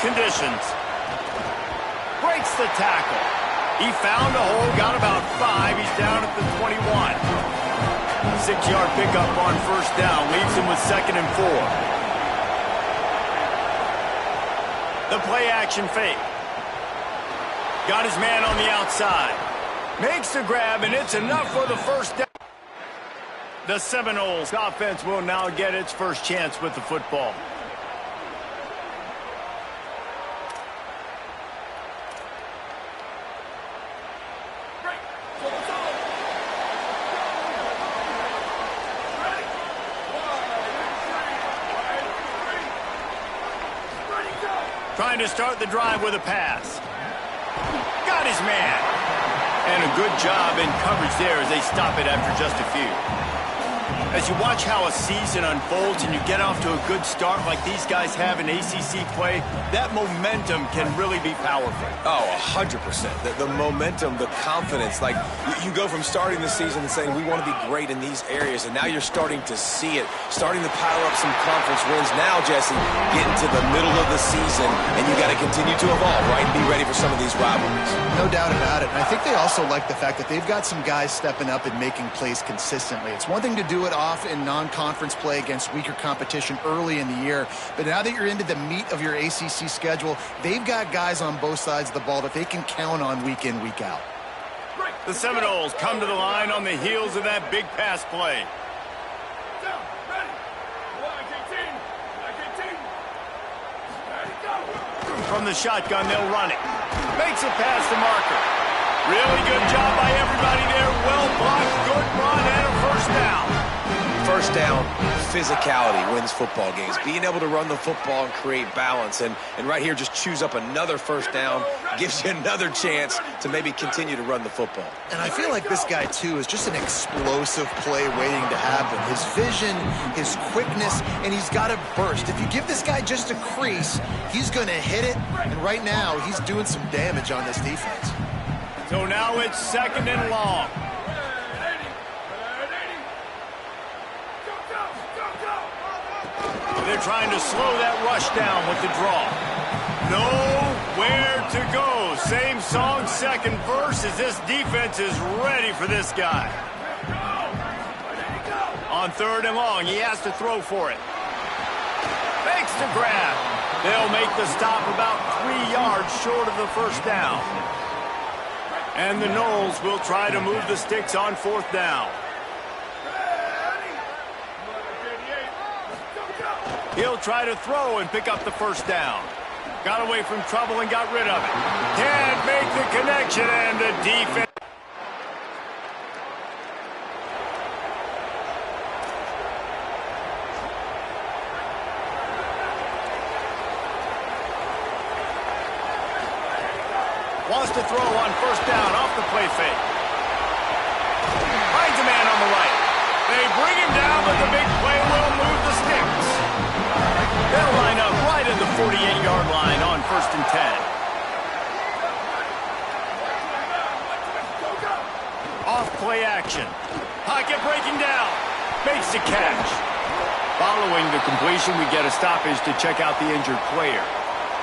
conditions. Breaks the tackle. He found a hole, got about 5. He's down at the 21. 6-yard pickup on first down. Leaves him with 2nd and 4. The play action fake. Got his man on the outside. Makes the grab, and it's enough for the first down. The Seminoles offense will now get its first chance with the football. Trying to start the drive with a pass. Got his man. And a good job in coverage there as they stop it after just a few. As you watch how a season unfolds and you get off to a good start like these guys have in ACC play, that momentum can really be powerful. Oh, 100%. The momentum, the confidence. Like, you go from starting the season and saying, we want to be great in these areas, and now you're starting to see it, starting to pile up some conference wins. Now, Jesse, getting to the middle of the season, and you got to continue to evolve, right, and be ready for some of these rivalries. No doubt about it. And I think they also like the fact that they've got some guys stepping up and making plays consistently. It's one thing to do it off in non-conference play against weaker competition early in the year, but now that you're into the meat of your ACC schedule, they've got guys on both sides of the ball that they can count on week in, week out. The Seminoles come to the line on the heels of that big pass play. From the shotgun, they'll run it. Makes it past the marker. Really good job by everybody there. Well blocked, good run, and a first down. First down, physicality wins football games. Being able to run the football and create balance. And right here, just choose up another first down. Gives you another chance to maybe continue to run the football. And I feel like this guy, too, is just an explosive play waiting to happen. His vision, his quickness, and he's got a burst. If you give this guy just a crease, he's going to hit it. And right now, he's doing some damage on this defense. So now it's 2nd and long. They're trying to slow that rush down with the draw. Nowhere to go. Same song, second verse, as this defense is ready for this guy. On 3rd and long, he has to throw for it. Makes the grab. They'll make the stop about 3 yards short of the first down. And the Noles will try to move the sticks on 4th down. He'll try to throw and pick up the first down. Got away from trouble and got rid of it. Can't make the connection, and the defense. Wants to throw on first down off the play fake. Finds a man on the right. They bring him down, but the big play will move the sticks. They'll line up right at the 48-yard line on 1st and 10. Off play action. Pocket breaking down. Makes the catch. Following the completion, we get a stoppage to check out the injured player.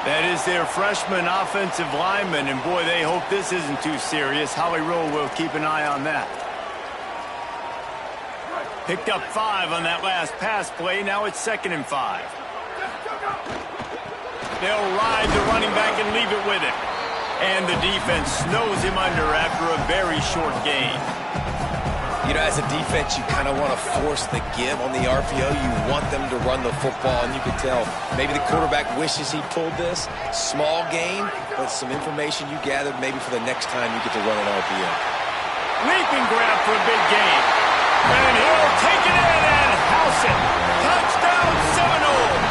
That is their freshman offensive lineman, and boy, they hope this isn't too serious. Howie Rowe will keep an eye on that. Picked up 5 on that last pass play. Now it's 2nd and 5. They'll ride the running back and leave it with him. And the defense snows him under after a very short gain. You know, as a defense, you kind of want to force the give on the RPO. You want them to run the football, and you can tell maybe the quarterback wishes he pulled this. Small gain, but some information you gathered maybe for the next time you get to run an RPO. Leaping grab for a big gain. And he'll take it in and house it. Touchdown, Seminoles.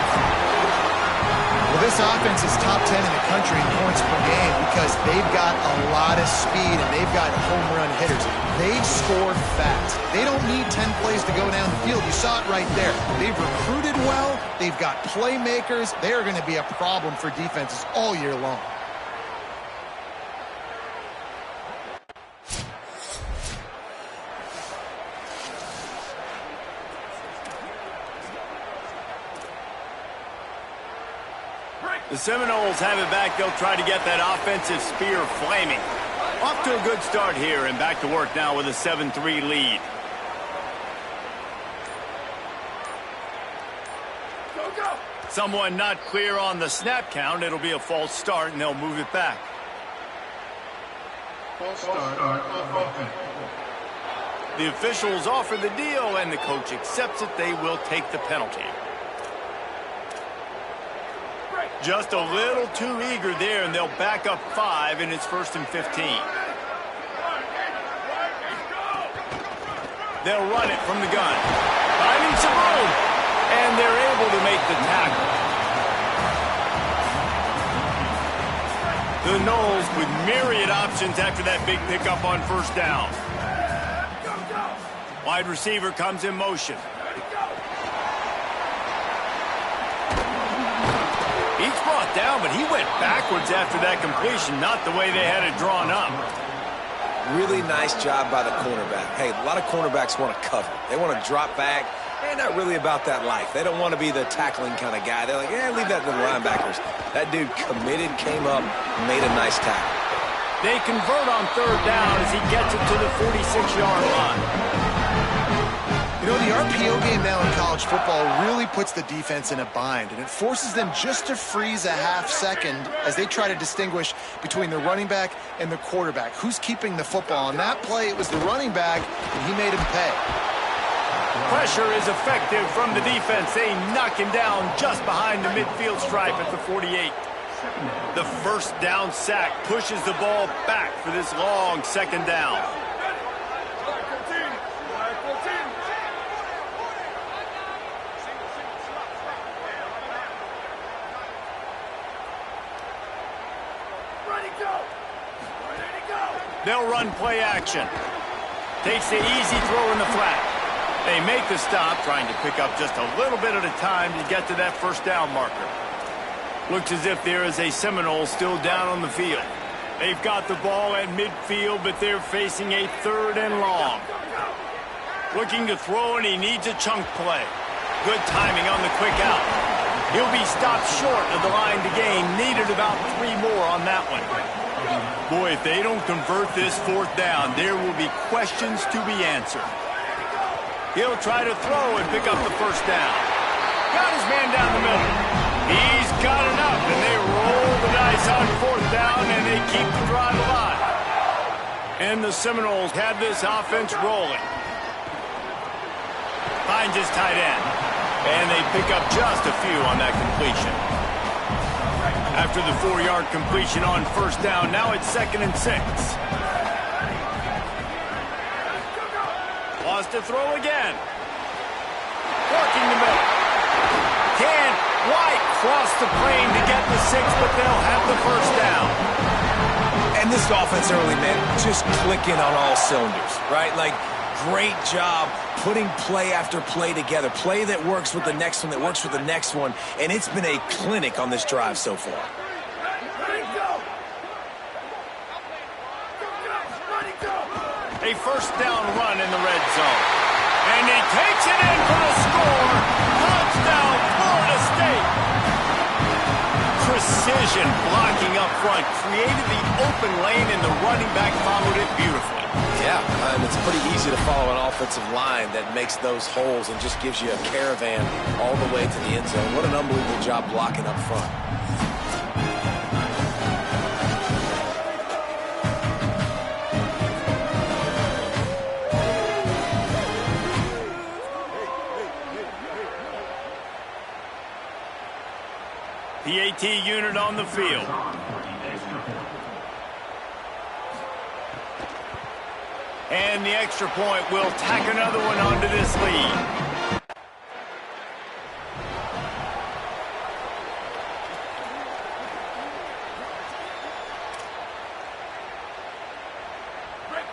Well, this offense is top 10 in the country in points per game because they've got a lot of speed and they've got home run hitters. They score fast. They don't need 10 plays to go down the field. You saw it right there. They've recruited well. They've got playmakers. They are going to be a problem for defenses all year long. The Seminoles have it back. They'll try to get that offensive spear flaming. Off to a good start here, and back to work now with a 7-3 lead. Someone not clear on the snap count. It'll be a false start, and they'll move it back. False start. The officials offer the deal, and the coach accepts it. They will take the penalty. Just a little too eager there, and they'll back up 5, and it's 1st and 15. They'll run it from the gun. Finding some room, and they're able to make the tackle. The Noles with myriad options after that big pickup on 1st down. Wide receiver comes in motion. He's brought down, but he went backwards after that completion, not the way they had it drawn up. Really nice job by the cornerback. Hey, a lot of cornerbacks want to cover. They want to drop back. They're not really about that life. They don't want to be the tackling kind of guy. They're like, yeah, leave that to the linebackers. That dude committed, came up, made a nice tackle. They convert on 3rd down as he gets it to the 46-yard line. You know, the RPO game now in college football really puts the defense in a bind, and it forces them just to freeze a half second as they try to distinguish between the running back and the quarterback. Who's keeping the football? On that play, it was the running back, and he made him pay. Pressure is effective from the defense. They knock him down just behind the midfield stripe at the 48. The 1st down sack pushes the ball back for this long 2nd down. They'll run play action. Takes the easy throw in the flat. They make the stop, trying to pick up just a little bit at a time to get to that 1st down marker. Looks as if there is a Seminole still down on the field. They've got the ball at midfield, but they're facing a 3rd and long. Looking to throw, and he needs a chunk play. Good timing on the quick out. He'll be stopped short of the line to gain. Needed about 3 more on that one. Boy, if they don't convert this 4th down, there will be questions to be answered. He'll try to throw and pick up the 1st down. Got his man down the middle. He's got enough, and they roll the dice on 4th down, and they keep the drive alive. And the Seminoles have this offense rolling. Finds his tight end, and they pick up just a few on that completion. After the 4-yard completion on 1st down, now it's 2nd and 6. Wants to throw again. Working the middle. Can White cross the plane to get the 6, but they'll have the 1st down. And this offense early, man, just clicking on all cylinders, right? Like, great job putting play after play together. Play that works with the next one, that works with the next one. And it's been a clinic on this drive so far. A 1st down run in the red zone. And he takes it in for the score. Touchdown, Florida State. Precision blocking up front. Created the open lane, and the running back followed it beautifully. Yeah, and it's pretty easy to follow an offensive line that makes those holes and just gives you a caravan all the way to the end zone. What an unbelievable job blocking up front. PAT unit on the field. And the extra point will tack another one onto this lead.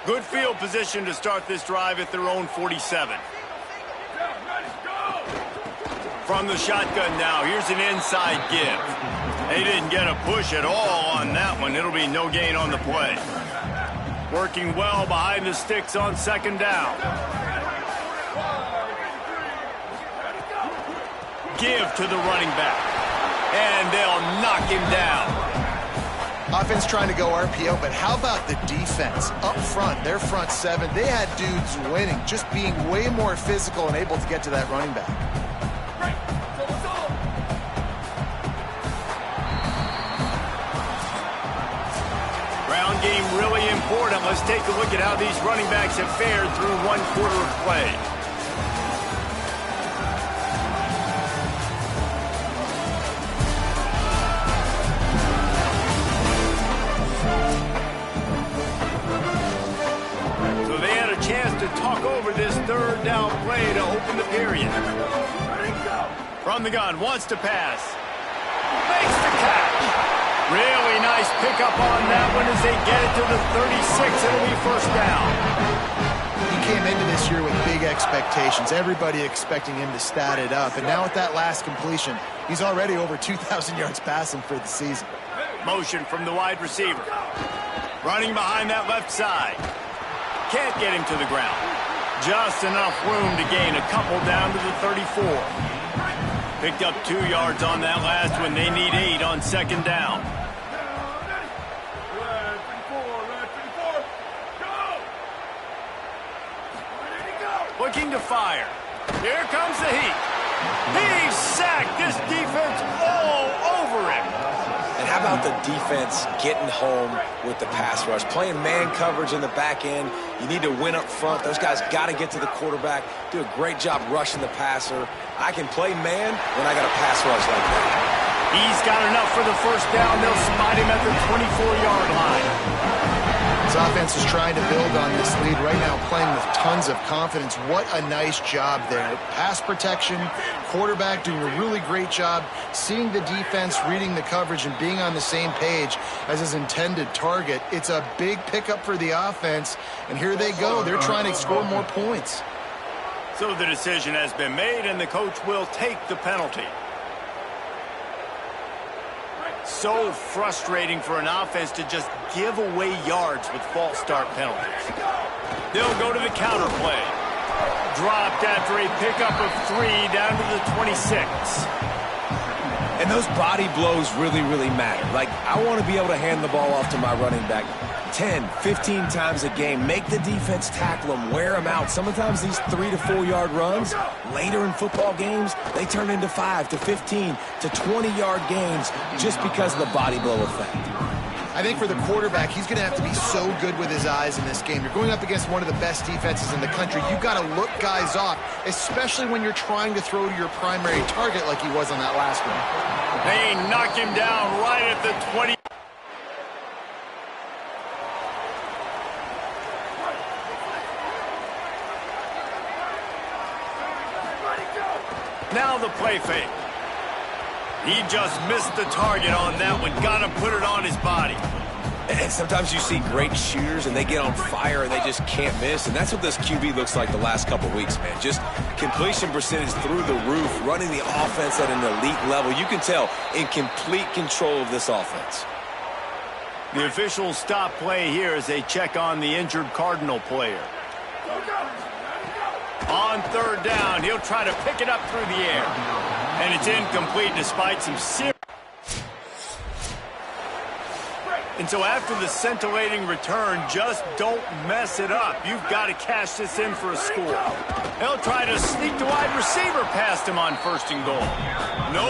Good field position to start this drive at their own 47. From the shotgun now, here's an inside give. They didn't get a push at all on that one. It'll be no gain on the play. Working well behind the sticks on 2nd down. Give to the running back. And they'll knock him down. Offense trying to go RPO, but how about the defense? Up front, their front seven, they had dudes winning, just being way more physical and able to get to that running back. Ground game really important. Let's take a look at how these running backs have fared through 1 quarter of play. To talk over this third down play to open the period. From the gun, wants to pass. Makes the catch. Really nice pickup on that one as they get it to the 36. It'll be first down. He came into this year with big expectations. Everybody expecting him to stat it up. And now with that last completion, he's already over 2,000 yards passing for the season. Motion from the wide receiver. Running behind that left side. Can't get him to the ground. Just enough room to gain a couple down to the 34. Picked up 2 yards on that last one. They need 8 on second down. Looking to fire. Here comes the heat. He's sacked. This defense all over him. And how about the defense getting home with the pass rush? Playing man coverage in the back end. You need to win up front. Those guys got to get to the quarterback. Do a great job rushing the passer. I can play man when I got a pass rush like that. He's got enough for the first down. They'll spot him at the 24-yard line. This offense is trying to build on this lead right now, playing with tons of confidence. What a nice job there. Pass protection, quarterback doing a really great job, seeing the defense, reading the coverage, and being on the same page as his intended target. It's a big pickup for the offense, and here they go. They're trying to score more points. So the decision has been made, and the coach will take the penalty. So frustrating for an offense to just give away yards with false start penalties. They'll go to the counter play. Dropped after a pickup of 3 down to the 26. And those body blows really, really matter. Like, I want to be able to hand the ball off to my running back 10, 15 times a game. Make the defense tackle them, wear them out. Sometimes these 3 to 4 yard runs, later in football games, they turn into 5 to 15 to 20-yard gains just because of the body blow effect. I think for the quarterback, he's going to have to be so good with his eyes in this game. You're going up against one of the best defenses in the country. You've got to look guys off, especially when you're trying to throw to your primary target like he was on that last one. They knock him down right at the 20. Now the play fake. He just missed the target on that one. Got to put it on his body. And sometimes you see great shooters and they get on fire and they just can't miss. And that's what this QB looks like the last couple weeks, man. Just completion percentage through the roof, running the offense at an elite level. You can tell in complete control of this offense. The officials stop play here as they check on the injured Cardinal player. On third down, he'll try to pick it up through the air. And it's incomplete despite some serious. And so after the scintillating return, just don't mess it up. You've got to cash this in for a score. He'll try to sneak the wide receiver past him on first and goal. No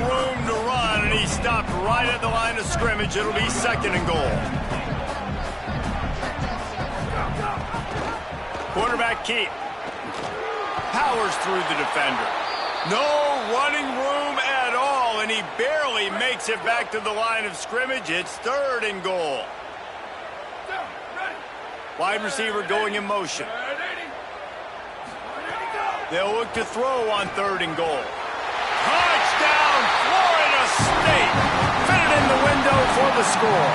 room to run, and he stopped right at the line of scrimmage. It'll be second and goal. Quarterback keep. Powers through the defender. No running room at all, and he barely makes it back to the line of scrimmage. It's third and goal. Wide receiver going in motion. They'll look to throw on third and goal. Touchdown, Florida State! Fit it in the window for the score.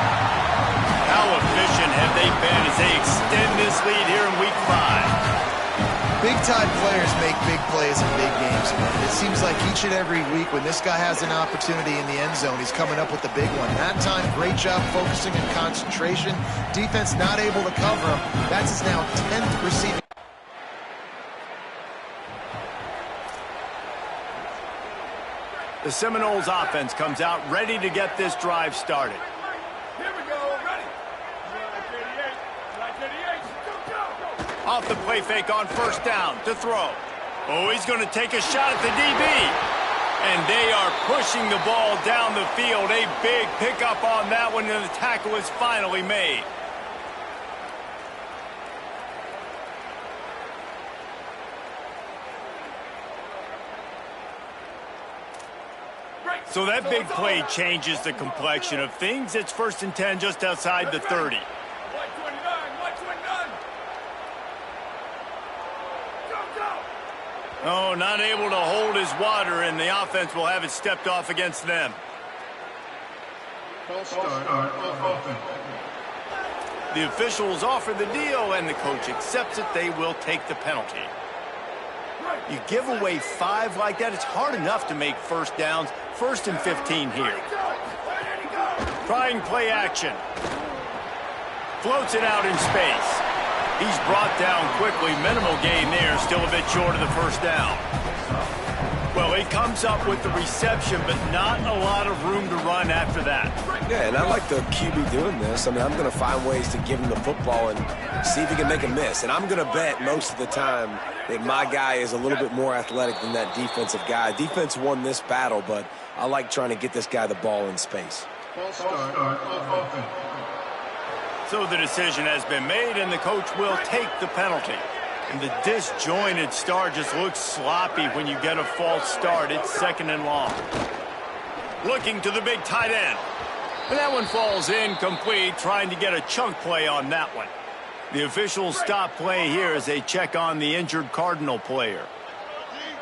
How efficient have they been as they extend this lead here in Week 5? Big-time players make big plays in big games, man. It seems like each and every week when this guy has an opportunity in the end zone, he's coming up with the big one. That time, great job focusing and concentration. Defense not able to cover him. That's his now 10th receiving. The Seminoles offense comes out ready to get this drive started. Here we go, ready. Right 88, go. Off the play fake on first down to throw. Oh, he's going to take a shot at the DB. And they are pushing the ball down the field. A big pickup on that one, and the tackle is finally made. So that big play changes the complexion of things. It's 1st and 10 just outside the 30. 129, 129. Go. Oh, not able to hold his water, and the offense will have it stepped off against them. The officials offer the deal, and the coach accepts it. They will take the penalty. You give away 5 like that, it's hard enough to make first downs. 1st and 15 here. Trying play action. Floats it out in space. He's brought down quickly. Minimal gain there. Still a bit short of the first down. Well, he comes up with the reception, but not a lot of room to run after that. Yeah, and I like the QB doing this. I mean, I'm going to find ways to give him the football and see if he can make a miss. And I'm going to bet most of the time that my guy is a little bit more athletic than that defensive guy. Defense won this battle, but I like trying to get this guy the ball in space. So the decision has been made, and the coach will take the penalty. And the disjointed start just looks sloppy when you get a false start. It's 2nd and long. Looking to the big tight end. And that one falls incomplete, trying to get a chunk play on that one. The officials stop play here as they check on the injured Cardinal player.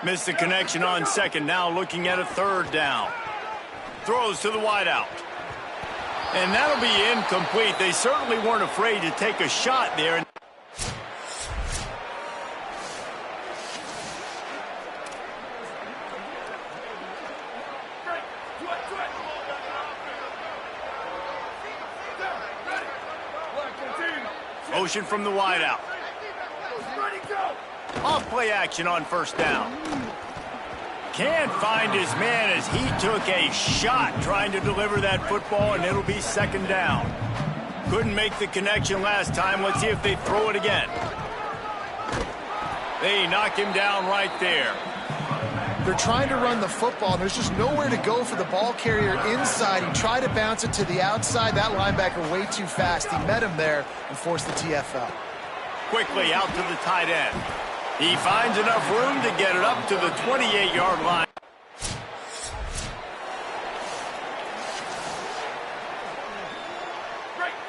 Missed the connection on 2nd, now looking at a 3rd down. Throws to the wideout. And that'll be incomplete. They certainly weren't afraid to take a shot there. Motion from the wideout. Off play action on 1st down. Can't find his man as he took a shot trying to deliver that football, and it'll be 2nd down. Couldn't make the connection last time. Let's see if they throw it again. They knock him down right there. They're trying to run the football. There's just nowhere to go for the ball carrier inside. He tried to bounce it to the outside. That linebacker way too fast. He met him there and forced the TFL. Quickly out to the tight end. He finds enough room to get it up to the 28-yard line.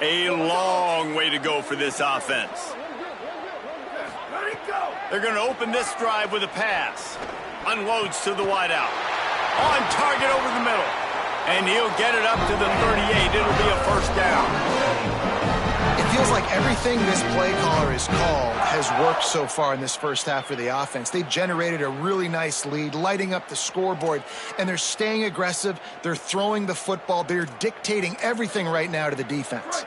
A long way to go for this offense. They're going to open this drive with a pass. Unloads to the wideout. On target over the middle. And he'll get it up to the 38. It'll be a 1st down. It feels like everything this play caller has called has worked so far in this first half for the offense. They've generated a really nice lead, lighting up the scoreboard, and they're staying aggressive. They're throwing the football. They're dictating everything right now to the defense.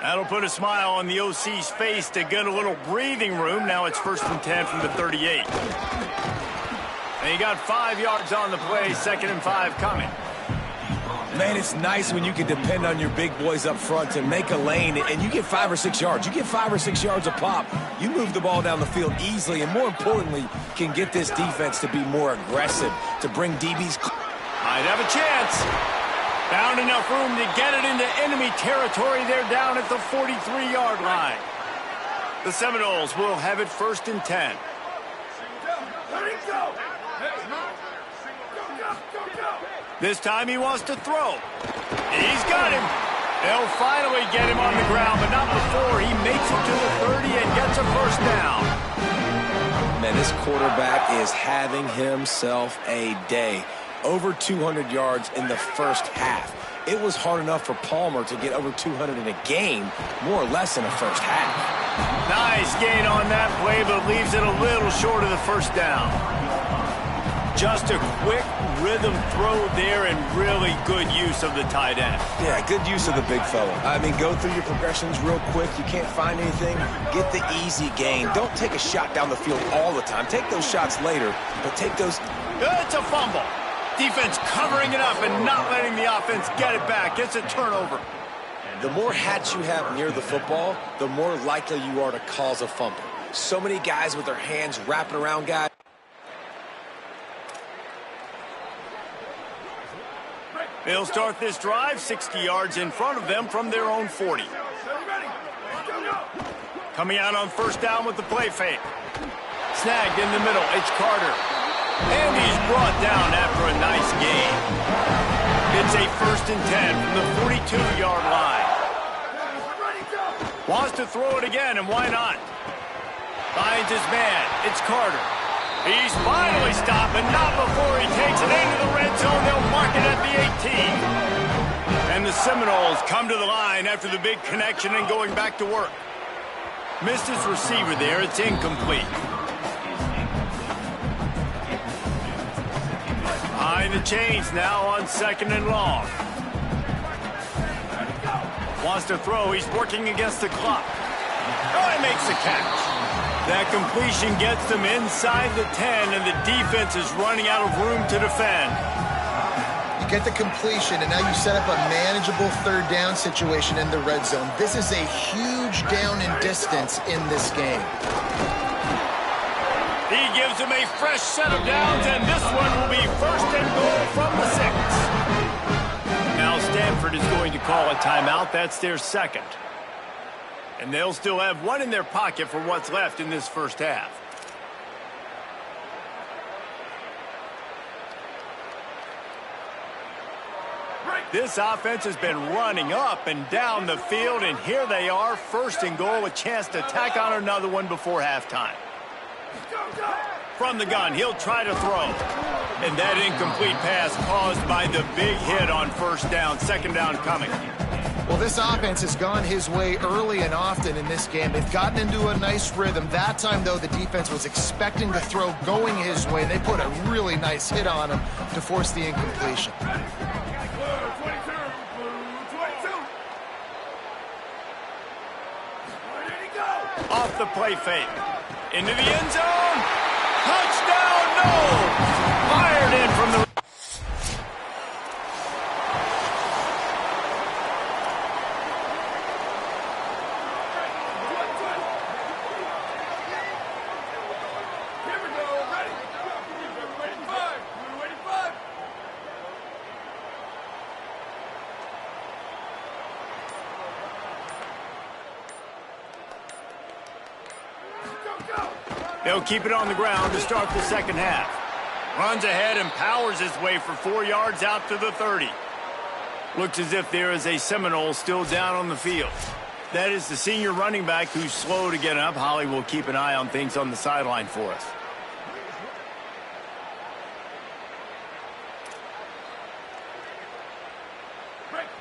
That'll put a smile on the OC's face to get a little breathing room. Now it's 1st and 10 from the 38. And he got 5 yards on the play, 2nd and 5 coming. Man, it's nice when you can depend on your big boys up front to make a lane, and you get 5 or 6 yards. You get 5 or 6 yards a pop. You move the ball down the field easily, and more importantly, can get this defense to be more aggressive, to bring DBs. Might have a chance. Found enough room to get it into enemy territory. They're down at the 43-yard line. The Seminoles will have it 1st and 10. This time he wants to throw. He's got him. They'll finally get him on the ground, but not before he makes it to the 30 and gets a 1st down. Man, this quarterback is having himself a day. Over 200 yards in the first half. It was hard enough for Palmer to get over 200 in a game, more or less in the first half. Nice gain on that play, but leaves it a little short of the 1st down. Just a quick rhythm throw there and really good use of the tight end. Yeah, good use of the big fella. I mean, go through your progressions real quick. You can't find anything. Get the easy gain. Don't take a shot down the field all the time. Take those shots later, but take those. It's a fumble. Defense covering it up and not letting the offense get it back. It's a turnover. The more hats you have near the football, the more likely you are to cause a fumble. So many guys with their hands wrapping around guys. They'll start this drive 60 yards in front of them from their own 40. Coming out on first down with the play fake. Snagged in the middle, it's Carter. And he's brought down after a nice gain. It's a 1st and 10 from the 42-yard line. Wants to throw it again, and why not? Finds his man. It's Carter. He's finally stopped, but not before he takes it into the red zone. They'll mark it at the 18. And the Seminoles come to the line after the big connection and going back to work. Missed his receiver there. It's incomplete. Behind the chains now on 2nd and long. Wants to throw. He's working against the clock. Oh, he makes the catch. That completion gets them inside the 10, and the defense is running out of room to defend. You get the completion, and now you set up a manageable 3rd down situation in the red zone. This is a huge down in distance in this game. He gives them a fresh set of downs, and this one will be 1st and goal from the 6. Now Stanford is going to call a timeout. That's their 2nd. And they'll still have one in their pocket for what's left in this first half. This offense has been running up and down the field, and here they are, 1st and goal, a chance to tack on another one before halftime. From the gun, he'll try to throw. And that incomplete pass caused by the big hit on 1st down, 2nd down coming. Well, this offense has gone his way early and often in this game. They've gotten into a nice rhythm. That time, though, the defense was expecting the throw going his way. They put a really nice hit on him to force the incompletion. Off the play fake. Into the end zone. Touchdown, no! Fired in from the... They'll keep it on the ground to start the 2nd half. Runs ahead and powers his way for 4 yards out to the 30. Looks as if there is a Seminole still down on the field. That is the senior running back who's slow to get up. Holly will keep an eye on things on the sideline for us.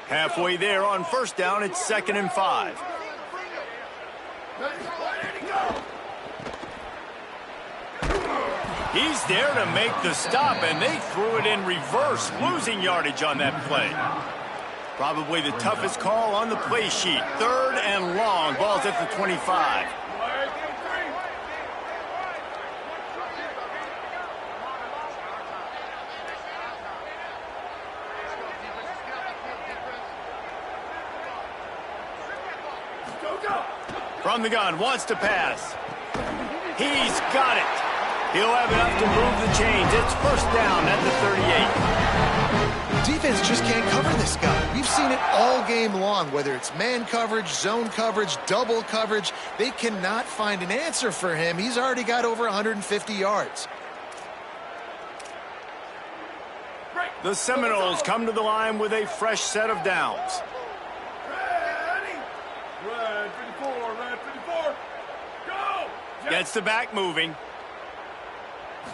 Halfway there on 1st down, it's 2nd and 5. He's there to make the stop, and they threw it in reverse, losing yardage on that play. Probably the toughest call on the play sheet. 3rd and long. Ball's at the 25. From the gun, wants to pass. He's got it. He'll have enough to move the chains. It's 1st down at the 38. Defense just can't cover this guy. We've seen it all game long, whether it's man coverage, zone coverage, double coverage. They cannot find an answer for him. He's already got over 150 yards. The Seminoles come to the line with a fresh set of downs. Red 54, red 54. Go! Gets the back moving.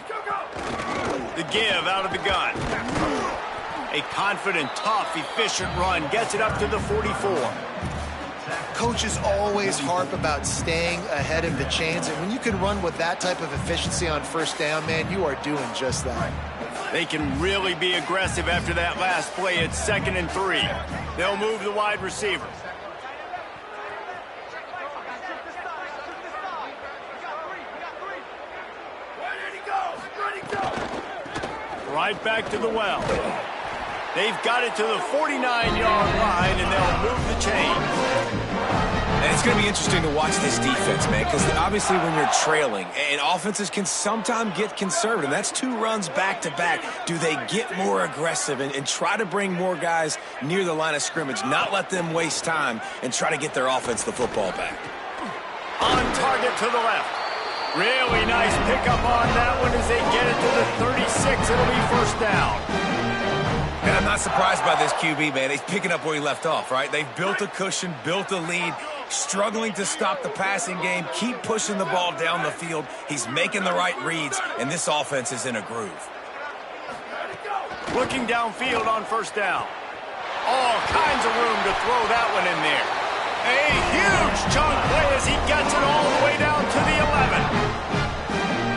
Go, go! The give out of the gun. A confident, tough, efficient run. Gets it up to the 44. Coaches always harp about staying ahead of the chains, and when you can run with that type of efficiency on 1st down, man, you are doing just that. They can really be aggressive after that last play. It's 2nd and 3. They'll move the wide receiver. Right back to the well. They've got it to the 49-yard line, and they'll move the chains. And it's going to be interesting to watch this defense, man, because obviously when you're trailing, and offenses can sometimes get conservative. That's 2 runs back-to-back. Do they get more aggressive and try to bring more guys near the line of scrimmage, not let them waste time, and try to get their offense the football back? On target to the left. Really nice pickup on that one as they get it to the 36. It'll be first down. And I'm not surprised by this QB, man. He's picking up where he left off, right? They've built a cushion, built a lead, struggling to stop the passing game, keep pushing the ball down the field. He's making the right reads, and this offense is in a groove. Looking downfield on first down. All kinds of room to throw that one in there. A huge chunk play as he gets it all the way down to the 11.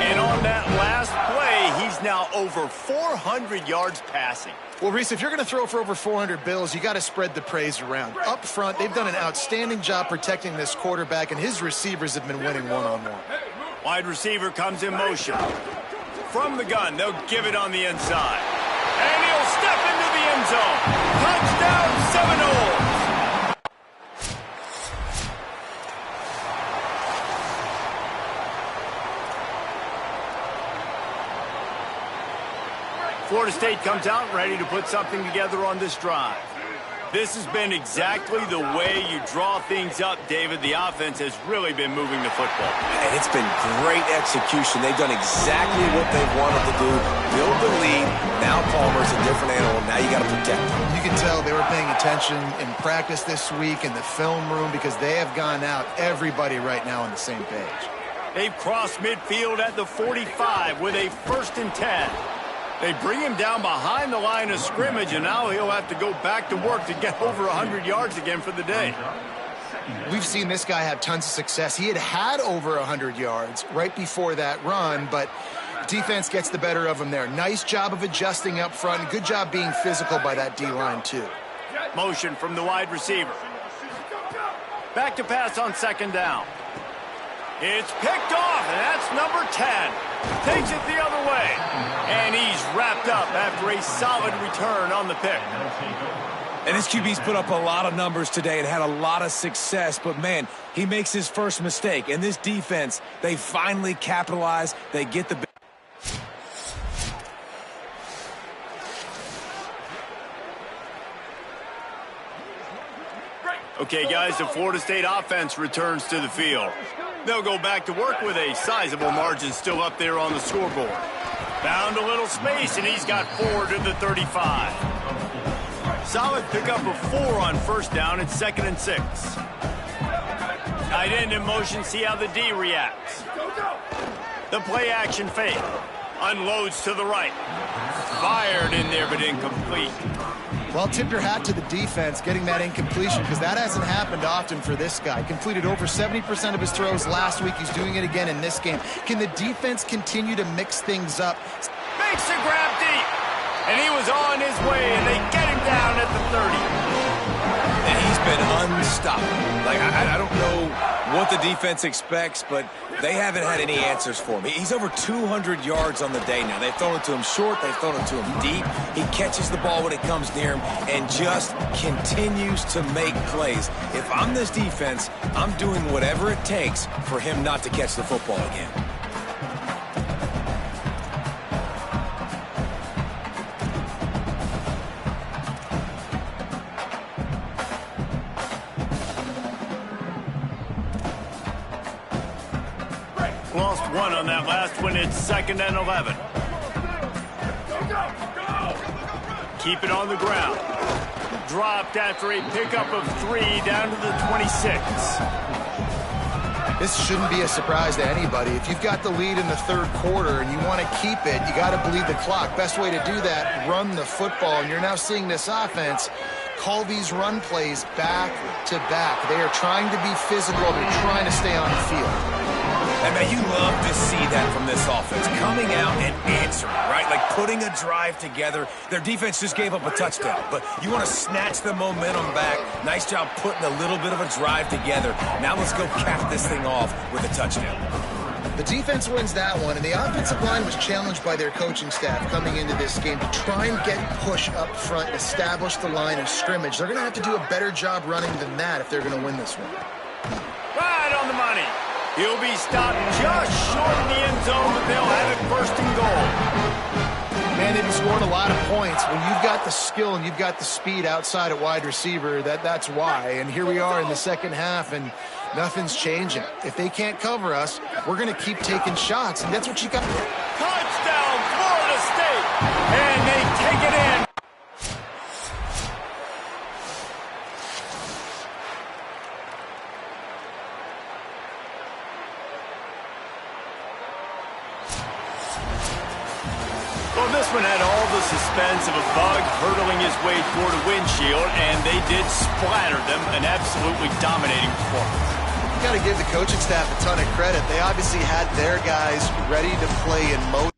And on that last play, he's now over 400 yards passing. Well, Reese, if you're going to throw for over 400 bills, you got to spread the praise around. Up front, they've done an outstanding job protecting this quarterback, and his receivers have been winning one-on-one. Wide receiver comes in motion. From the gun, they'll give it on the inside. And he'll step into the end zone. Touchdown, Seminoles! Florida State comes out ready to put something together on this drive. This has been exactly the way you draw things up, David. The offense has really been moving the football. And it's been great execution. They've done exactly what they've wanted to do. Build the lead. Now Palmer's a different animal. Now you got to protect him. You can tell they were paying attention in practice this week in the film room because they have gone out, everybody right now on the same page. They've crossed midfield at the 45 with a 1st and 10. They bring him down behind the line of scrimmage, and now he'll have to go back to work to get over 100 yards again for the day. We've seen this guy have tons of success. He had over 100 yards right before that run, but defense gets the better of him there. Nice job of adjusting up front. Good job being physical by that D-line, too. Motion from the wide receiver. Back to pass on 2nd down. It's picked off, and that's number 10. Takes it the other way. And he's wrapped up after a solid return on the pick. And this QB's put up a lot of numbers today and had a lot of success, but man, he makes his first mistake. And this defense, they finally capitalize. They get the... Okay, guys, the Florida State offense returns to the field. They'll go back to work with a sizable margin still up there on the scoreboard. Found a little space, and he's got 4 to the 35. Solid pickup of 4 on 1st down. It's 2nd and 6. Tight end in motion, see how the D reacts. The play action fake. Unloads to the right. Fired in there, but incomplete. Well, tip your hat to the defense getting that incompletion because that hasn't happened often for this guy. Completed over 70% of his throws last week. He's doing it again in this game. Can the defense continue to mix things up? Makes a grab deep. And he was on his way, and they get him down at the 30. And he's been unstoppable. Like, I don't know what the defense expects, but they haven't had any answers for me. He's over 200 yards on the day now. They've thrown it to him short. They've thrown it to him deep. He catches the ball when it comes near him and just continues to make plays. If I'm this defense, I'm doing whatever it takes for him not to catch the football again. Lost 1 on that last one. It's 2nd and 11. Keep it on the ground. Dropped after a pickup of 3 down to the 26. This shouldn't be a surprise to anybody. If you've got the lead in the 3rd quarter and you want to keep it, you got to bleed the clock. Best way to do that, run the football. And you're now seeing this offense call these run plays back to back. They are trying to be physical. They're trying to stay on the field. And man, you love to see that from this offense, coming out and answering, right? Like putting a drive together. Their defense just gave up a touchdown, but you want to snatch the momentum back. Nice job putting a little bit of a drive together. Now let's go cap this thing off with a touchdown. The defense wins that one, and the offensive line was challenged by their coaching staff coming into this game to try and get push up front and establish the line of scrimmage. They're going to have to do a better job running than that if they're going to win this one. Right on the money. He'll be stopped just short of the end zone, but they'll have it first and goal. Man, they've scored a lot of points. When you've got the skill and you've got the speed outside at wide receiver, that's why. And here we are in the second half, and nothing's changing. If they can't cover us, we're going to keep taking shots, and that's what you got. Touchdown, Florida State! And they take it in. Well, this one had all the suspense of a bug hurtling his way toward a windshield, and they did splatter them. An absolutely dominating performance. You got to give the coaching staff a ton of credit. They obviously had their guys ready to play in motion.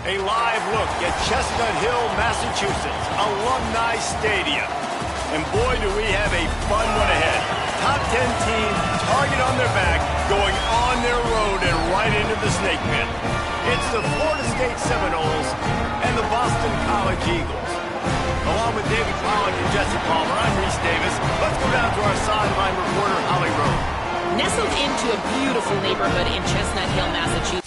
A live look at Chestnut Hill, Massachusetts, Alumni Stadium. And boy, do we have a fun one ahead. Top 10 team, target on their back, going on their road and right into the snake pit. It's the Florida State Seminoles and the Boston College Eagles. Along with David Pollock and Jesse Palmer, I'm Reese Davis. Let's go down to our sideline reporter, Holly Rowe. Nestled into a beautiful neighborhood in Chestnut Hill, Massachusetts.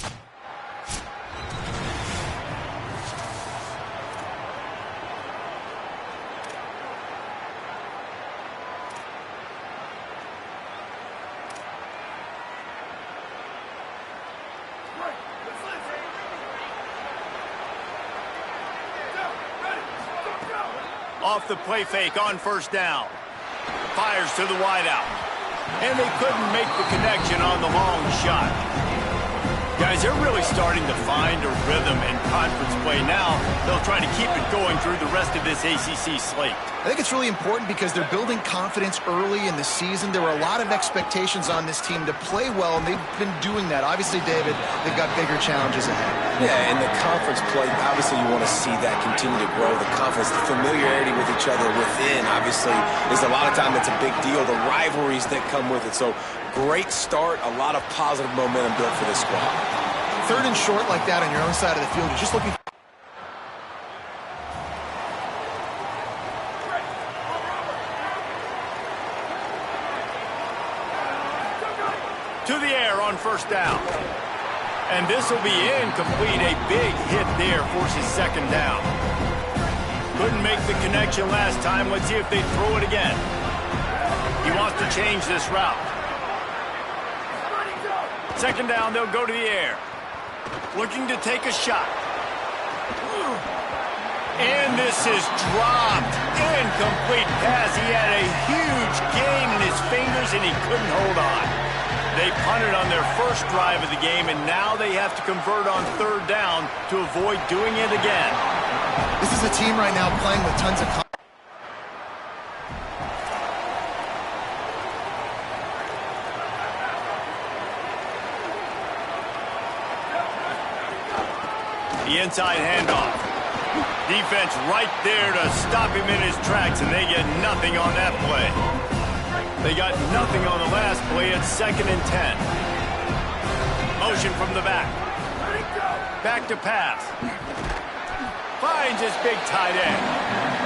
Off the play fake on first down. Fires to the wideout. And they couldn't make the connection on the long shot. Guys, they're really starting to find a rhythm in conference play now. They'll try to keep it going through the rest of this ACC slate. I think it's really important because they're building confidence early in the season. There were a lot of expectations on this team to play well, and they've been doing that. Obviously, David, they've got bigger challenges ahead. Yeah, in the conference play, obviously you want to see that continue to grow. The confidence, the familiarity with each other within, obviously, is a lot of time that's a big deal. The rivalries that come with it. So, great start, a lot of positive momentum built for this squad. Third and short like that on your own side of the field, you're just looking to the air on first down. And this will be incomplete. A big hit there forces second down. Couldn't make the connection last time. Let's see if they throw it again. He wants to change this route. Second down, they'll go to the air. Looking to take a shot. And this is dropped. Incomplete pass. He had a huge gain in his fingers and he couldn't hold on. They punted on their first drive of the game, and now they have to convert on third down to avoid doing it again. This is a team right now playing with tons of confidence. The inside handoff. Defense right there to stop him in his tracks, and they get nothing on that play. They got nothing on the last play. It's 2nd and 10. Motion from the back. Back to pass. Finds his big tight end.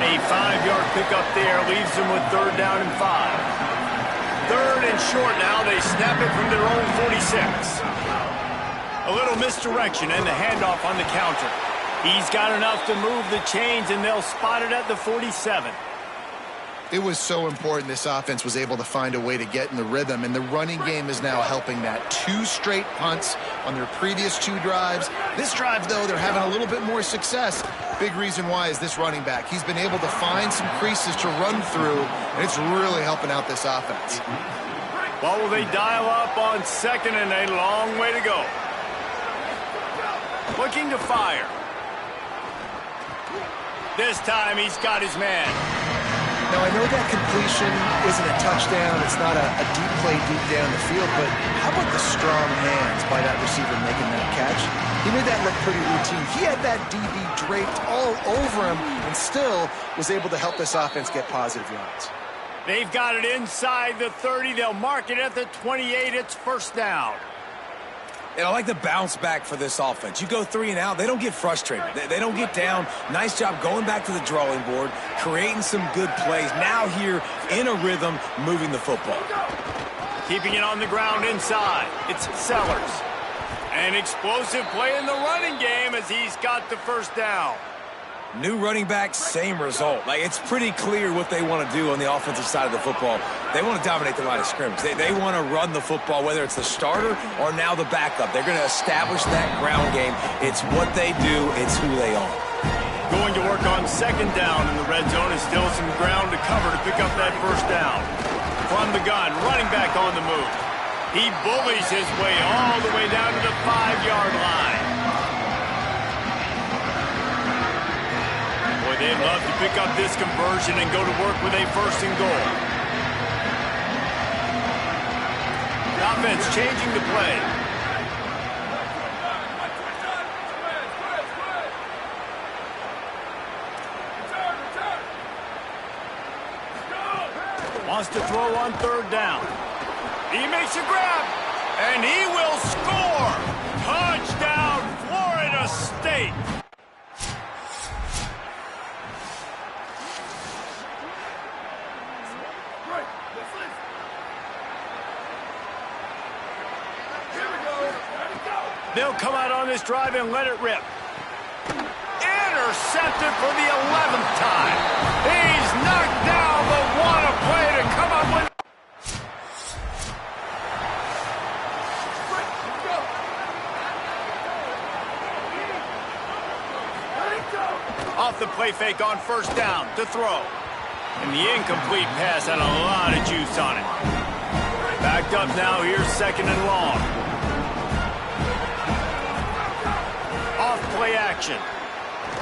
A 5-yard pickup there leaves them with third down and 5. Third and short now. They snap it from their own 46. A little misdirection and the handoff on the counter. He's got enough to move the chains, and they'll spot it at the 47. It was so important this offense was able to find a way to get in the rhythm, and the running game is now helping that. 2 straight punts on their previous 2 drives. This drive, though, they're having a little bit more success. Big reason why is this running back. He's been able to find some creases to run through, and it's really helping out this offense. Well, will they dial up on second, and a long way to go. Looking to fire. This time he's got his man. Now, I know that completion isn't a touchdown. It's not a deep play deep down the field, but how about the strong hands by that receiver making that catch? He made that look pretty routine. He had that DB draped all over him and still was able to help this offense get positive yards. They've got it inside the 30. They'll mark it at the 28. It's first down. And I like the bounce back for this offense. You go 3 and out, they don't get frustrated. They don't get down. Nice job going back to the drawing board, creating some good plays. Now here in a rhythm, moving the football. Keeping it on the ground inside. It's Sellers. An explosive play in the running game as he's got the first down. New running back, same result. Like, it's pretty clear what they want to do on the offensive side of the football. They want to dominate the line of scrimmage. They want to run the football, whether it's the starter or now the backup. They're going to establish that ground game. It's what they do. It's who they are. Going to work on second down in the red zone is still some ground to cover to pick up that first down. From the gun, running back on the move. He bullies his way all the way down to the 5-yard line. They'd love to pick up this conversion and go to work with a 1st and goal. The offense changing the play. Wants to throw on third down. He makes a grab, and he will score! Touchdown, Florida State! They'll come out on this drive and let it rip. Intercepted for the 11th time. He's knocked down, but what a play to come up with. Off the play fake on first down to throw. And the incomplete pass had a lot of juice on it. Backed up now, here's second and long. Off play action.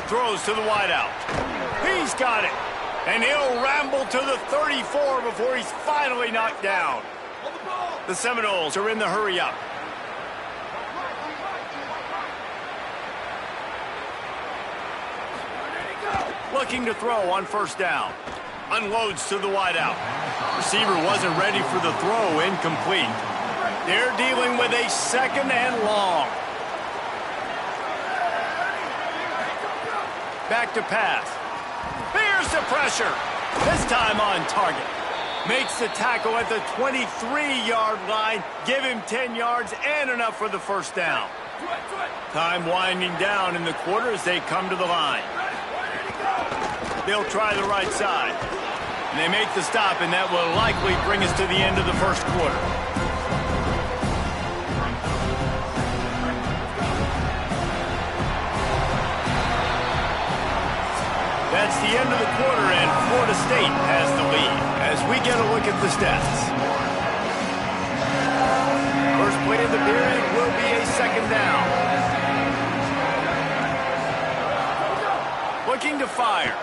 Throws to the wideout. He's got it. And he'll ramble to the 34 before he's finally knocked down. The Seminoles are in the hurry up. Looking to throw on first down. Unloads to the wideout. Receiver wasn't ready for the throw, incomplete. They're dealing with a second and long. Back to pass. Here's the pressure. This time on target. Makes the tackle at the 23-yard line. Give him 10 yards and enough for the first down. Time winding down in the quarter as they come to the line. They'll try the right side. And they make the stop, and that will likely bring us to the end of the first quarter. That's the end of the quarter, and Florida State has the lead. As we get a look at the stats. First play of the period will be a second down. Looking to fire.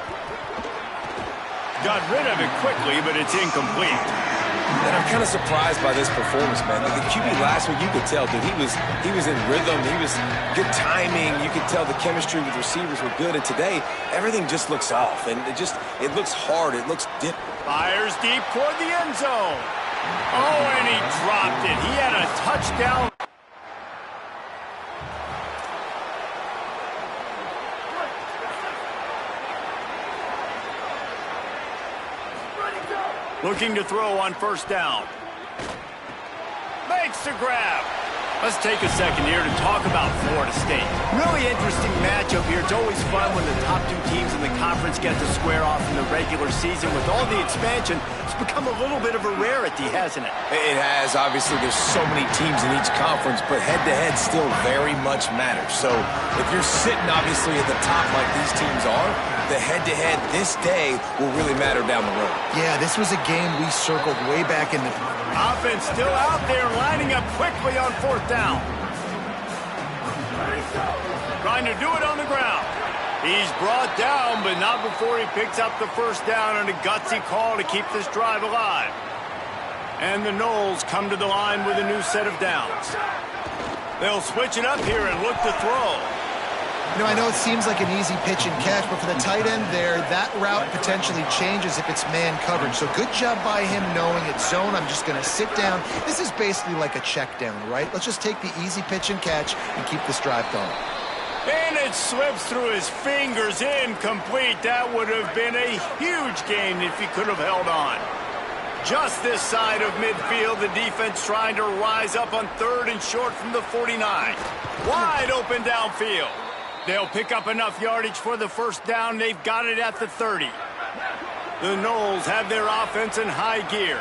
Got rid of it quickly, but it's incomplete. And I'm kind of surprised by this performance, man. The QB last week, you could tell, dude, he was in rhythm. He was good timing. You could tell the chemistry with receivers were good. And today, everything just looks off. And it looks hard. It looks different. Fires deep toward the end zone. Oh, and he dropped it. He had a touchdown. Looking to throw on first down. Makes the grab. Let's take a second here to talk about Florida State. Really interesting matchup here. It's always fun when the top two teams in the conference get to square off in the regular season. With all the expansion, it's become a little bit of a rarity, hasn't it? It has. Obviously, there's so many teams in each conference, but head-to-head still very much matters. So if you're sitting, obviously, at the top like these teams are, the head-to-head this day will really matter down the road. Yeah, this was a game we circled way back in the... Offense still out there, lining up quickly on fourth down. Trying to do it on the ground. He's brought down, but not before he picks up the first down on a gutsy call to keep this drive alive. And the Noles come to the line with a new set of downs. They'll switch it up here and look to throw. You know, I know it seems like an easy pitch and catch, but for the tight end there, that route potentially changes if it's man coverage. So good job by him knowing it's zone. I'm just going to sit down. This is basically like a check down, right? Let's just take the easy pitch and catch and keep this drive going. And it slips through his fingers, incomplete. That would have been a huge gain if he could have held on. Just this side of midfield, the defense trying to rise up on third and short from the 49. Wide open downfield. They'll pick up enough yardage for the first down. They've got it at the 30. The Noles have their offense in high gear.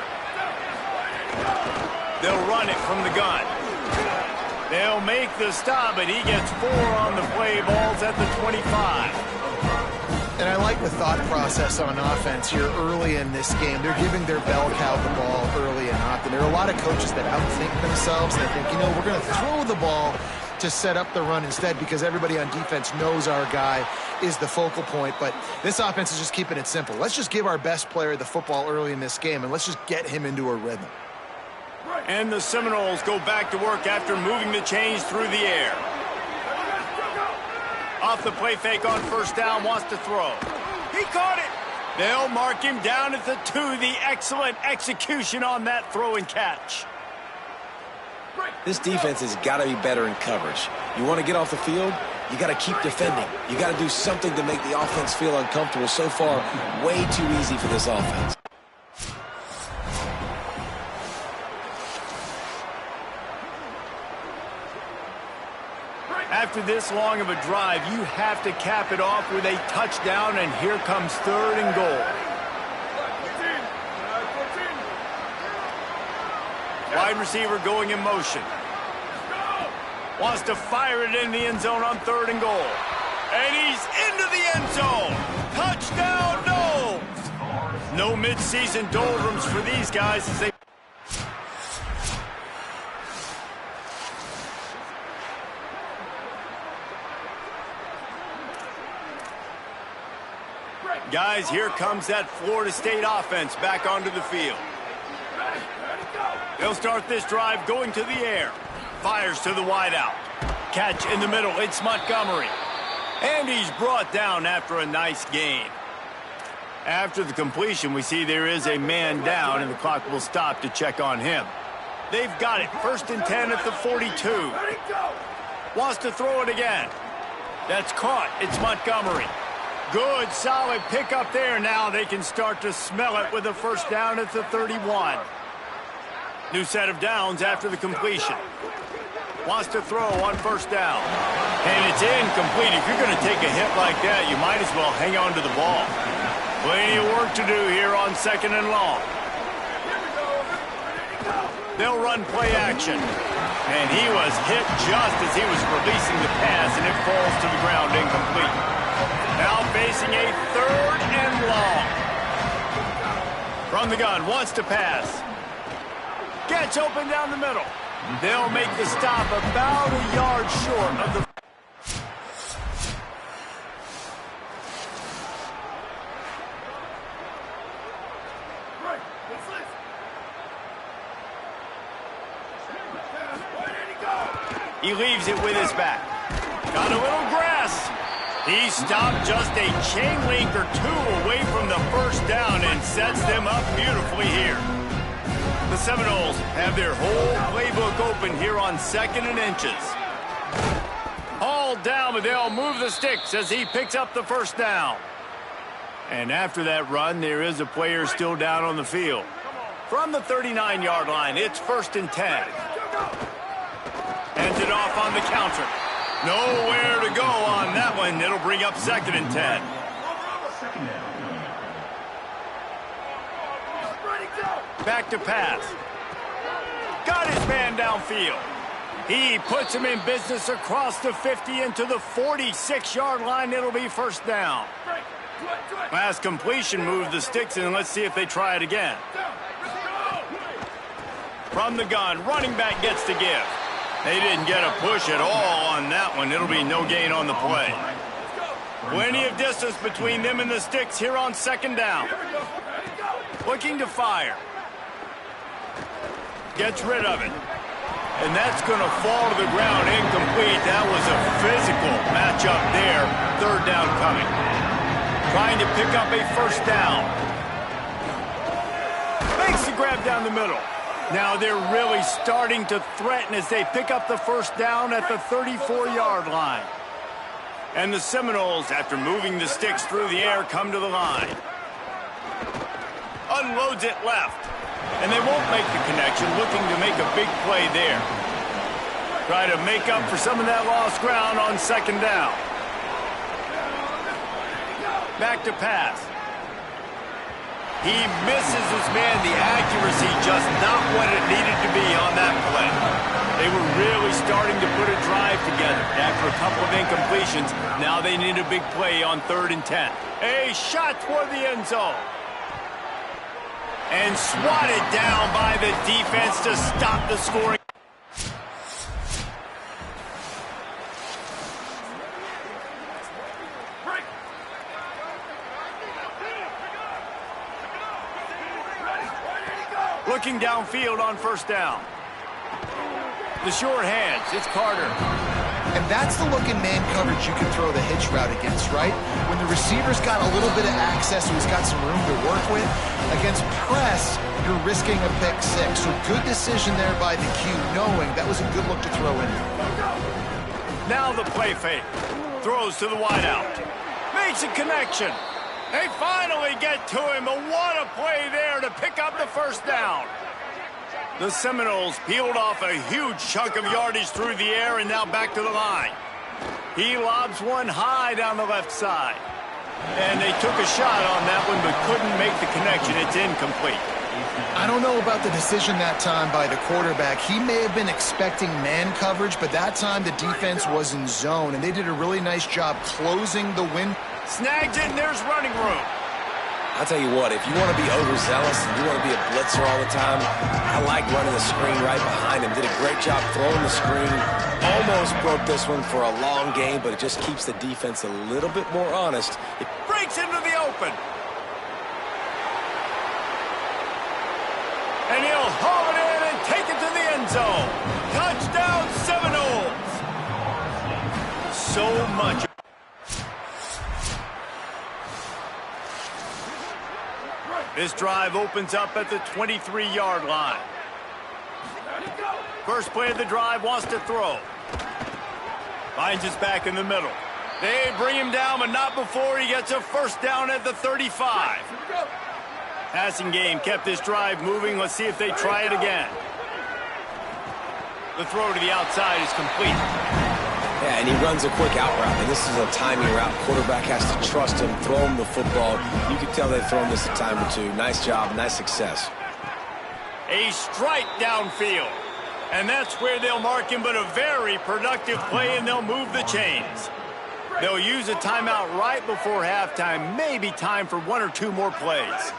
They'll run it from the gun. They'll make the stop, and he gets 4 on the play. Ball's at the 25. And I like the thought process on offense here early in this game. They're giving their bell cow the ball early and often. There are a lot of coaches that outthink themselves. They think, you know, we're going to throw the ball to set up the run instead because everybody on defense knows our guy is the focal point. But this offense is just keeping it simple. Let's just give our best player the football early in this game, and let's just get him into a rhythm. And the Seminoles go back to work after moving the chains through the air. Off the play fake on first down, wants to throw. He caught it. They'll mark him down at the 2. The excellent execution on that throw and catch. This defense has got to be better in coverage. You want to get off the field, you got to keep defending. You got to do something to make the offense feel uncomfortable. So far, way too easy for this offense. After this long of a drive, you have to cap it off with a touchdown, and here comes 3rd and goal. Wide receiver going in motion. Wants to fire it in the end zone on 3rd and goal. And he's into the end zone. Touchdown, no! No midseason doldrums for these guys as they... Guys, here comes that Florida State offense back onto the field. They'll start this drive going to the air. Fires to the wideout. Catch in the middle. It's Montgomery. And he's brought down after a nice gain. After the completion, we see there is a man down, and the clock will stop to check on him. They've got it. 1st and 10 at the 42. Wants to throw it again. That's caught. It's Montgomery. Good, solid pickup there. Now they can start to smell it with a 1st down at the 31. New set of downs after the completion. Wants to throw on 1st down. And it's incomplete. If you're going to take a hit like that, you might as well hang on to the ball. Plenty of work to do here on 2nd and long. They'll run play action. And he was hit just as he was releasing the pass, and it falls to the ground incomplete. Now facing a 3rd and long. From the gun, wants to pass. Gets open down the middle. They'll make the stop about a yard short of the... He leaves it with his back. Got a little grass. He stopped just a chain link or 2 away from the 1st down and sets them up beautifully here. The Seminoles have their whole playbook open here on 2nd and inches. Hauled down, but they'll move the sticks as he picks up the 1st down. And after that run, there is a player still down on the field. From the 39-yard line, it's 1st and 10. Ends it off on the counter. Nowhere to go on that one. It'll bring up 2nd and 10. Back to pass. Got his man downfield. He puts him in business across the 50 into the 46-yard line. It'll be 1st down. Last completion moved the sticks, and let's see if they try it again. From the gun, running back gets to give. They didn't get a push at all on that one. It'll be no gain on the play. Plenty of distance between them and the sticks here on 2nd down. Looking to fire. Gets rid of it. And that's going to fall to the ground incomplete. That was a physical matchup there. 3rd down coming. Trying to pick up a 1st down. Makes the grab down the middle. Now they're really starting to threaten as they pick up the 1st down at the 34-yard line. And the Seminoles, after moving the sticks through the air, come to the line. Unloads it left. And they won't make the connection, looking to make a big play there. Try to make up for some of that lost ground on 2nd down. Back to pass. He misses his man. The accuracy just not what it needed to be on that play. They were really starting to put a drive together. After a couple of incompletions, now they need a big play on 3rd and 10. A shot toward the end zone. And swatted down by the defense to stop the scoring. Looking downfield on 1st down. The short hands, it's Carter. And that's the look in man coverage you can throw the hitch route against, right? When the receiver's got a little bit of access, so he's got some room to work with. Against press, you're risking a pick six. So good decision there by the Q, knowing that was a good look to throw in. Now the play fake. Throws to the wideout. Makes a connection. They finally get to him, but what a play there to pick up the first down. The Seminoles peeled off a huge chunk of yardage through the air and now back to the line. He lobs one high down the left side. And they took a shot on that one but couldn't make the connection. It's incomplete. I don't know about the decision that time by the quarterback. He may have been expecting man coverage, but that time the defense was in zone, and they did a really nice job closing the win. Snags it, and there's running room. I'll tell you what, if you want to be overzealous and you want to be a blitzer all the time, I like running the screen right behind him. Did a great job throwing the screen. Almost broke this one for a long game, but it just keeps the defense a little bit more honest. It breaks into the open. And he'll haul it in and take it to the end zone. Touchdown, Seminoles. So much. This drive opens up at the 23-yard line. First play of the drive, wants to throw. Finds his back in the middle. They bring him down, but not before he gets a first down at the 35. Passing game kept this drive moving. Let's see if they try it again. The throw to the outside is complete. Yeah, and he runs a quick out route, and this is a timing route. Quarterback has to trust him, throw him the football. You can tell they've thrown this a time or two. Nice job, nice success. A strike downfield. And that's where they'll mark him, but a very productive play, and they'll move the chains. They'll use a timeout right before halftime. Maybe time for one or two more plays.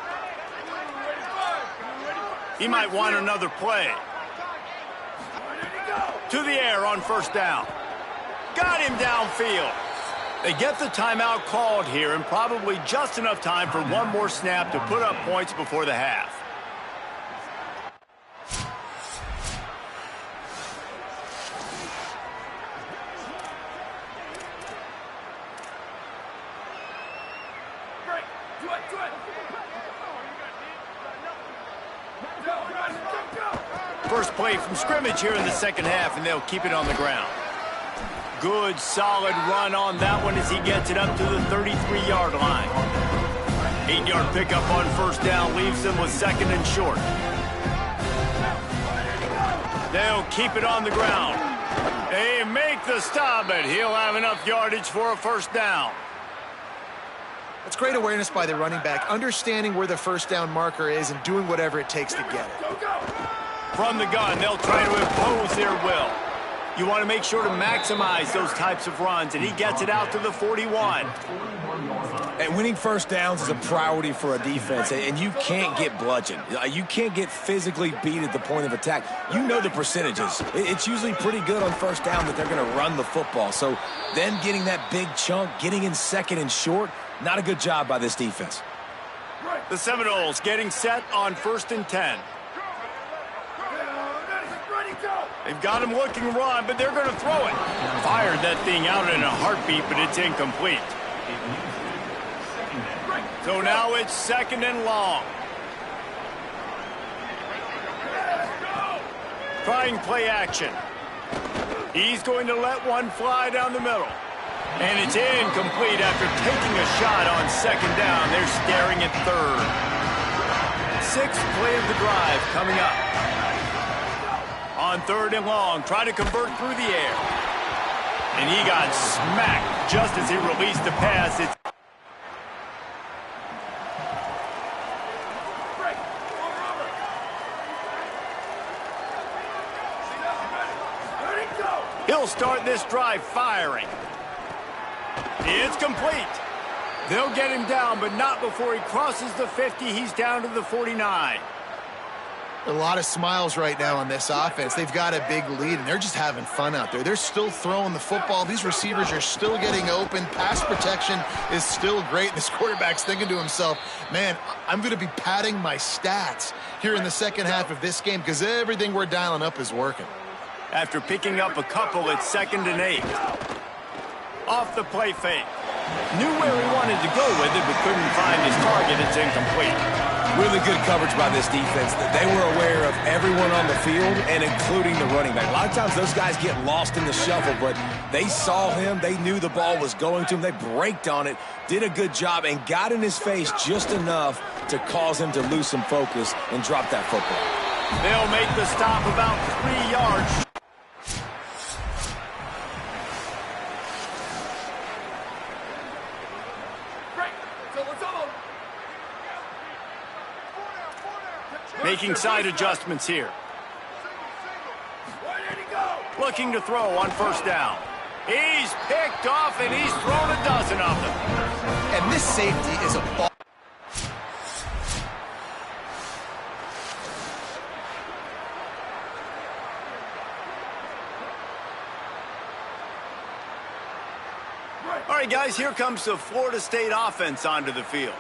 He might want another play. To the air on first down. Got him downfield. They get the timeout called here, and probably just enough time for one more snap to put up points before the half. First play from scrimmage here in the second half, and they'll keep it on the ground. Good, solid run on that one as he gets it up to the 33-yard line. 8-yard pickup on first down leaves them with second and short. They'll keep it on the ground. They make the stop, but he'll have enough yardage for a first down. That's great awareness by the running back, understanding where the first down marker is and doing whatever it takes to get it. From the gun, they'll try to impose their will. You want to make sure to maximize those types of runs, and he gets it out to the 41. And winning first downs is a priority for a defense, and you can't get bludgeoned. You can't get physically beat at the point of attack. You know the percentages. It's usually pretty good on first down that they're going to run the football. So them getting that big chunk, getting in second and short, not a good job by this defense. The Seminoles getting set on 1st and 10. They've got him looking run, but they're going to throw it. Fired that thing out in a heartbeat, but it's incomplete. So now it's second and long. Trying play action. He's going to let one fly down the middle. And it's incomplete after taking a shot on second down. They're staring at third. Sixth play of the drive coming up. On third and long, try to convert through the air. And he got smacked just as he released the pass. He'll start this drive firing. It's complete. They'll get him down, but not before he crosses the 50. He's down to the 49. A lot of smiles right now on this offense. They've got a big lead, and they're just having fun out there. They're still throwing the football. These receivers are still getting open. Pass protection is still great. This quarterback's thinking to himself, man, I'm going to be padding my stats here in the second half of this game because everything we're dialing up is working. after picking up a couple at 2nd and 8. Off the play fake. Knew where he wanted to go with it, but couldn't find his target. It's incomplete. Really good coverage by this defense. They were aware of everyone on the field, and including the running back. A lot of times those guys get lost in the shuffle, but they saw him. They knew the ball was going to him. They braked on it, did a good job, and got in his face just enough to cause him to lose some focus and drop that football. They'll make the stop about 3 yards. Making side adjustments here. Looking to throw on 1st down. He's picked off, and he's thrown a dozen of them. And this safety is a ball. All right, guys, here comes the Florida State offense onto the field.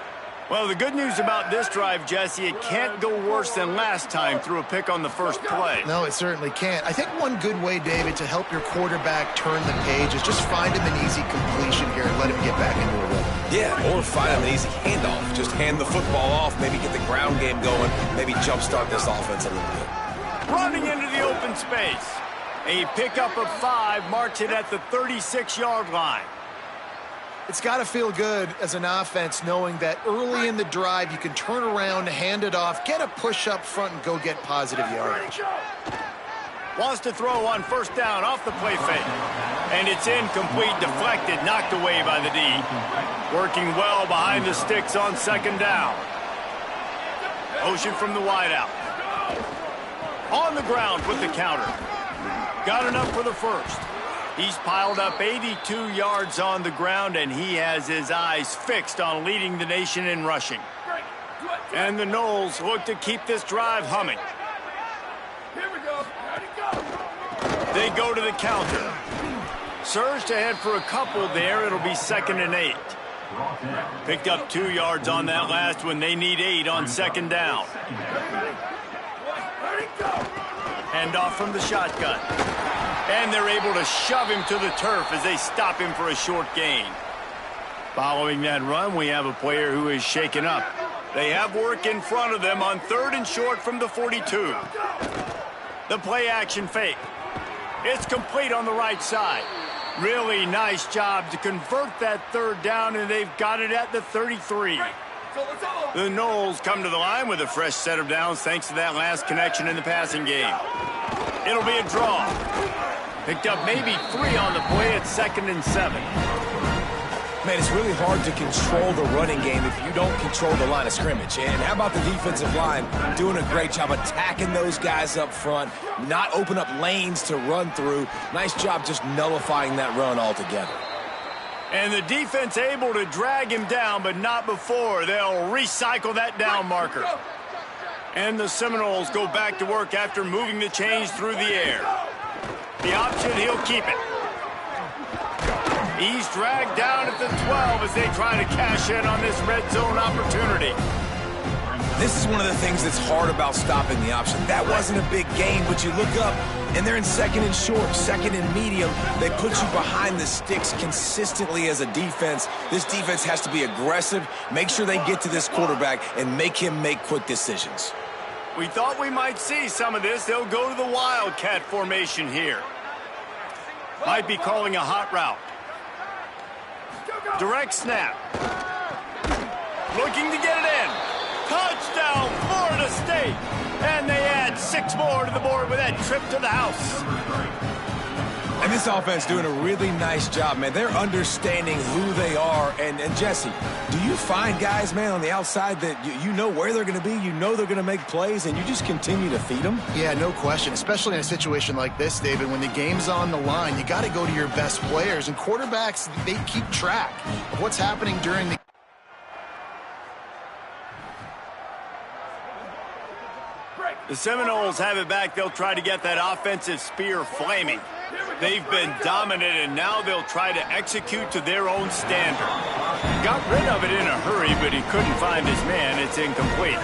Well, the good news about this drive, Jesse, it can't go worse than last time through a pick on the first play. No, it certainly can't. I think one good way, David, to help your quarterback turn the page is just find him an easy completion here and let him get back into a rhythm. Yeah, or find him an easy handoff. Just hand the football off, maybe get the ground game going, maybe jumpstart this offense a little bit. Running into the open space. A pickup of 5 marks it at the 36-yard line. It's got to feel good as an offense knowing that early in the drive you can turn around, hand it off, get a push up front, and go get positive yardage. Wants to throw on 1st down off the play fake. And it's incomplete, deflected, knocked away by the D. Working well behind the sticks on 2nd down. Motion from the wideout. On the ground with the counter. Got enough for the 1st. He's piled up 82 yards on the ground, and he has his eyes fixed on leading the nation in rushing. And the Noles look to keep this drive humming. Here we go. Ready, go. They go to the counter. Surged ahead for a couple there. It'll be 2nd and 8. Picked up 2 yards on that last one. They need 8 on 2nd down. Ready, go. Hand off from the shotgun. And they're able to shove him to the turf as they stop him for a short gain. Following that run, we have a player who is shaken up. They have work in front of them on 3rd and short from the 42. The play action fake. It's complete on the right side. Really nice job to convert that 3rd down, and they've got it at the 33. The Noles come to the line with a fresh set of downs thanks to that last connection in the passing game. It'll be a draw. Picked up maybe 3 on the play at 2nd and 7. Man, it's really hard to control the running game if you don't control the line of scrimmage. And how about the defensive line doing a great job attacking those guys up front, not open up lanes to run through. Nice job just nullifying that run altogether. And the defense able to drag him down, but not before. They'll recycle that down marker. And the Seminoles go back to work after moving the chains through the air. The option, he'll keep it. He's dragged down at the 12 as they try to cash in on this red zone opportunity. This is one of the things that's hard about stopping the option. That wasn't a big gain, but you look up, and they're in 2nd and short, 2nd and medium. They put you behind the sticks consistently as a defense. This defense has to be aggressive, make sure they get to this quarterback, and make him make quick decisions. We thought we might see some of this. They'll go to the Wildcat formation here. Might be calling a hot route. Direct snap. Looking to get it in. Touchdown, Florida State. And they add 6 more to the board with that trip to the house. And this offense doing a really nice job, man. They're understanding who they are. And Jesse, do you find guys, man, on the outside that you know where they're going to be, you know they're going to make plays, and you just continue to feed them? Yeah, no question, especially in a situation like this, David, when the game's on the line, you got to go to your best players. And quarterbacks, they keep track of what's happening during the The Seminoles have it back. They'll try to get that offensive spear flaming. They've been dominant, and now they'll try to execute to their own standard. Got rid of it in a hurry, but he couldn't find his man. It's incomplete.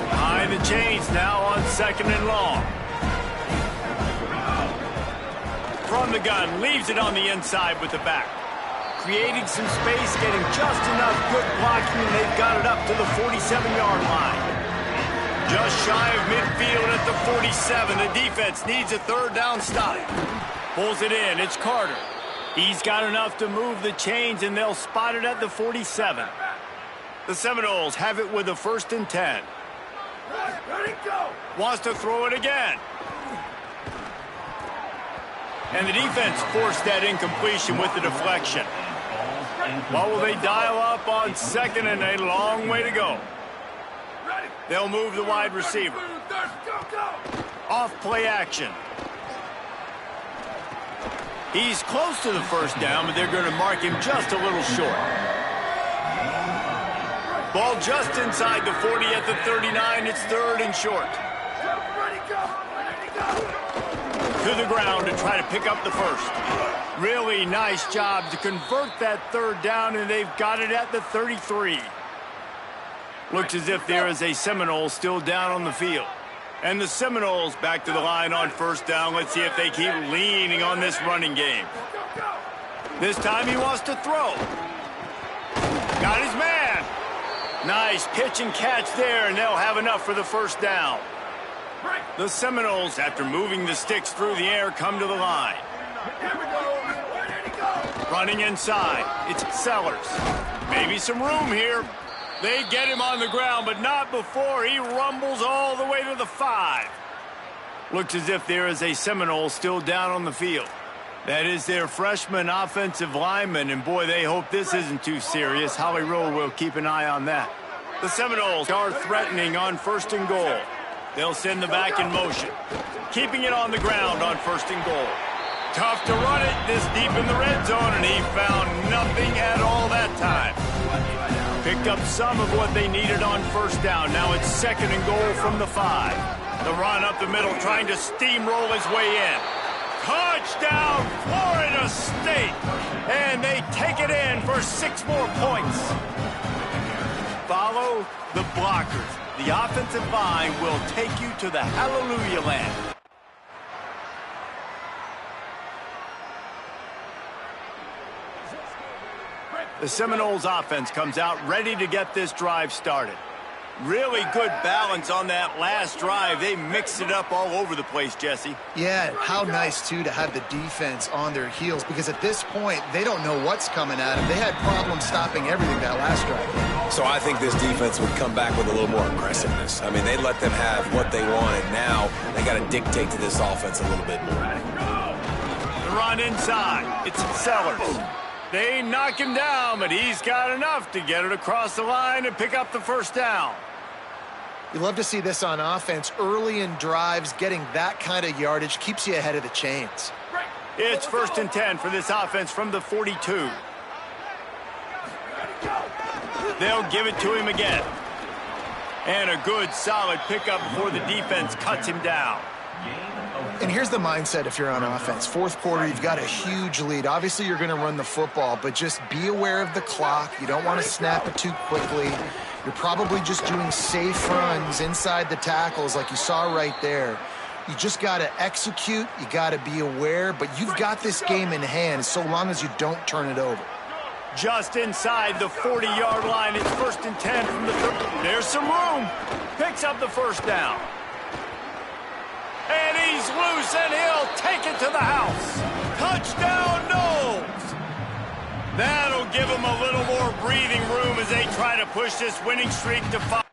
Behind the chains now on 2nd and long. from the gun, leaves it on the inside with the back. Creating some space, getting just enough good blocking, and they've got it up to the 47-yard line. Just shy of midfield at the 47. The defense needs a third down stop. Pulls it in. It's Carter. He's got enough to move the chains, and they'll spot it at the 47. The Seminoles have it with a 1st and 10. Ready, go! Wants to throw it again. And the defense forced that incompletion with the deflection. What will they dial up on 2nd and a long way to go? They'll move the wide receiver. Off play action. He's close to the 1st down, but they're going to mark him just a little short. Ball just inside the 40 at the 39. It's 3rd and short. To the ground to try to pick up the 1st. Really nice job to convert that 3rd down, and they've got it at the 33. Looks as if there is a Seminole still down on the field. And the Seminoles back to the line on 1st down. Let's see if they keep leaning on this running game. This time he wants to throw. Got his man. Nice pitch and catch there, and they'll have enough for the 1st down. The Seminoles, after moving the sticks through the air, come to the line. Running inside, it's Sellers. Maybe some room here. They get him on the ground, but not before he rumbles all the way to the 5. Looks as if there is a Seminole still down on the field. That is their freshman offensive lineman, and boy, they hope this isn't too serious. Holly Rowe will keep an eye on that. The Seminoles are threatening on 1st and goal. They'll send the back in motion, keeping it on the ground on 1st and goal. Tough to run it this deep in the red zone, and he found nothing at all that time. Picked up some of what they needed on 1st down. Now it's 2nd and goal from the 5. The run up the middle, trying to steamroll his way in. Touchdown, Florida State! And they take it in for 6 more points. Follow the blockers. The offensive line will take you to the Hallelujah Land. The Seminoles offense comes out ready to get this drive started. Really good balance on that last drive. They mixed it up all over the place, Jesse. Yeah, how nice, too, to have the defense on their heels, because at this point, they don't know what's coming at them. They had problems stopping everything that last drive. So I think this defense would come back with a little more aggressiveness. I mean, they let them have what they wanted. Now they got to dictate to this offense a little bit more. The run inside. It's Sellers. They knock him down, but he's got enough to get it across the line and pick up the 1st down. You love to see this on offense. Early in drives, getting that kind of yardage keeps you ahead of the chains. It's 1st and 10 for this offense from the 42. They'll give it to him again. And a good, solid pickup before the defense cuts him down. And here's the mindset if you're on offense. 4th quarter, you've got a huge lead. Obviously, you're going to run the football, but just be aware of the clock. You don't want to snap it too quickly. You're probably just doing safe runs inside the tackles like you saw right there. You just got to execute. You got to be aware, but you've got this game in hand so long as you don't turn it over. Just inside the 40-yard line. It's 1st and 10 from the 30. There's some room. Picks up the 1st down. And he's loose, and he'll take it to the house. Touchdown, Noles! That'll give him a little more breathing room as they try to push this winning streak to 5.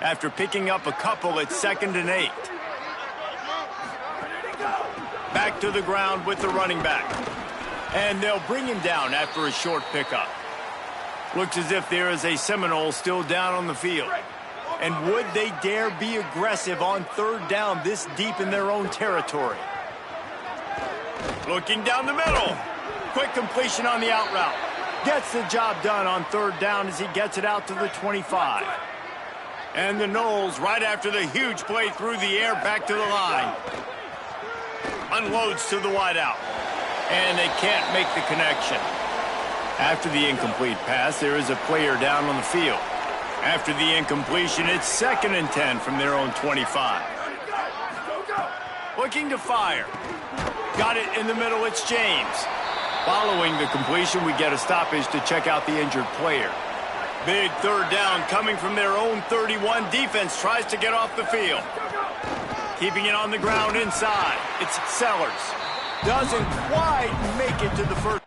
After picking up a couple, it's 2nd and 8. Back to the ground with the running back. And they'll bring him down after a short pickup. Looks as if there is a Seminole still down on the field. And would they dare be aggressive on 3rd down this deep in their own territory? Looking down the middle. Quick completion on the out route. Gets the job done on 3rd down as he gets it out to the 25. And the Noles, right after the huge play through the air, back to the line. Unloads to the wideout. And they can't make the connection. After the incomplete pass, there is a player down on the field. After the incompletion, it's 2nd and 10 from their own 25. Looking to fire. Got it in the middle, it's James. Following the completion, we get a stoppage to check out the injured player. Big 3rd down coming from their own 31. Defense tries to get off the field. Keeping it on the ground inside. It's Sellers. Doesn't quite make it to the first.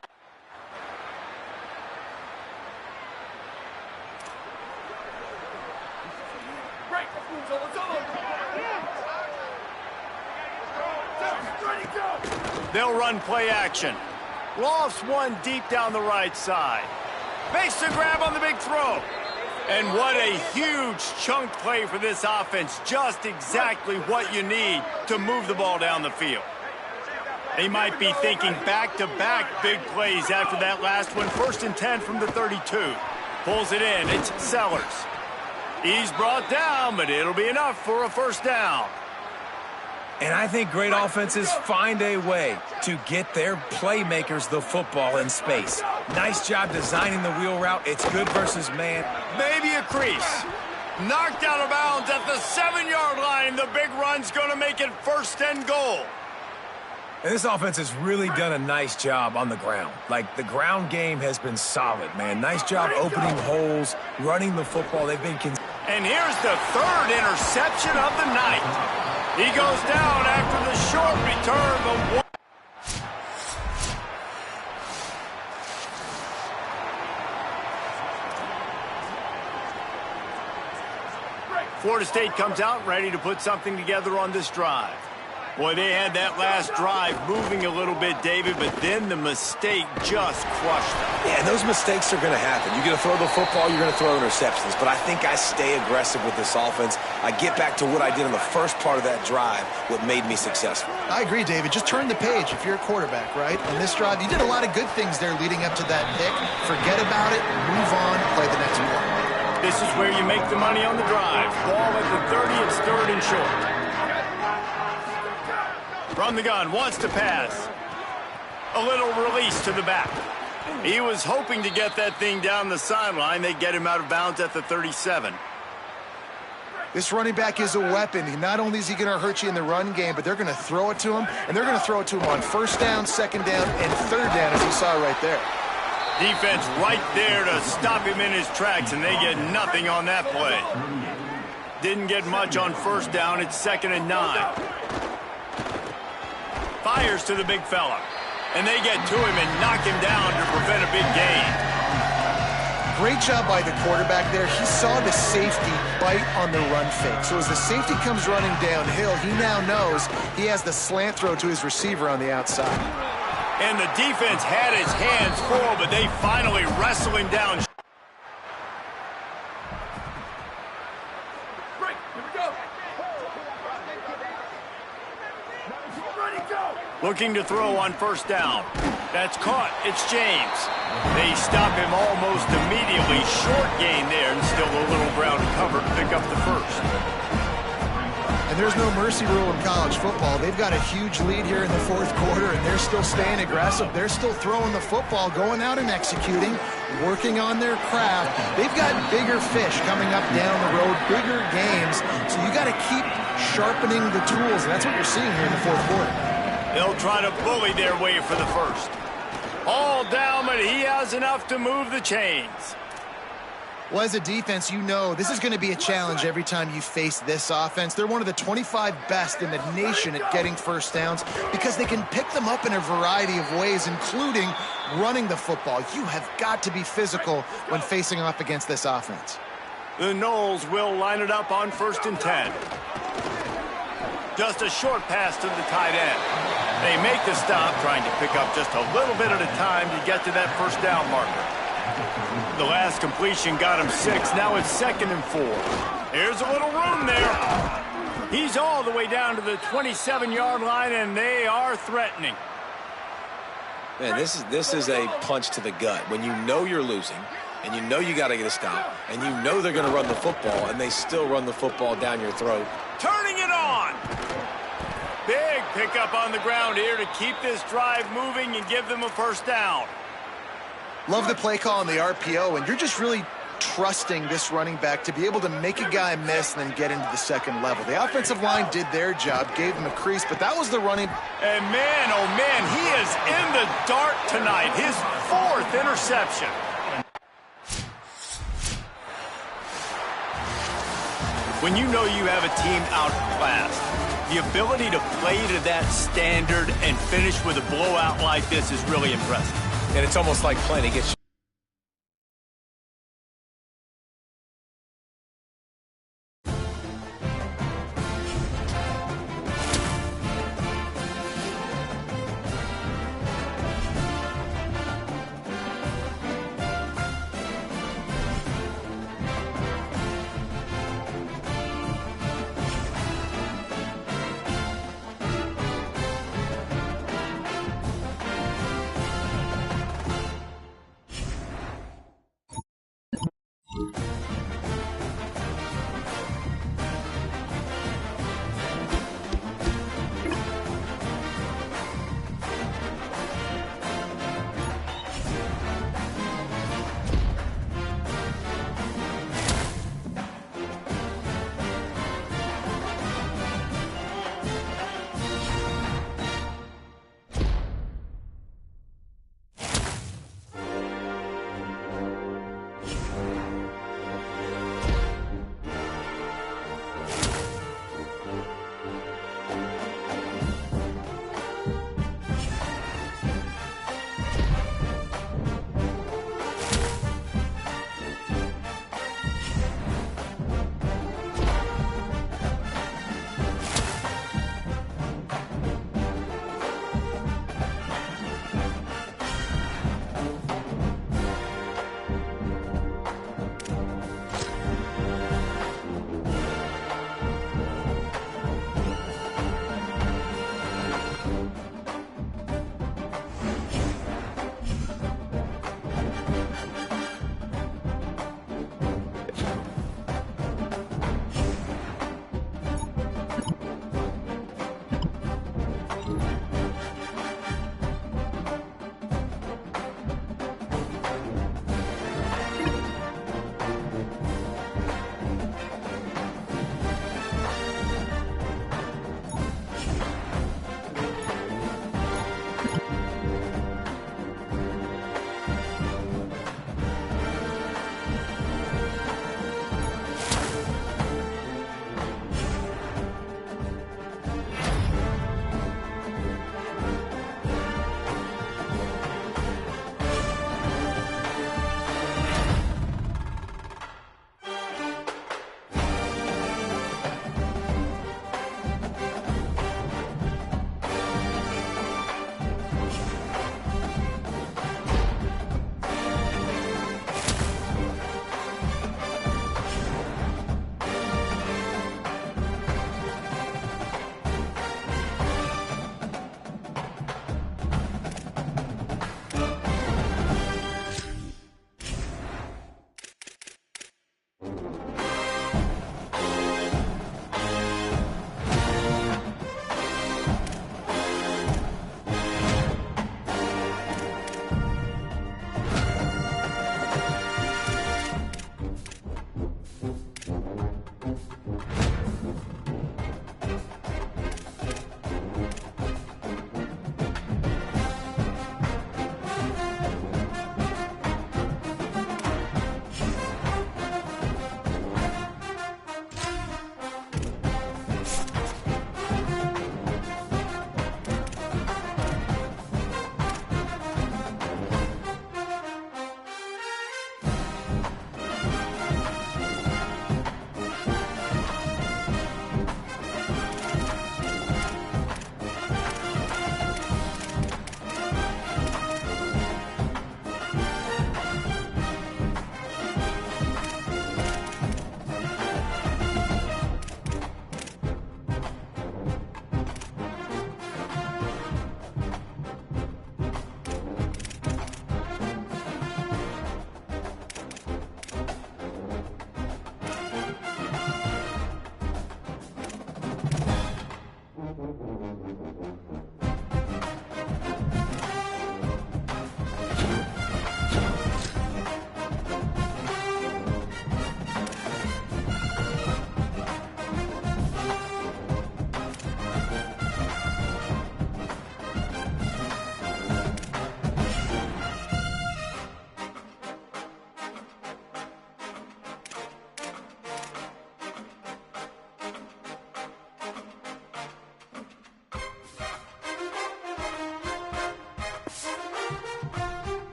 They'll run play action. Lofts one deep down the right side. Makes the grab on the big throw. And what a huge chunk play for this offense. Just exactly what you need to move the ball down the field. They might be thinking back-to-back big plays after that last one. 1st and 10 from the 32. Pulls it in. It's Sellers. He's brought down, but it'll be enough for a 1st down. And I think great offenses find a way to get their playmakers the football in space. Nice job designing the wheel route. It's good versus man. Maybe a crease. Knocked out of bounds at the 7-yard line. The big run's going to make it 1st and goal. And this offense has really done a nice job on the ground. Like, the ground game has been solid, man. Nice job opening holes, running the football. They've been... And here's the 3rd interception of the night. He goes down after the short return. Florida State comes out ready to put something together on this drive. Boy, they had that last drive moving a little bit, David, but then the mistake just crushed them. Yeah, and those mistakes are going to happen. You're going to throw the football, you're going to throw interceptions. But I think I stay aggressive with this offense. I get back to what I did in the first part of that drive, what made me successful. I agree, David. Just turn the page if you're a quarterback, right? On this drive, you did a lot of good things there leading up to that pick. Forget about it, move on, play the next play. This is where you make the money on the drive. Ball at the 30, it's 3rd and short. From the gun, wants to pass. A little release to the back. He was hoping to get that thing down the sideline. They get him out of bounds at the 37. This running back is a weapon. Not only is he going to hurt you in the run game, but they're going to throw it to him, and they're going to throw it to him on 1st down, 2nd down, and 3rd down, as you saw right there. Defense right there to stop him in his tracks, and they get nothing on that play. Didn't get much on 1st down. It's 2nd and 9. Fires to the big fella. And they get to him and knock him down to prevent a big gain. Great job by the quarterback there. He saw the safety bite on the run fake. So as the safety comes running downhill, he now knows he has the slant throw to his receiver on the outside. And the defense had his hands full, but they finally wrestle him down. Looking to throw on 1st down. That's caught. It's James. They stop him almost immediately. Short gain there, and still a little ground to cover to pick up the 1st. And there's no mercy rule in college football. They've got a huge lead here in the 4th quarter, and they're still staying aggressive. They're still throwing the football, going out and executing, working on their craft. They've got bigger fish coming up down the road, bigger games. So you got to keep sharpening the tools, and that's what you're seeing here in the 4th quarter. They'll try to bully their way for the 1st. All down, but he has enough to move the chains. Well, as a defense, you know this is going to be a challenge every time you face this offense. They're one of the 25 best in the nation at getting 1st downs because they can pick them up in a variety of ways, including running the football. You have got to be physical when facing off against this offense. The Noles will line it up on 1st and 10. Just a short pass to the tight end. They make the stop, trying to pick up just a little bit at a time to get to that 1st down marker. The last completion got him 6. Now it's 2nd and 4. There's a little room there. He's all the way down to the 27-yard line, and they are threatening. Man, this is a punch to the gut. When you know you're losing, and you know you got to get a stop, and you know they're going to run the football, and they still run the football down your throat. Turning it on. Big pickup on the ground here to keep this drive moving and give them a 1st down. Love the play call on the RPO, and you're just really trusting this running back to be able to make a guy miss and then get into the second level. The offensive line did their job, gave him a crease, but that was the running. And man, oh man, he is in the dark tonight. His 4th interception. When you know you have a team outclassed, the ability to play to that standard and finish with a blowout like this is really impressive. And it's almost like playing against.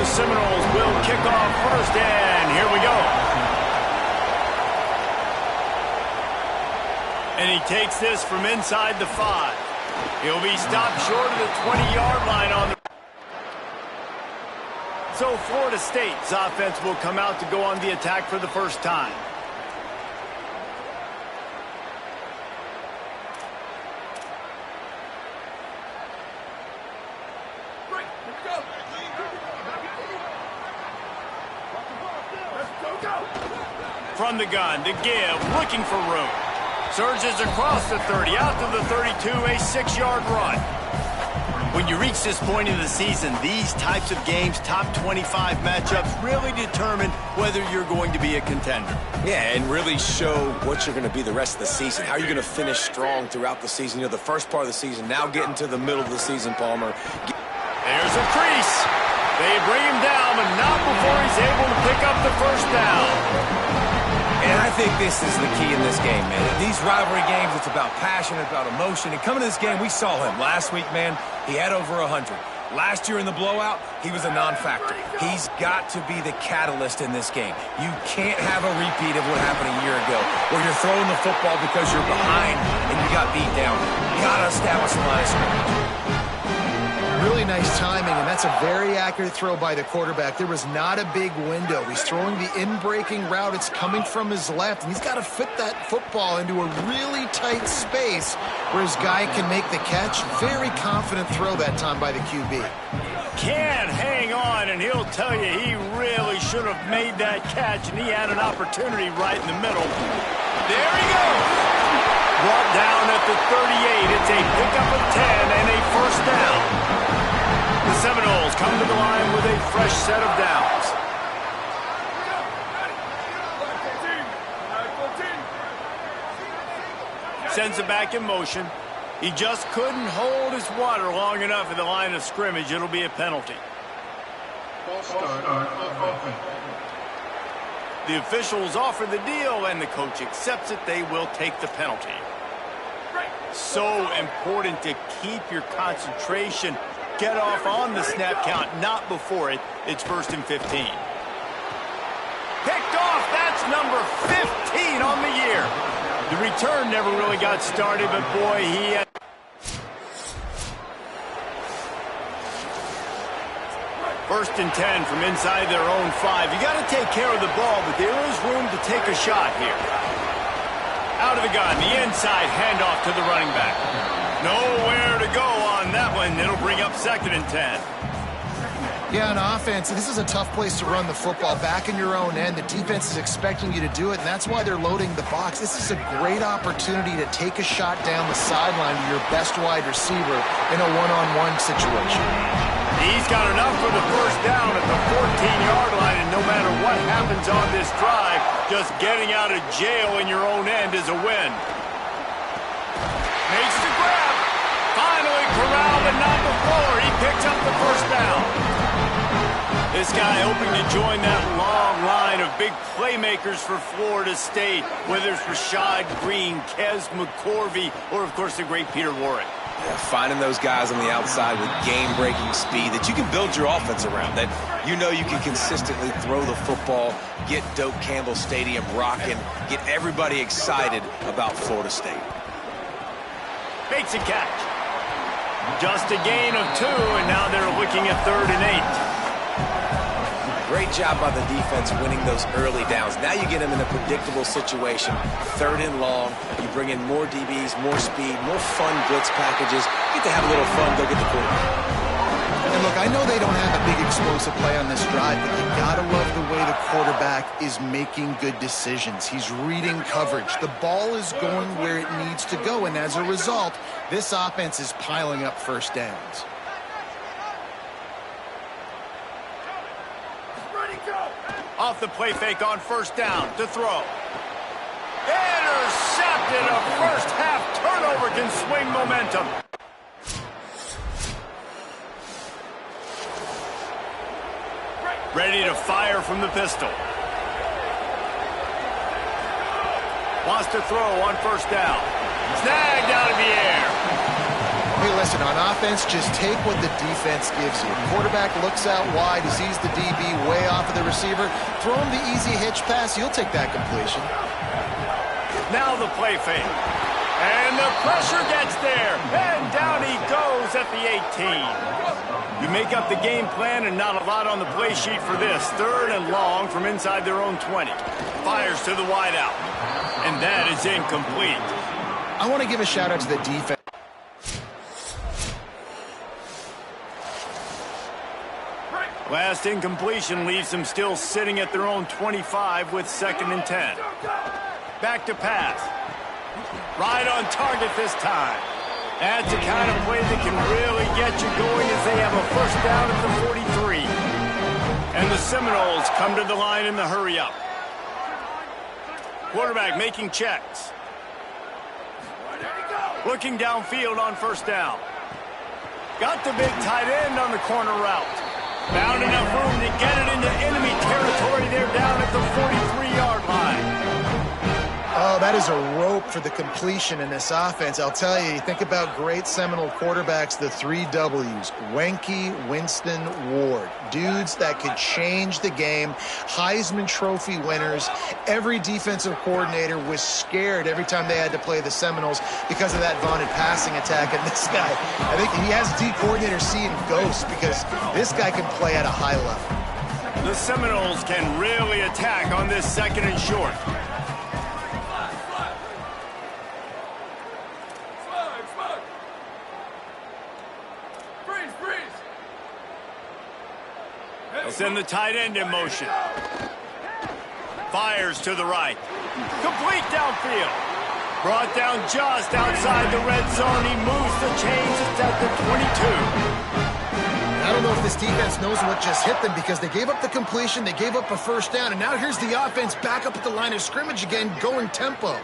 Seminoles will kick off first, and here we go. And he takes this from inside the 5. He'll be stopped short of the 20-yard line on the... So Florida State's offense will come out to go on the attack for the first time. From the gun to give, looking for room. Surges across the 30, out to the 32, a 6-yard run. When you reach this point in the season, these types of games, top 25 matchups, really determine whether you're going to be a contender. Yeah, and really show what you're going to be the rest of the season. How you're going to finish strong throughout the season. You know, the first part of the season, now getting to the middle of the season, Palmer. There's a crease. They bring him down, but not before he's able to pick up the first down. And I think this is the key in this game, man. In these rivalry games, it's about passion, it's about emotion. And coming to this game, we saw him last week, man. He had over 100. Last year in the blowout, he was a non-factor. He's got to be the catalyst in this game. You can't have a repeat of what happened a year ago, where you're throwing the football because you're behind and you got beat down. You got to establish the line of scrimmage. Really nice timing, and that's a very accurate throw by the quarterback. There was not a big window. He's throwing the in-breaking route. It's coming from his left, and he's got to fit that football into a really tight space where his guy can make the catch. Very confident throw that time by the QB. Can't hang on, and he'll tell you he really should have made that catch, and he had an opportunity right in the middle. There he goes. Brought down at the 38. It's a pickup of 10 and a first down. The Seminoles come to the line with a fresh set of downs. Sends it back in motion. He just couldn't hold his water long enough at the line of scrimmage. It'll be a penalty. The officials offer the deal, and the coach accepts it. They will take the penalty. So important to keep your concentration. Get off on the snap count, not before it. It's 1st and 15. Picked off. That's number 15 on the year. The return never really got started, but boy, he had... First and 10 from inside their own 5. You got to take care of the ball, but there is room to take a shot here. Out of the gun, the inside handoff to the running back. Nowhere to go on that one. It'll bring up 2nd and 10. Yeah, on offense, this is a tough place to run the football. Back in your own end, the defense is expecting you to do it, and that's why they're loading the box. This is a great opportunity to take a shot down the sideline to your best wide receiver in a one-on-one situation. He's got enough for the first down at the 14-yard line, and no matter what happens on this drive, just getting out of jail in your own end is a win. Makes the grab. Finally corralled, but not before. He picks up the first down. This guy hoping to join that long line of big playmakers for Florida State, whether it's Rashad Green, Kez McCorvey, or, of course, the great Peter Warrick. Yeah, finding those guys on the outside with game-breaking speed that you can build your offense around, that you know you can consistently throw the football, get Doak Campbell Stadium rocking, get everybody excited about Florida State. Makes a catch. Just a gain of 2, and now they're looking at 3rd and 8. Great job by the defense winning those early downs. Now you get them in a predictable situation. 3rd and long. You bring in more DBs, more speed, more fun blitz packages. You get to have a little fun, go get the quarterback. And look, I know they don't have a big explosive play on this drive, but you gotta love the way the quarterback is making good decisions. He's reading coverage. The ball is going where it needs to go, and as a result, this offense is piling up first downs. Off the play fake on first down to throw. Intercepted. A first half turnover can swing momentum. Ready to fire from the pistol. Wants to throw on first down. Snagged out of the air. Hey, listen, on offense, just take what the defense gives you. Quarterback looks out wide, he sees the DB way off of the receiver. Throw him the easy hitch pass, you'll take that completion. Now the play fake. And the pressure gets there. And down he goes at the 18. You make up the game plan and not a lot on the play sheet for this. 3rd and long from inside their own 20. Fires to the wideout. And that is incomplete. I want to give a shout out to the defense. Last incompletion leaves them still sitting at their own 25 with 2nd and 10. Back to pass. Right on target this time. That's the kind of play that can really get you going as they have a first down at the 43. And the Seminoles come to the line in the hurry-up. Quarterback making checks. Looking downfield on first down. Got the big tight end on the corner route. Found enough room to get it into enemy territory. They're down at the 43-yard line. Oh, that is a rope for the completion in this offense. I'll tell you, think about great Seminole quarterbacks, the 3 W's. Wenke, Winston, Ward. Dudes that could change the game. Heisman Trophy winners. Every defensive coordinator was scared every time they had to play the Seminoles because of that vaunted passing attack. And this guy, I think he has D coordinator seeing ghosts because this guy can play at a high level. The Seminoles can really attack on this 2nd and short. They'll send the tight end in motion. Fires to the right. Complete downfield. Brought down just outside the red zone. He moves the chains. It's at the 22. I don't know if this defense knows what just hit them because they gave up the completion, they gave up a first down, and now here's the offense back up at the line of scrimmage again, going tempo.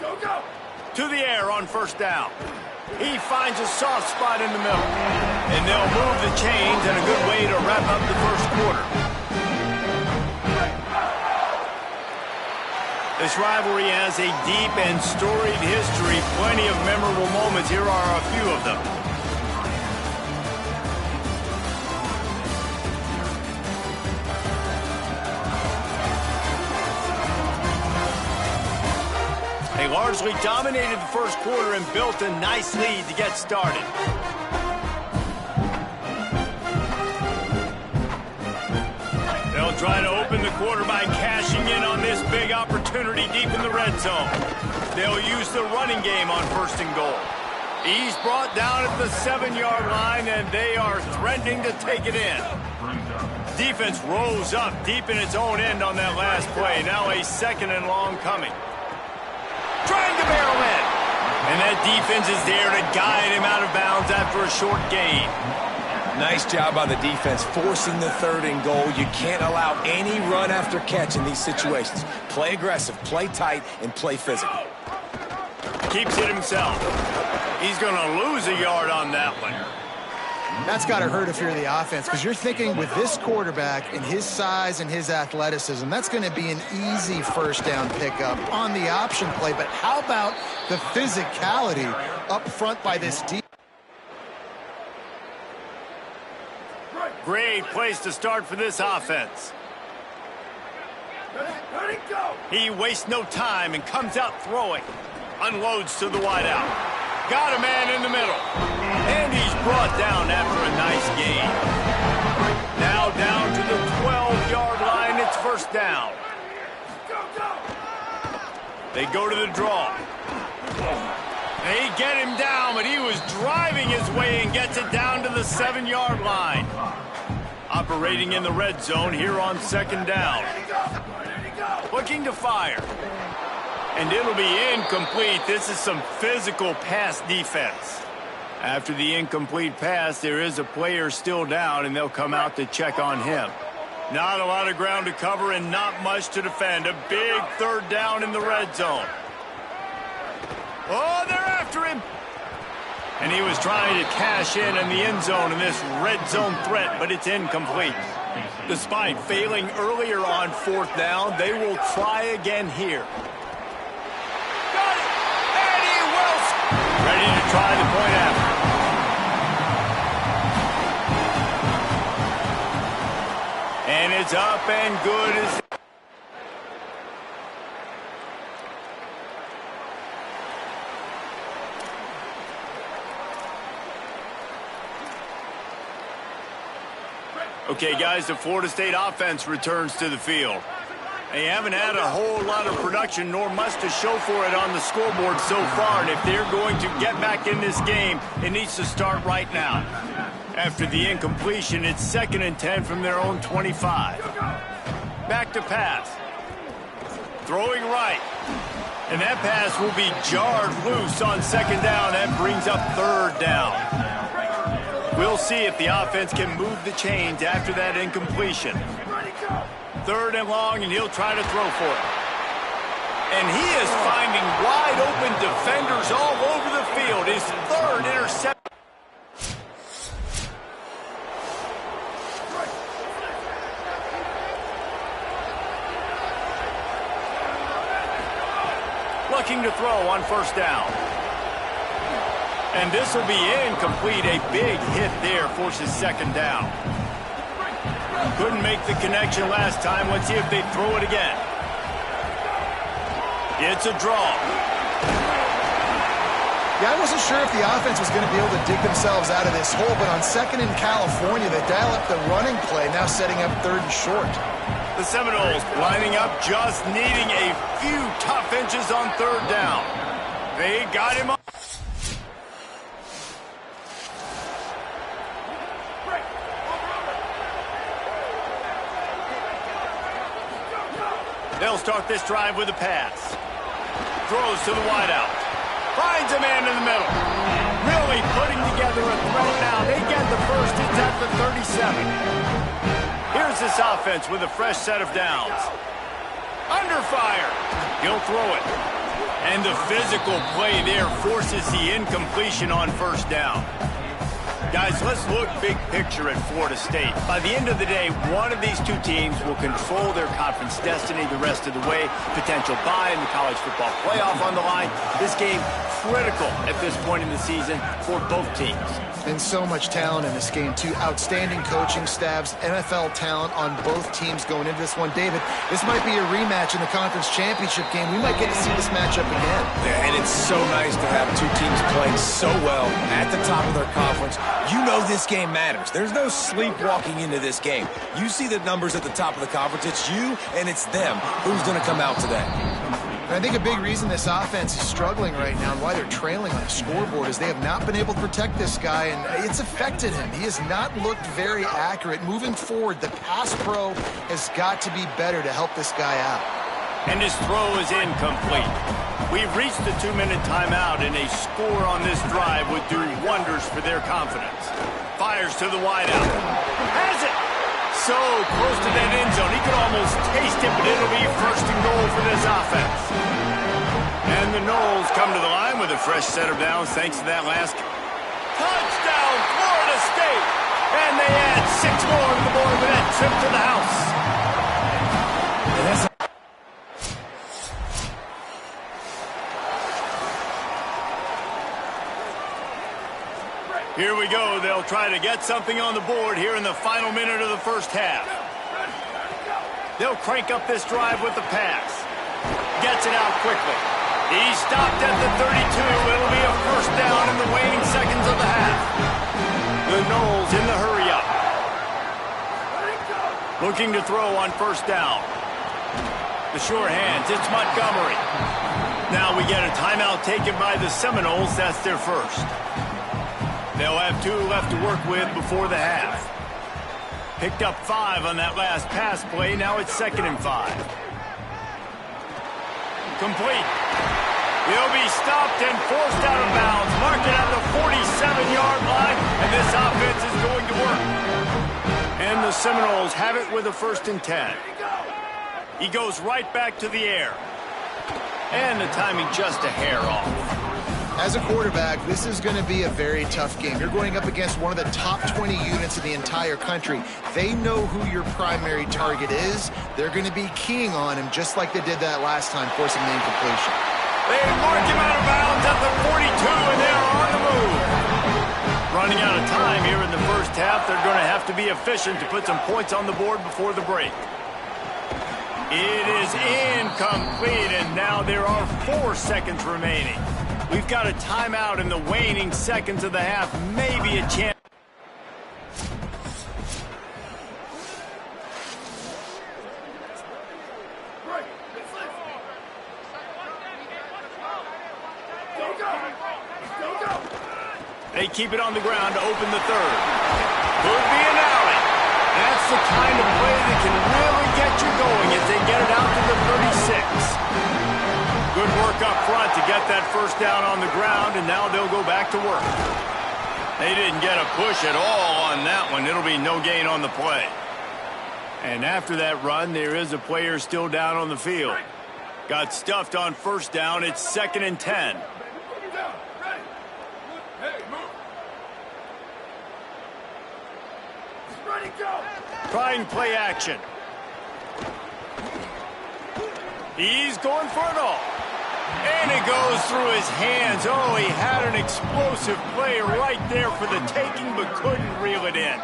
Go, go. To the air on first down. He finds a soft spot in the middle. And they'll move the chains, and a good way to wrap up the first quarter. This rivalry has a deep and storied history. Plenty of memorable moments. Here are a few of them. They largely dominated the first quarter and built a nice lead to get started. They'll try to open the quarter by cashing in on this big opportunity deep in the red zone. They'll use the running game on 1st and goal. He's brought down at the 7-yard line, and they are threatening to take it in. Defense rolls up deep in its own end on that last play. Now a 2nd and long coming. Trying to barrel in. And that defense is there to guide him out of bounds after a short gain. Nice job by the defense forcing the 3rd and goal. You can't allow any run after catch in these situations. Play aggressive, play tight, and play physical. Keeps it himself. He's going to lose a yard on that one. That's got to hurt if you're the offense, because you're thinking with this quarterback and his size and his athleticism, that's going to be an easy 1st down pickup on the option play. But how about the physicality up front by this defense? Great place to start for this offense. Ready, go! He wastes no time and comes out throwing. Unloads to the wideout. Got a man in the middle. And he's brought down after a nice gain. Now down to the 12-yard line. It's 1st down. They go to the draw. They get him down, but he was driving his way and gets it down to the 7-yard line. Operating in the red zone here on 2nd down. Looking to fire. And it'll be incomplete. This is some physical pass defense. After the incomplete pass, there is a player still down, and they'll come out to check on him. Not a lot of ground to cover and not much to defend. A big 3rd down in the red zone. Oh, they're after him. And he was trying to cash in the end zone in this red zone threat, but it's incomplete. Despite failing earlier on 4th down, they will try again here. Got it! And he will. Ready to try the point after. And it's up and good as... Okay, guys, the Florida State offense returns to the field. They haven't had a whole lot of production, nor much to show for it on the scoreboard so far. And if they're going to get back in this game, it needs to start right now. After the incompletion, it's 2nd and 10 from their own 25. Back to pass. Throwing right. And that pass will be jarred loose on 2nd down. That brings up 3rd down. We'll see if the offense can move the chains after that incompletion. 3rd and long, and he'll try to throw for it. And he is finding wide open defenders all over the field. His 3rd interception. Looking to throw on 1st down. And this will be incomplete. A big hit there forces 2nd down. Couldn't make the connection last time. Let's see if they throw it again. It's a draw. Yeah, I wasn't sure if the offense was going to be able to dig themselves out of this hole, but on 2nd in California, they dial up the running play, now setting up 3rd and short. The Seminoles lining up, just needing a few tough inches on 3rd down. They got him up. They'll start this drive with a pass. Throws to the wideout. Finds a man in the middle. Really putting together a threat now. They get the 1st. It's at the 37. Here's this offense with a fresh set of downs. Under fire. He'll throw it. And the physical play there forces the incompletion on 1st down. Guys, let's look big picture at Florida State. By the end of the day, one of these two teams will control their conference destiny the rest of the way. Potential bye in the college football playoff on the line. This game critical at this point in the season for both teams. And so much talent in this game, too. Outstanding coaching staffs, NFL talent on both teams going into this one. David, this might be a rematch in the conference championship game. We might get to see this matchup again. Yeah, and it's so nice to have two teams playing so well at the top of their conference. You know this game matters. There's no sleepwalking into this game. You see the numbers at the top of the conference. It's you and it's them. Who's going to come out today? And I think a big reason this offense is struggling right now and why they're trailing on the scoreboard is they have not been able to protect this guy, and it's affected him. He has not looked very accurate. Moving forward, the pass pro has got to be better to help this guy out. And his throw is incomplete. We've reached the 2-minute timeout, and a score on this drive would do wonders for their confidence. Fires to the wideout. Has it! So close to that end zone, he could almost taste it, but it'll be first and goal for this offense. And the Noles come to the line with a fresh set of downs thanks to that last touchdown, Florida State. And they add 6 more to the board with that trip to the house. And that's Here we go. They'll try to get something on the board here in the final minute of the first half. They'll crank up this drive with the pass. Gets it out quickly. He's stopped at the 32. It'll be a first down in the waning seconds of the half. The Noles in the hurry-up. Looking to throw on first down. The sure hands. It's Montgomery. Now we get a timeout taken by the Seminoles. That's their first. They'll have 2 left to work with before the half. Picked up 5 on that last pass play. Now it's 2nd and 5. Complete. He'll be stopped and forced out of bounds. Marked it at the 47-yard line, and this offense is going to work. And the Seminoles have it with a 1st and 10. He goes right back to the air. And the timing just a hair off. As a quarterback, this is going to be a very tough game. You're going up against one of the top 20 units in the entire country. They know who your primary target is. They're going to be keying on him just like they did that last time, forcing the incompletion. They mark him out of bounds at the 42, and they're on the move. Running out of time here in the first half. They're going to have to be efficient to put some points on the board before the break. It is incomplete, and now there are 4 seconds remaining. We've got a timeout in the waning seconds of the half. Maybe a chance. They keep it on the ground to open the 3rd. Could be an alley. That's the kind of play that can really get you going as they get it out to the 36. Good work up front to get that first down on the ground, and now they'll go back to work. They didn't get a push at all on that one. It'll be no gain on the play. And after that run, there is a player still down on the field. Got stuffed on first down. It's 2nd and 10. Trying play action. He's going for it all. And it goes through his hands. Oh, he had an explosive play right there for the taking, but couldn't reel it in.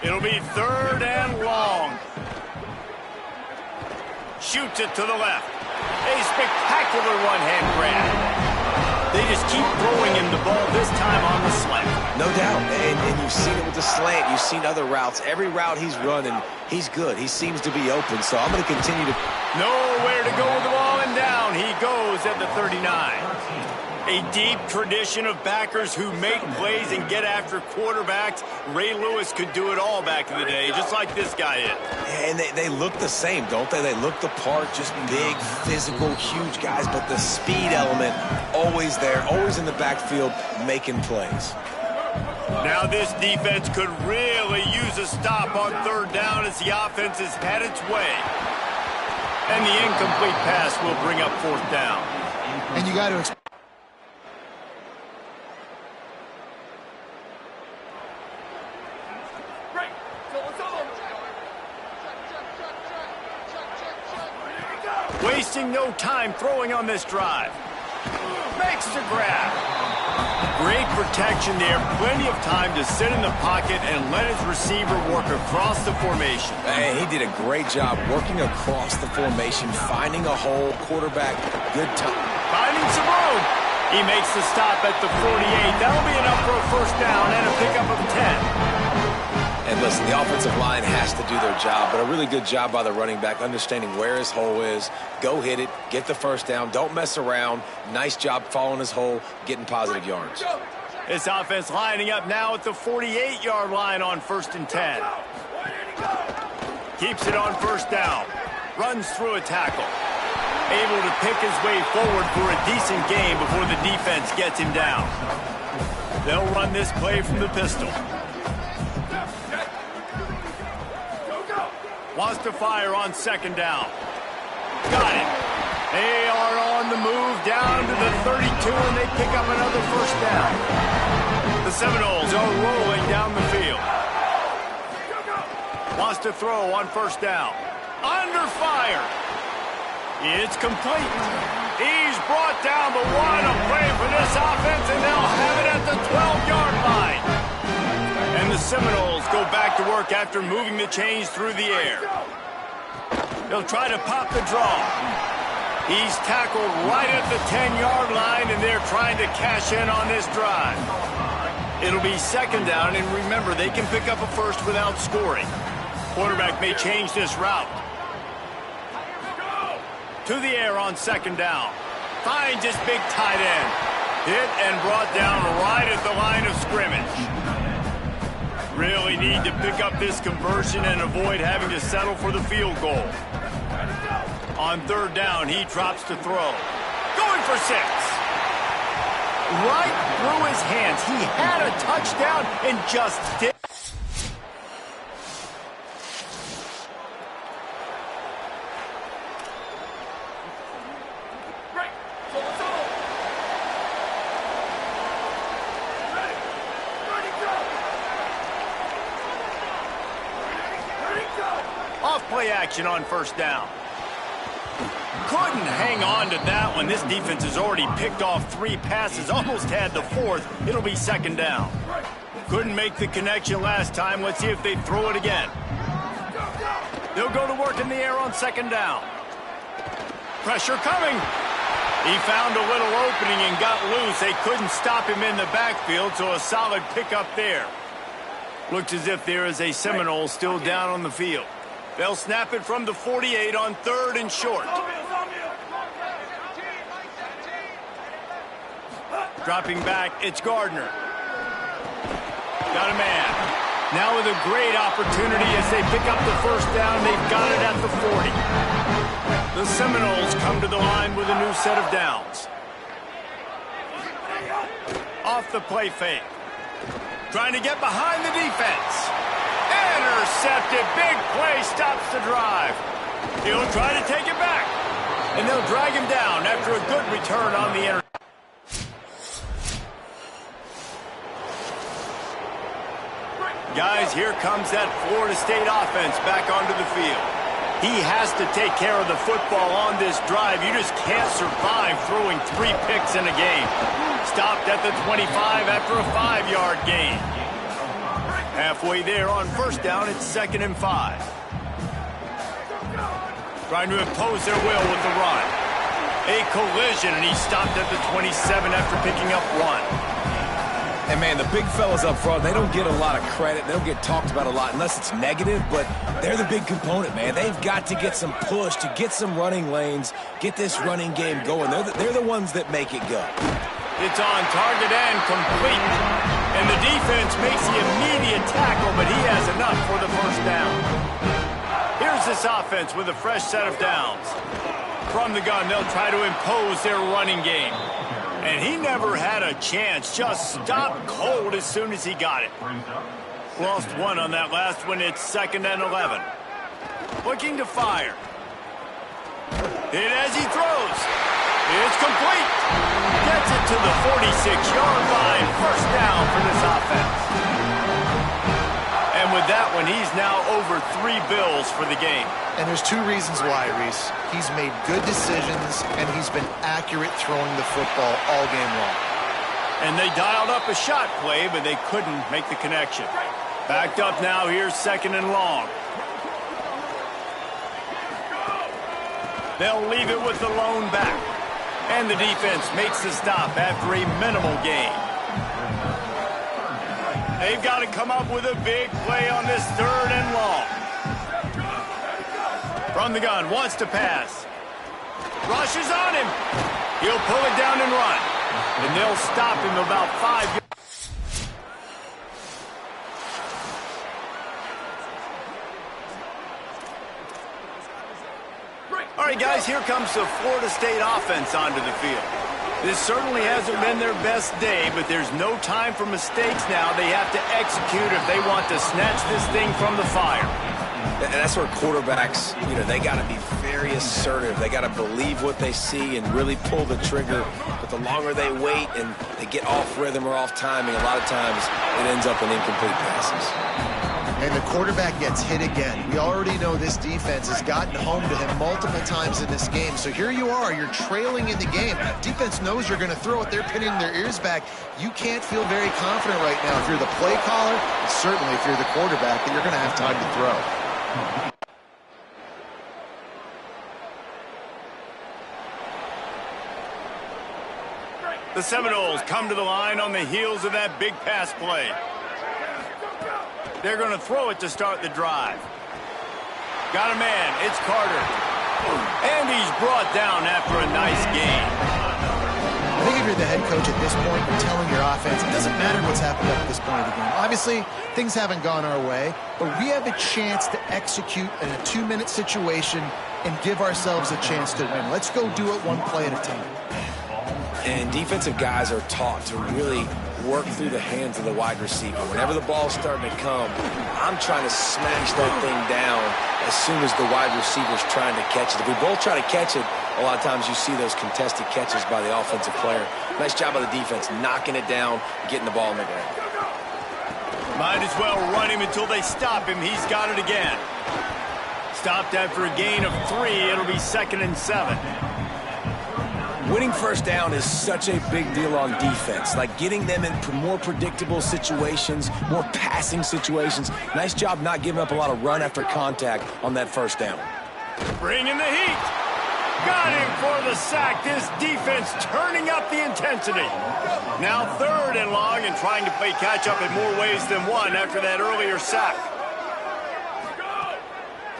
It'll be 3rd and long. Shoots it to the left. A spectacular one-hand grab. They just keep throwing him the ball, this time on the slant. No doubt, and you've seen it with the slant. You've seen other routes. Every route he's running, he's good. He seems to be open, so I'm going to continue to... Nowhere to go with the ball, and down he goes at the 39. A deep tradition of backers who make plays and get after quarterbacks. Ray Lewis could do it all back in the day, just like this guy is. And they look the same, don't they? They look the part, just big, physical, huge guys, but the speed element always there, always in the backfield, making plays. Now this defense could really use a stop on 3rd down as the offense has had its way. And the incomplete pass will bring up 4th down. And you got to... Wasting no time throwing on this drive. Makes the grab. Great protection there. Plenty of time to sit in the pocket and let his receiver work across the formation. And he did a great job working across the formation, finding a hole, quarterback, good time. Finding some room. He makes the stop at the 48. That'll be enough for a first down and a pickup of 10. And listen, the offensive line has to do their job, but a really good job by the running back, understanding where his hole is. Go hit it, get the first down, don't mess around. Nice job following his hole, getting positive yards. This offense lining up now at the 48-yard line on 1st and 10. Keeps it on 1st down. Runs through a tackle. Able to pick his way forward for a decent gain before the defense gets him down. They'll run this play from the pistol. Wants to fire on 2nd down. Got it. They are on the move down to the 32, and they pick up another 1st down. The Seminoles are rolling down the field. Wants to throw on 1st down. Under fire. It's complete. He's brought down, but what a play for this offense, and they'll have it at the 12-yard line. And the Seminoles go back to work after moving the chains through the air. They'll try to pop the draw. He's tackled right at the 10-yard line, and they're trying to cash in on this drive. It'll be 2nd down, and remember, they can pick up a first without scoring. Quarterback may change this route. To the air on 2nd down. Finds his big tight end. Hit and brought down right at the line of scrimmage. Really need to pick up this conversion and avoid having to settle for the field goal. On 3rd down, he drops to throw. Going for 6. Right through his hands. He had a touchdown and just did. Off-play action on 1st down. Couldn't hang on to that one. This defense has already picked off 3 passes, almost had the 4th. It'll be 2nd down. Couldn't make the connection last time. Let's see if they throw it again. They'll go to work in the air on 2nd down. Pressure coming. He found a little opening and got loose. They couldn't stop him in the backfield, so a solid pickup there. Looks as if there is a Seminole still down on the field. They'll snap it from the 48 on 3rd and short. Dropping back, it's Gardner. Got a man. Now with a great opportunity as they pick up the 1st down, they've got it at the 40. The Seminoles come to the line with a new set of downs. Off the play fake. Trying to get behind the defense. Intercepted. Big play stops the drive. He'll try to take it back. And they'll drag him down after a good return on the interception. Guys, here comes that Florida State offense back onto the field. He has to take care of the football on this drive. You just can't survive throwing 3 picks in a game. Stopped at the 25 after a 5-yard gain. Halfway there on 1st down, it's 2nd and 5. Trying to impose their will with the run. A collision, and he stopped at the 27 after picking up 1. And, man, the big fellas up front, they don't get a lot of credit. They don't get talked about a lot unless it's negative, but they're the big component, man. They've got to get some push, to get some running lanes, get this running game going. They're the ones that make it go. It's on target and complete. And the defense makes the immediate tackle, but he has enough for the 1st down. Here's this offense with a fresh set of downs. From the gun, they'll try to impose their running game. And he never had a chance, just stopped cold as soon as he got it. Lost 1 on that last one. It's 2nd and 11. Looking to fire. Hit as he throws. It's complete. Gets it to the 46-yard line. 1st down for this offense. And with that one, he's now over 3 bills for the game. And there's 2 reasons why, Reese. He's made good decisions, and he's been accurate throwing the football all game long. And they dialed up a shot play, but they couldn't make the connection. Backed up now, here's 2nd and long. They'll leave it with the lone back. And the defense makes the stop after a minimal gain. They've got to come up with a big play on this 3rd and long. From the gun, wants to pass. Rushes on him. He'll pull it down and run. And they'll stop him about 5 yards. All right, guys, here comes the Florida State offense onto the field. This certainly hasn't been their best day, but there's no time for mistakes now. They have to execute if they want to snatch this thing from the fire. And that's where quarterbacks, they got to be very assertive. They got to believe what they see and really pull the trigger. But the longer they wait and they get off rhythm or off timing, a lot of times it ends up in incomplete passes. And the quarterback gets hit again. We already know this defense has gotten home to him multiple times in this game. So here you are, you're trailing in the game. Defense knows you're going to throw it. They're pinning their ears back. You can't feel very confident right now if you're the play caller, and certainly if you're the quarterback, that you're going to have time to throw. The Seminoles come to the line on the heels of that big pass play. They're going to throw it to start the drive. Got a man. It's Carter. And he's brought down after a nice gain. I think if you're the head coach at this point, you're telling your offense, it doesn't matter what's happened up at this point of the game. Obviously, things haven't gone our way, but we have a chance to execute in a 2-minute situation and give ourselves a chance to win. Let's go do it one play at a time. And defensive guys are taught to really work through the hands of the wide receiver. Whenever the ball's starting to come, I'm trying to smash that thing down as soon as the wide receiver's trying to catch it. If we both try to catch it, a lot of times you see those contested catches by the offensive player. Nice job by the defense, knocking it down, getting the ball in the ground. Might as well run him until they stop him. He's got it again. Stopped after a gain of 3. It'll be 2nd and 7. Winning first down is such a big deal on defense, like getting them in more predictable situations, more passing situations. Nice job not giving up a lot of run after contact on that first down. Bringing the heat. Got him for the sack. This defense turning up the intensity. Now 3rd and long and trying to play catch-up in more ways than one after that earlier sack.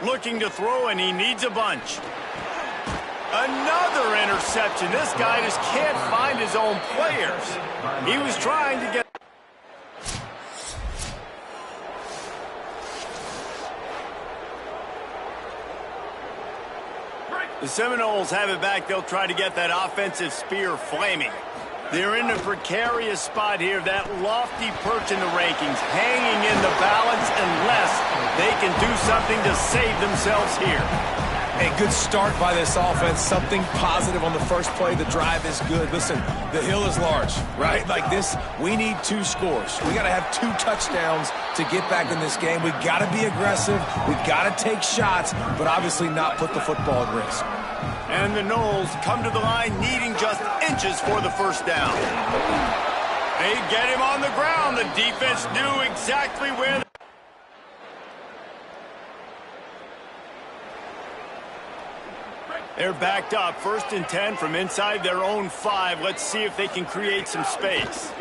Looking to throw, and he needs a bunch. Another interception. This guy just can't find his own players. He was trying to get... The Seminoles have it back. They'll try to get that offensive spear flaming. They're in a precarious spot here. That lofty perch in the rankings, hanging in the balance unless they can do something to save themselves here. A good start by this offense. Something positive on the first play. The drive is good. Listen, the hill is large, right? Like this, we need 2 scores. We got to have 2 touchdowns to get back in this game. We got to be aggressive. We got to take shots, but obviously not put the football at risk. And the Noles come to the line needing just inches for the first down. They get him on the ground. The defense knew exactly where... They're backed up. 1st and 10 from inside their own 5. Let's see if they can create some space.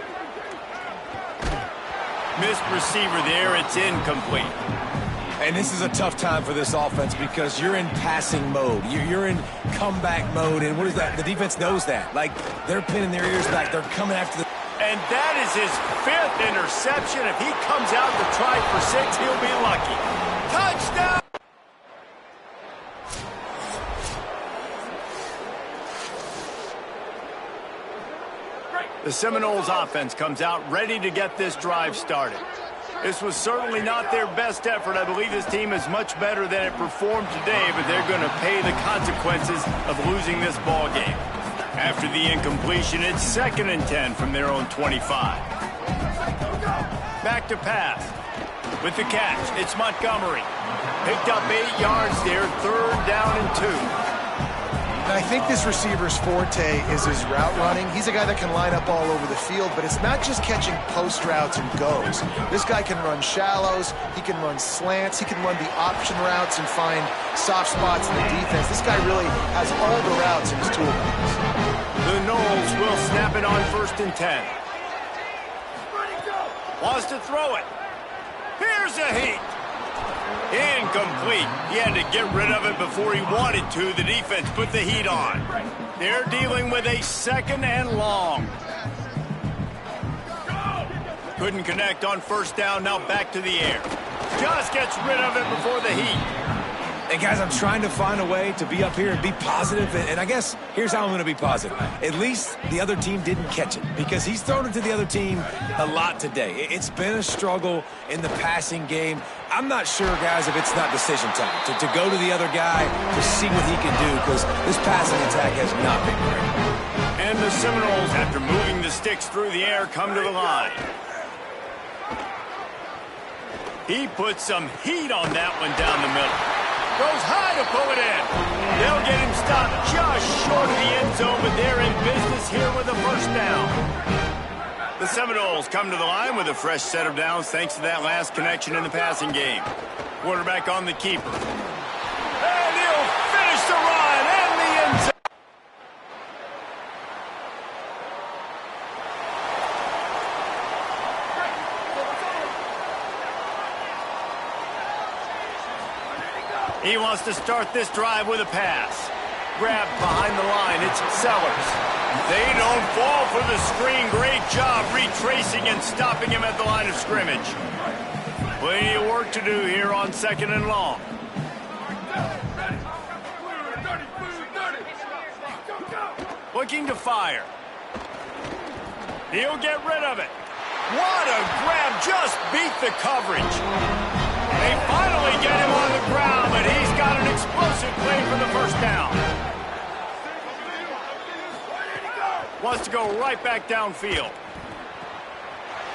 Missed receiver there. It's incomplete. And this is a tough time for this offense because you're in passing mode. You're in comeback mode. And what is that? The defense knows that. Like, they're pinning their ears back. They're coming after the... And that is his 5th interception. If he comes out to try for 6, he'll be lucky. Touchdown! The Seminoles offense comes out ready to get this drive started. This was certainly not their best effort. I believe this team is much better than it performed today, but they're going to pay the consequences of losing this ball game. After the incompletion, it's 2nd and 10 from their own 25. Back to pass. With the catch, it's Montgomery. Picked up 8 yards there, 3rd down and 2. And I think this receiver's forte is his route running. He's a guy that can line up all over the field, but it's not just catching post routes and goes. This guy can run shallows, he can run slants, he can run the option routes and find soft spots in the defense. This guy really has all the routes in his toolbox. The Noles will snap it on 1st and 10. Wants to throw it. Here's a heat. Incomplete. He had to get rid of it before he wanted to. The defense put the heat on. They're dealing with a 2nd and long. Couldn't connect on first down. Now back to the air. Just gets rid of it before the heat. And guys, I'm trying to find a way to be up here and be positive, and I guess here's how I'm going to be positive. At least the other team didn't catch it, because he's thrown it to the other team a lot today. It's been a struggle in the passing game. I'm not sure, guys, if it's not decision time to go to the other guy to see what he can do, because this passing attack has not been great. And the Seminoles, after moving the sticks through the air, come to the line. He puts some heat on that one down the middle. Goes high to pull it in. They'll get him stopped just short of the end zone, but they're in business here with a first down. The Seminoles come to the line with a fresh set of downs thanks to that last connection in the passing game. Quarterback on the keeper. And he'll finish the run and the end zone. He wants to start this drive with a pass. Grabbed behind the line, it's Sellers. They don't fall for the screen. Great job retracing and stopping him at the line of scrimmage. Plenty of work to do here on 2nd and long. Looking to fire. He'll get rid of it. What a grab, just beat the coverage. They finally get him on the ground, but he's got an explosive play for the first down. Wants to go right back downfield.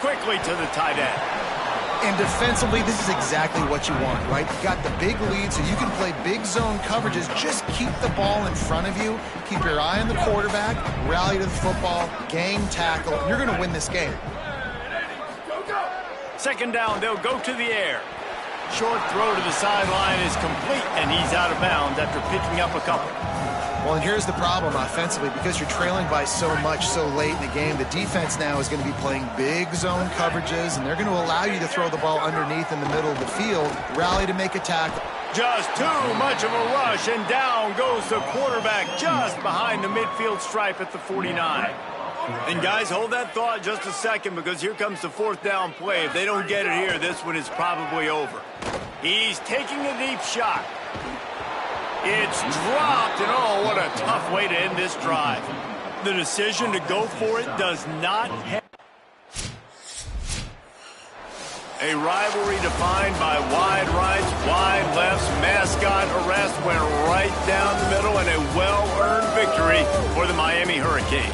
Quickly to the tight end. And defensively, this is exactly what you want, right? You got the big lead, so you can play big zone coverages. Just keep the ball in front of you. Keep your eye on the quarterback. Rally to the football. Gang tackle. You're going to win this game. 2nd down, they'll go to the air. Short throw to the sideline is complete, and he's out of bounds after picking up a couple. Well, and here's the problem offensively. Because you're trailing by so much so late in the game, the defense now is going to be playing big zone coverages, and they're going to allow you to throw the ball underneath in the middle of the field, rally to make a tackle. Just too much of a rush, and down goes the quarterback just behind the midfield stripe at the 49. And guys, hold that thought just a second, because here comes the 4th down play. If they don't get it here, this one is probably over. He's taking a deep shot. It's dropped, and oh, what a tough way to end this drive. The decision to go for it does not have a rivalry defined by wide rights, wide lefts. Mascot arrest went right down the middle, and a well-earned victory for the Miami Hurricanes.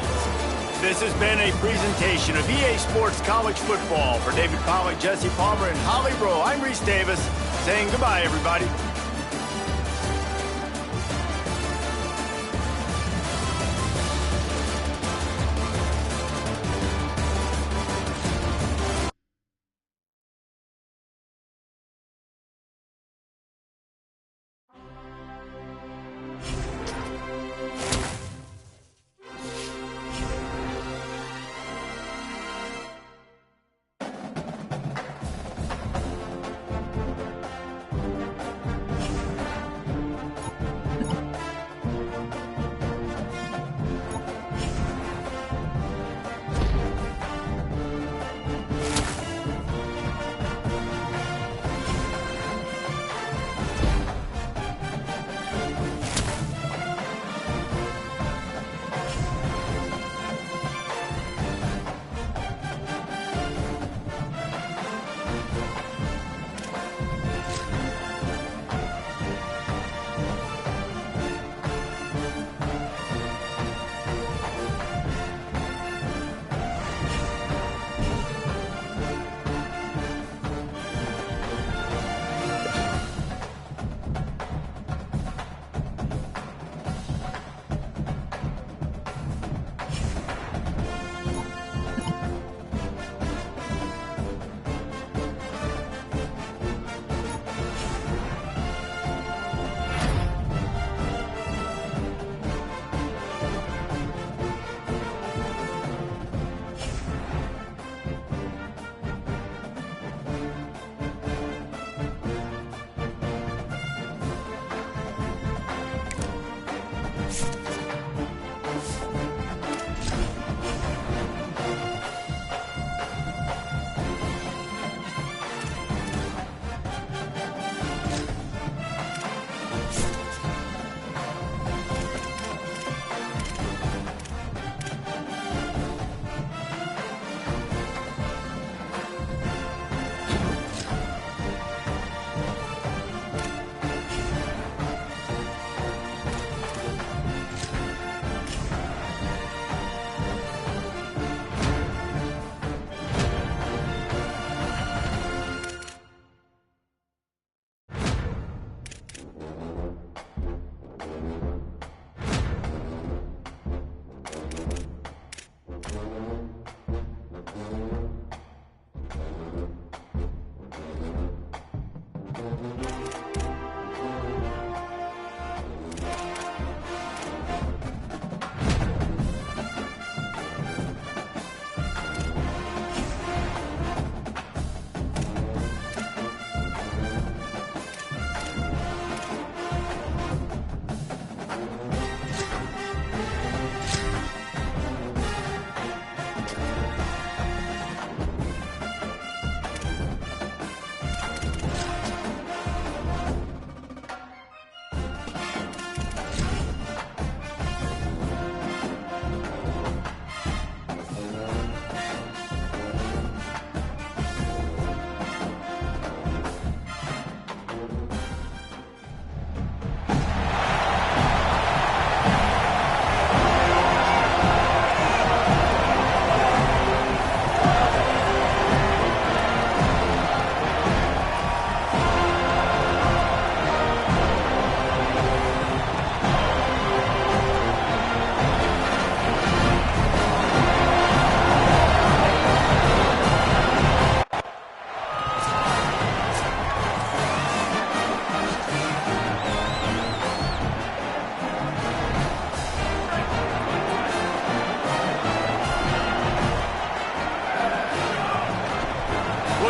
This has been a presentation of EA Sports College Football. For David Pollack, Jesse Palmer, and Holly Rowe, I'm Reese Davis, saying goodbye, everybody.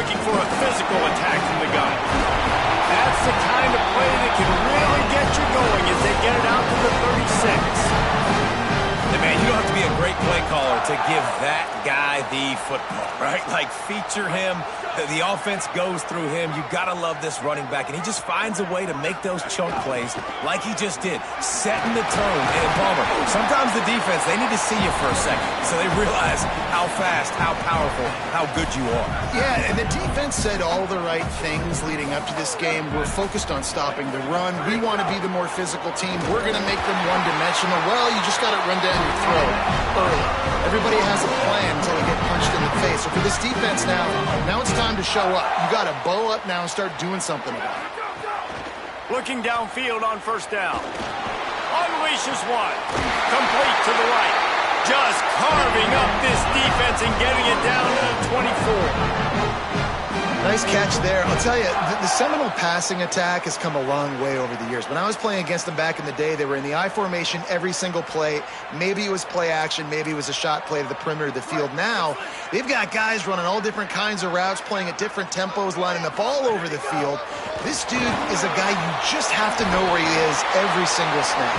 looking for a physical attack from the gun. That's the kind of play that can really get you going as they get it out to the 36. And man, you don't have to be a great play caller to give that guy the football, right? Like, feature him. The offense goes through him. You got to love this running back, and he just finds a way to make those chunk plays like he just did, setting the tone. And Palmer, sometimes the defense, they need to see you for a second so they realize how fast, how powerful, how good you are. Yeah, and the defense said all the right things leading up to this game. We're focused on stopping the run. We want to be the more physical team. We're going to make them one-dimensional. Well, you just got to run down your throat early. Everybody has a plan until they get punched in the face. So for this defense now it's time to show up. You got to bow up now and start doing something about it. Looking downfield on first down. Unleashes one. Complete to the right. Just carving up this defense and getting it down to the 24. Nice catch there. I'll tell you, the Seminole passing attack has come a long way over the years. When I was playing against them back in the day, they were in the I formation every single play. Maybe it was play action. Maybe it was a shot play to the perimeter of the field. Now, they've got guys running all different kinds of routes, playing at different tempos, lining the ball over the field. This dude is a guy you just have to know where he is every single snap.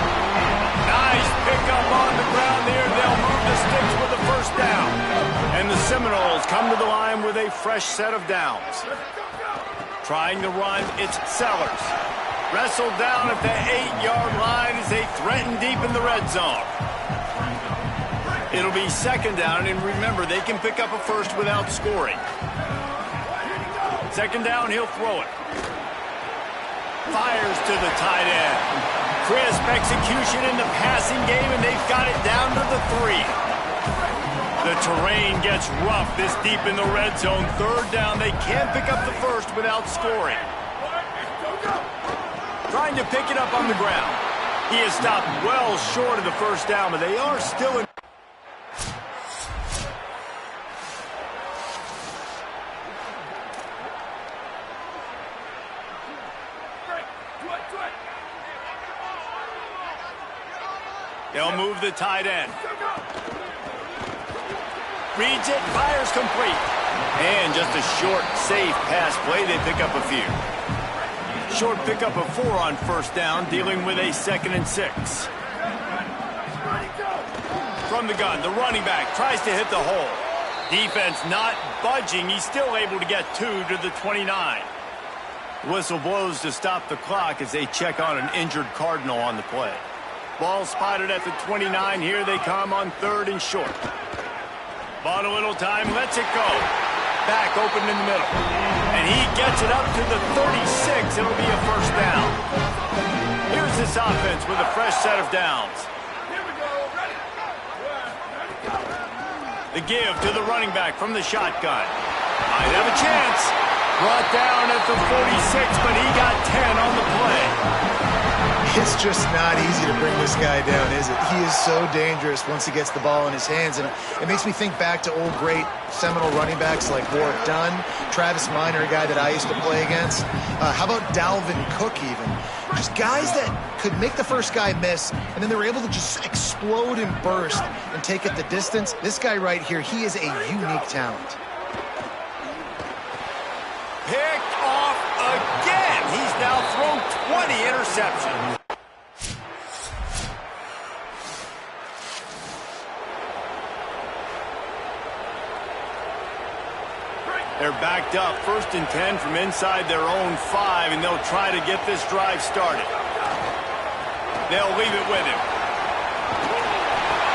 Nice pickup on the ground there. They'll move the sticks with the first down. And the Seminoles come to the line with a fresh set of downs. Trying to run, it's Sellers. Wrestled down at the 8-yard line as they threaten deep in the red zone. It'll be second down, and remember, they can pick up a first without scoring. Second down, he'll throw it. Fires to the tight end. Crisp execution in the passing game, and they've got it down to the 3. The terrain gets rough this deep in the red zone. Third down, they can't pick up the first without scoring. Trying to pick it up on the ground. He is stopped well short of the first down, but they are still in. They'll move the tight end. Reads it, fires complete. And just a short, safe pass play. They pick up a few. Short pickup of 4 on first down, dealing with a 2nd and 6. From the gun, the running back tries to hit the hole. Defense not budging. He's still able to get 2 to the 29. Whistle blows to stop the clock as they check on an injured Cardinal on the play. Ball spotted at the 29. Here they come on 3rd and short. Bought a little time, lets it go. Back open in the middle. And he gets it up to the 36. It'll be a first down. Here's this offense with a fresh set of downs. The give to the running back from the shotgun. Might have a chance. Brought down at the 46, but he got 10 on the play. It's just not easy to bring this guy down, is it? He is so dangerous once he gets the ball in his hands. And it makes me think back to old great Seminole running backs like Warwick Dunn, Travis Minor, a guy that I used to play against. How about Dalvin Cook even? Just guys that could make the first guy miss, and then they were able to just explode and burst and take it the distance. This guy right here, he is a unique talent. Picked off again. He's now thrown 20 interceptions. They're backed up, 1st and 10 from inside their own 5, and they'll try to get this drive started. They'll leave it with him.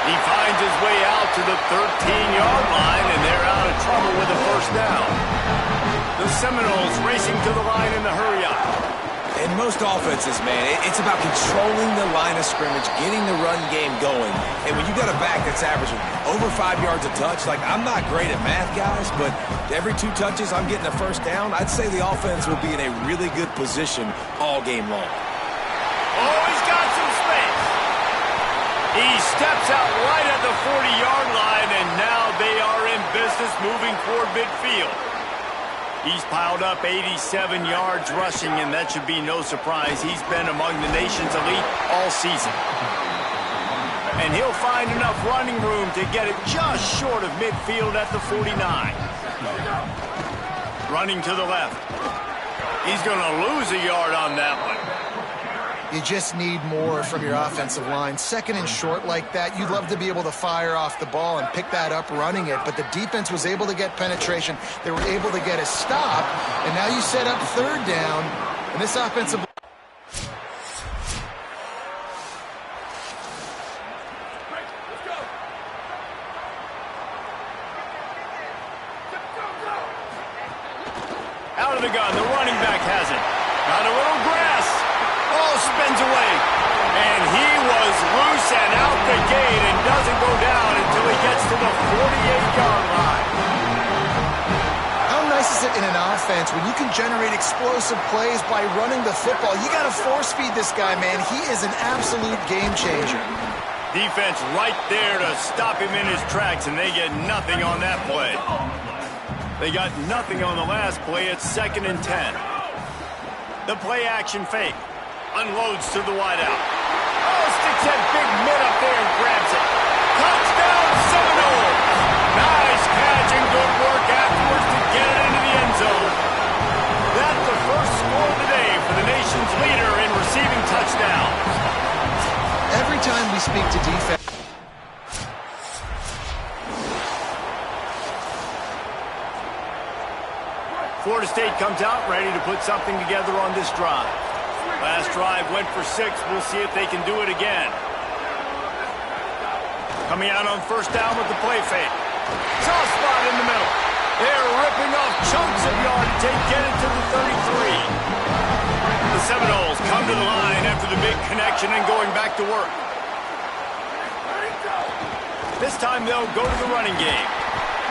He finds his way out to the 13-yard line, and they're out of trouble with a first down. The Seminoles racing to the line in the hurry-up. In most offenses, man, it's about controlling the line of scrimmage, getting the run game going. And when you got a back that's averaging over 5 yards a touch, like, I'm not great at math, guys, but every 2 touches I'm getting a first down, I'd say the offense will be in a really good position all game long. Oh, he's got some space. He steps out right at the 40-yard line, and now they are in business moving toward midfield. He's piled up 87 yards rushing, and that should be no surprise. He's been among the nation's elite all season. And he'll find enough running room to get it just short of midfield at the 49. Running to the left. He's going to lose a yard on that one. You just need more from your offensive line. Second and short like that, you'd love to be able to fire off the ball and pick that up running it, but the defense was able to get penetration. They were able to get a stop, and now you set up third down, and this offensive... Out of the gun, the running back has it. Got a little grass. Ball spins away. And he was loose and out the gate and doesn't go down until he gets to the 48-yard line. How nice is it in an offense when you can generate explosive plays by running the football? You got to force feed this guy, man. He is an absolute game changer. Defense right there to stop him in his tracks, and they get nothing on that play. They got nothing on the last play. It's 2nd and 10. The play action fake. Unloads to the wideout. Oh, sticks that big mid up there and grabs it. Touchdown Seminoles! Nice catch and good work afterwards to get it into the end zone. That's the first score of the day for the nation's leader in receiving touchdowns. Every time we speak to defense... Florida State comes out ready to put something together on this drive. Last drive went for 6. We'll see if they can do it again. Coming out on first down with the play fake. Soft spot in the middle. They're ripping off chunks of yardage. They get it to the 33. The Seminoles come to the line after the big connection and going back to work. This time they'll go to the running game.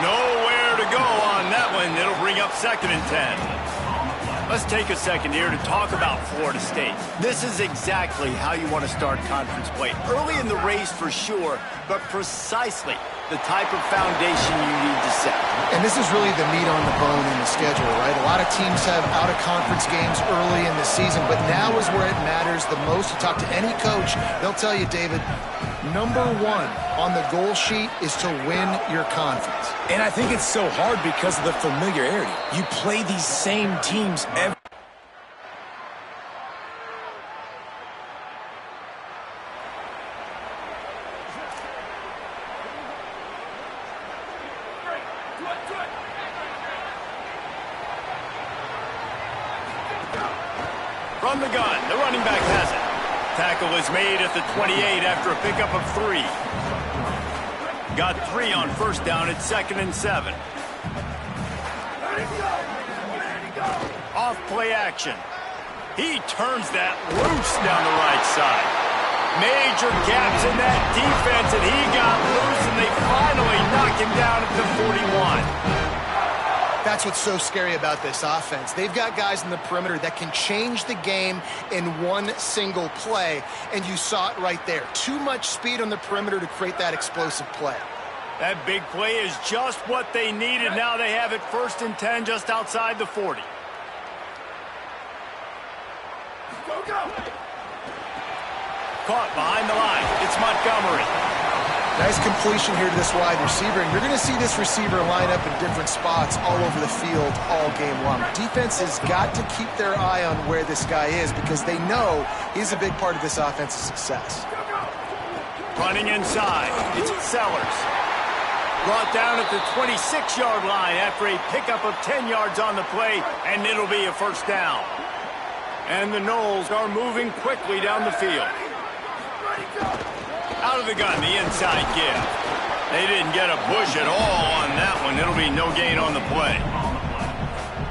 Nowhere to go on that one. It'll bring up 2nd and 10. Let's take a second here to talk about Florida State. This is exactly how you want to start conference play. Early in the race for sure, but precisely the type of foundation you need to set. And this is really the meat on the bone in the schedule, right? A lot of teams have out-of-conference games early in the season, but now is where it matters the most. You talk to any coach, they'll tell you, David, number 1 on the goal sheet is to win your conference. And I think it's so hard because of the familiarity. You play these same teams every... From the gun, the running back has it. Tackle is made at the 28 after a pickup of 3. Got 3 on first down at 2nd and 7. Off play action. He turns that loose down the right side. Major gaps in that defense, and he got loose, and they finally knock him down at the 41. That's what's so scary about this offense. They've got guys in the perimeter that can change the game in one single play, and you saw it right there. Too much speed on the perimeter to create that explosive play. That big play is just what they needed. Now they have it 1st and 10 just outside the 40. Go, go! Caught behind the line. It's Montgomery. Nice completion here to this wide receiver, and you're going to see this receiver line up in different spots all over the field all game long. Defense has got to keep their eye on where this guy is because they know he's a big part of this offense's success. Running inside, it's Sellers. Brought down at the 26-yard line after a pickup of 10 yards on the play, and it'll be a first down. And the Noles are moving quickly down the field. Out of the gun, the inside give. They didn't get a push at all on that one. It'll be no gain on the play.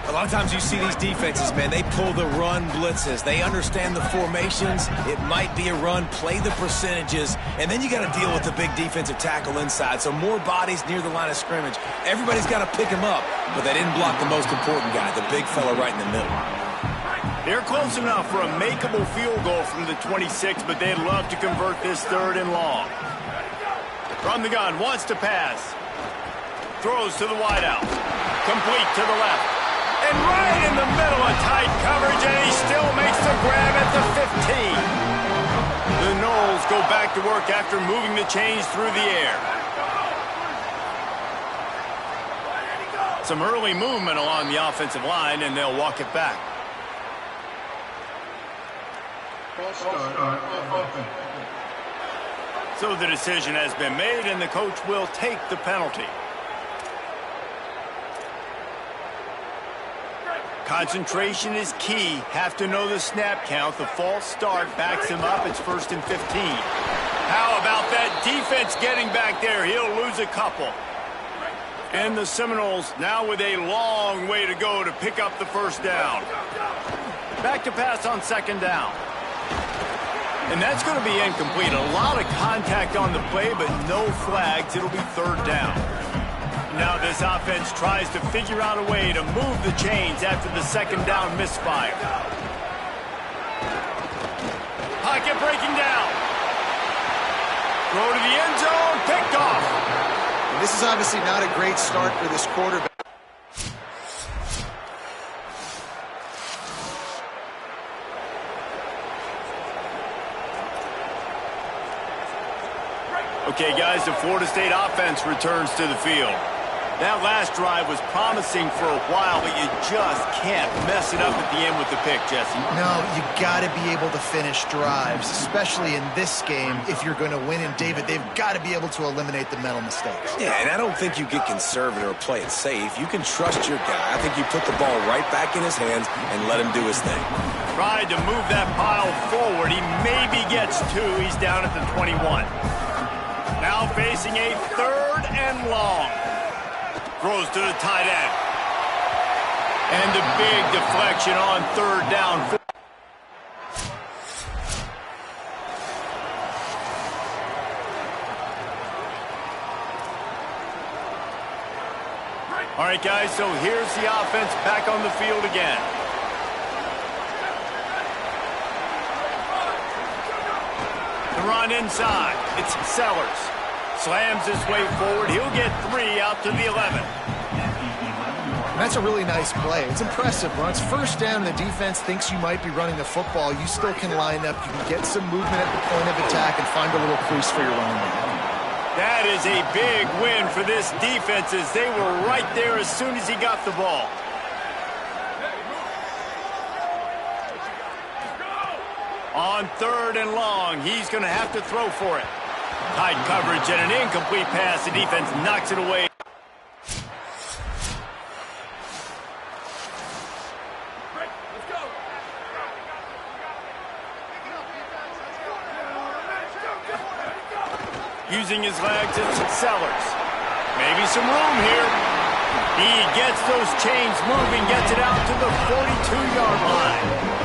A lot of times you see these defenses, man, they pull the run blitzes. They understand the formations. It might be a run, play the percentages, and then you got to deal with the big defensive tackle inside. So more bodies near the line of scrimmage. Everybody's got to pick him up, but they didn't block the most important guy, the big fella right in the middle. They're close enough for a makeable field goal from the 26, but they'd love to convert this 3rd and long. From the gun, wants to pass. Throws to the wideout. Complete to the left. And right in the middle of tight coverage, and he still makes the grab at the 15. The Noles go back to work after moving the chains through the air. Some early movement along the offensive line, and they'll walk it back. So the decision has been made, and the coach will take the penalty. Concentration is key. Have to know the snap count. The false start backs him up. It's 1st and 15. How about that defense getting back there? He'll lose a couple. And the Seminoles now with a long way to go to pick up the first down. Back to pass on 2nd down. And that's going to be incomplete. A lot of contact on the play, but no flags. It'll be 3rd down. Now this offense tries to figure out a way to move the chains after the 2nd down misfire. Pocket breaking down. Throw to the end zone, picked off. And this is obviously not a great start for this quarterback. Okay, guys, the Florida State offense returns to the field. That last drive was promising for a while, but you just can't mess it up at the end with the pick, Jesse. No, you got to be able to finish drives, especially in this game. If you're going to win, and David, they've got to be able to eliminate the mental mistakes. Yeah, and I don't think you get conservative or play it safe. You can trust your guy. I think you put the ball right back in his hands and let him do his thing. Tried to move that pile forward. He maybe gets 2. He's down at the 21. Now facing a 3rd and long. Throws to the tight end. And a big deflection on 3rd down. All right, guys, so here's the offense back on the field again. The run inside. It's Sellers. Slams his way forward. He'll get 3 out to the 11. That's a really nice play. It's impressive. When it's 1st down and the defense thinks you might be running the football, you still can line up. You can get some movement at the point of attack and find a little crease for your running back. That is a big win for this defense as they were right there as soon as he got the ball. On 3rd and long, he's going to have to throw for it. Tight coverage and an incomplete pass. The defense knocks it away. Using his legs, it's Sellers. Maybe some room here. He gets those chains moving, gets it out to the 42-yard line.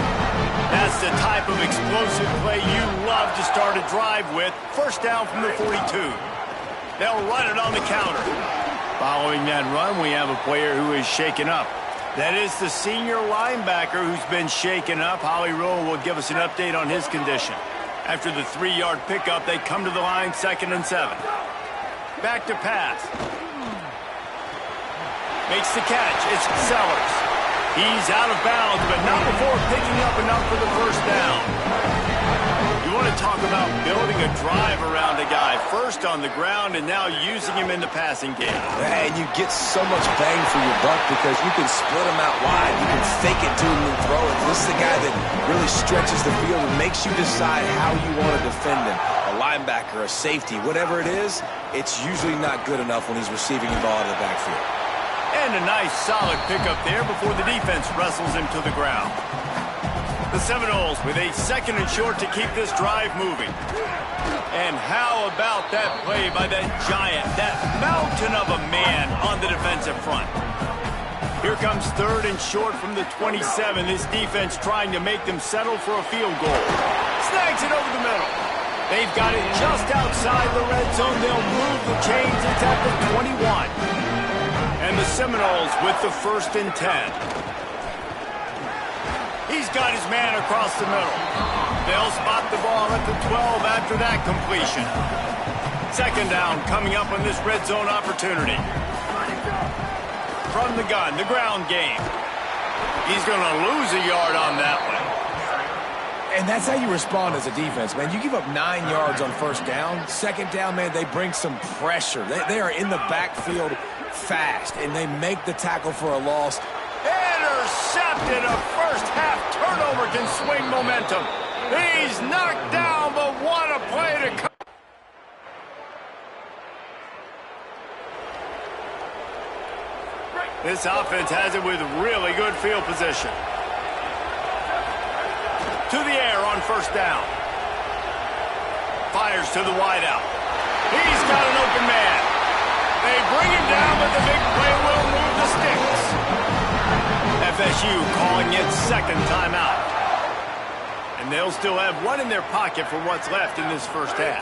That's the type of explosive play you love to start a drive with. 1st down from the 42. They'll run it on the counter. Following that run, we have a player who is shaken up. That is the senior linebacker who's been shaken up. Holly Rowe will give us an update on his condition. After the 3-yard pickup, they come to the line 2nd and 7. Back to pass. Makes the catch. It's Sellers. He's out of bounds, but not before picking up enough for the 1st down. You want to talk about building a drive around a guy. First on the ground and now using him in the passing game. And you get so much bang for your buck because you can split him out wide. You can fake it to him and throw it. This is the guy that really stretches the field and makes you decide how you want to defend him. A linebacker, a safety, whatever it is, it's usually not good enough when he's receiving the ball out of the backfield. And a nice solid pickup there before the defense wrestles him to the ground. The Seminoles with a 2nd and short to keep this drive moving. And how about that play by that giant, that mountain of a man on the defensive front. Here comes 3rd and short from the 27. This defense trying to make them settle for a field goal. Snags it over the middle. They've got it just outside the red zone. They'll move the chains. It's at the 21. And the Seminoles with the 1st and 10. He's got his man across the middle. They'll spot the ball at the 12 after that completion. 2nd down coming up on this red zone opportunity. From the gun, the ground game. He's going to lose a yard on that one. And that's how you respond as a defense, man. You give up 9 yards on 1st down. 2nd down, man, they bring some pressure. They are in the backfield fast, and they make the tackle for a loss. Intercepted. A first-half turnover can swing momentum. He's knocked down, but what a play to come. This offense has it with really good field position. To the air on first down. Fires to the wideout. He's got an open man. They bring him down, but the big play will move the sticks. FSU calling it second timeout. And they'll still have one in their pocket for what's left in this first half.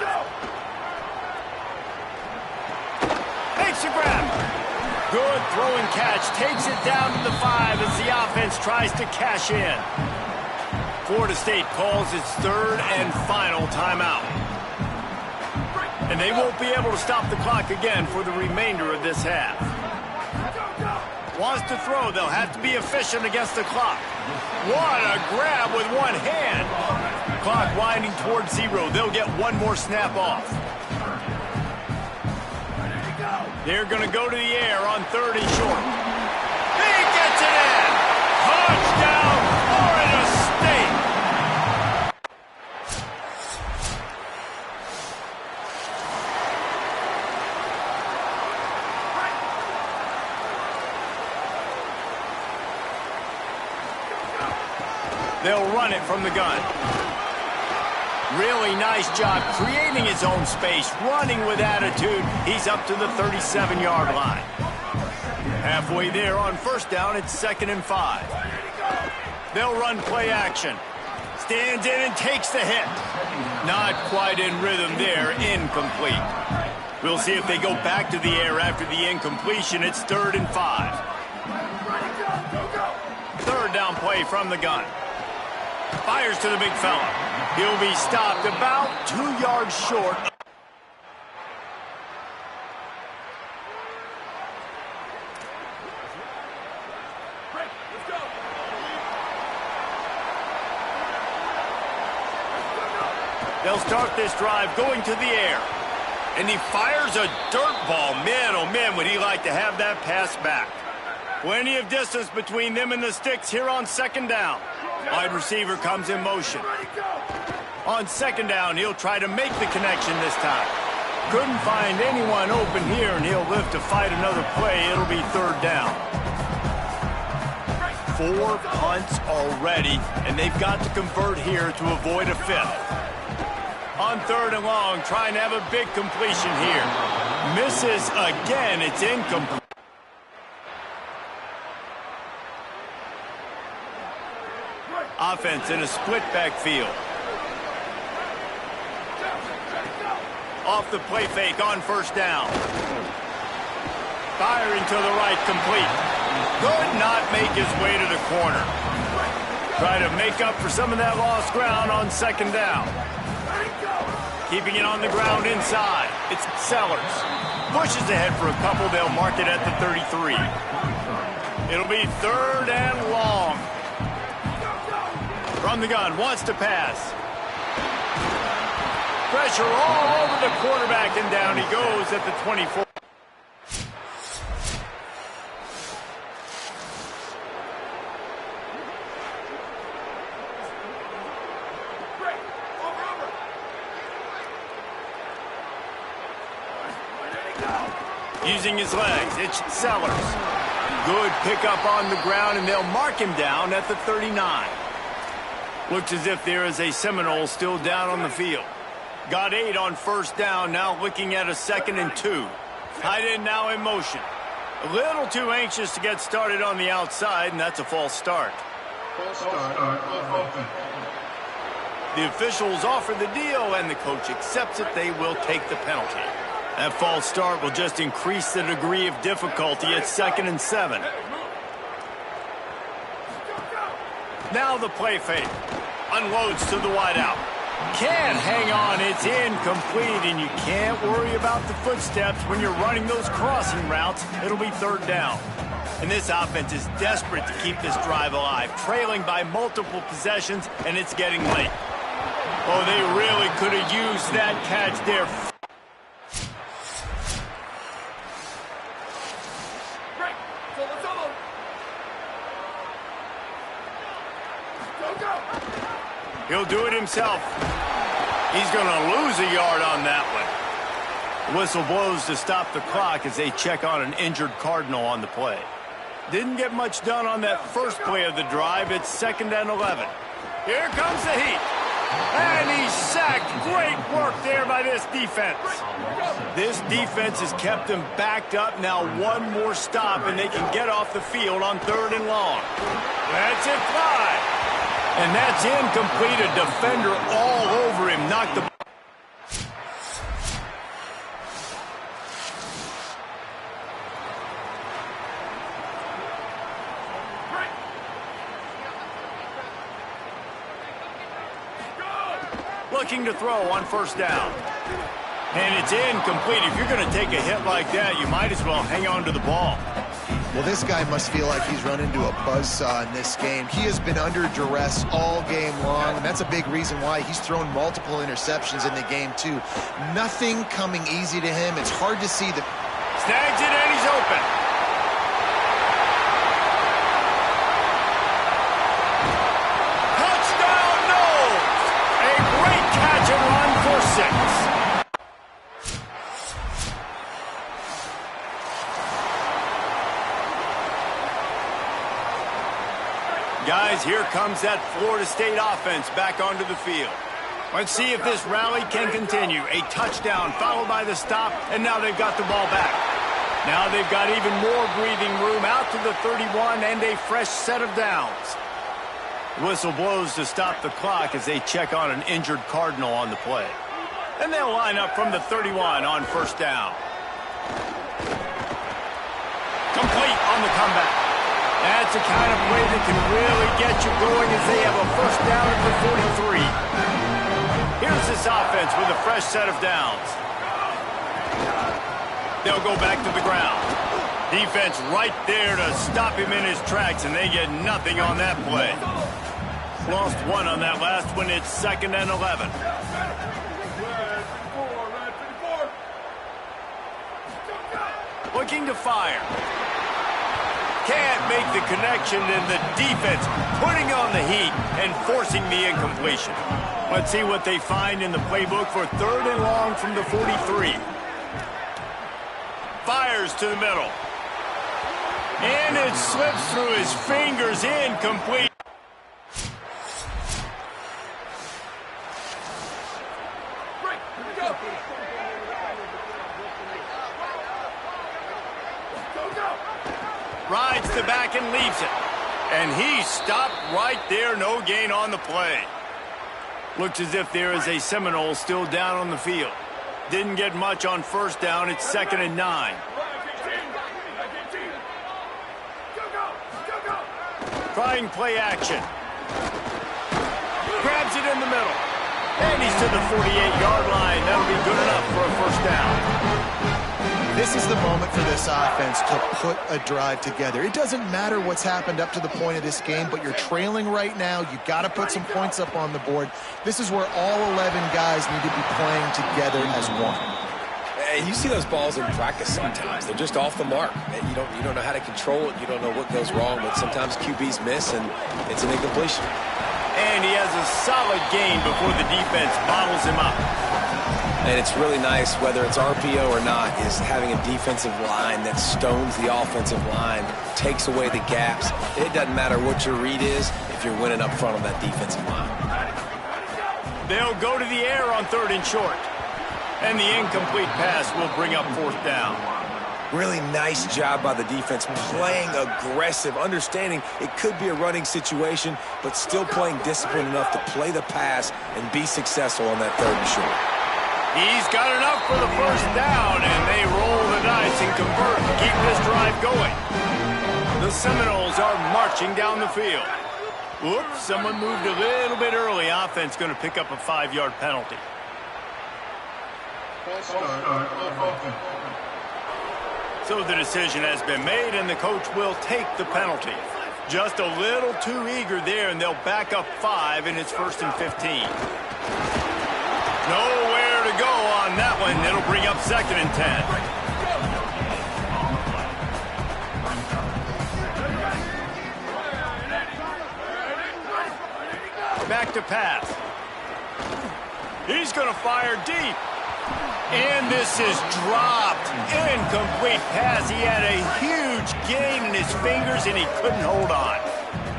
Makes a grab. Good throw and catch. Takes it down to the 5 as the offense tries to cash in. Florida State calls its third and final timeout. And they won't be able to stop the clock again for the remainder of this half. Wants to throw. They'll have to be efficient against the clock. What a grab with one hand. Clock winding towards 0. They'll get one more snap off. They're going to go to the air on third and short. He gets it in. Touchdown, Florida State. They'll run it from the gun. Really nice job creating his own space, running with attitude. He's up to the 37-yard line. Halfway there on first down, it's 2nd and 5. They'll run play action. Stands in and takes the hit. Not quite in rhythm there, incomplete. We'll see if they go back to the air after the incompletion. It's 3rd and 5. Third down play from the gun. Fires to the big fella. He'll be stopped about 2 yards short. They'll start this drive going to the air. And he fires a dirt ball. Man, oh man, would he like to have that pass back. Plenty of distance between them and the sticks here on 2nd down. Wide receiver comes in motion. On 2nd down, he'll try to make the connection this time. Couldn't find anyone open here, and he'll live to fight another play. It'll be 3rd down. 4 punts already, and they've got to convert here to avoid a 5th. On 3rd and long, trying to have a big completion here. Misses again. It's incomplete. Offense in a split backfield. Off the play fake on first down. Firing to the right, complete. Could not make his way to the corner. Try to make up for some of that lost ground on 2nd down. Keeping it on the ground inside. It's Sellers. Pushes ahead for a couple. They'll mark it at the 33. It'll be 3rd and long. From the gun, wants to pass. Pressure all over the quarterback, and down he goes at the 24. Using his legs, it's Sellers. Good pickup on the ground, and they'll mark him down at the 39. Looks as if there is a Seminole still down on the field. Got 8 on first down, now looking at a 2nd and 2. Tight end now in motion. A little too anxious to get started on the outside, and that's a false start. False start. The officials offer the deal, and the coach accepts it. They will take the penalty. That false start will just increase the degree of difficulty at 2nd and 7. Now the play fake. Unloads to the wideout. Can't hang on. It's incomplete, and you can't worry about the footsteps when you're running those crossing routes. It'll be 3rd down. And this offense is desperate to keep this drive alive, trailing by multiple possessions, and it's getting late. Oh, they really could have used that catch there. He'll do it himself. He's going to lose a yard on that one. The whistle blows to stop the clock as they check on an injured Cardinal on the play. Didn't get much done on that first play of the drive. It's 2nd and 11. Here comes the heat. And he's sacked. Great work there by this defense. This defense has kept them backed up. Now one more stop, and they can get off the field on 3rd and long. That's it, fly. And that's incomplete. A defender all over him. Knocked the... Looking to throw on 1st down. And it's incomplete. If you're going to take a hit like that, you might as well hang on to the ball. Well, this guy must feel like he's run into a buzzsaw in this game. He has been under duress all game long, and that's a big reason why he's thrown multiple interceptions in the game, too. Nothing coming easy to him. It's hard to see the... Snags it, and he's open. Touchdown, Knowles! A great catch and run for 6. Guys, here comes that Florida State offense back onto the field. Let's see if this rally can continue. A touchdown followed by the stop, and now they've got the ball back. Now they've got even more breathing room out to the 31 and a fresh set of downs. Whistle blows to stop the clock as they check on an injured Cardinal on the play. And they'll line up from the 31 on 1st down. Complete on the comeback. That's the kind of play that can really get you going as they have a 1st down at the 43. Here's this offense with a fresh set of downs. They'll go back to the ground. Defense right there to stop him in his tracks, and they get nothing on that play. Lost 1 on that last one. It's 2nd and 11. Looking to fire. Can't make the connection, and the defense putting on the heat and forcing the incompletion. Let's see what they find in the playbook for 3rd and long from the 43. Fires to the middle. And it slips through his fingers, incomplete. Rides the back and leaves it. And he stopped right there. No gain on the play. Looks as if there is a Seminole still down on the field. Didn't get much on 1st down. It's 2nd and 9. Trying play action. Grabs it in the middle. And he's to the 48-yard line. That'll be good enough for a 1st down. This is the moment for this offense to put a drive together. It doesn't matter what's happened up to the point of this game, but you're trailing right now. You've got to put some points up on the board. This is where all 11 guys need to be playing together as one. Hey, you see those balls in practice sometimes. They're just off the mark. You don't know how to control it. You don't know what goes wrong, but sometimes QBs miss, and it's an incompletion. And he has a solid gain before the defense bottles him up. And it's really nice, whether it's RPO or not, is having a defensive line that stones the offensive line, takes away the gaps. It doesn't matter what your read is if you're winning up front on that defensive line. They'll go to the air on 3rd and short. And the incomplete pass will bring up 4th down. Really nice job by the defense, playing aggressive, understanding it could be a running situation, but still playing disciplined enough to play the pass and be successful on that 3rd and short. He's got enough for the 1st down, and they roll the dice and convert to keep this drive going. The Seminoles are marching down the field. Whoops, someone moved a little bit early. Offense going to pick up a 5-yard penalty. So the decision has been made, and the coach will take the penalty. Just a little too eager there, and they'll back up 5, and it's 1st and 15. Nowhere to go on that one. It'll bring up 2nd and 10. Back to pass. He's going to fire deep. And this is dropped. Incomplete pass. He had a huge gain in his fingers, and he couldn't hold on.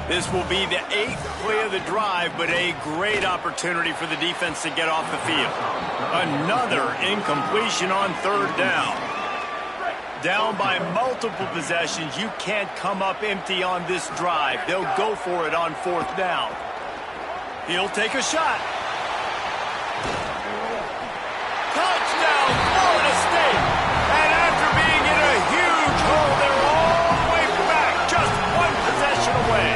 This will be the 8th play of the drive, but a great opportunity for the defense to get off the field. Another incompletion on 3rd down. Down by multiple possessions, you can't come up empty on this drive. They'll go for it on 4th down. He'll take a shot. Touchdown, Florida State! And after being in a huge hole, they're all the way back, just 1 possession away.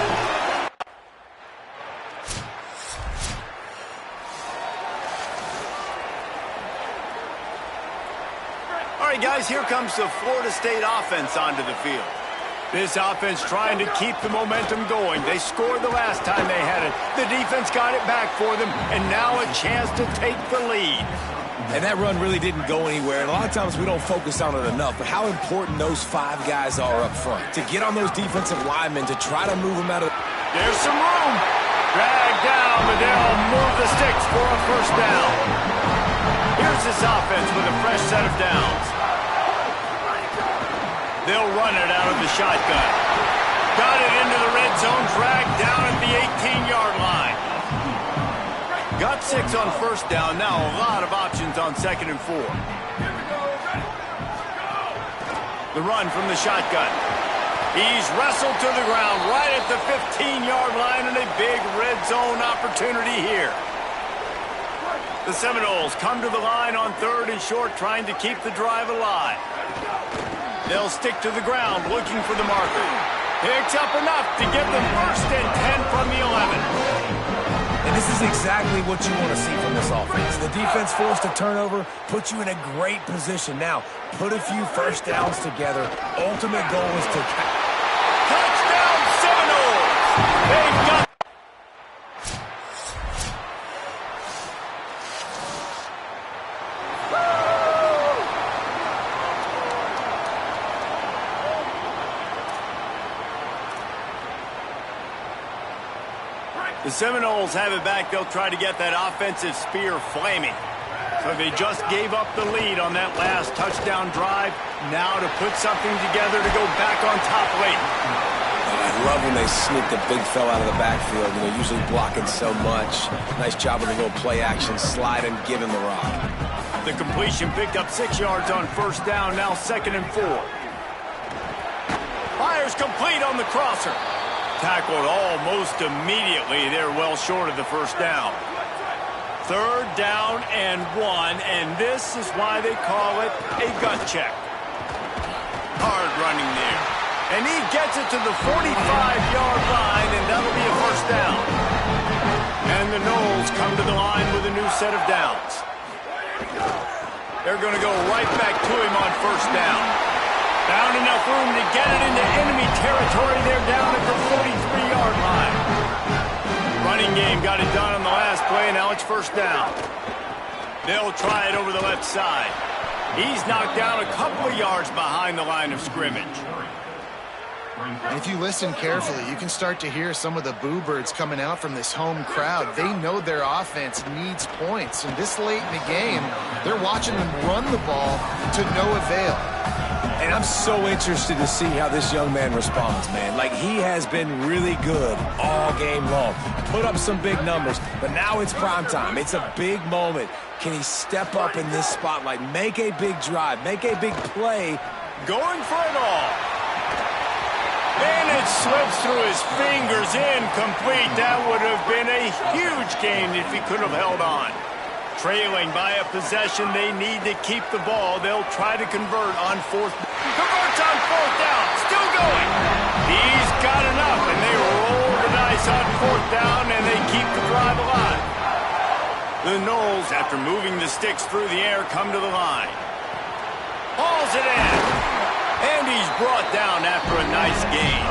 All right, guys, here comes the Florida State offense onto the field. This offense trying to keep the momentum going. They scored the last time they had it. The defense got it back for them, and now a chance to take the lead. And that run really didn't go anywhere, and a lot of times we don't focus on it enough, but how important those 5 guys are up front. To get on those defensive linemen, to try to move them out of... There's some room. Dragged down, but they'll move the sticks for a 1st down. Here's this offense with a fresh set of downs. They'll run it out of the shotgun. Got it into the red zone, dragged down at the 18-yard line. Got 6 on 1st down. Now a lot of options on 2nd and 4. The run from the shotgun. He's wrestled to the ground right at the 15-yard line, and a big red zone opportunity here. The Seminoles come to the line on 3rd and short, trying to keep the drive alive. They'll stick to the ground, looking for the marker. Picks up enough to get them 1st and 10 from the 11. And this is exactly what you want to see from this offense. The defense forced a turnover, put you in a great position. Now, put a few 1st downs together. Ultimate goal is to... Touchdown Seminoles! They've got... The Seminoles have it back. They'll try to get that offensive spear flaming. So they just gave up the lead on that last touchdown drive. Now to put something together to go back on top late. I love when they sneak the big fella out of the backfield. You know, usually blocking so much. Nice job with a little play action, slide and give him the rock. The completion picked up 6 yards on 1st down. Now 2nd and 4. Fires complete on the crosser. Tackled almost immediately. They're well short of the 1st down. 3rd down and 1, and this is why they call it a gut check. Hard running there. And he gets it to the 45-yard line, and that'll be a 1st down. And the Noles come to the line with a new set of downs. They're going to go right back to him on 1st down. Found enough room to get it into enemy territory. They're down at the 43-yard line. Running game got it done on the last play, and now it's 1st down. They'll try it over the left side. He's knocked down a couple of yards behind the line of scrimmage. And if you listen carefully, you can start to hear some of the boo birds coming out from this home crowd. They know their offense needs points, and this late in the game, they're watching them run the ball to no avail. And I'm so interested to see how this young man responds, man. Like, he has been really good all game long. Put up some big numbers, but now it's prime time. It's a big moment. Can he step up in this spotlight, make a big drive, make a big play? Going for it all. And it slips through his fingers, incomplete. That would have been a huge gain if he could have held on. Trailing by a possession, they need to keep the ball. They'll try to convert on 4th. Converts on 4th down, still going. He's got enough, and they roll the dice on 4th down, and they keep the drive alive. The Noles, after moving the sticks through the air, come to the line. Hauls it in. And he's brought down after a nice gain.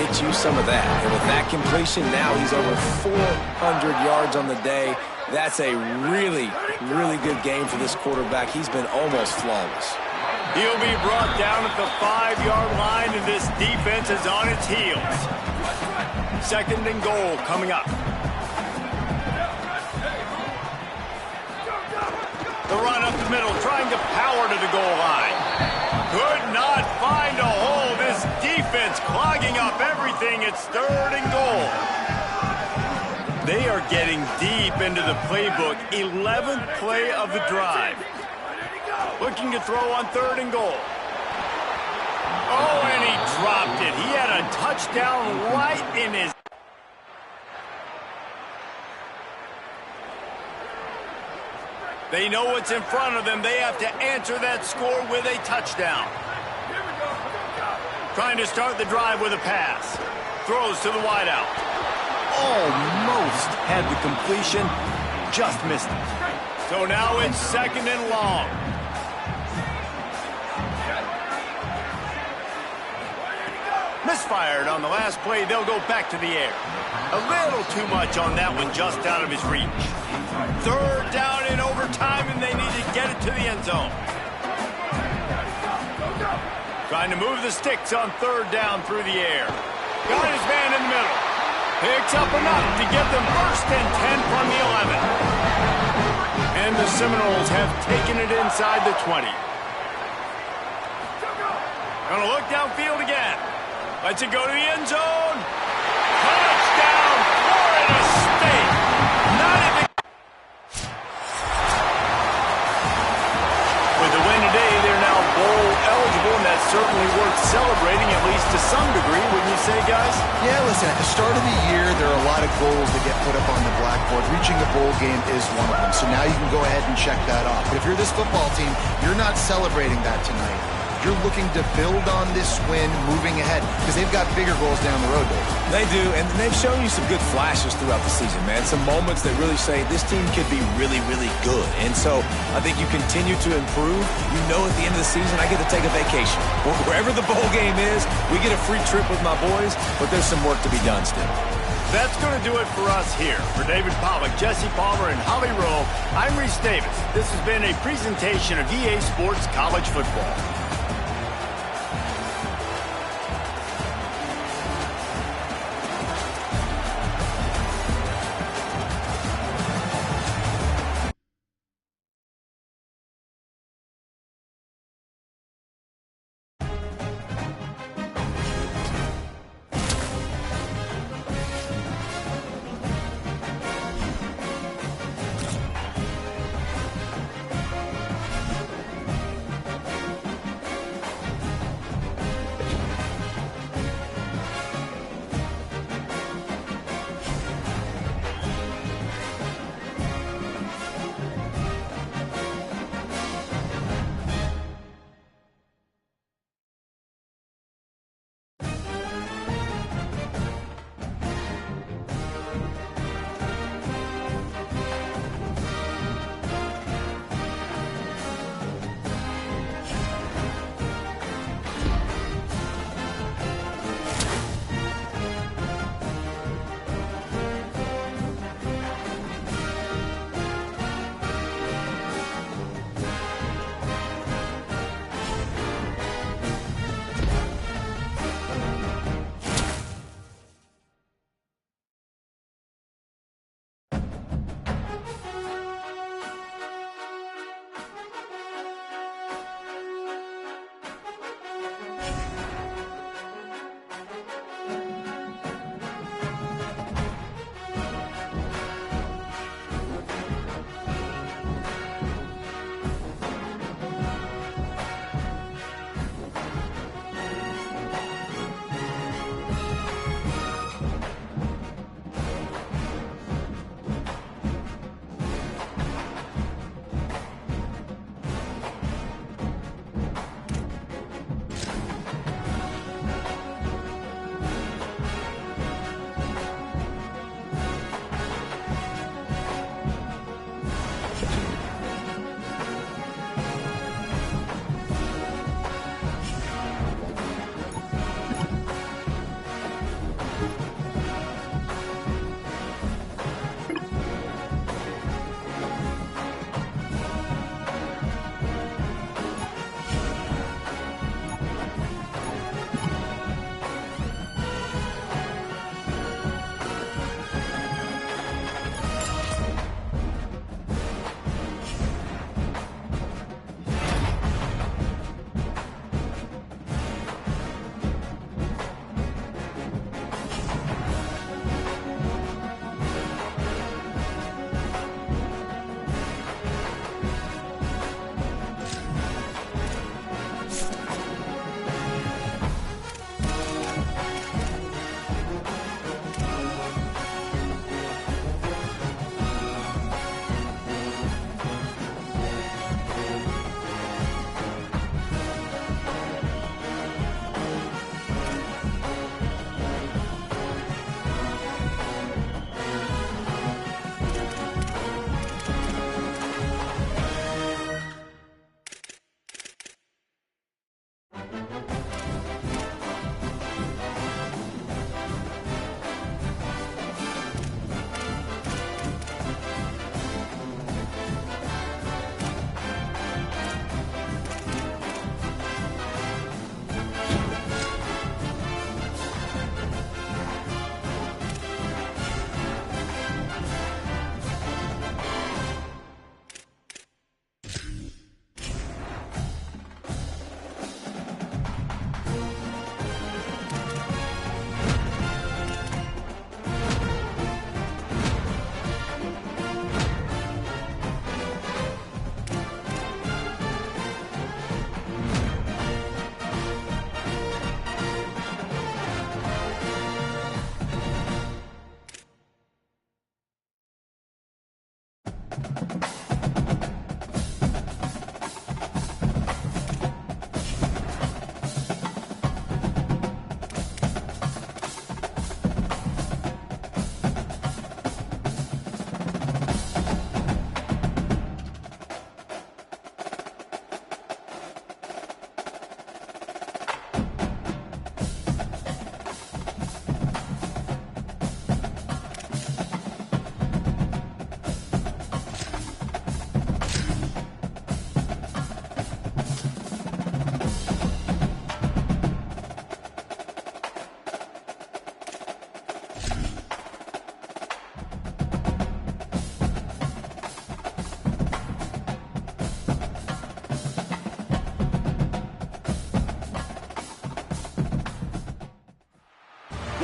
Get you some of that. And with that completion, now he's over 400 yards on the day. That's a really, really good game for this quarterback. He's been almost flawless. He'll be brought down at the 5-yard line, and this defense is on its heels. 2nd and goal coming up. The run up the middle, trying to power to the goal line. Could not find a hole. This defense clogging up everything. It's 3rd and goal. They are getting deep into the playbook. 11th play of the drive. Looking to throw on 3rd and goal. Oh, and he dropped it. He had a touchdown right in his... They know what's in front of them. They have to answer that score with a touchdown. Trying to start the drive with a pass. Throws to the wideout. Almost had the completion. Just missed it. So now it's 2nd and long. Misfired on the last play. They'll go back to the air. A little too much on that one, just out of his reach. 3rd down in overtime, and they need to get it to the end zone. Trying to move the sticks on 3rd down through the air. Got his man in the middle. Picks up enough to get them 1st and 10 from the 11. And the Seminoles have taken it inside the 20. Gonna look downfield again. Lets it go to the end zone. Touchdown, Florida State. Not even... With the win today, they're now bowl eligible, and that's certainly worth celebrating, at least to some degree, wouldn't you say, guys? Yeah, listen, at the start of the year, there are a lot of goals that get put up on the blackboard. Reaching a bowl game is one of them, so now you can go ahead and check that off. But if you're this football team, you're not celebrating that tonight. You're looking to build on this win moving ahead because they've got bigger goals down the road, Dave. They do, and they've shown you some good flashes throughout the season, man. Some moments that really say this team could be really, really good. And so I think you continue to improve. You know at the end of the season, I get to take a vacation. Wherever the bowl game is, we get a free trip with my boys, but there's some work to be done still. That's going to do it for us here. For David Pollack, Jesse Palmer, and Holly Rowe, I'm Reese Davis. This has been a presentation of EA Sports College Football.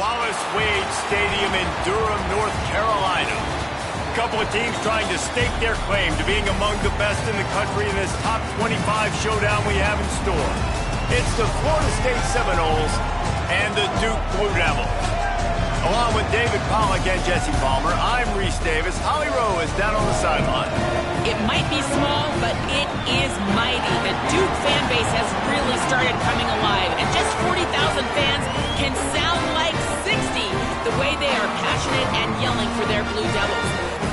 Wallace Wade Stadium in Durham, North Carolina. A couple of teams trying to stake their claim to being among the best in the country in this top 25 showdown we have in store. It's the Florida State Seminoles and the Duke Blue Devils. Along with David Pollack and Jesse Palmer, I'm Reese Davis. Holly Rowe is down on the sideline. It might be small, but it is mighty. The Duke fan base has really started coming alive, and just 40,000 fans can sound like 60 the way they are passionate and yelling for their Blue Devils.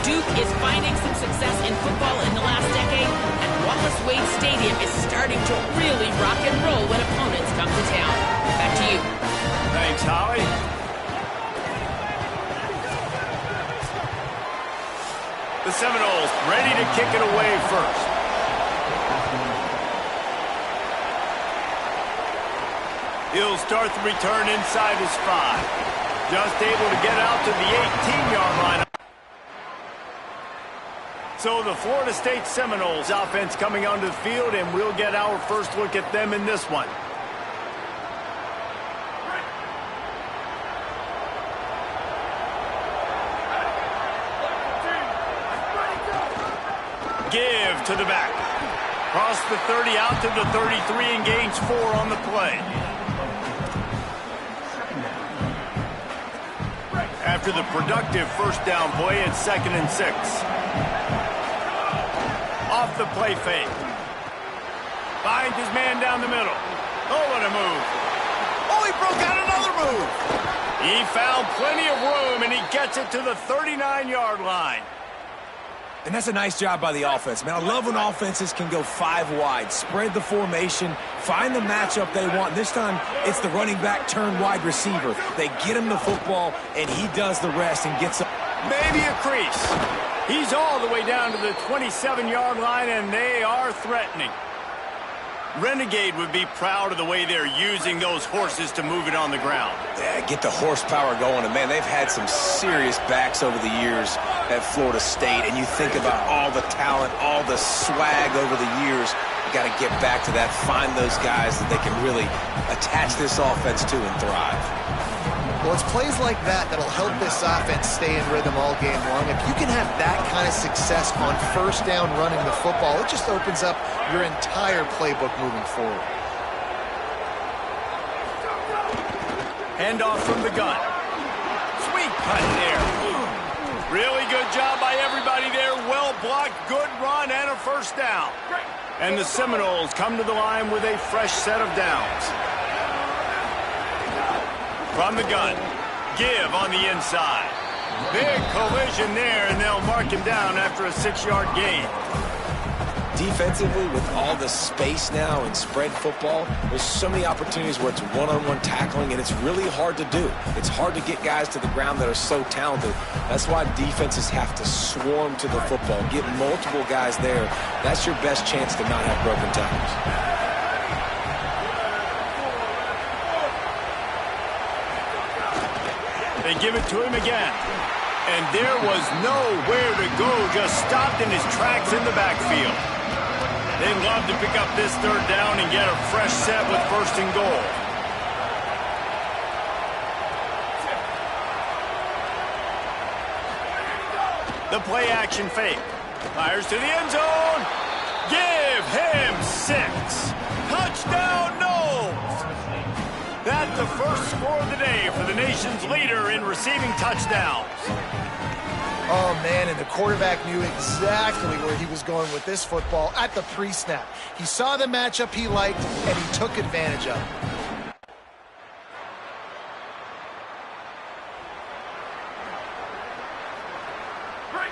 Duke is finding some success in football in the last decade, and Wallace Wade Stadium is starting to really rock and roll when opponents come to town. Back to you. Thanks, Holly. The Seminoles ready to kick it away first. He'll start the return inside his 5. Just able to get out to the 18-yard line. So the Florida State Seminoles offense coming onto the field, and we'll get our first look at them in this one. Give to the back. Cross the 30 out to the 33 and gains 4 on the play. After the productive first down play, it's 2nd and 6. Off the play fake. Finds his man down the middle. Oh, what a move. Oh, he broke out another move. He found plenty of room, and he gets it to the 39-yard line. And that's a nice job by the offense, man. I love when offenses can go 5 wide, spread the formation, find the matchup they want. This time, it's the running back turned wide receiver. They get him the football, and he does the rest and gets up. Maybe a crease. He's all the way down to the 27-yard line, and they are threatening. Renegade would be proud of the way they're using those horses to move it on the ground. Yeah, get the horsepower going. And, man, they've had some serious backs over the years at Florida State. And you think about all the talent, all the swag over the years. You got to get back to that, find those guys that they can really attach this offense to and thrive. Well, it's plays like that that'll help this offense stay in rhythm all game long. If you can have that kind of success on first down running the football, it just opens up your entire playbook moving forward. Handoff from the gun. Sweet cut there. Really good job by everybody there. Well blocked, good run, and a first down. And the Seminoles come to the line with a fresh set of downs. From the gun, give on the inside. Big collision there, and they'll mark him down after a 6-yard gain. Defensively, with all the space now in spread football, there's so many opportunities where it's one-on-one tackling, and it's really hard to do. It's hard to get guys to the ground that are so talented. That's why defenses have to swarm to the football, get multiple guys there. That's your best chance to not have broken tackles. They give it to him again. And there was nowhere to go, just stopped in his tracks in the backfield. They'd love to pick up this 3rd down and get a fresh set with 1st and goal. The play action fake. Fires to the end zone. Give him 6. Touchdown, Noles! That's the first score of the day for the nation's leader in receiving touchdowns. Oh, man, and the quarterback knew exactly where he was going with this football at the pre-snap. He saw the matchup he liked, and he took advantage of it.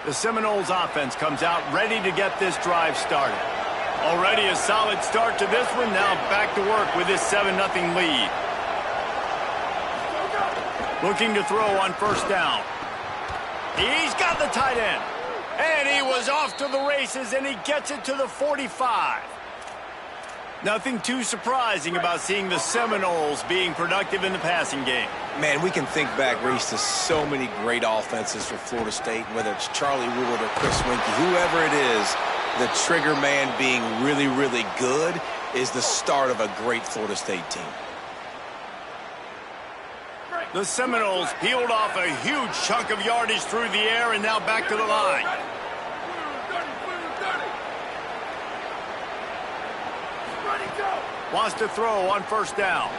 The Seminoles offense comes out ready to get this drive started. Already a solid start to this one. Now back to work with this 7-0 lead. Looking to throw on first down. He's got the tight end. And he was off to the races, and he gets it to the 45. Nothing too surprising about seeing the Seminoles being productive in the passing game. Man, we can think back, Reese, to so many great offenses for Florida State, whether it's Charlie Wood or Chris Winkie, whoever it is, the trigger man being really, really good is the start of a great Florida State team. The Seminoles peeled off a huge chunk of yardage through the air and now back to the line. Wants to throw on first down.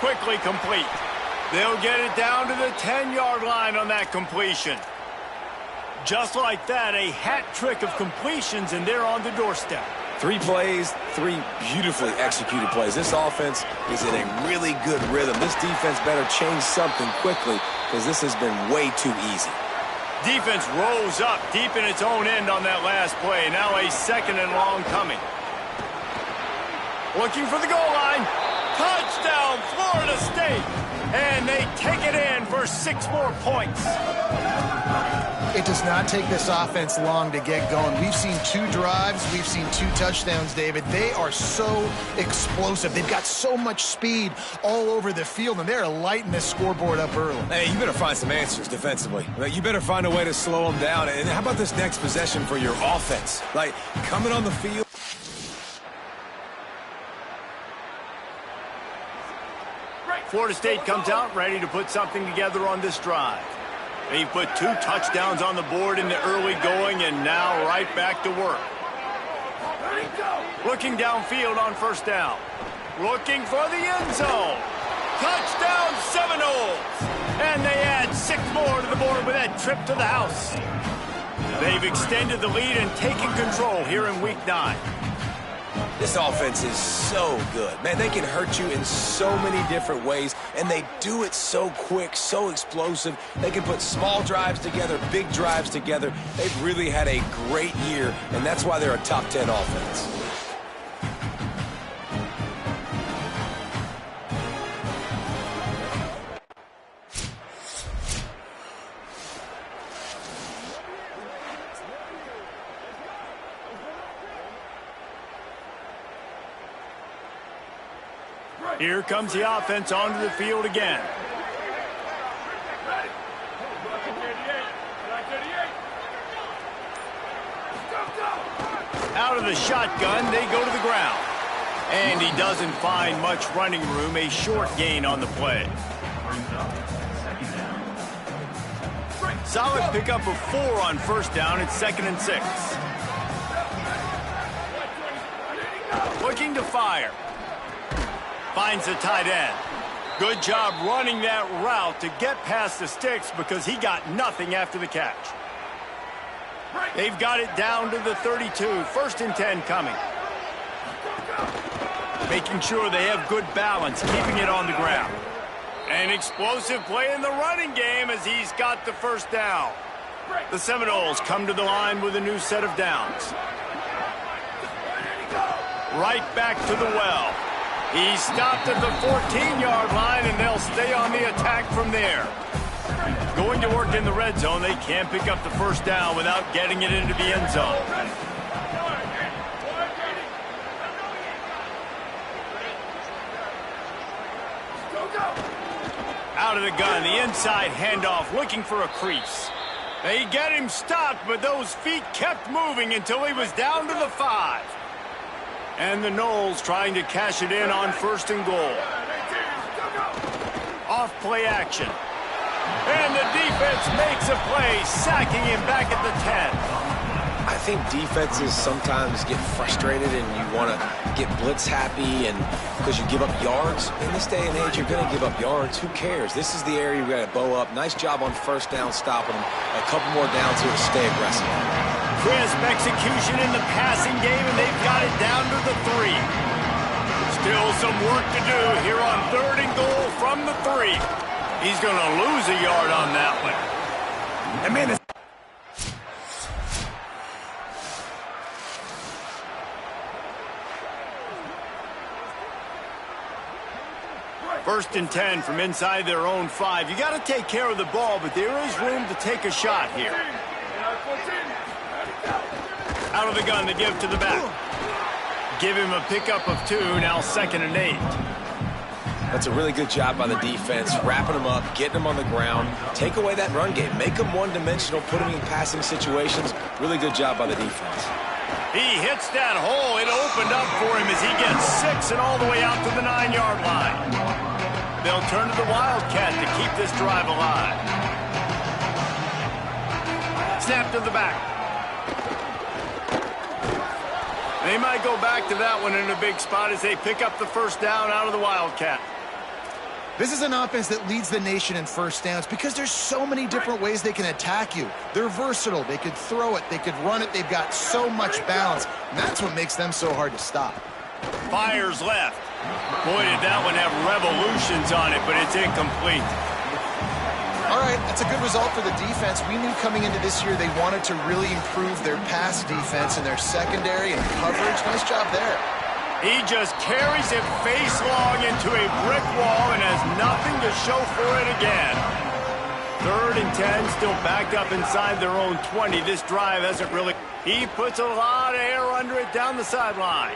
Quickly complete. They'll get it down to the 10-yard line on that completion. Just like that, a hat trick of completions, and they're on the doorstep. 3 plays, 3 beautifully executed plays. This offense is in a really good rhythm. This defense better change something quickly because this has been way too easy. Defense rose up deep in its own end on that last play. Now a 2nd and long coming. Looking for the goal line. Touchdown, Florida State. And they take it in for 6 more points. It does not take this offense long to get going. We've seen 2 drives. We've seen 2 touchdowns, David. They are so explosive. They've got so much speed all over the field, and they're lighting this scoreboard up early. Hey, you better find some answers defensively. You better find a way to slow them down. And how about this next possession for your offense? Like, coming on the field. Florida State comes out ready to put something together on this drive. They put 2 touchdowns on the board in the early going and now right back to work. Looking downfield on first down. Looking for the end zone. Touchdown Seminoles! And they add 6 more to the board with that trip to the house. They've extended the lead and taken control here in Week 9. This offense is so good. Man, they can hurt you in so many different ways, and they do it so quick, so explosive. They can put small drives together, big drives together. They've really had a great year, and that's why they're a top 10 offense. Here comes the offense onto the field again. Out of the shotgun, they go to the ground. And he doesn't find much running room, a short gain on the play. Solid pickup of 4 on first down. It's 2nd and 6. Looking to fire. Finds the tight end. Good job running that route to get past the sticks because he got nothing after the catch. They've got it down to the 32. 1st and 10 coming. Making sure they have good balance, keeping it on the ground. An explosive play in the running game as he's got the first down. The Seminoles come to the line with a new set of downs. Right back to the well. He stopped at the 14-yard line, and they'll stay on the attack from there. Going to work in the red zone, they can't pick up the first down without getting it into the end zone. Out of the gun, the inside handoff, looking for a crease. They get him stopped, but those feet kept moving until he was down to the 5. And the Noles trying to cash it in on 1st and goal. Off play action. And the defense makes a play, sacking him back at the 10. I think defenses sometimes get frustrated and you want to get blitz happy and because you give up yards. In this day and age, you're going to give up yards. Who cares? This is the area we got to bow up. Nice job on first down stopping them. A couple more downs here to stay aggressive. Crisp execution in the passing game, and they've got it down to the 3. Still some work to do here on 3rd and goal from the 3. He's going to lose a yard on that one. And man, First and 10 from inside their own 5. You got to take care of the ball, but there is room to take a shot here. Out of the gun, they give to the back. Give him a pickup of 2, now 2nd and 8. That's a really good job by the defense, wrapping them up, getting them on the ground. Take away that run game. Make them one-dimensional, put them in passing situations. Really good job by the defense. He hits that hole. It opened up for him as he gets 6 and all the way out to the 9-yard line. They'll turn to the Wildcat to keep this drive alive. Snap to the back. They might go back to that one in a big spot as they pick up the first down out of the Wildcat. This is an offense that leads the nation in first downs because there's so many different ways they can attack you. They're versatile. They could throw it. They could run it. They've got so much balance, and that's what makes them so hard to stop. Fires left. Boy, did that one have revolutions on it, but it's incomplete. All right, that's a good result for the defense. We knew coming into this year they wanted to really improve their pass defense and their secondary and coverage. Nice job there. He just carries it face long into a brick wall and has nothing to show for it again. 3rd and 10, still backed up inside their own 20. This drive hasn't really... He puts a lot of air under it down the sideline.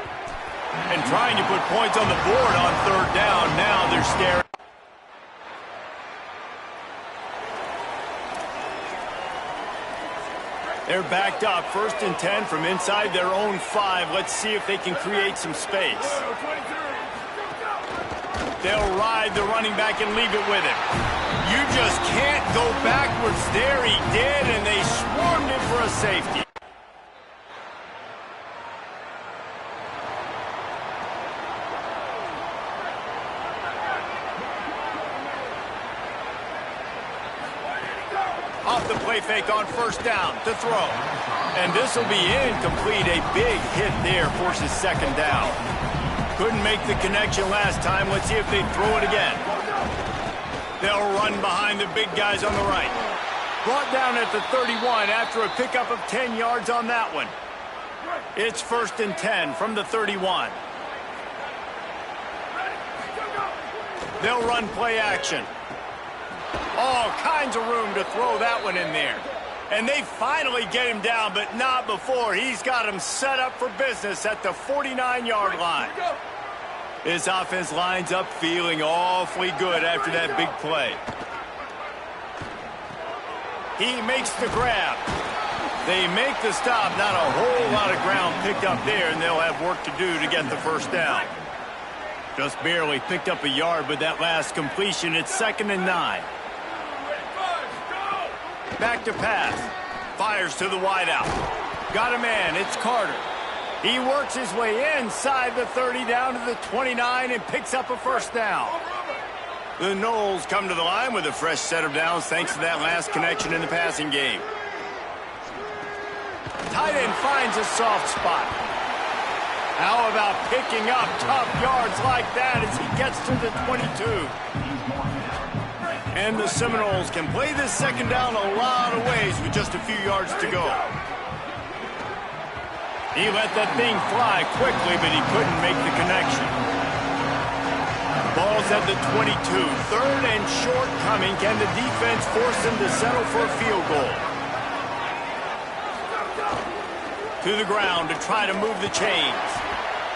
And trying to put points on the board on 3rd down. Now they're staring. They're backed up, 1st and 10 from inside their own 5. Let's see if they can create some space. They'll ride the running back and leave it with him. You just can't go backwards there. He did, and they swarmed him for a safety. Off the play fake on 1st down to throw. And this will be incomplete. A big hit there forces 2nd down. Couldn't make the connection last time. Let's see if they throw it again. They'll run behind the big guys on the right. Brought down at the 31 after a pickup of 10 yards on that one. It's 1st and 10 from the 31. They'll run play action. All kinds of room to throw that one in there. And they finally get him down, but not before. He's got him set up for business at the 49-yard line. His offense lines up feeling awfully good after that big play. He makes the grab. They make the stop. Not a whole lot of ground picked up there, and they'll have work to do to get the first down. Just barely picked up a yard, but that last completion, it's 2nd and 9. Back to pass. Fires to the wideout. Got a man. It's Carter. He works his way inside the 30 down to the 29 and picks up a first down. The Noles come to the line with a fresh set of downs thanks to that last connection in the passing game. Tight end finds a soft spot. How about picking up tough yards like that as he gets to the 22? And the Seminoles can play this 2nd down a lot of ways with just a few yards to go. He let that thing fly quickly, but he couldn't make the connection. Ball's at the 22. 3rd and short coming. Can the defense force them to settle for a field goal? To the ground to try to move the chains.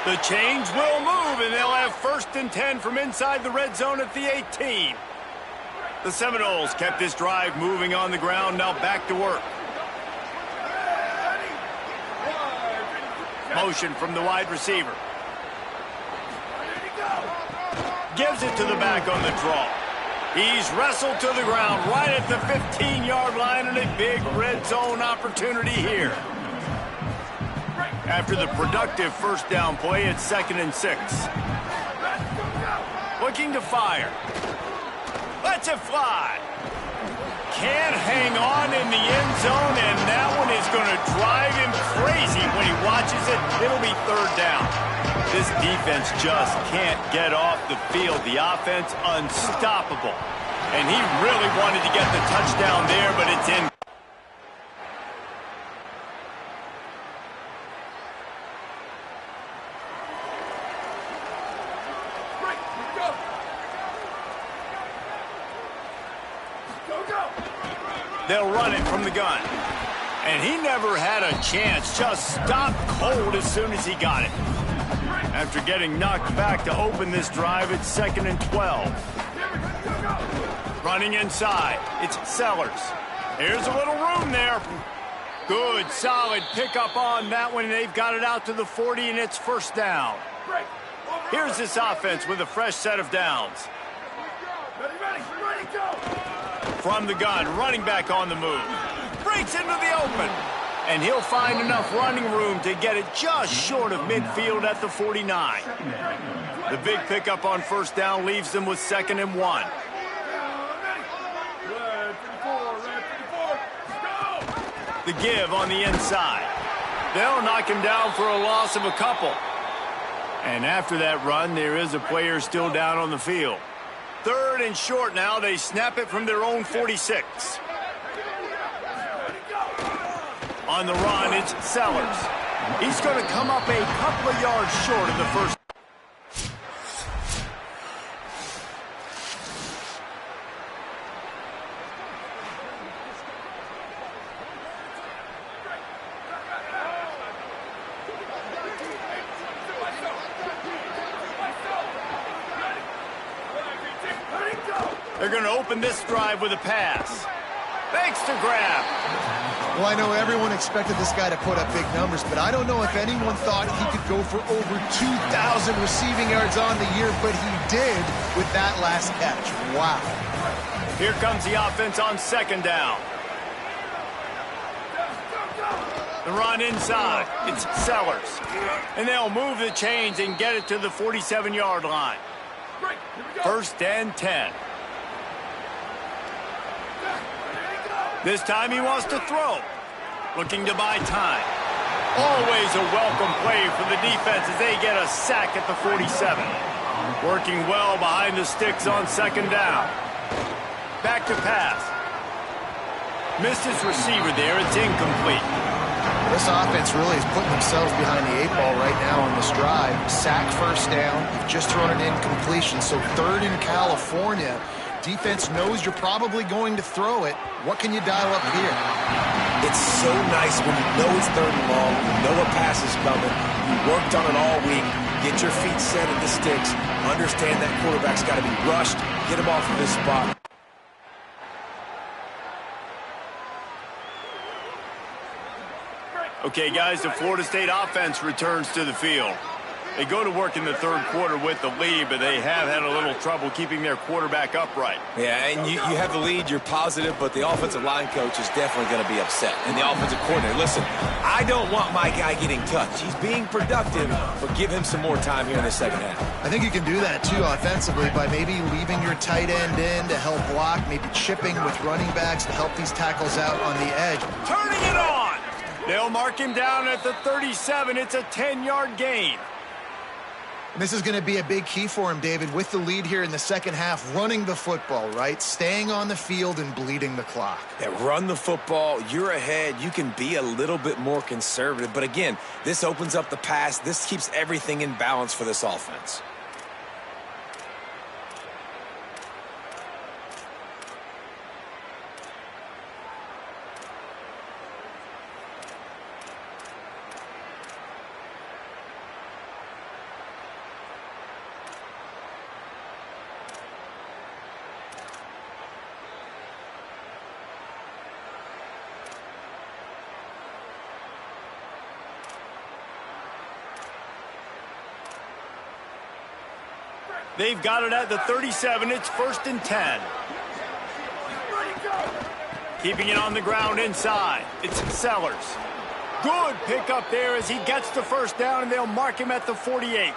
The chains will move, and they'll have 1st and 10 from inside the red zone at the 18. The Seminoles kept this drive moving on the ground, now back to work. Motion from the wide receiver. Gives it to the back on the draw. He's wrestled to the ground right at the 15-yard line and a big red zone opportunity here. after the productive first down play at 2nd and 6. Looking to fire. Lets it fly. Can't hang on in the end zone, and that one is going to drive him crazy when he watches it. It'll be 3rd down. This defense just can't get off the field. The offense unstoppable. And he really wanted to get the touchdown there, but it's in. They'll run it from the gun. And he never had a chance. Just stopped cold as soon as he got it. After getting knocked back to open this drive, it's 2nd and 12. Running inside. It's Sellers. Here's a little room there. Good, solid pickup on that one. They've got it out to the 40, and it's 1st down. Here's this offense with a fresh set of downs. From the gun, running back on the move. Breaks into the open. And he'll find enough running room to get it just short of midfield at the 49. The big pickup on 1st down leaves them with 2nd and 1. The give on the inside. They'll knock him down for a loss of a couple. And after that run, there is a player still down on the field. 3rd and short now. They snap it from their own 46. On the run, it's Sellers. He's going to come up a couple of yards short of the first. They're going to open this drive with a pass. Thanks to grab. Well, I know everyone expected this guy to put up big numbers, but I don't know if anyone thought he could go for over 2,000 receiving yards on the year, but he did with that last catch. Wow. Here comes the offense on 2nd down. The run inside. It's Sellers. And they'll move the chains and get it to the 47-yard line. 1st and 10. This time he wants to throw. Looking to buy time. Always a welcome play for the defense as they get a sack at the 47. Working well behind the sticks on 2nd down. Back to pass. Missed his receiver there. It's incomplete. This offense really is putting themselves behind the 8 ball right now on this drive. Sack 1st down. You've just thrown an incompletion. So 3rd in California. Defense knows you're probably going to throw it. What can you dial up here? It's so nice when you know it's 3rd and long, you know a pass is coming, you worked on it all week, get your feet set at the sticks, understand that quarterback's got to be rushed, get him off of this spot. Okay, guys, the Florida State offense returns to the field. They go to work in the 3rd quarter with the lead, but they have had a little trouble keeping their quarterback upright. Yeah, and you have the lead, you're positive, but the offensive line coach is definitely going to be upset. And the offensive coordinator, listen, I don't want my guy getting touched. He's being productive, but give him some more time here in the 2nd half. I think you can do that, too, offensively, by maybe leaving your tight end in to help block, maybe chipping with running backs to help these tackles out on the edge. Turning it on! They'll mark him down at the 37. It's a 10-yard gain. This is going to be a big key for him, David, with the lead here in the 2nd half, running the football, right? Staying on the field and bleeding the clock. Yeah, run the football. You're ahead. You can be a little bit more conservative. But again, this opens up the pass. This keeps everything in balance for this offense. They've got it at the 37. It's 1st and 10. Keeping it on the ground inside. It's Sellers. Good pickup there as he gets the first down, and they'll mark him at the 48.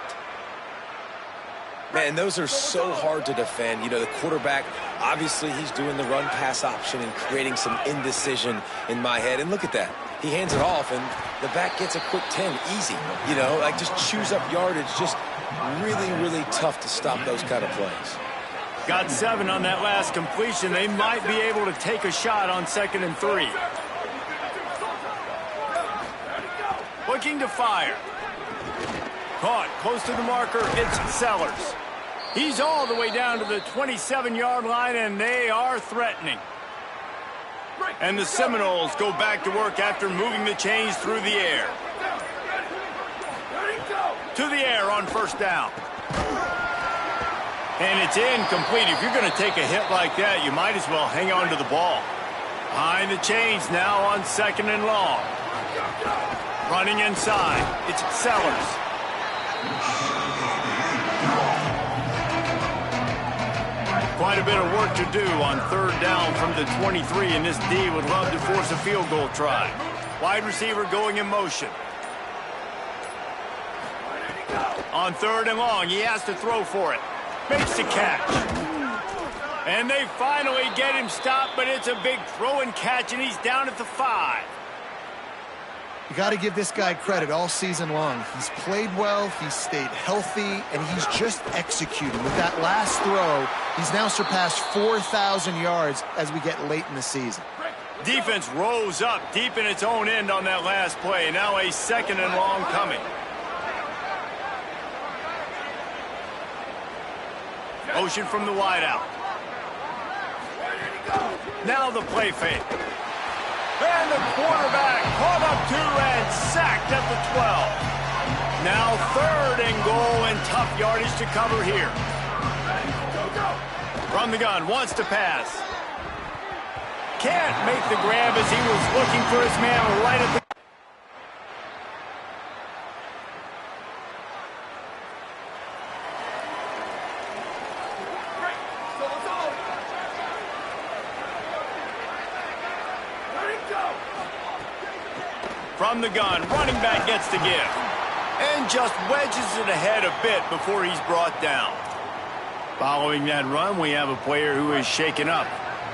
Man, those are so hard to defend. You know, the quarterback, obviously he's doing the run-pass option and creating some indecision in my head. And look at that. He hands it off, and the back gets a quick 10. Easy. You know, like just chews up yardage. Just really, really tough to stop those kind of plays. Got 7 on that last completion. They might be able to take a shot on 2nd and 3. Looking to fire. Caught close to the marker. It's Sellers. He's all the way down to the 27-yard line, and they are threatening. And the Seminoles go back to work after moving the chains through the air. To the air on 1st down. And it's incomplete. If you're going to take a hit like that, you might as well hang on to the ball. Behind the chains now on 2nd and long. Running inside. It's Sellers. Quite a bit of work to do on 3rd down from the 23, and this D would love to force a field goal try. Wide receiver going in motion. On 3rd and long, he has to throw for it. Makes the catch. And they finally get him stopped, but it's a big throw and catch, and he's down at the 5. You got to give this guy credit all season long. He's played well, he's stayed healthy, and he's just executing. With that last throw, he's now surpassed 4,000 yards as we get late in the season. Defense rose up deep in its own end on that last play. Now a 2nd and long coming. Motion from the wideout. Now the play fake. And the quarterback caught up 2 and sacked at the 12. Now 3rd and goal and tough yardage to cover here. From the gun, wants to pass. Can't make the grab as he was looking for his man right at the... From the gun, running back gets the give. And just wedges it ahead a bit before he's brought down. Following that run, we have a player who is shaken up.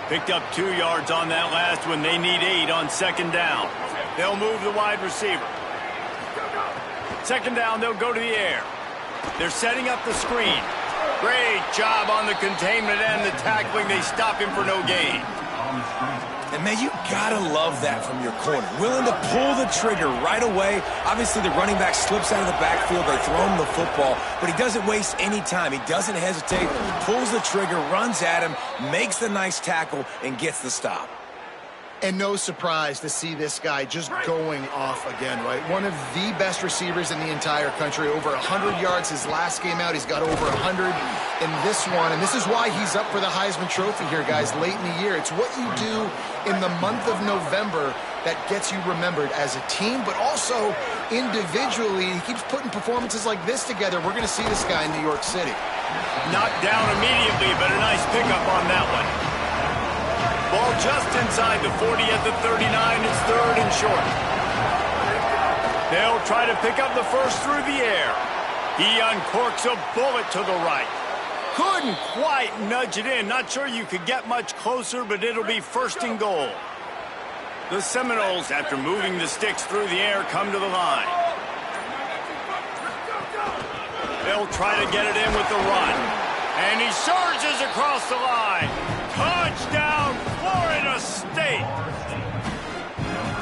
Picked up 2 yards on that last one. They need 8 on 2nd down. They'll move the wide receiver. 2nd down, they'll go to the air. They're setting up the screen. Great job on the containment and the tackling. They stop him for no gain. And, man, you got to love that from your corner. Willing to pull the trigger right away. Obviously, the running back slips out of the backfield. They throw him the football, but he doesn't waste any time. He doesn't hesitate, pulls the trigger, runs at him, makes the nice tackle, and gets the stop. And no surprise to see this guy just going off again, right? One of the best receivers in the entire country. Over 100 yards his last game out. He's got over 100 in this one. And this is why he's up for the Heisman Trophy here, guys, late in the year. It's what you do in the month of November that gets you remembered as a team, but also individually. He keeps putting performances like this together. We're going to see this guy in New York City. Knocked down immediately, but a nice pickup on that one. Ball just inside the 40 at the 39. It's 3rd and short. They'll try to pick up the first through the air. He uncorks a bullet to the right. Couldn't quite nudge it in. Not sure you could get much closer, but it'll be 1st and goal. The Seminoles, after moving the sticks through the air, come to the line. They'll try to get it in with the run. And he surges across the line. Touchdown, Florida State!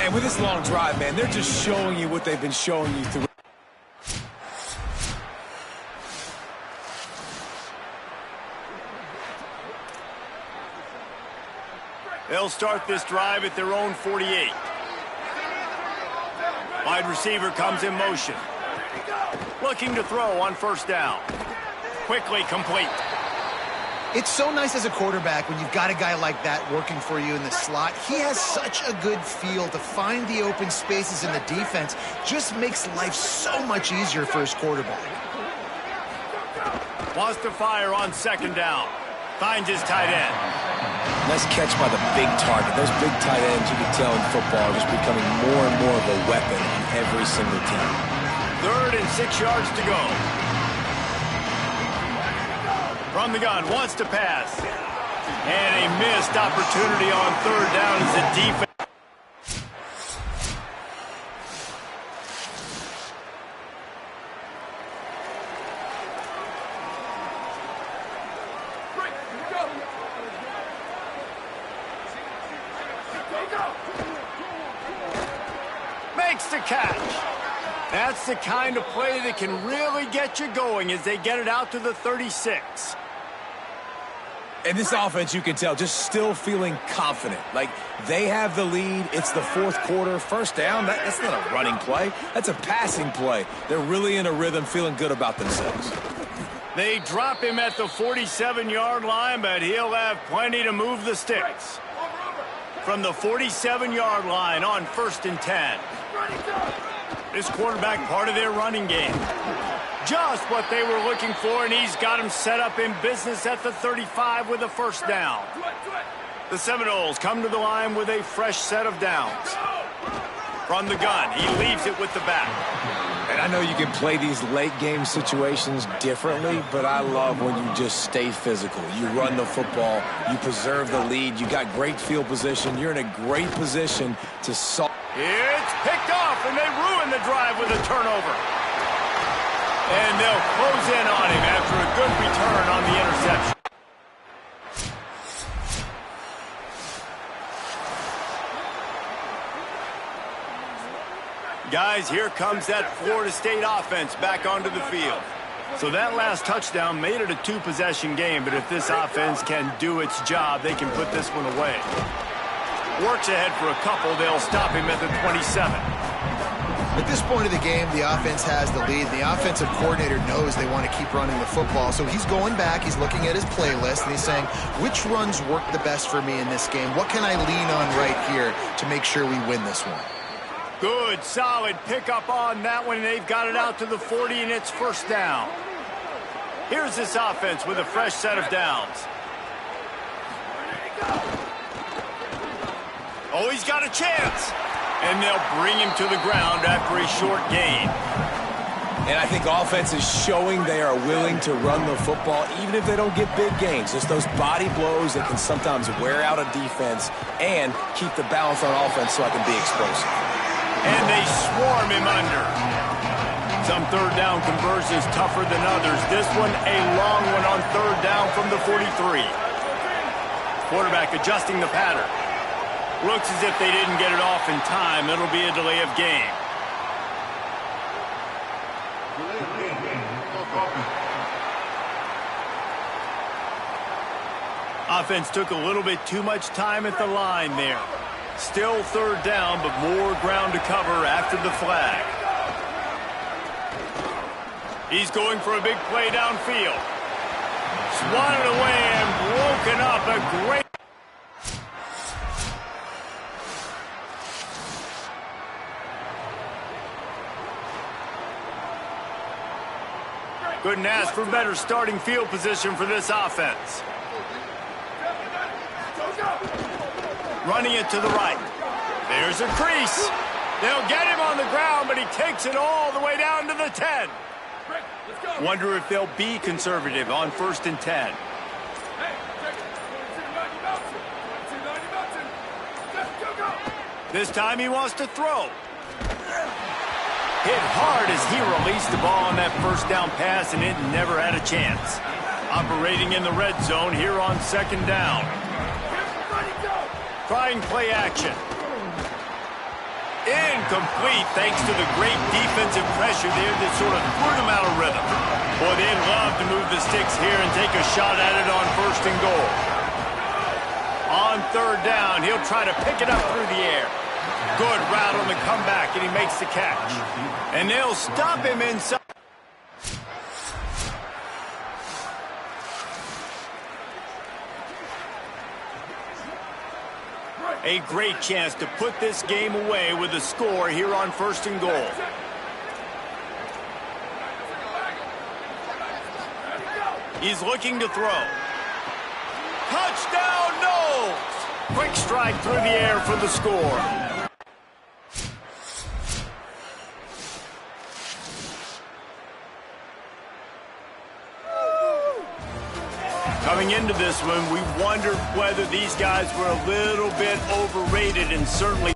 And with this long drive, man, they're just showing you what they've been showing you through. They'll start this drive at their own 48. Wide receiver comes in motion. Looking to throw on 1st down. Quickly complete. It's so nice as a quarterback when you've got a guy like that working for you in the slot. He has such a good feel to find the open spaces in the defense. Just makes life so much easier for his quarterback. Wants to fire on 2nd down. Finds his tight end. Nice catch by the big target. Those big tight ends, you can tell in football, are just becoming more and more of a weapon in every single team. 3rd and 6 yards to go. From the gun, wants to pass. And a missed opportunity on 3rd down as the defense. Makes the catch. That's the kind of play that can really get you going as they get it out to the 36. And this offense, you can tell, just still feeling confident. Like, they have the lead. It's the 4th quarter. First down, that's not a running play. That's a passing play. They're really in a rhythm, feeling good about themselves. They drop him at the 47-yard line, but he'll have plenty to move the sticks. From the 47-yard line on 1st and 10. This quarterback, part of their running game. Just what they were looking for, and he's got him set up in business at the 35 with a 1st down. The Seminoles come to the line with a fresh set of downs. From the gun, he leaves it with the back. And I know you can play these late game situations differently, but I love when you just stay physical. You run the football, you preserve the lead, you got great field position, you're in a great position to solve. It's picked off, and they ruin the drive with a turnover. And they'll close in on him after a good return on the interception. Guys, here comes that Florida State offense back onto the field. So that last touchdown made it a 2-possession game, but if this offense can do its job, they can put this one away. Works ahead for a couple. They'll stop him at the 27. At this point of the game, the offense has the lead. The offensive coordinator knows they want to keep running the football, so he's going back, he's looking at his playlist, and he's saying, which runs work the best for me in this game? What can I lean on right here to make sure we win this one? Good, solid pickup on that one. They've got it out to the 40, and it's 1st down. Here's this offense with a fresh set of downs. Oh, he's got a chance. And they'll bring him to the ground after a short gain. And I think offense is showing they are willing to run the football, even if they don't get big gains. Just those body blows that can sometimes wear out a defense and keep the balance on offense so I can be explosive. And they swarm him under. Some 3rd down conversions tougher than others. This one, a long one on 3rd down from the 43. Quarterback adjusting the pattern. Looks as if they didn't get it off in time. It'll be a delay of game. Offense took a little bit too much time at the line there. Still 3rd down, but more ground to cover after the flag. He's going for a big play downfield. Swatted away and broken up. A great... Couldn't ask for better starting field position for this offense. Running it to the right. There's a crease. They'll get him on the ground, but he takes it all the way down to the 10. Wonder if they'll be conservative on 1st and 10. This time he wants to throw. Hit hard as he released the ball on that 1st down pass, and it never had a chance. Operating in the red zone here on 2nd down. Trying play action. Incomplete thanks to the great defensive pressure there that sort of threw them out of rhythm. Boy, they'd love to move the sticks here and take a shot at it on 1st and goal. On 3rd down, he'll try to pick it up through the air. Good route on the comeback, and he makes the catch. And they'll stop him inside. A great chance to put this game away with a score here on 1st and goal. He's looking to throw. Touchdown, no Quick strike through the air for the score. Coming into this one, we wondered whether these guys were a little bit overrated, and certainly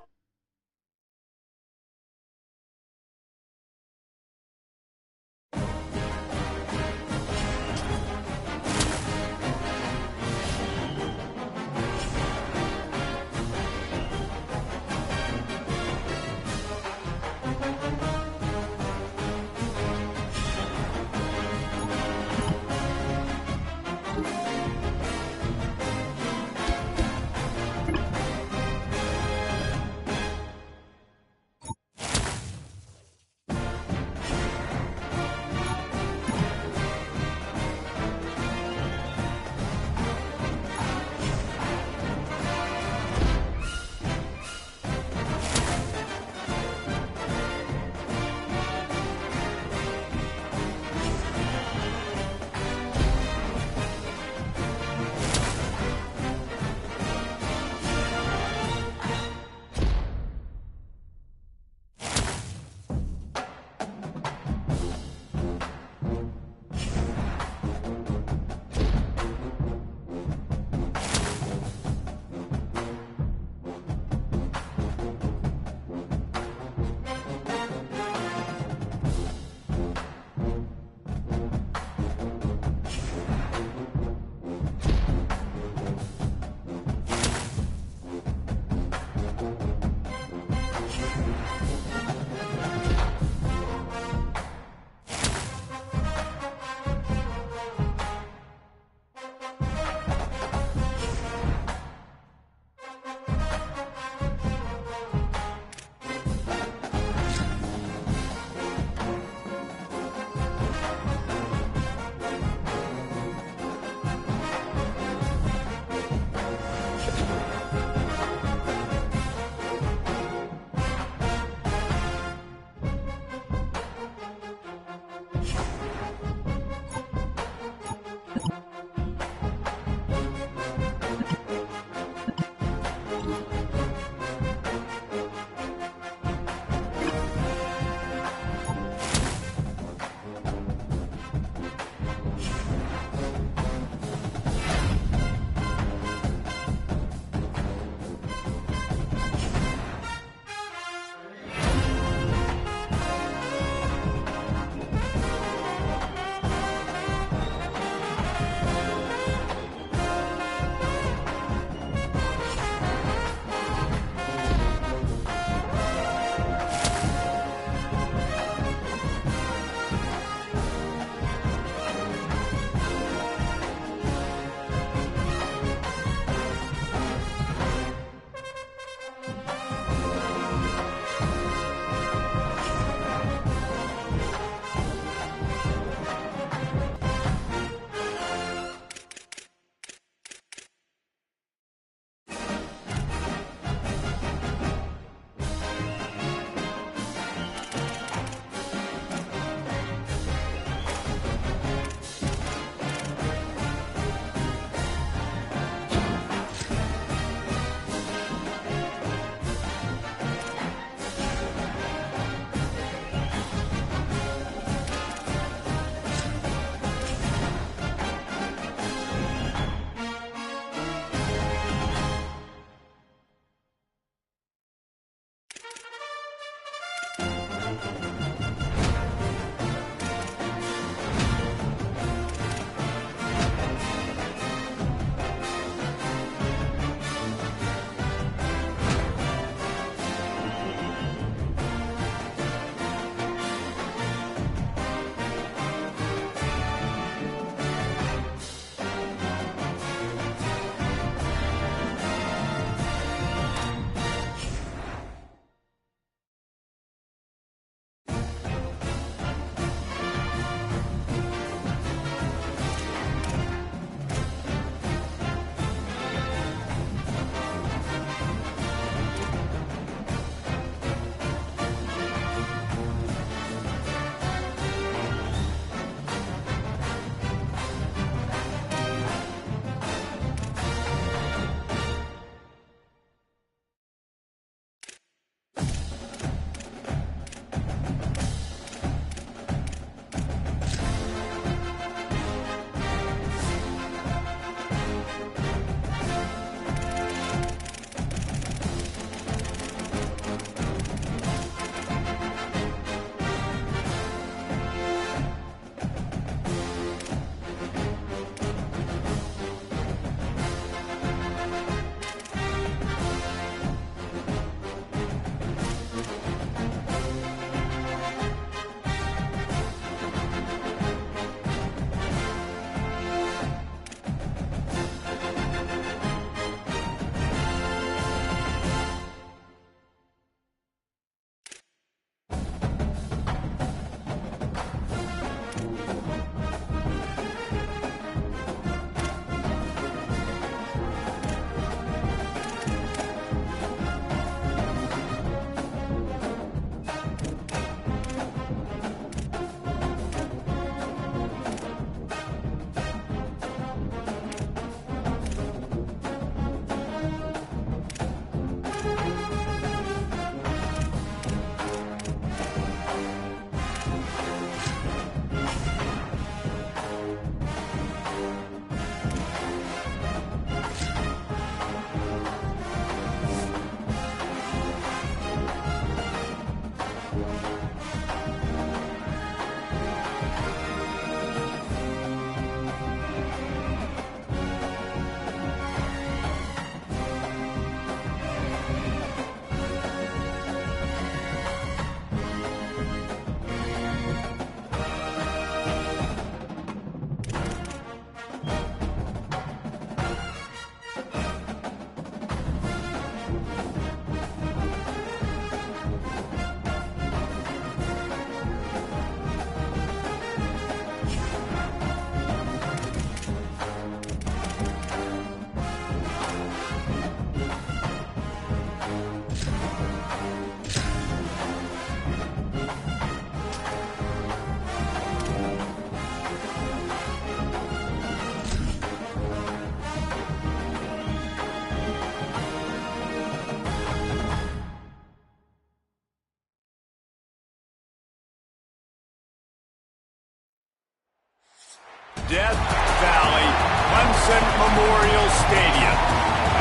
Death Valley Clemson Memorial Stadium.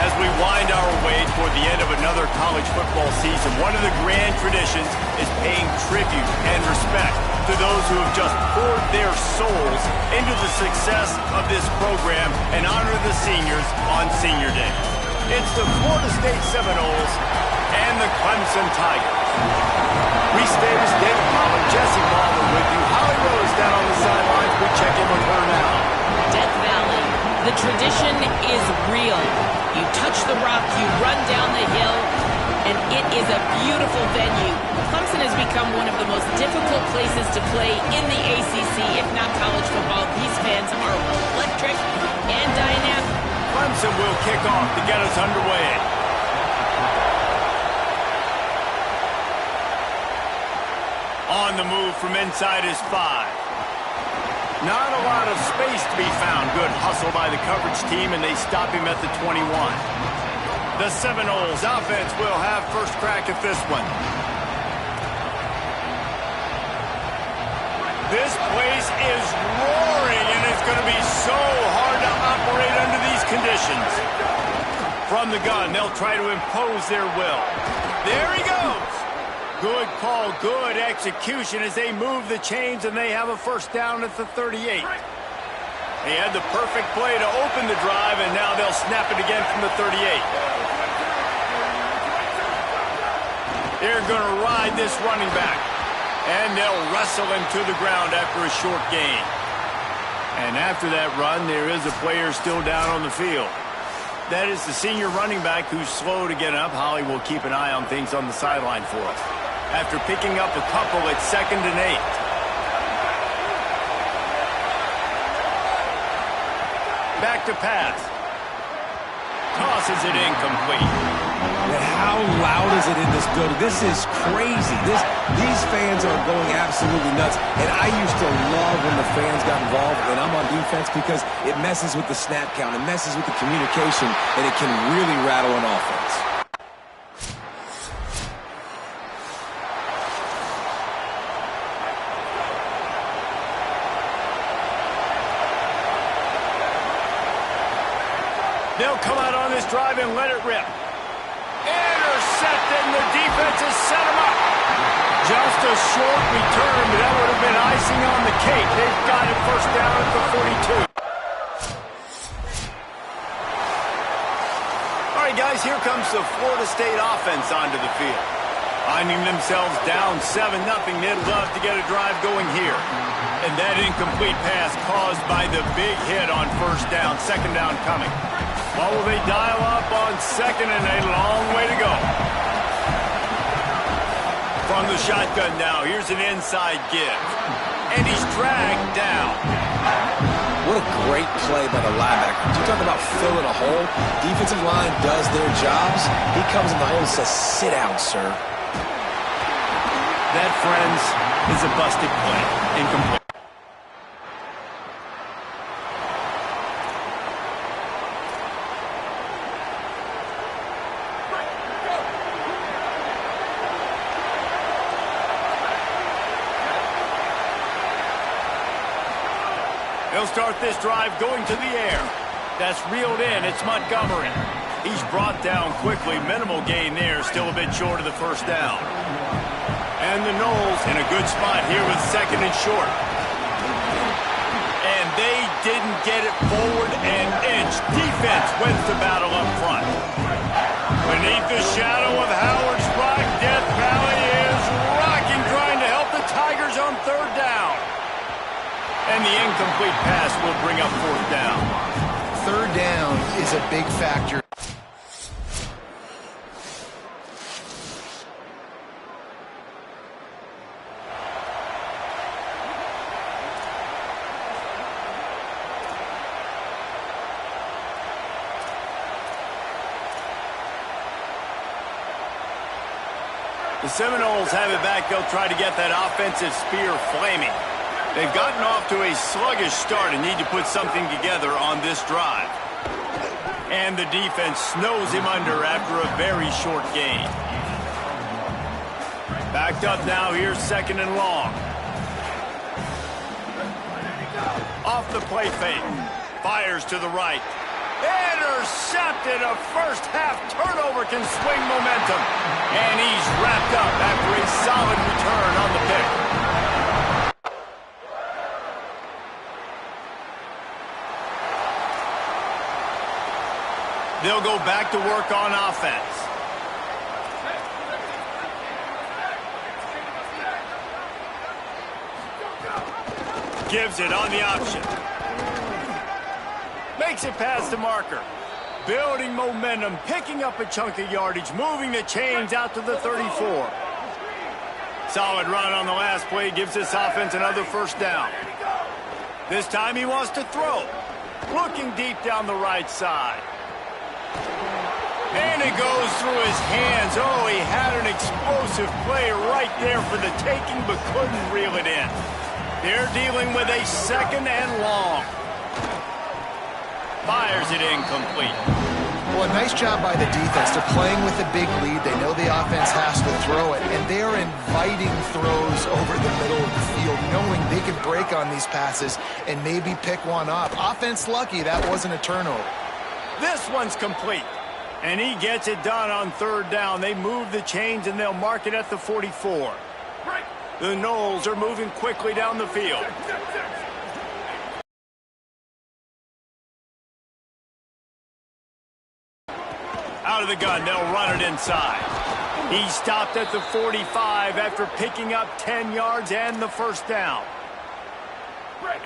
As we wind our way toward the end of another college football season, one of the grand traditions is paying tribute and respect to those who have just poured their souls into the success of this program and honor the seniors on Senior Day. It's the Florida State Seminoles and the Clemson Tigers. Reese Davis, David Pollard, Jesse Palmer with you. Holly Rose down on the sidelines. We check in with her now. Death Valley, the tradition is real. You touch the rock, you run down the hill, and it is a beautiful venue. Clemson has become one of the most difficult places to play in the ACC, if not college football. These fans are electric and dynamic. Clemson will kick off to get us underway. On the move from inside is 5. Not a lot of space to be found. Good hustle by the coverage team, and they stop him at the 21. The Seminoles offense will have first crack at this one. This place is roaring, and it's going to be so hard to operate under these conditions. From the gun, they'll try to impose their will. There he goes. Good call, good execution as they move the chains, and they have a first down at the 38. They had the perfect play to open the drive, and now they'll snap it again from the 38. They're going to ride this running back, and they'll wrestle him to the ground after a short gain. And after that run, there is a player still down on the field. That is the senior running back who's slow to get up. Holly will keep an eye on things on the sideline for us. After picking up a couple at 2nd and 8. Back to pass. Tosses it incomplete. And how loud is it in this building? This is crazy. These fans are going absolutely nuts. And I used to love when the fans got involved when I'm on defense because it messes with the snap count. It messes with the communication, and it can really rattle an offense. They'll come out on this drive and let it rip. Intercepted, and the defense has set him up. Just a short return, but that would have been icing on the cake. They've got it first down at the 42. All right, guys, here comes the Florida State offense onto the field. Finding themselves down 7-0, they'd love to get a drive going here. And that incomplete pass caused by the big hit on first down, 2nd down coming. What will they dial up on 2nd and a long way to go? From the shotgun now, here's an inside give. And he's dragged down. What a great play by the linebacker. You talk about filling a hole. Defensive line does their jobs. He comes in the hole and says, sit down, sir. That, friends, is a busted play. Incomplete. They'll start this drive going to the air. That's reeled in. It's Montgomery. He's brought down quickly. Minimal gain there. Still a bit short of the first down. And the Noles in a good spot here with 2nd and short. And they didn't get it forward an inch. Defense wins the battle up front. Beneath the shadow of Howard's Rock, Death Valley is rocking, trying to help the Tigers on 3rd down. And the incomplete pass will bring up 4th down. 3rd down is a big factor. The Seminoles have it back. They'll try to get that offensive spear flaming. They've gotten off to a sluggish start and need to put something together on this drive. And the defense snows him under after a very short gain. Backed up now, here's 2nd and long. Off the play fake. Fires to the right. Intercepted. A first-half turnover can swing momentum. And he's wrapped up after a solid return on the pick. They'll go back to work on offense. Gives it on the option. Makes it past the marker. Building momentum, picking up a chunk of yardage, moving the chains out to the 34. Solid run on the last play gives this offense another first down. This time he wants to throw. Looking deep down the right side. And it goes through his hands. Oh, he had an explosive play right there for the taking, but couldn't reel it in. They're dealing with a second and long. Fires it incomplete. Well, a nice job by the defense. They're playing with a big lead. They know the offense has to throw it, and they're inviting throws over the middle of the field, knowing they can break on these passes and maybe pick one up. Offense lucky that wasn't a turnover. This one's complete, and he gets it done on third down. They move the chains, and they'll mark it at the 44. The Noles are moving quickly down the field. Out of the gun, they'll run it inside. He stopped at the 45 after picking up 10 yards and the first down.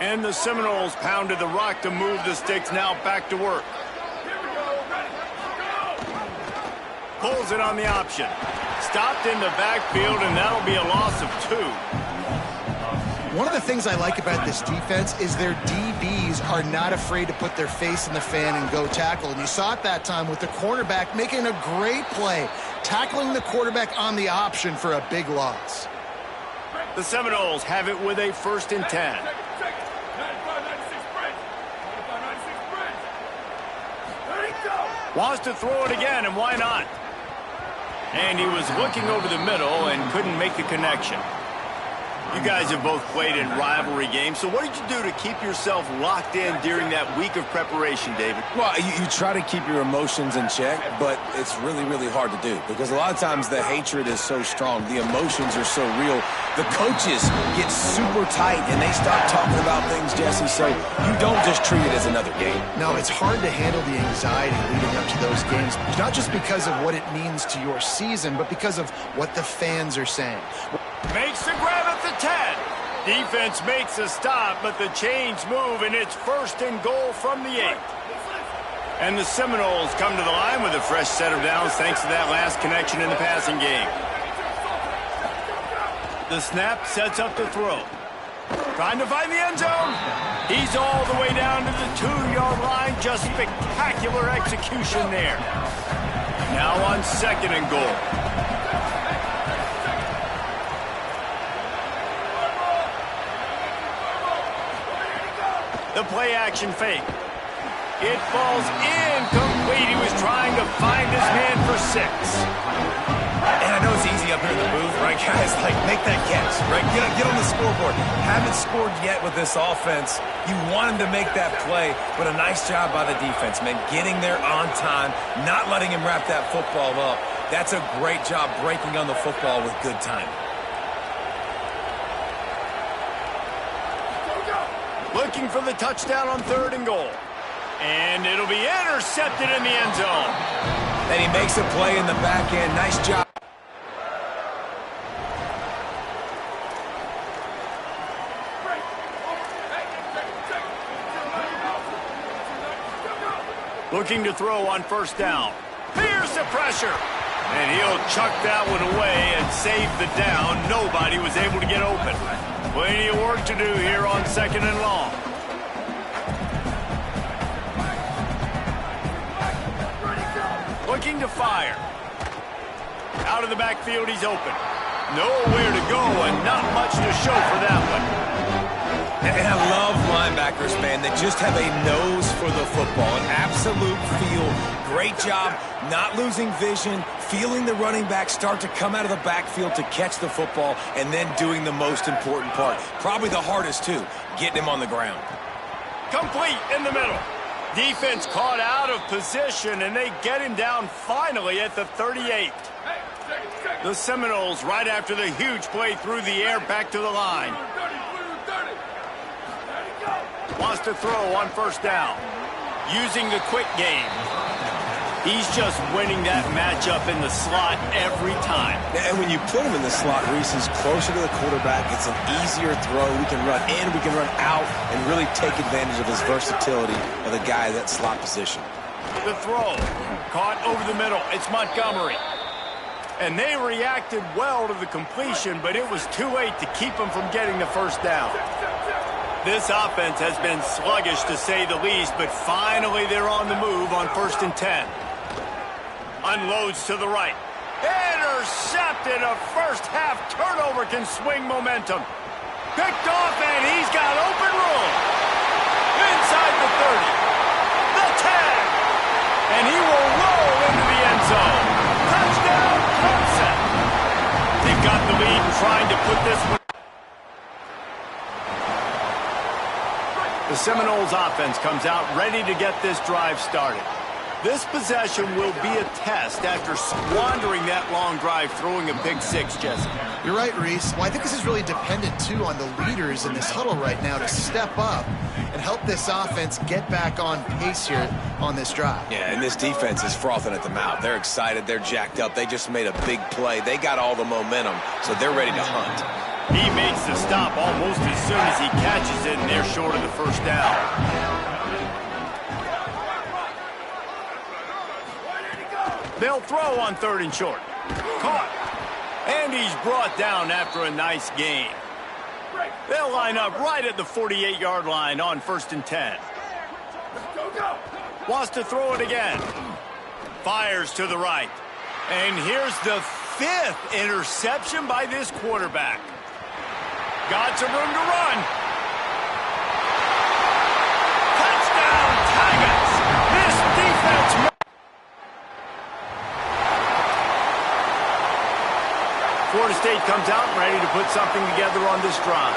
And the Seminoles pounded the rock to move the sticks, now back to work. Pulls it on the option. Stopped in the backfield, and that'll be a loss of 2. One of the things I like about this defense is their DBs are not afraid to put their face in the fan and go tackle. And you saw it that time with the cornerback making a great play, tackling the quarterback on the option for a big loss. The Seminoles have it with a 1st and 10. Wants to throw it again, and why not? And he was looking over the middle and couldn't make the connection. You guys have both played in rivalry games, so what did you do to keep yourself locked in during that week of preparation, David? Well, you try to keep your emotions in check, but it's really, really hard to do because a lot of times the hatred is so strong. The emotions are so real. The coaches get super tight, and they start talking about things, Jesse, so you don't just treat it as another game. No, it's hard to handle the anxiety leading up to those games, not just because of what it means to your season, but because of what the fans are saying. Makes the grab at the 10. Defense makes a stop, but the chains move, and it's 1st and goal from the 8. And the Seminoles come to the line with a fresh set of downs thanks to that last connection in the passing game. The snap sets up the throw. Trying to find the end zone. He's all the way down to the 2-yard line. Just spectacular execution there. Now on 2nd and goal. The play-action fake. It falls incomplete. He was trying to find his man for 6. And I know it's easy up here in the booth, right, guys? Like, make that catch, right? Get on the scoreboard. Haven't scored yet with this offense. You want him to make that play, but a nice job by the defense, man. Getting there on time, not letting him wrap that football up. That's a great job breaking on the football with good time. Looking for the touchdown on 3rd and goal. And it'll be intercepted in the end zone. And he makes a play in the back end. Nice job. Looking to throw on 1st down. Here's the pressure. And he'll chuck that one away and save the down. Nobody was able to get open. Plenty of work to do here on 2nd and long. Looking to fire. Out of the backfield, he's open. Nowhere to go and not much to show for that one. And I love linebackers, man, that just have a nose for the football, an absolute feel. Great job not losing vision, feeling the running back start to come out of the backfield to catch the football, and then doing the most important part. Probably the hardest, too, getting him on the ground. Complete in the middle. Defense caught out of position, and they get him down finally at the 38. The Seminoles, right after the huge play through the air, back to the line. Wants to throw on first down. Using the quick game. He's just winning that matchup in the slot every time. And when you put him in the slot, Reese, he's closer to the quarterback. It's an easier throw. We can run in, we can run out, and really take advantage of his versatility of the guy in that slot position. The throw. Caught over the middle. It's Montgomery. And they reacted well to the completion, but it was too late to keep him from getting the first down. This offense has been sluggish, to say the least, but finally they're on the move on 1st and 10. Unloads to the right. Intercepted. A first-half turnover can swing momentum. Picked off, and he's got open room. Inside the 30. The tag. And he will roll into the end zone. Touchdown, Clemson. They've got the lead and trying to put this one. The Seminoles offense comes out ready to get this drive started. This possession will be a test after squandering that long drive, throwing a pick six, Jesse. You're right, Reese. Well, I think this is really dependent, too, on the leaders in this huddle right now to step up and help this offense get back on pace here on this drive. Yeah, and this defense is frothing at the mouth. They're excited. They're jacked up. They just made a big play. They got all the momentum, so they're ready to hunt. He makes the stop almost as soon as he catches it, and they're short of the first down. They'll throw on 3rd and short. Caught. And he's brought down after a nice gain. They'll line up right at the 48-yard line on 1st and 10. Wants to throw it again. Fires to the right. And here's the 5th interception by this quarterback. Got some room to run. Touchdown, Tigers! This defense... Florida State comes out ready to put something together on this drive.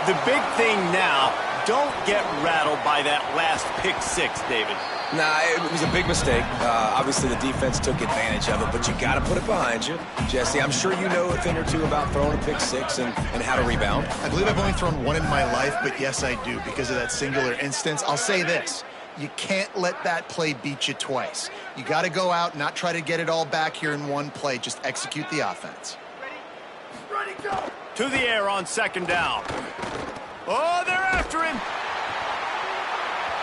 The big thing now, don't get rattled by that last pick six, David. Nah, it was a big mistake. Obviously, the defense took advantage of it, but you got to put it behind you. Jesse, I'm sure you know a thing or two about throwing a pick six and how to rebound. I believe I've only thrown one in my life, but yes, I do because of that singular instance. I'll say this. You can't let that play beat you twice. You got to go out, not try to get it all back here in one play. Just execute the offense. To the air on 2nd down. Oh, they're after him.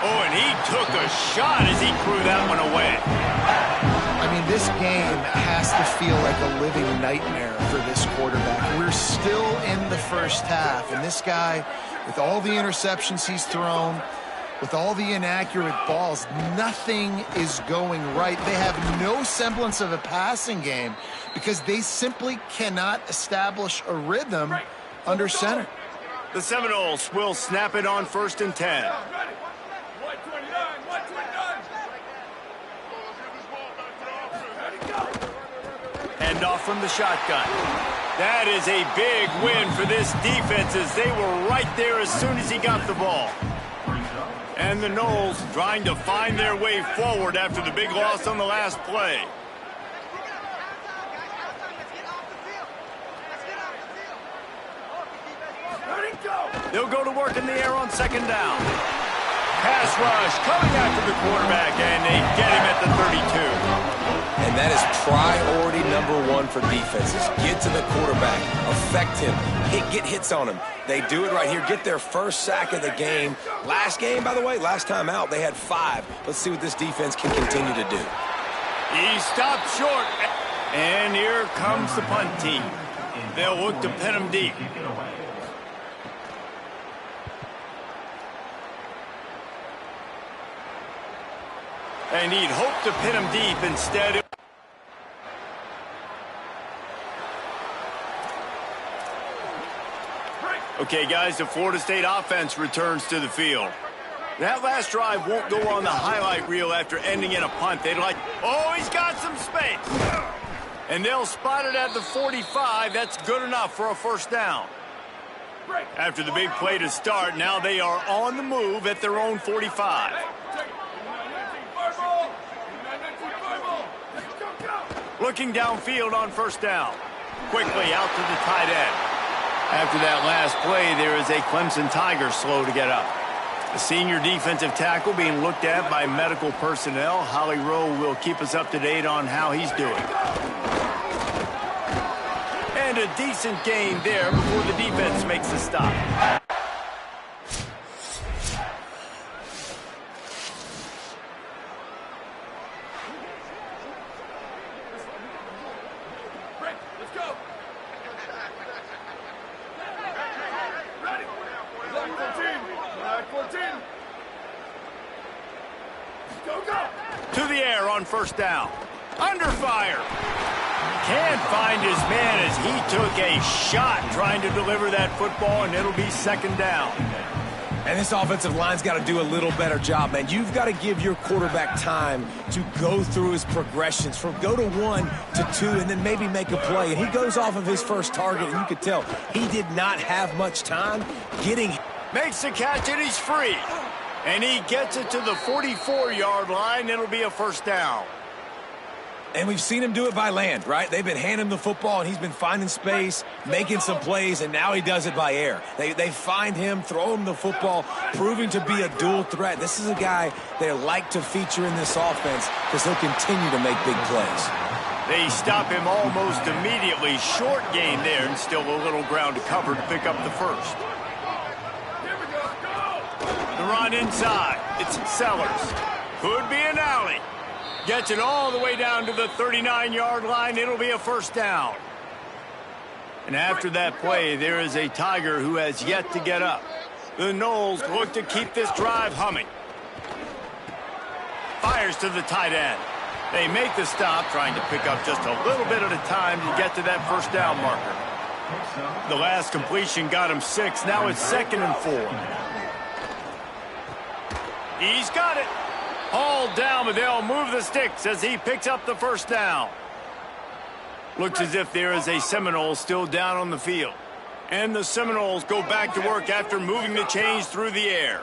Oh, and he took a shot as he threw that one away. I mean, this game has to feel like a living nightmare for this quarterback. We're still in the first half, and this guy, with all the interceptions he's thrown, with all the inaccurate balls, nothing is going right. They have no semblance of a passing game because they simply cannot establish a rhythm under center. The Seminoles will snap it on 1st and 10. Hand off from the shotgun. That is a big win for this defense as they were right there as soon as he got the ball. And the Noles trying to find their way forward after the big loss on the last play. They'll go to work in the air on 2nd down. Pass rush coming after the quarterback, and they get him at the 32. And that is priority #1 for defenses. Get to the quarterback, affect him, get hits on him. They do it right here. Get their first sack of the game. Last game, by the way, last time out, they had 5. Let's see what this defense can continue to do. He stopped short, and here comes the punt team. They'll look to pin him deep. And he'd hoped to pin him deep. Instead, okay, guys, the Florida State offense returns to the field. That last drive won't go on the highlight reel after ending in a punt. They'd like, oh, he's got some space. And they'll spot it at the 45. That's good enough for a first down. After the big play to start, now they are on the move at their own 45. Looking downfield on first down. Quickly out to the tight end. After that last play, there is a Clemson Tiger slow to get up. The senior defensive tackle being looked at by medical personnel. Holly Rowe will keep us up to date on how he's doing. And a decent gain there before the defense makes the stop. To the air on first down. Under fire. Can't find his man as he took a shot trying to deliver that football, and it'll be second down. And this offensive line's got to do a little better job, man. You've got to give your quarterback time to go through his progressions from go to 1 to 2 and then maybe make a play. And he goes off of his first target, and you could tell he did not have much time getting. Makes the catch, and he's free. And he gets it to the 44-yard line. It'll be a first down. And we've seen him do it by land, right? They've been handing him the football, and he's been finding space, making some plays, and now he does it by air. They find him, throw him the football, proving to be a dual threat. This is a guy they like to feature in this offense because he'll continue to make big plays. They stop him almost immediately. Short gain there, and still a little ground to cover to pick up the first. The run inside. It's Sellers. Could be an alley. Gets it all the way down to the 39-yard line. It'll be a first down. And after that play, there is a Tiger who has yet to get up. The Noles look to keep this drive humming. Fires to the tight end. They make the stop, trying to pick up just a little bit at a time to get to that first down marker. The last completion got him 6. Now it's 2nd and 4. He's got it. Hauled down, but they'll move the sticks as he picks up the first down. Looks as if there is a Seminole still down on the field. And the Seminoles go back to work after moving the chains through the air.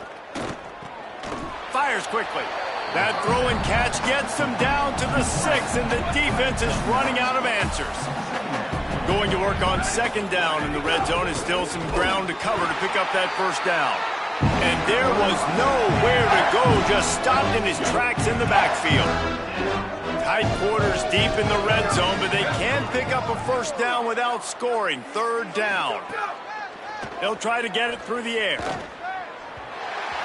Fires quickly. That throw and catch gets them down to the 6, and the defense is running out of answers. Going to work on second down in the red zone is still some ground to cover to pick up that first down. And there was nowhere to go, just stopped in his tracks in the backfield. Tight quarters deep in the red zone, but they can pick up a first down without scoring. Third down. They'll try to get it through the air.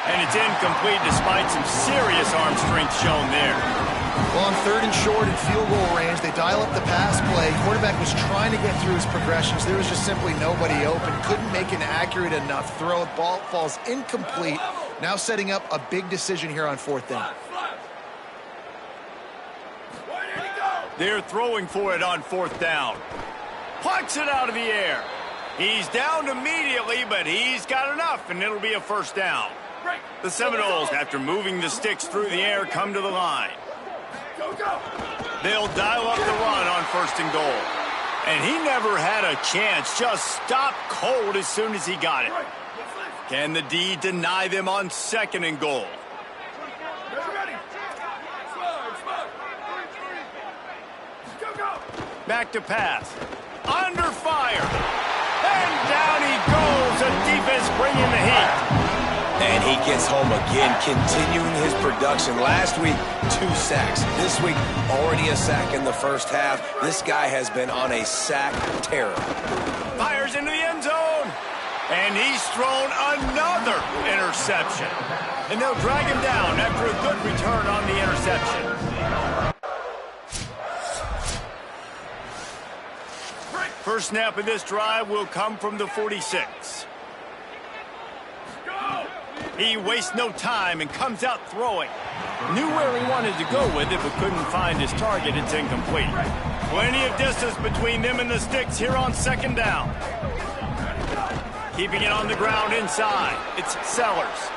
And it's incomplete despite some serious arm strength shown there. Well, on 3rd and short and field goal range, they dial up the pass play. Quarterback was trying to get through his progressions. There was just simply nobody open. Couldn't make an accurate enough throw. Ball falls incomplete. Now setting up a big decision here on 4th down. They're throwing for it on 4th down. Plucks it out of the air. He's downed immediately, but he's got enough, and it'll be a first down. The Seminoles, after moving the sticks through the air, come to the line. They'll dial up the run on 1st and goal. And he never had a chance, just stopped cold as soon as he got it. Can the D deny them on 2nd and goal? Back to pass. Under fire. And down he goes. The defense bringing the heat. And he gets home again, continuing his production. Last week, 2 sacks. This week, already a sack in the first half. This guy has been on a sack terror. Fires into the end zone. And he's thrown another interception. And they'll drag him down after a good return on the interception. First snap of this drive will come from the 46. He wastes no time and comes out throwing. Knew where he wanted to go with it, but couldn't find his target. It's incomplete. Plenty of distance between them and the sticks here on 2nd down. Keeping it on the ground inside. It's Sellers.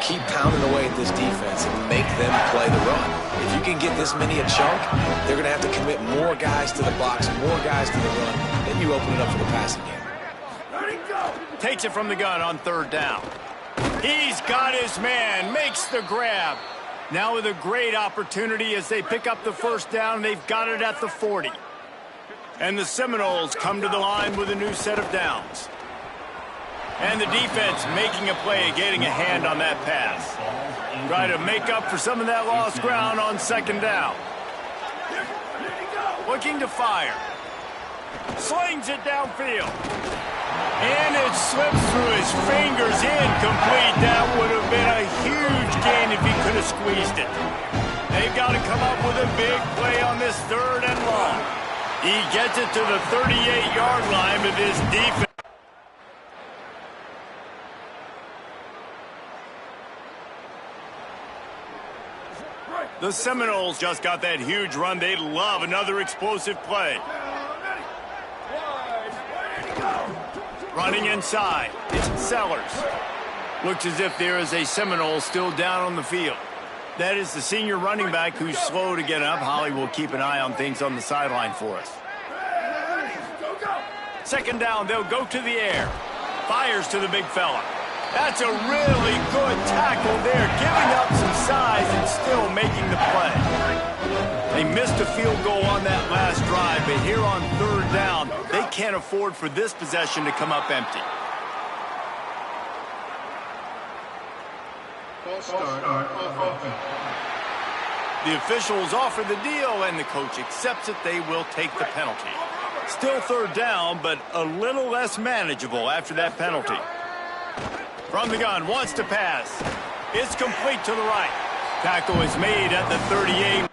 Keep pounding away at this defense and make them play the run. If you can get this many a chunk, they're going to have to commit more guys to the box, more guys to the run. Then you open it up for the passing game. Takes it from the gun on third down. He's got his man, makes the grab. Now with a great opportunity as they pick up the first down, they've got it at the 40. And the Seminoles come to the line with a new set of downs. And the defense making a play, getting a hand on that pass. Try to make up for some of that lost ground on second down. Looking to fire. Slings it downfield. And it slips through his fingers, incomplete. That would have been a huge gain if he could have squeezed it. They've got to come up with a big play on this third and long. He gets it to the 38-yard line with his defense. The Seminoles just got that huge run. They'd love another explosive play. Running inside, it's Sellers. Looks as if there is a Seminole still down on the field. That is the senior running back who's slow to get up. Holly will keep an eye on things on the sideline for us. Second down, they'll go to the air. Fires to the big fella. That's a really good tackle there, giving up some size and still making the play. They missed a field goal on that last drive, but here on third down, they can't afford for this possession to come up empty. False start on offense. The officials offer the deal, and the coach accepts it. They will take the penalty. Still third down, but a little less manageable after that penalty. From the gun, wants to pass. It's complete to the right. Tackle is made at the 38.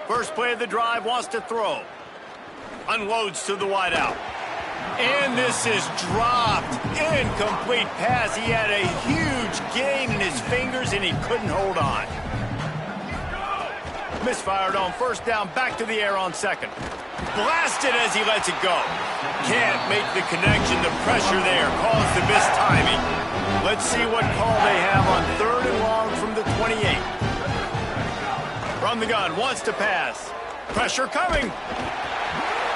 First play of the drive, wants to throw. Unloads to the wideout. And this is dropped. Incomplete pass. He had a huge gain in his fingers, and he couldn't hold on. Misfired on first down, back to the air on second. Blasted as he lets it go. Can't make the connection. The pressure there caused the missed timing. Let's see what call they have on third and long from the 28. From the gun, wants to pass. Pressure coming.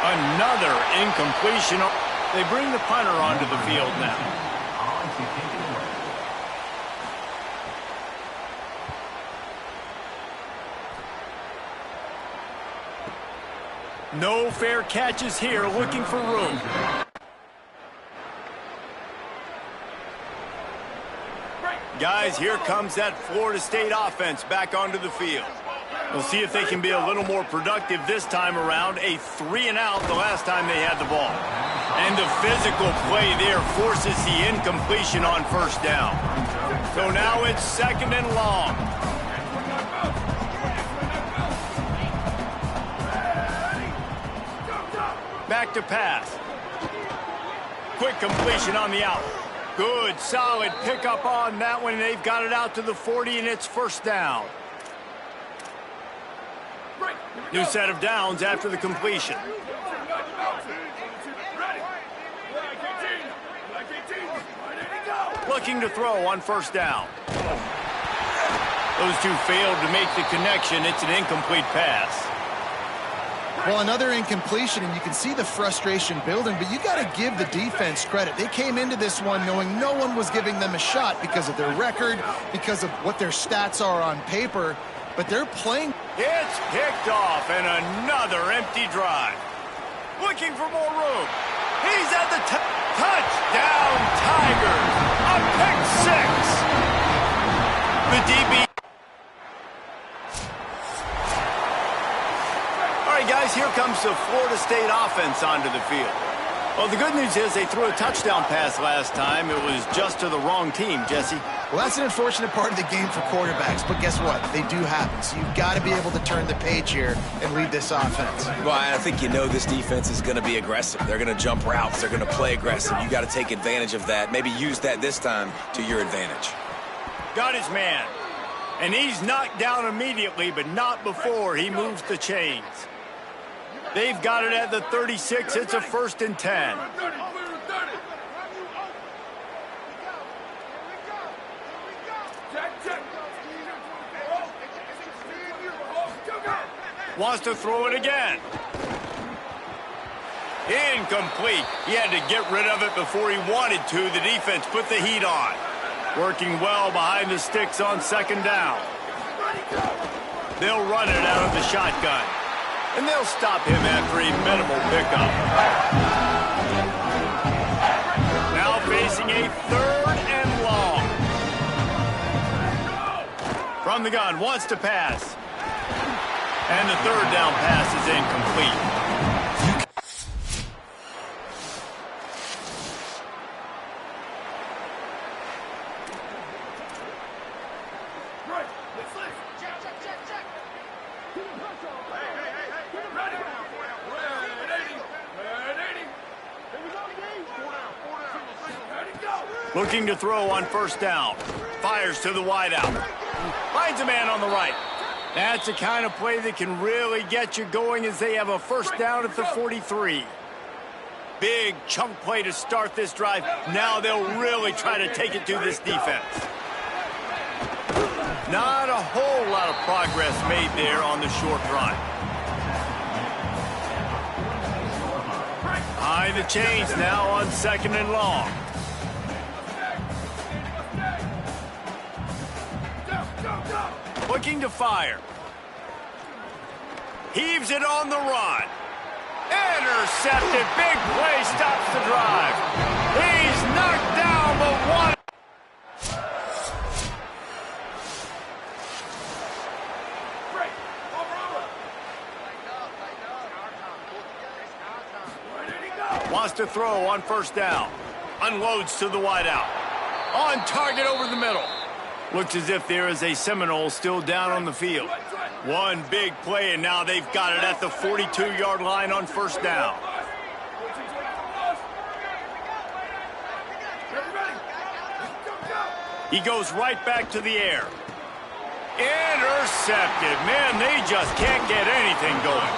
Another incompletion. They bring the punter onto the field now. No fair catches here, looking for room. Guys, here comes that Florida State offense back onto the field. We'll see if they can be a little more productive this time around. A 3-and-out the last time they had the ball. And the physical play there forces the incompletion on first down. So now it's second and long. Back to pass. Quick completion on the out. Good, solid pickup on that one. They've got it out to the 40, and it's first down. New set of downs after the completion. Looking to throw on first down. Those two failed to make the connection. It's an incomplete pass. Well, another incompletion, and you can see the frustration building, but you got to give the defense credit. They came into this one knowing no one was giving them a shot because of their record, because of what their stats are on paper, but they're playing. It's picked off, and another empty drive. Looking for more room. He's at the touchdown, Tigers. A pick six. The DB. All right, guys, here comes the Florida State offense onto the field. Well, the good news is they threw a touchdown pass last time. It was just to the wrong team, Jesse. Well, that's an unfortunate part of the game for quarterbacks, but guess what? They do happen, so you've got to be able to turn the page here and lead this offense. Well, I think you know this defense is going to be aggressive. They're going to jump routes. They're going to play aggressive. You got to take advantage of that. Maybe use that this time to your advantage. Got his man. And he's knocked down immediately, but not before he moves the chains. They've got it at the 36. It's a 1st and 10. Wants to throw it again. Incomplete. He had to get rid of it before he wanted to. The defense put the heat on. Working well behind the sticks on second down. They'll run it out of the shotgun. And they'll stop him after a minimal pickup. Now facing a 3rd and long. From the gun, wants to pass. And the 3rd down pass is incomplete. Looking to throw on first down. Fires to the wideout. Finds a man on the right. That's the kind of play that can really get you going as they have a first down at the 43. Big chunk play to start this drive. Now they'll really try to take it to this defense. Not a whole lot of progress made there on the short run. High the chains now on 2nd and long. Looking to fire. Heaves it on the run. Intercepted. Big play stops the drive. He's knocked down, but one. Wants to throw on first down. Unloads to the wideout. On target over the middle. Looks as if there is a Seminole still down on the field. One big play, and now they've got it at the 42-yard line on first down. He goes right back to the air. Intercepted. Man, they just can't get anything going.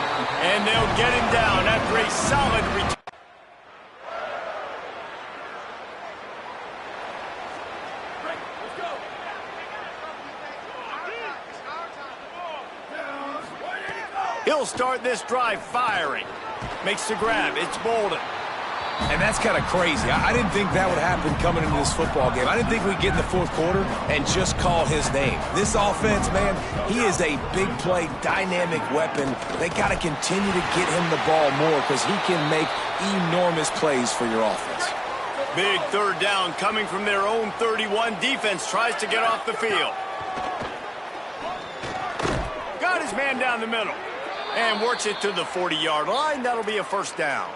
And they'll get him down after a solid return. He'll start this drive firing. Makes the grab. It's Bolden. And that's kind of crazy. I didn't think that would happen coming into this football game. I didn't think we'd get in the 4th quarter and just call his name. This offense, man, he is a big play, dynamic weapon. They got to continue to get him the ball more because he can make enormous plays for your offense. Big 3rd down coming from their own 31. Defense tries to get off the field. Got his man down the middle. And works it to the 40-yard line. That'll be a first down.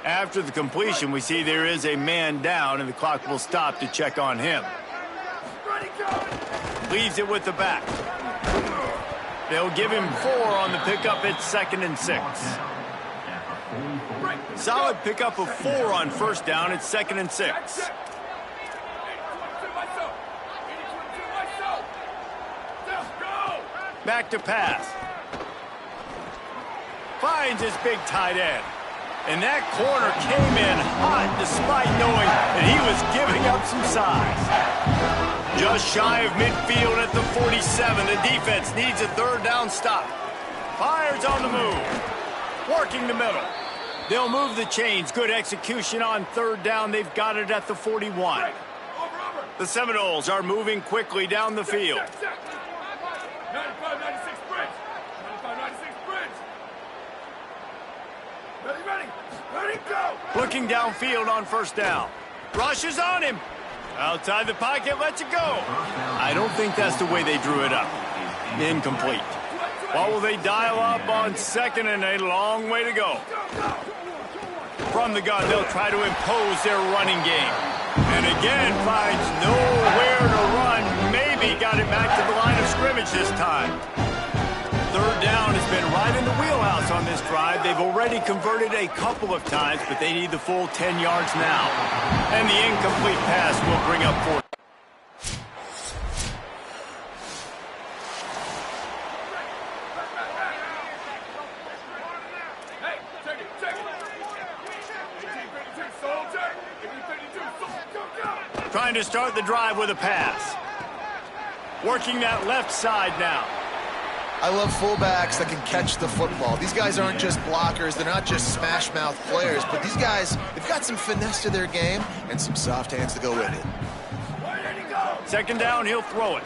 After the completion, we see there is a man down, and the clock will stop to check on him. Leaves it with the back. They'll give him 4 on the pickup at 2nd and 6. Solid pickup of 4 on first down at 2nd and 6. Back to pass. Finds his big tight end. And that corner came in hot despite knowing that he was giving up some size. Just shy of midfield at the 47. The defense needs a 3rd down stop. Fires on the move. Working the middle. They'll move the chains. Good execution on 3rd down. They've got it at the 41. The Seminoles are moving quickly down the field. Looking downfield on first down. Rushes on him. Outside the pocket, lets it go. I don't think that's the way they drew it up. Incomplete. What will they dial up on 2nd and a long way to go? From the gun, they'll try to impose their running game. And again, finds nowhere to run. Maybe got it back to the line of scrimmage this time. 3rd down has been right in the wheelhouse on this drive. They've already converted a couple of times, but they need the full 10 yards now. And the incomplete pass will bring up 4. Trying to start the drive with a pass. Working that left side now. I love fullbacks that can catch the football. These guys aren't just blockers. They're not just smash-mouth players. But these guys, they've got some finesse to their game and some soft hands to go with it. Second down, he'll throw it.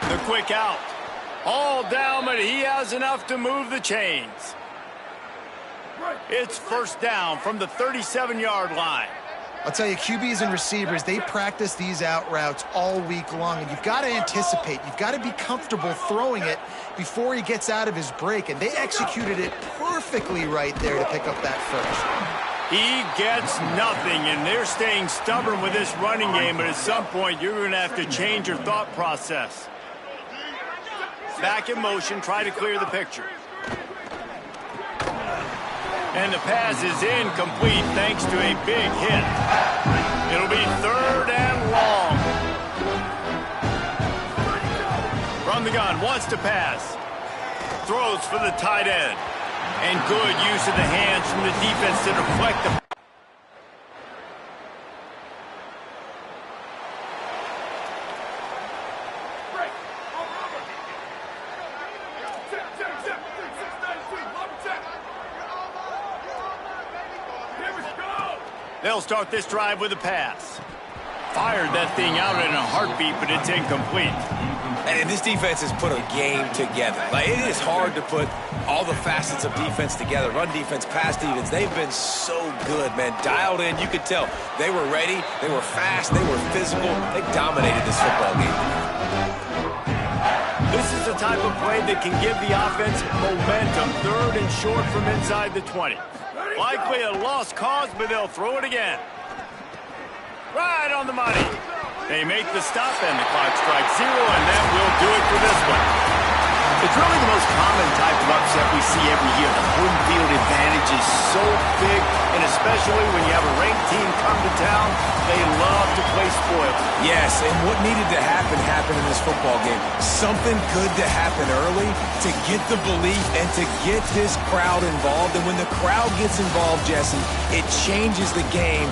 The quick out. All down, but he has enough to move the chains. It's first down from the 37-yard line. I'll tell you, QBs and receivers, they practice these out routes all week long, and you've got to anticipate. You've got to be comfortable throwing it before he gets out of his break, and they executed it perfectly right there to pick up that first. He gets nothing, and they're staying stubborn with this running game, but at some point, you're going to have to change your thought process. Back in motion, try to clear the picture. And the pass is incomplete thanks to a big hit. It'll be third and long. From the gun, wants to pass. Throws for the tight end. And good use of the hands from the defense to deflect the... They'll start this drive with a pass. Fired that thing out in a heartbeat, but it's incomplete. And this defense has put a game together. Like, it is hard to put all the facets of defense together. Run defense, pass defense. They've been so good, man. Dialed in. You could tell they were ready. They were fast. They were physical. They dominated this football game. This is the type of play that can give the offense momentum. Third and short from inside the 20. Likely a lost cause, but they'll throw it again. Right on the money. They make the stop, and the clock strikes zero, and that will do it for this one. It's really the most common type of upset we see every year. The home field advantage is so big, and especially when you have a ranked team come to town, they love to play spoil. Yes, and what needed to happen happened in this football game. Something good to happen early to get the belief and to get this crowd involved. And when the crowd gets involved, Jesse, it changes the game.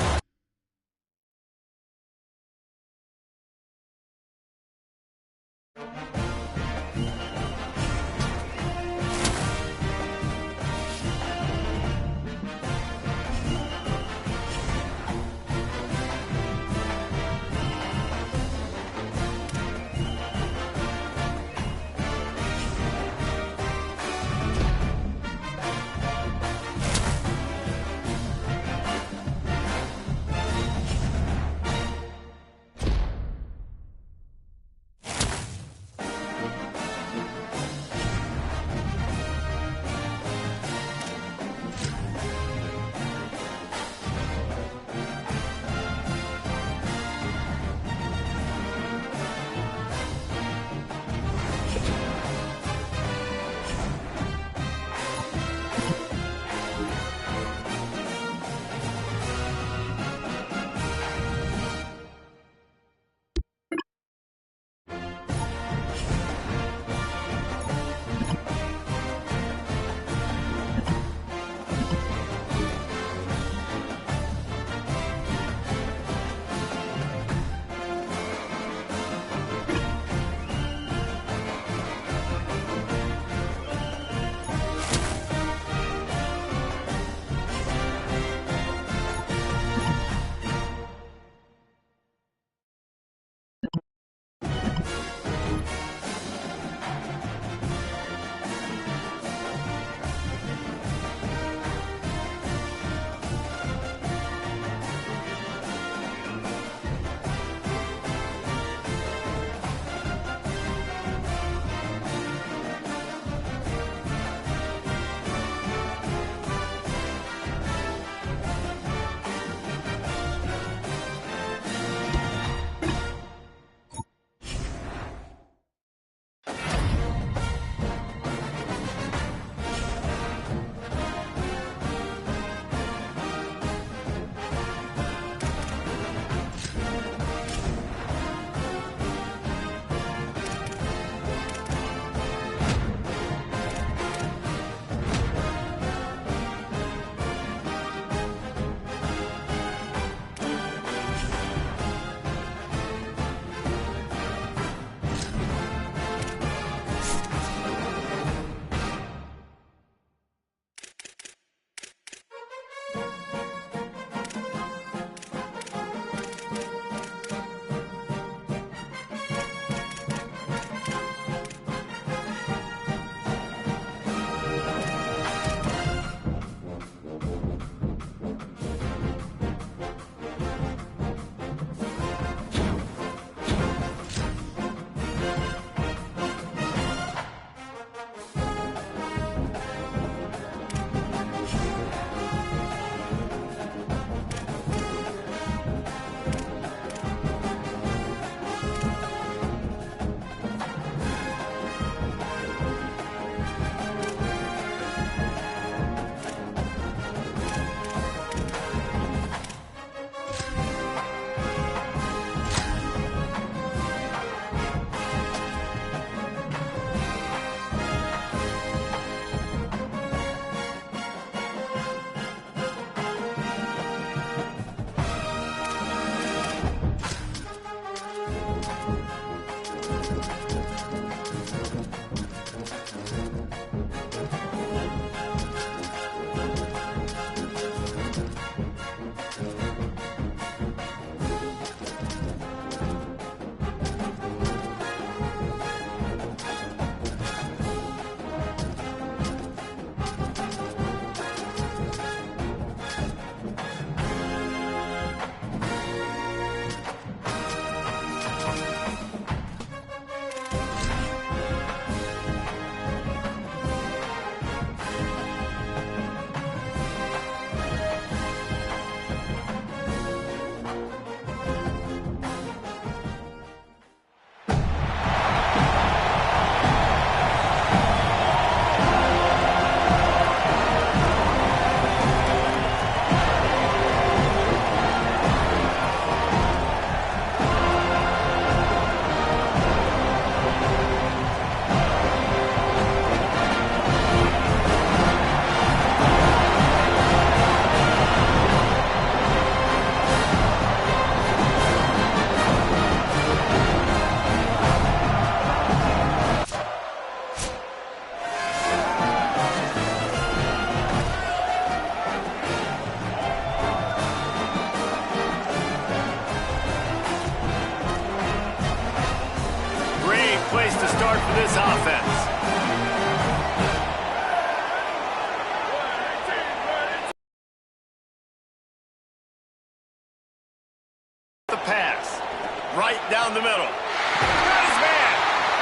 the middle. Got his man.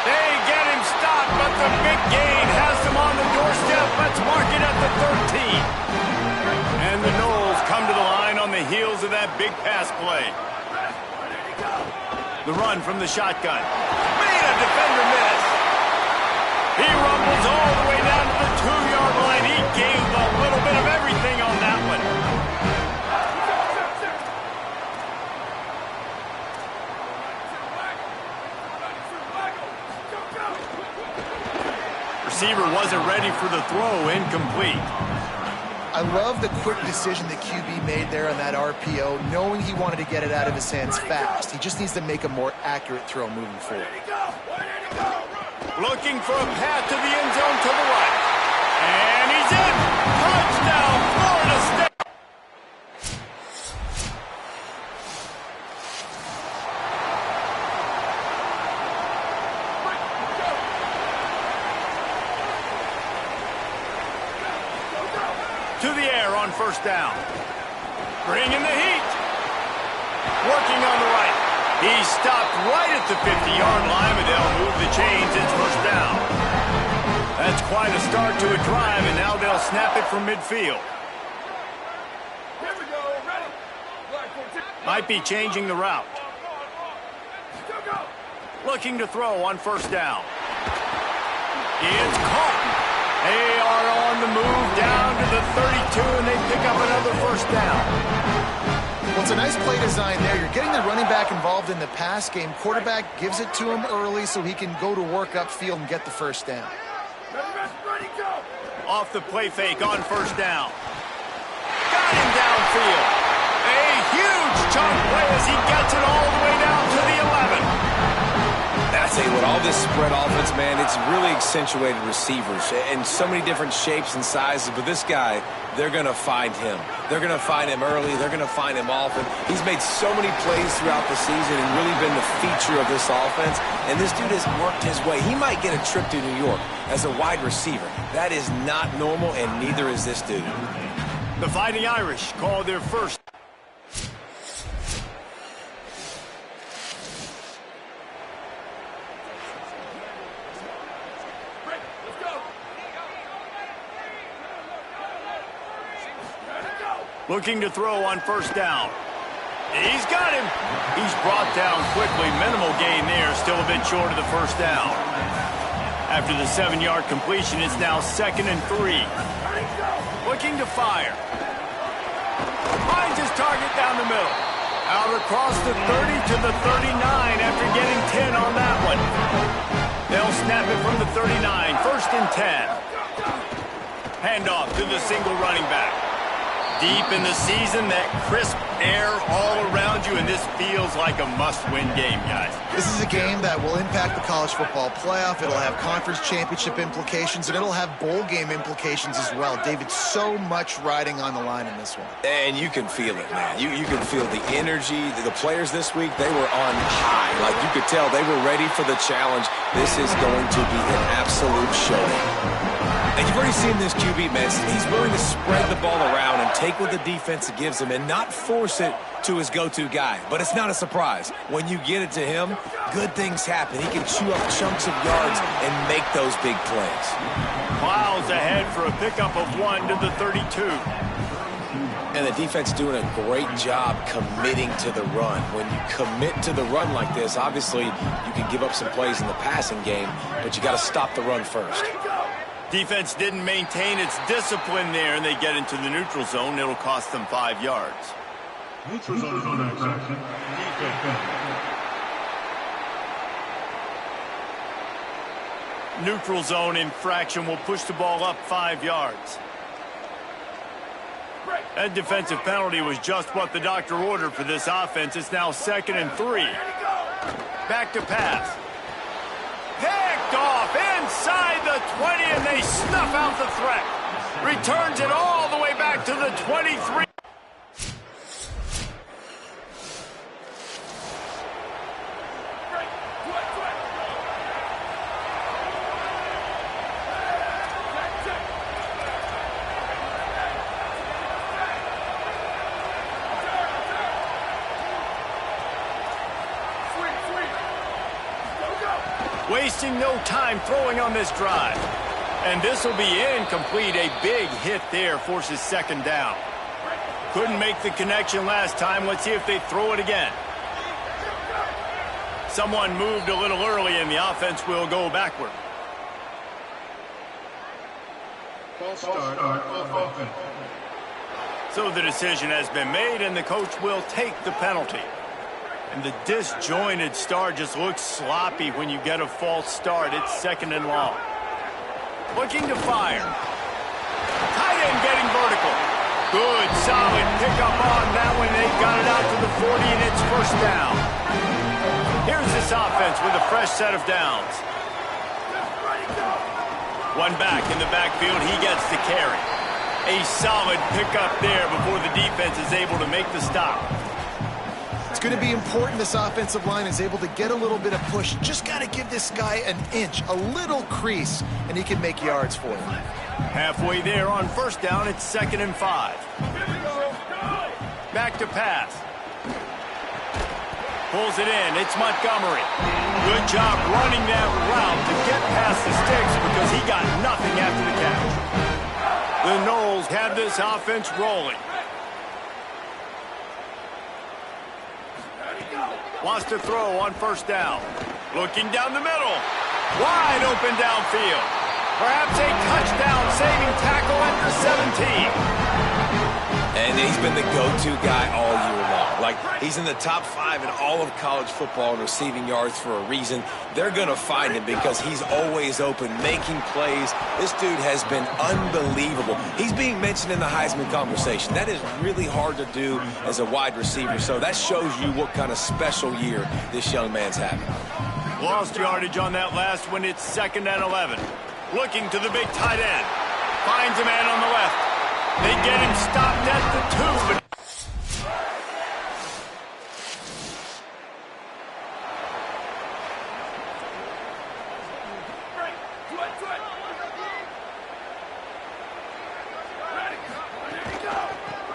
They get him stopped, but the big gain has them on the doorstep. Let's mark it at the 13. And the Knowles come to the line on the heels of that big pass play. The run from the shotgun. Made a defender miss. He rumbles all the way down to the 2-yard line. He gave a little bit of everything on that one. Receiver wasn't ready for the throw. Incomplete. I love the quick decision that QB made there on that RPO, knowing he wanted to get it out of his hands fast. He just needs to make a more accurate throw moving forward. Looking for a path to the end zone to the right. And he's in. Touchdown, Florida State. To the air on first down. Bringing the heat. Working on the right. He stopped right at the 50-yard line, but they'll move the chains. It's first down. That's quite a start to a drive, and now they'll snap it from midfield. Here we go. Ready. Might be changing the route. Looking to throw on first down. It's caught. They are on the move down to the 32, and they pick up another first down. Well, it's a nice play design there. You're getting the running back involved in the pass game. Quarterback gives it to him early so he can go to work upfield and get the first down. Ready, go. Off the play fake on first down. Got him downfield. A huge chunk play as he gets it all the way down to the 11. I tell you what, all this spread offense, man, it's really accentuated receivers in so many different shapes and sizes. But this guy, they're going to find him. They're going to find him early. They're going to find him often. He's made so many plays throughout the season and really been the feature of this offense. And this dude has worked his way. He might get a trip to New York as a wide receiver. That is not normal, and neither is this dude. The Fighting Irish call their first. Looking to throw on first down. He's got him. He's brought down quickly. Minimal gain there. Still a bit short of the first down. After the 7-yard completion, it's now 2nd and 3. Looking to fire. Finds his target down the middle. Out across the 30 to the 39 after getting 10 on that one. They'll snap it from the 39. 1st and 10. Handoff to the single running back. Deep in the season, that crisp air all around you, and this feels like a must-win game, guys. This is a game that will impact the college football playoff. It'll have conference championship implications, and it'll have bowl game implications as well. David, so much riding on the line in this one. And you can feel it, man. You can feel the energy. The players this week, they were on high. Like, you could tell they were ready for the challenge. This is going to be an absolute showdown. And you've already seen this QB, man. He's willing to spread the ball around and take what the defense gives him and not force it to his go-to guy. But it's not a surprise. When you get it to him, good things happen. He can chew up chunks of yards and make those big plays. Miles ahead for a pickup of 1 to the 32. And the defense doing a great job committing to the run. When you commit to the run like this, obviously you can give up some plays in the passing game, but you got to stop the run first. Defense didn't maintain its discipline there, and they get into the neutral zone. It'll cost them 5 yards. Neutral zone is on action. Neutral zone infraction will push the ball up 5 yards. That defensive penalty was just what the doctor ordered for this offense. It's now 2nd and 3. Back to pass. Picked off inside the 20, and they snuff out the threat. Returns it all the way back to the 23. wasting no time throwing on this drive. And this will be incomplete. A big hit there forces second down. Couldn't make the connection last time. Let's see if they throw it again. Someone moved a little early, and the offense will go backward. False start on offense. So the decision has been made, and the coach will take the penalty. And the disjointed start just looks sloppy when you get a false start. It's second and long. Looking to fire. Tight end getting vertical. Good, solid pickup on that one. They got it out to the 40, and it's first down. Here's this offense with a fresh set of downs. One back in the backfield. He gets the carry. A solid pickup there before the defense is able to make the stop. It's going to be important this offensive line is able to get a little bit of push. Just got to give this guy an inch, a little crease, and he can make yards for you. Halfway there on first down, it's 2nd and 5. Back to pass. Pulls it in. It's Montgomery. Good job running that route to get past the sticks because he got nothing after the catch. The Noles have this offense rolling. Wants to throw on first down. Looking down the middle. Wide open downfield. Perhaps a touchdown-saving tackle at the 17. And he's been the go-to guy all year long. Like, he's in the top 5 in all of college football in receiving yards for a reason. They're going to find him because he's always open, making plays. This dude has been unbelievable. He's being mentioned in the Heisman conversation. That is really hard to do as a wide receiver, so that shows you what kind of special year this young man's having. Lost yardage on that last one. It's 2nd and 11. Looking to the big tight end. Finds a man on the left. They get him stopped at the 2, but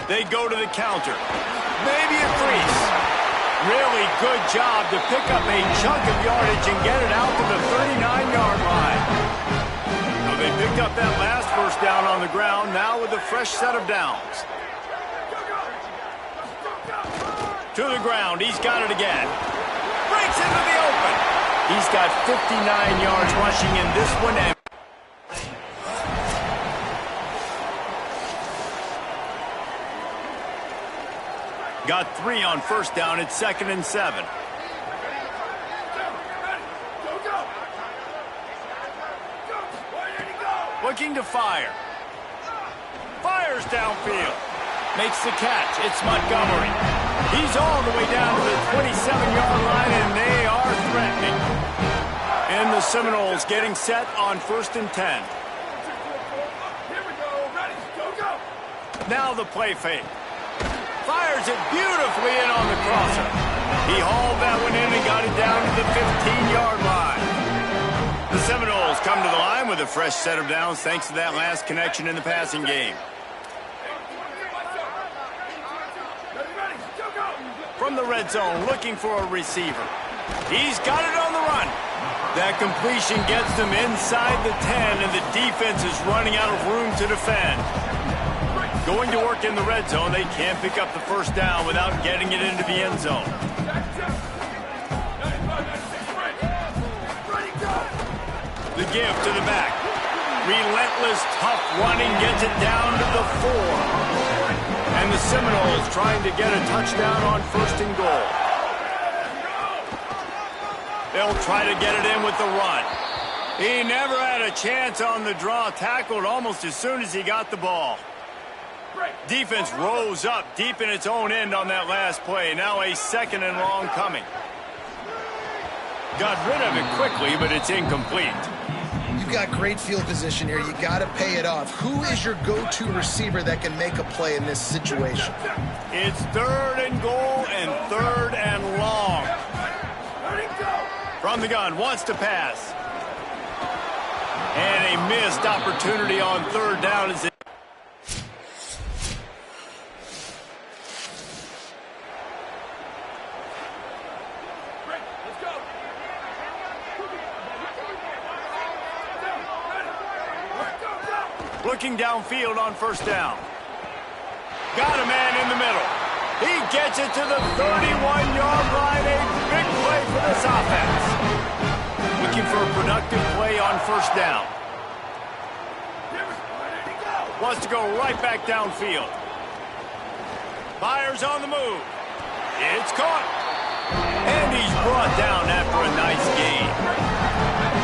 they go to the counter. Maybe a crease. Really good job to pick up a chunk of yardage and get it out to the 39-yard line. So they picked up that last first down on the ground, now with a fresh set of downs. To the ground, he's got it again. Breaks into the open. He's got 59 yards rushing in this one. And got 3 on first down. It's 2nd and 7. Looking to fire. Fires downfield. Makes the catch. It's Montgomery. He's all the way down to the 27-yard line, and they are threatening. And the Seminoles getting set on 1st and 10. Now the play fake. Fires it beautifully in on the crosser. He hauled that one in and got it down to the 15-yard line. The Seminoles come to the line with a fresh set of downs thanks to that last connection in the passing game. From the red zone, looking for a receiver. He's got it on the run. That completion gets them inside the 10, and the defense is running out of room to defend. Going to work in the red zone, they can't pick up the first down without getting it into the end zone. The give to the back. Relentless, tough running gets it down to the 4. And the Seminoles trying to get a touchdown on 1st and goal. They'll try to get it in with the run. He never had a chance on the draw, tackled almost as soon as he got the ball. Defense rose up deep in its own end on that last play. Now a 2nd and long coming. Got rid of it quickly, but it's incomplete. You've got great field position here. You got to pay it off. Who is your go-to receiver that can make a play in this situation? It's 3rd and goal and 3rd and long. From the gun, wants to pass. And a missed opportunity on 3rd down as it Looking downfield on first down. Got a man in the middle. He gets it to the 31-yard line. A big play for this offense. Looking for a productive play on first down. Wants to go right back downfield. Fires on the move. It's caught. And he's brought down after a nice gain.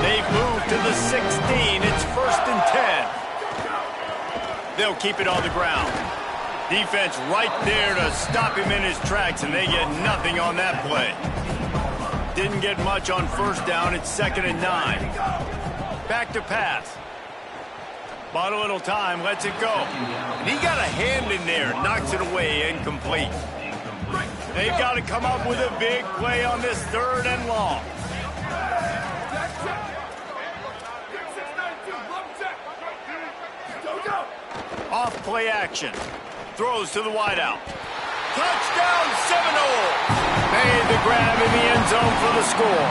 They've moved to the 16. It's 1st and 10. They'll keep it on the ground. Defense right there to stop him in his tracks, and they get nothing on that play. Didn't get much on first down. It's 2nd and 9. Back to pass. Bought a little time, lets it go. And he got a hand in there, knocks it away, incomplete. They've got to come up with a big play on this 3rd and long. Off play action. Throws to the wideout. Touchdown Seminoles! Made the grab in the end zone for the score.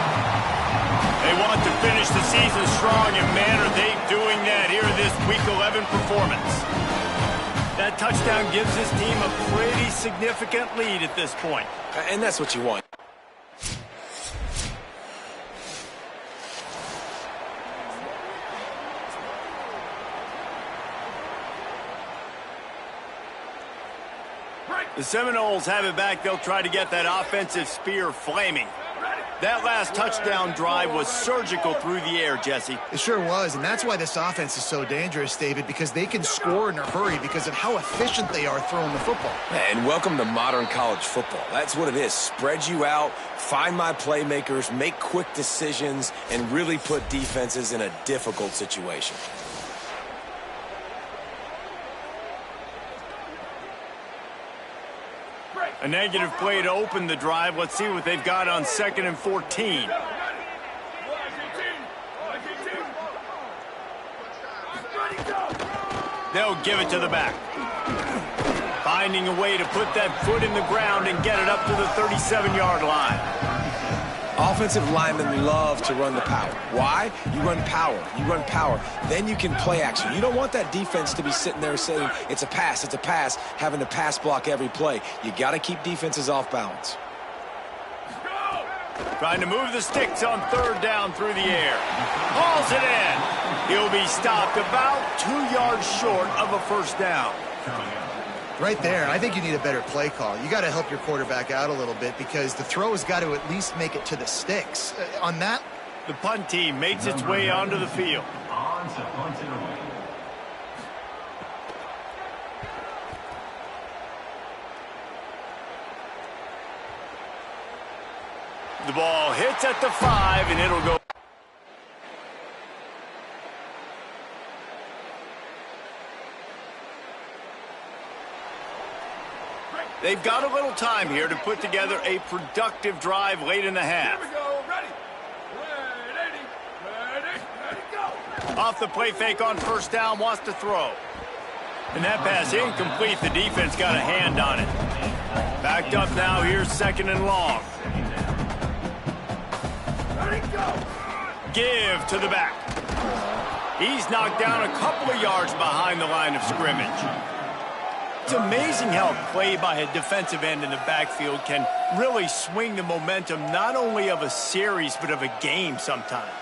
They want to finish the season strong, and man, are they doing that here in this Week 11 performance. That touchdown gives his team a pretty significant lead at this point. And that's what you want. The Seminoles have it back. They'll try to get that offensive spear flaming. That last touchdown drive was surgical through the air, Jesse. It sure was, and that's why this offense is so dangerous, David, because they can score in a hurry because of how efficient they are throwing the football. And welcome to modern college football. That's what it is. Spread you out, find my playmakers, make quick decisions, and really put defenses in a difficult situation. A negative play to open the drive. Let's see what they've got on 2nd and 14. They'll give it to the back. Finding a way to put that foot in the ground and get it up to the 37-yard line. Offensive linemen love to run the power. Why? You run power. You run power. Then you can play action. You don't want that defense to be sitting there saying, it's a pass, having to pass block every play. You got to keep defenses off balance. Trying to move the sticks on 3rd down through the air. Hauls it in. He'll be stopped about 2 yards short of a first down. Right there, I think you need a better play call. You got to help your quarterback out a little bit because the throw has got to at least make it to the sticks. On that, the punt team makes its way onto the field. The ball hits at the 5, and it'll go. They've got a little time here to put together a productive drive late in the half. Here we go. Ready, go. Off the play fake on first down, wants to throw. And that pass incomplete. The defense got a hand on it. Backed up now. Here's 2nd and long. Ready, go. Give to the back. He's knocked down a couple of yards behind the line of scrimmage. It's amazing how a play by a defensive end in the backfield can really swing the momentum not only of a series but of a game sometimes.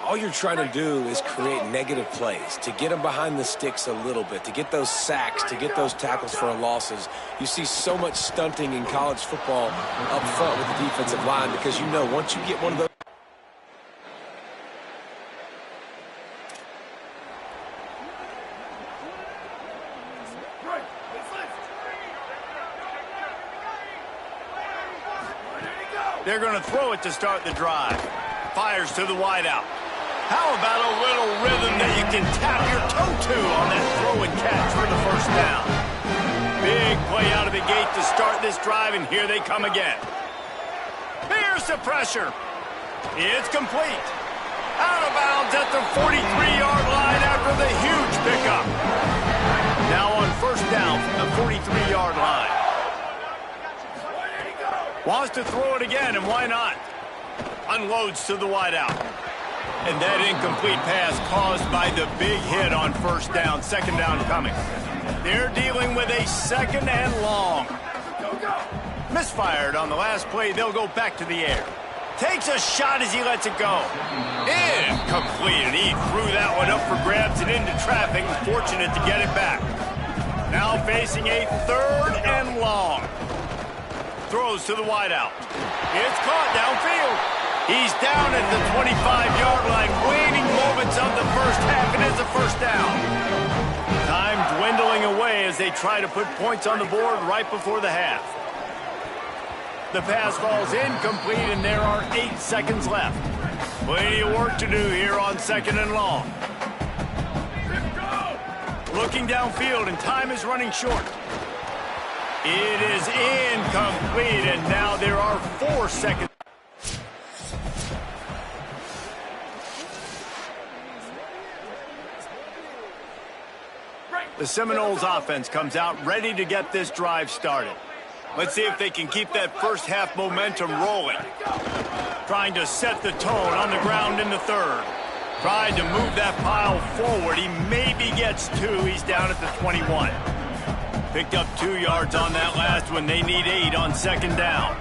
All you're trying to do is create negative plays, to get them behind the sticks a little bit, to get those sacks, to get those tackles for losses. You see so much stunting in college football up front with the defensive line because you know once you get one of those. They're going to throw it to start the drive. Fires to the wideout. How about a little rhythm that you can tap your toe to on that throw and catch for the first down? Big play out of the gate to start this drive, and here they come again. Here's the pressure. It's complete. Out of bounds at the 43-yard line after the huge pickup. Now on first down from the 43-yard line. Wants to throw it again, and why not? Unloads to the wideout. And that incomplete pass caused by the big hit on first down, second down coming. They're dealing with a second and long. Misfired on the last play, they'll go back to the air. Takes a shot as he lets it go. Incomplete, and he threw that one up for grabs and into traffic. Fortunate to get it back. Now facing a third and long. Throws to the wideout. It's caught downfield. He's down at the 25-yard line. Waning moments of the first half. It is a first down. Time dwindling away as they try to put points on the board right before the half. The pass falls incomplete, and there are 8 seconds left. Plenty of work to do here on second and long. Looking downfield, and time is running short. It is incomplete, and now there are 4 seconds. The Seminoles offense comes out ready to get this drive started. Let's see if they can keep that first half momentum rolling. Trying to set the tone on the ground in the third. Tried to move that pile forward. He maybe gets 2. He's down at the 21. Picked up 2 yards on that last one. They need 8 on second down.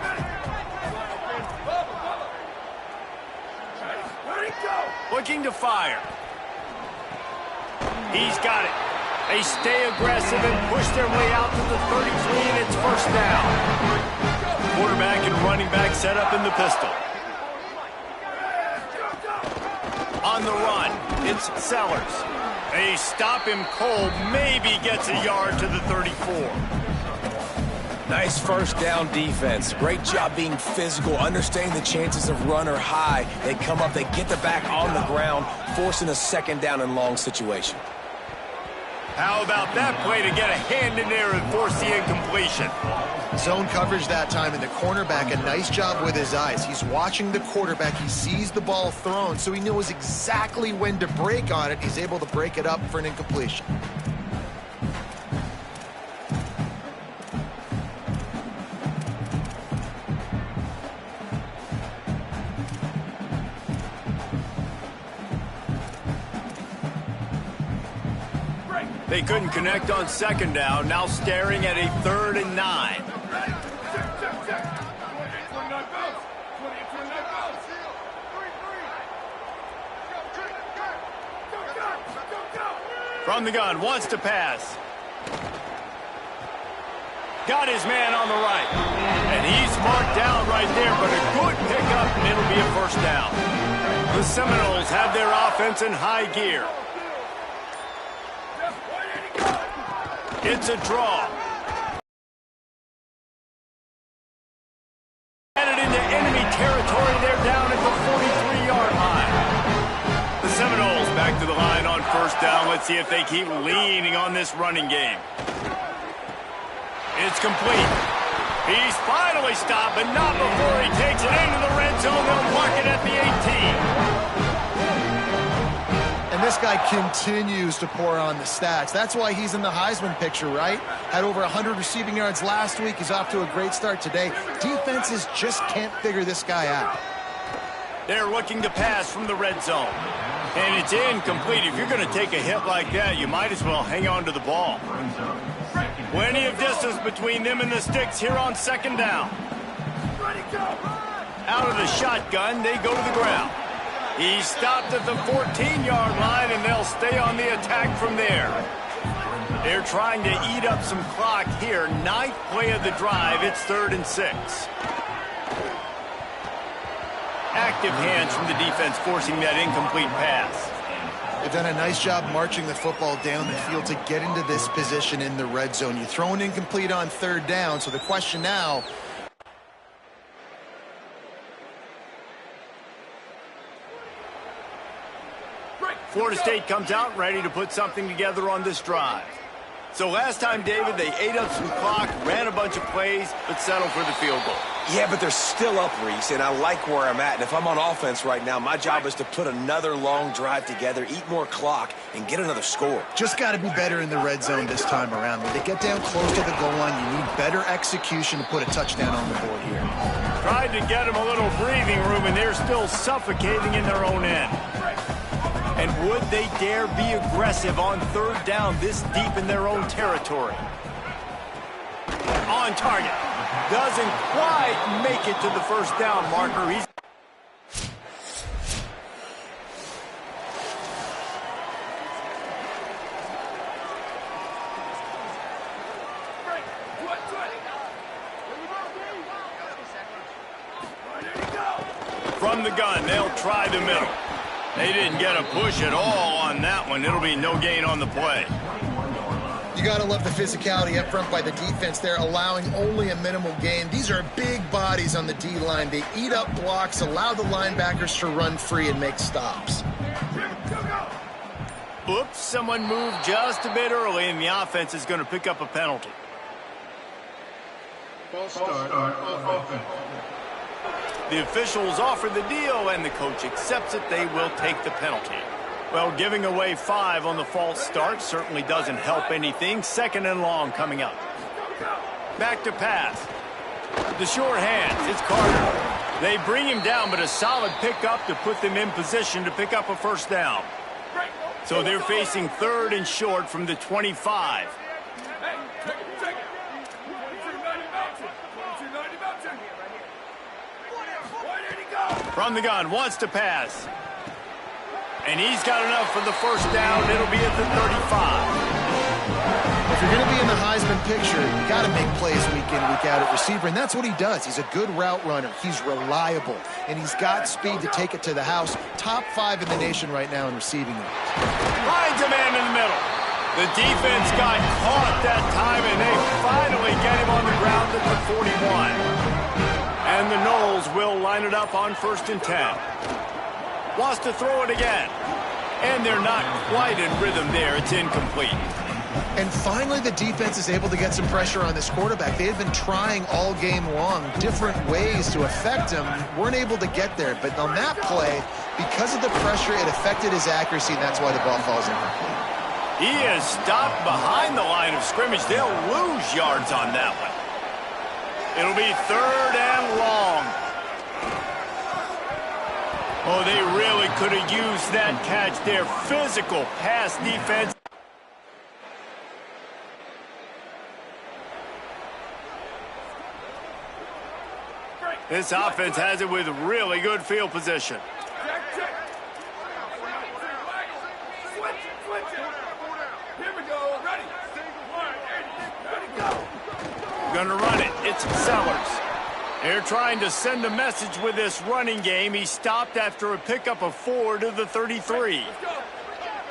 Looking to fire. He's got it. They stay aggressive and push their way out to the 33, and it's first down. Quarterback and running back set up in the pistol. On the run, it's Sellers. They stop him cold, maybe gets a yard to the 34. Nice first down defense. Great job being physical, understanding the chances of run are high. They come up, they get the back on the ground, forcing a second down and long situation. How about that play to get a hand in there and force the incompletion? Zone coverage that time, and the cornerback, a nice job with his eyes. He's watching the quarterback. He sees the ball thrown, so he knows exactly when to break on it. He's able to break it up for an incompletion. They couldn't connect on second down, now staring at a 3rd and 9. From the gun, wants to pass. Got his man on the right. And he's marked down right there, but a good pickup, and it'll be a first down. The Seminoles have their offense in high gear. It's a draw. Headed into enemy territory. They're down at the 43-yard line. The Seminoles back to the line on first down. Let's see if they keep leaning on this running game. It's complete. He's finally stopped, but not before he takes it into the red zone. They'll mark it at the 18. And this guy continues to pour on the stats. That's why he's in the Heisman picture, right? Had over 100 receiving yards last week. He's off to a great start today. Defenses just can't figure this guy out. They're looking to pass from the red zone. And it's incomplete. If you're going to take a hit like that, you might as well hang on to the ball. Plenty of distance between them and the sticks here on second down. Out of the shotgun, they go to the ground. He's stopped at the 14-yard line, and they'll stay on the attack from there. They're trying to eat up some clock here. 9th play of the drive. It's 3rd and 6. Active hands from the defense forcing that incomplete pass. They've done a nice job marching the football down the field to get into this position in the red zone. You throw an incomplete on 3rd down, so the question now... Florida State comes out ready to put something together on this drive. So last time, David, they ate up some clock, ran a bunch of plays, but settled for the field goal. Yeah, but they're still up, Reese, and I like where I'm at. And if I'm on offense right now, my job is to put another long drive together, eat more clock, and get another score. Just got to be better in the red zone this time around. When they get down close to the goal line, you need better execution to put a touchdown on the board here. Tried to get them a little breathing room, and they're still suffocating in their own end. And would they dare be aggressive on third down this deep in their own territory? On target. Doesn't quite make it to the first down marker. He's from the gun, they'll try the middle. They didn't get a push at all on that one. It'll be no gain on the play. You got to love the physicality up front by the defense there, allowing only a minimal gain. These are big bodies on the D-line. They eat up blocks, allow the linebackers to run free and make stops. Oops, someone moved just a bit early, and the offense is going to pick up a penalty. False start on offense. The officials offer the deal, and the coach accepts it. They will take the penalty. Well, giving away 5 on the false start certainly doesn't help anything. 2nd and long coming up. Back to pass. The short hands, it's Carter. They bring him down, but a solid pickup to put them in position to pick up a first down. So they're facing 3rd and short from the 25. From the gun, wants to pass. And he's got enough for the first down. It'll be at the 35. If you're going to be in the Heisman picture, you got to make plays week in, week out at receiver, and that's what he does. He's a good route runner. He's reliable, and he's got speed to take it to the house. Top 5 in the nation right now in receiving yards. Finds a man in the middle. The defense got caught that time, and they finally get him on the ground at the 41. And the Noles will line it up on 1st and 10. Wants to throw it again. And they're not quite in rhythm there. It's incomplete. And finally, the defense is able to get some pressure on this quarterback. They had been trying all game long different ways to affect him. Weren't able to get there. But on that play, because of the pressure, it affected his accuracy, and that's why the ball falls incomplete. He is stopped behind the line of scrimmage. They'll lose yards on that one. It'll be 3rd and long. Oh, they really could have used that catch there. Physical pass defense. This offense has it with really good field position. Gonna run it. It's Sellers. They're trying to send a message with this running game. He stopped after a pickup of 4 to the 33.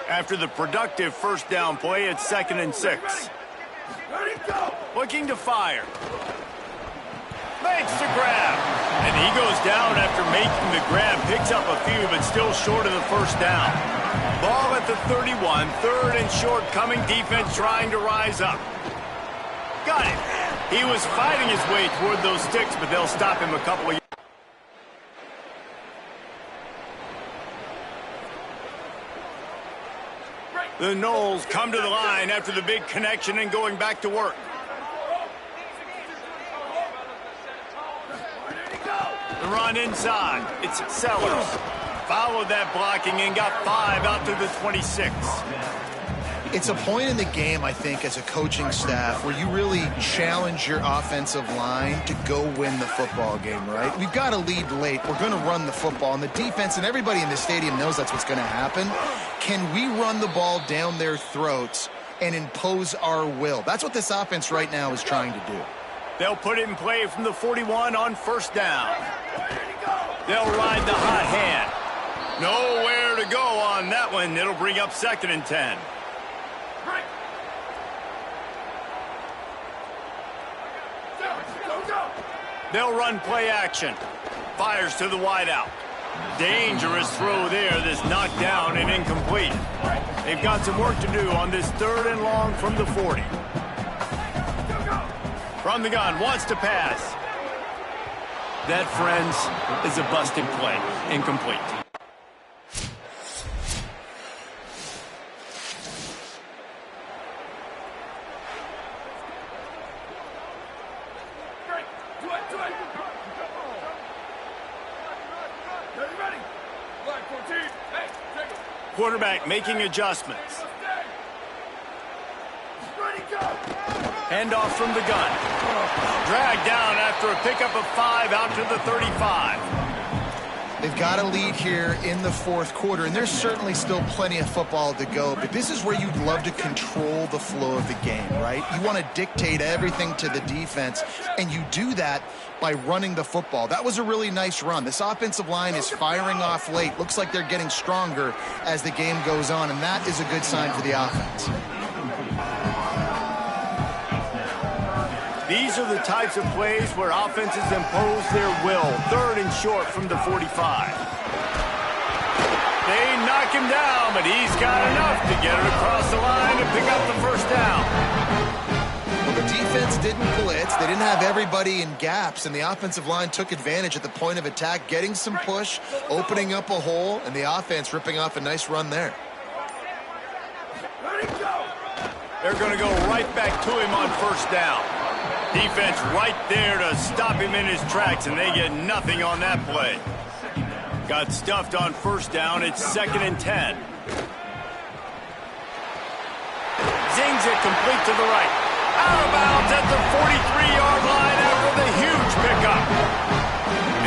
After the productive first down play, it's 2nd and 6. Looking to fire. Makes the grab. And he goes down after making the grab. Picks up a few, but still short of the first down. Ball at the 31. 3rd and short coming. Defense trying to rise up. Got it. He was fighting his way toward those sticks, but they'll stop him a couple of yards. The Noles come to the line after the big connection and going back to work. The run inside. It's Sellers. Followed that blocking and got 5 out to the 26. It's a point in the game, I think, as a coaching staff where you really challenge your offensive line to go win the football game, right? We've got to lead late. We're going to run the football. And the defense and everybody in the stadium knows that's what's going to happen. Can we run the ball down their throats and impose our will? That's what this offense right now is trying to do. They'll put it in play from the 41 on first down. They'll ride the hot hand. Nowhere to go on that one. It'll bring up 2nd and 10. They'll run play action. Fires to the wideout. Dangerous throw there that's knocked down and incomplete. They've got some work to do on this 3rd and long from the 40. From the gun, wants to pass. That, friends, is a busted play. Incomplete. Quarterback making adjustments. Handoff from the gun. Dragged down after a pickup of 5 out to the 35. They've got a lead here in the fourth quarter, and there's certainly still plenty of football to go, but this is where you'd love to control the flow of the game, right? You want to dictate everything to the defense, and you do that by running the football. That was a really nice run. This offensive line is firing off late. Looks like they're getting stronger as the game goes on, and that is a good sign for the offense. These are the types of plays where offenses impose their will. 3rd and short from the 45. They knock him down, but he's got enough to get it across the line and pick up the first down. Well, the defense didn't blitz. They didn't have everybody in gaps, and the offensive line took advantage at the point of attack, getting some push, opening up a hole, and the offense ripping off a nice run there. They're going to go right back to him on first down. Defense right there to stop him in his tracks, and they get nothing on that play. Got stuffed on first down. It's 2nd and 10. Zings it complete to the right. Out of bounds at the 43-yard line after the huge pickup.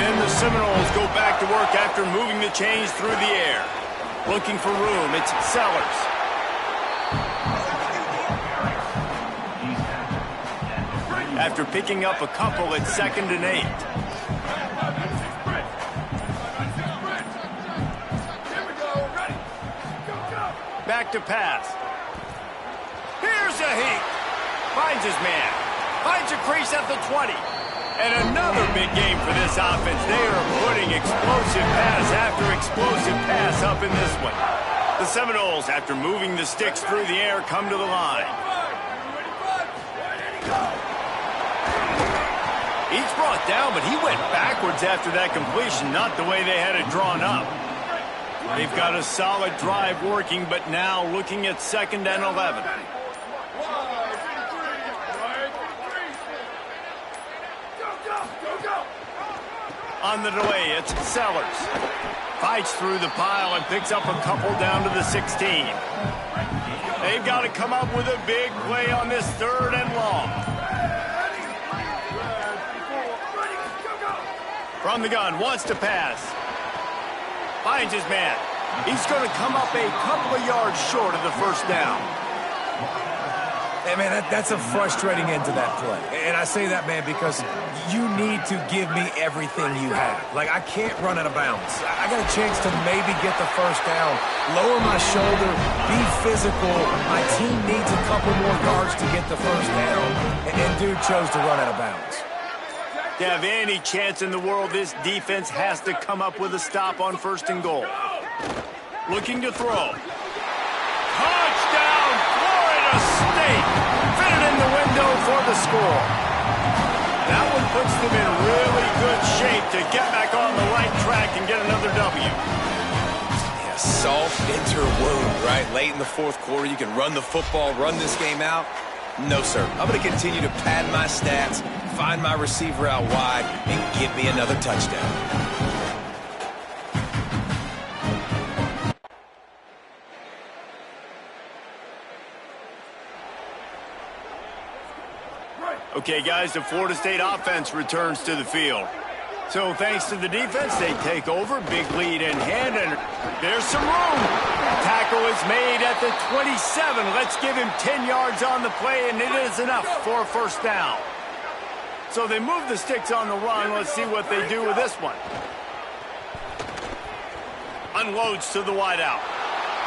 And the Seminoles go back to work after moving the chains through the air. Looking for room. It's Sellers. After picking up a couple at 2nd and 8. Back to pass. Here's a heat. Finds his man. Finds a crease at the 20. And another big game for this offense. They are putting explosive pass after explosive pass up in this one. The Seminoles, after moving the sticks through the air, come to the line. He's brought down, but he went backwards after that completion, not the way they had it drawn up. They've got a solid drive working, but now looking at 2nd and 11. On the delay, it's Sellers. Fights through the pile and picks up a couple down to the 16. They've got to come up with a big play on this 3rd and long. From the gun, wants to pass. Finds his man. He's going to come up a couple of yards short of the first down. Hey, man, that's a frustrating end to that play. And I say that, man, because you need to give me everything you have. Like, I can't run out of bounds. I got a chance to maybe get the first down, lower my shoulder, be physical. My team needs a couple more yards to get the first down. And dude chose to run out of bounds. To have any chance in the world, this defense has to come up with a stop on 1st and goal. Looking to throw. Touchdown, Florida State! Fitted in the window for the score. That one puts them in really good shape to get back on the right track and get another W. Yeah, soft inter-wound, right? Late in the fourth quarter, you can run the football, run this game out. No, sir. I'm going to continue to pad my stats, find my receiver out wide, and give me another touchdown. Okay, guys, the Florida State offense returns to the field. So thanks to the defense, they take over. Big lead in hand, and there's some room. Tackle is made at the 27. Let's give him 10 yards on the play, and it is enough for a first down. So they move the sticks on the run. Let's see what they do with this one. Unloads to the wideout.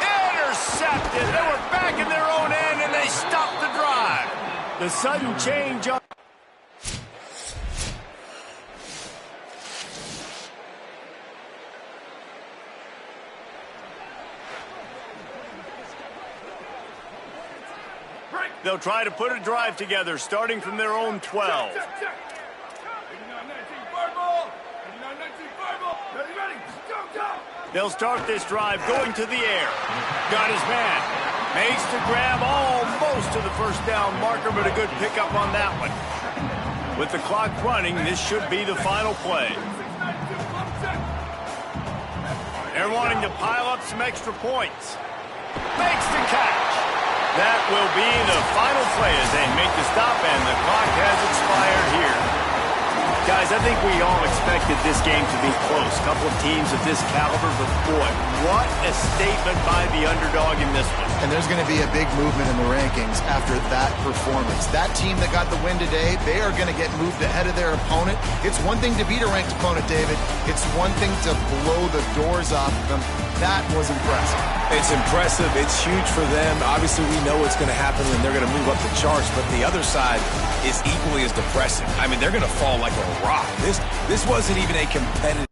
Intercepted. They were back in their own end, and they stopped the drive. The sudden change on. They'll try to put a drive together, starting from their own 12. They'll start this drive going to the air. Got his man. Makes the grab almost to the first down marker, but a good pickup on that one. With the clock running, this should be the final play. They're wanting to pile up some extra points. Makes the catch. That will be the final play as they make the stop, and the clock has expired here. Guys, I think we all expected this game to be close. A couple of teams of this caliber, but boy, what a statement by the underdog in this one. And there's going to be a big movement in the rankings after that performance. That team that got the win today, they are going to get moved ahead of their opponent. It's one thing to beat a ranked opponent, David. It's one thing to blow the doors off of them. That was impressive. It's impressive. It's huge for them. Obviously, we know what's going to happen when they're going to move up the charts, but the other side is equally as depressing. I mean, they're going to fall like a rock. This wasn't even a competitive.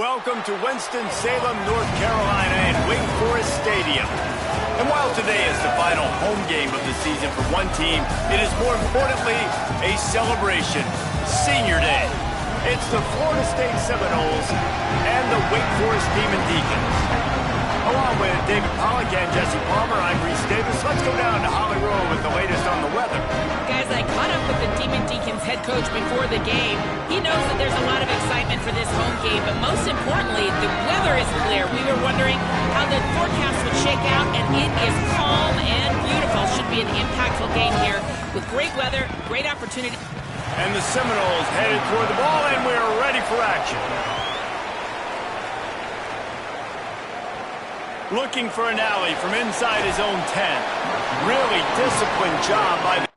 Welcome to Winston-Salem, North Carolina and Wake Forest Stadium. And while today is the final home game of the season for one team, it is more importantly a celebration, Senior Day. It's the Florida State Seminoles and the Wake Forest Demon Deacons. Along with David Pollack and Jesse Palmer, I'm Reese Davis. Let's go down to Holly Rowe with the latest on the weather. Guys, I caught up with the Demon Deacons head coach before the game. He knows that there's a lot of excitement for this home game, but most importantly, the weather is clear. We were wondering how the forecast would shake out, and it is calm and beautiful. Should be an impactful game here with great weather, great opportunity. And the Seminoles headed toward the ball, and we're ready for action. Looking for an alley from inside his own 10. Really disciplined job by the...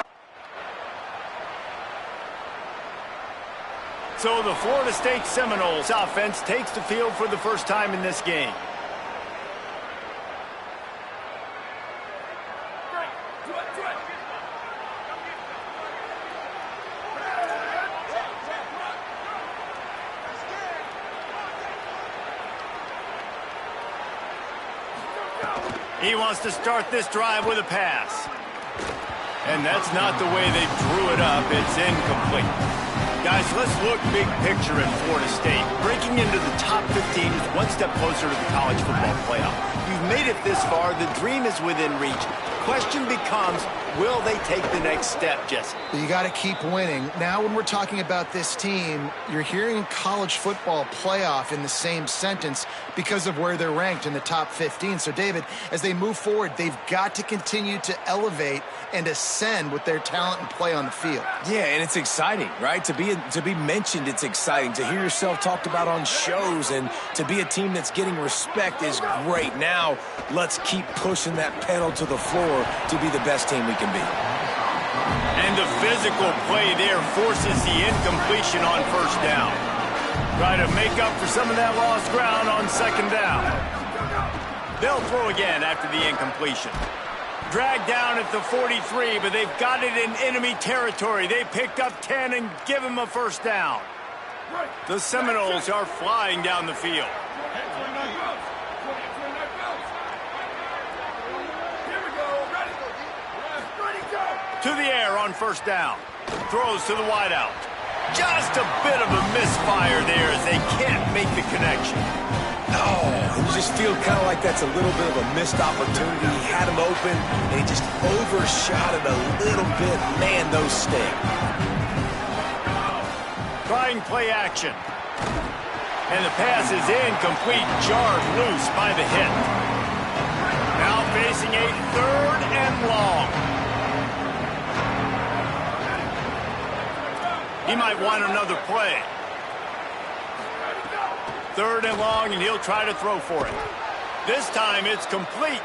So the Florida State Seminoles offense takes the field for the first time in this game. He wants to start this drive with a pass. And that's not the way they drew it up. It's incomplete. Guys, let's look big picture at Florida State. Breaking into the top 15 is one step closer to the college football playoff. You've made it this far. The dream is within reach. Question becomes, will they take the next step, Jesse? You got to keep winning. Now, when we're talking about this team, you're hearing college football playoff in the same sentence because of where they're ranked in the top 15. So, David, as they move forward, they've got to continue to elevate and ascend with their talent and play on the field. Yeah, and it's exciting, right? To be mentioned, it's exciting. To hear yourself talked about on shows and to be a team that's getting respect is great. Now, let's keep pushing that pedal to the floor to be the best team we can be. And the physical play there forces the incompletion on first down. Try to make up for some of that lost ground on second down. They'll throw again after the incompletion. Dragged down at the 43, but they've got it in enemy territory. They picked up 10 and give him a first down. The Seminoles are flying down the field. To the air on first down. Throws to the wideout. Just a bit of a misfire there as they can't make the connection. Oh, you just feel kind of like that's a little bit of a missed opportunity. He had him open, and he just overshot it a little bit. Man, those sting. Trying play action. And the pass is incomplete, jarred loose by the hit. Now facing a third and long. He might want another play. Third and long, and he'll try to throw for it. This time it's complete.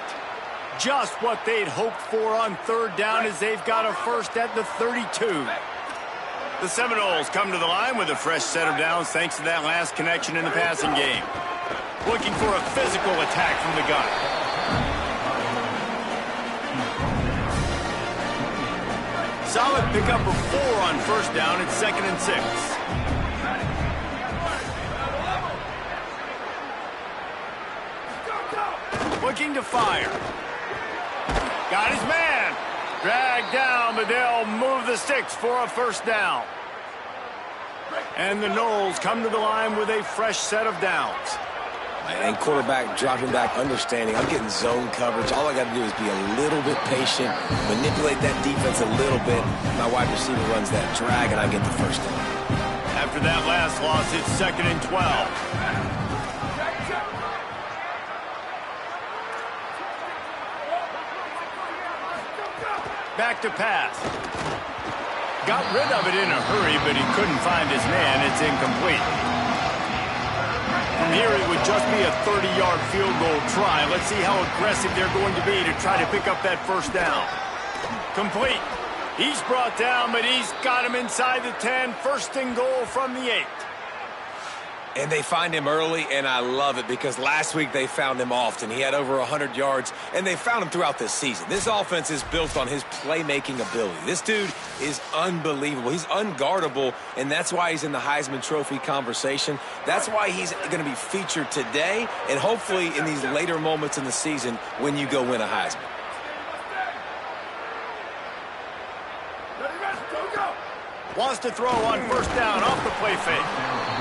Just what they'd hoped for on third down as they've got a first at the 32. The Seminoles come to the line with a fresh set of downs thanks to that last connection in the passing game. Looking for a physical attack from the gun. Solid pickup of 4 on first down. It's 2nd and 6. Looking to fire. Got his man. Dragged down, but they'll move the sticks for a first down. And the Noles come to the line with a fresh set of downs. And quarterback dropping back, understanding I'm getting zone coverage. All I got to do is be a little bit patient, manipulate that defense a little bit. My wide receiver runs that drag, and I get the first down. After that last loss, it's 2nd and 12. Back to pass. Got rid of it in a hurry, but he couldn't find his man. It's incomplete. From here, it would just be a 30-yard field goal try. Let's see how aggressive they're going to be to try to pick up that first down. Complete. He's brought down, but he's got him inside the 10. First and goal from the 8. And they find him early, and I love it because last week they found him often. He had over 100 yards, and they found him throughout this season. This offense is built on his playmaking ability. This dude is unbelievable. He's unguardable, and that's why he's in the Heisman Trophy conversation. That's why he's going to be featured today and hopefully in these later moments in the season when you go win a Heisman. Wants to throw on first down off the play fake.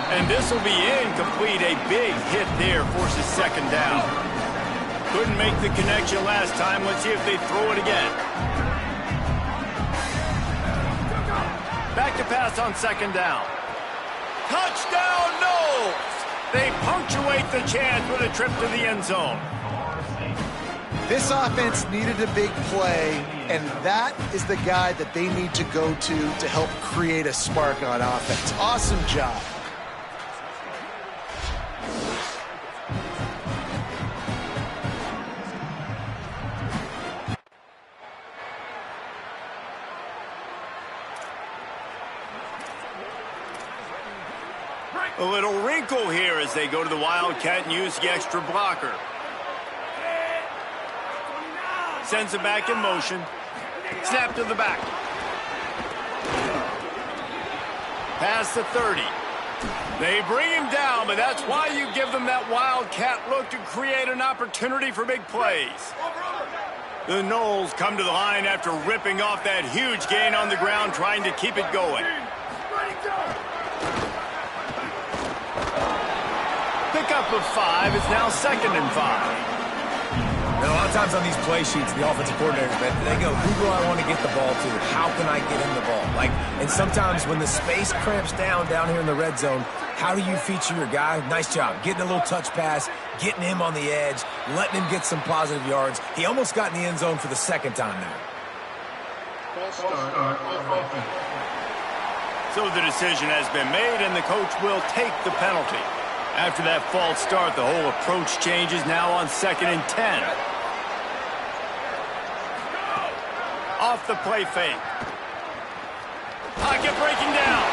And this will be incomplete. A big hit there forces second down. Couldn't make the connection last time. Let's see if they throw it again. Back to pass on second down. Touchdown, no! They punctuate the chance with a trip to the end zone. This offense needed a big play, and that is the guy that they need to go to help create a spark on offense. Awesome job. A little wrinkle here as they go to the Wildcat and use the extra blocker. Sends it back in motion. Snap to the back. Past the 30. They bring him down, but that's why you give them that Wildcat look to create an opportunity for big plays. The Noles come to the line after ripping off that huge gain on the ground, trying to keep it going. Pickup of 5 is now 2nd and 5. And a lot of times on these play sheets, the offensive coordinators, they go, who do I want to get the ball to? How can I get him the ball? And sometimes when the space cramps down here in the red zone, how do you feature your guy? Nice job. Getting a little touch pass, getting him on the edge, letting him get some positive yards. He almost got in the end zone for the second time now. So the decision has been made, and the coach will take the penalty. After that false start, the whole approach changes now on 2nd and 10. Off the play fake. Pocket breaking down.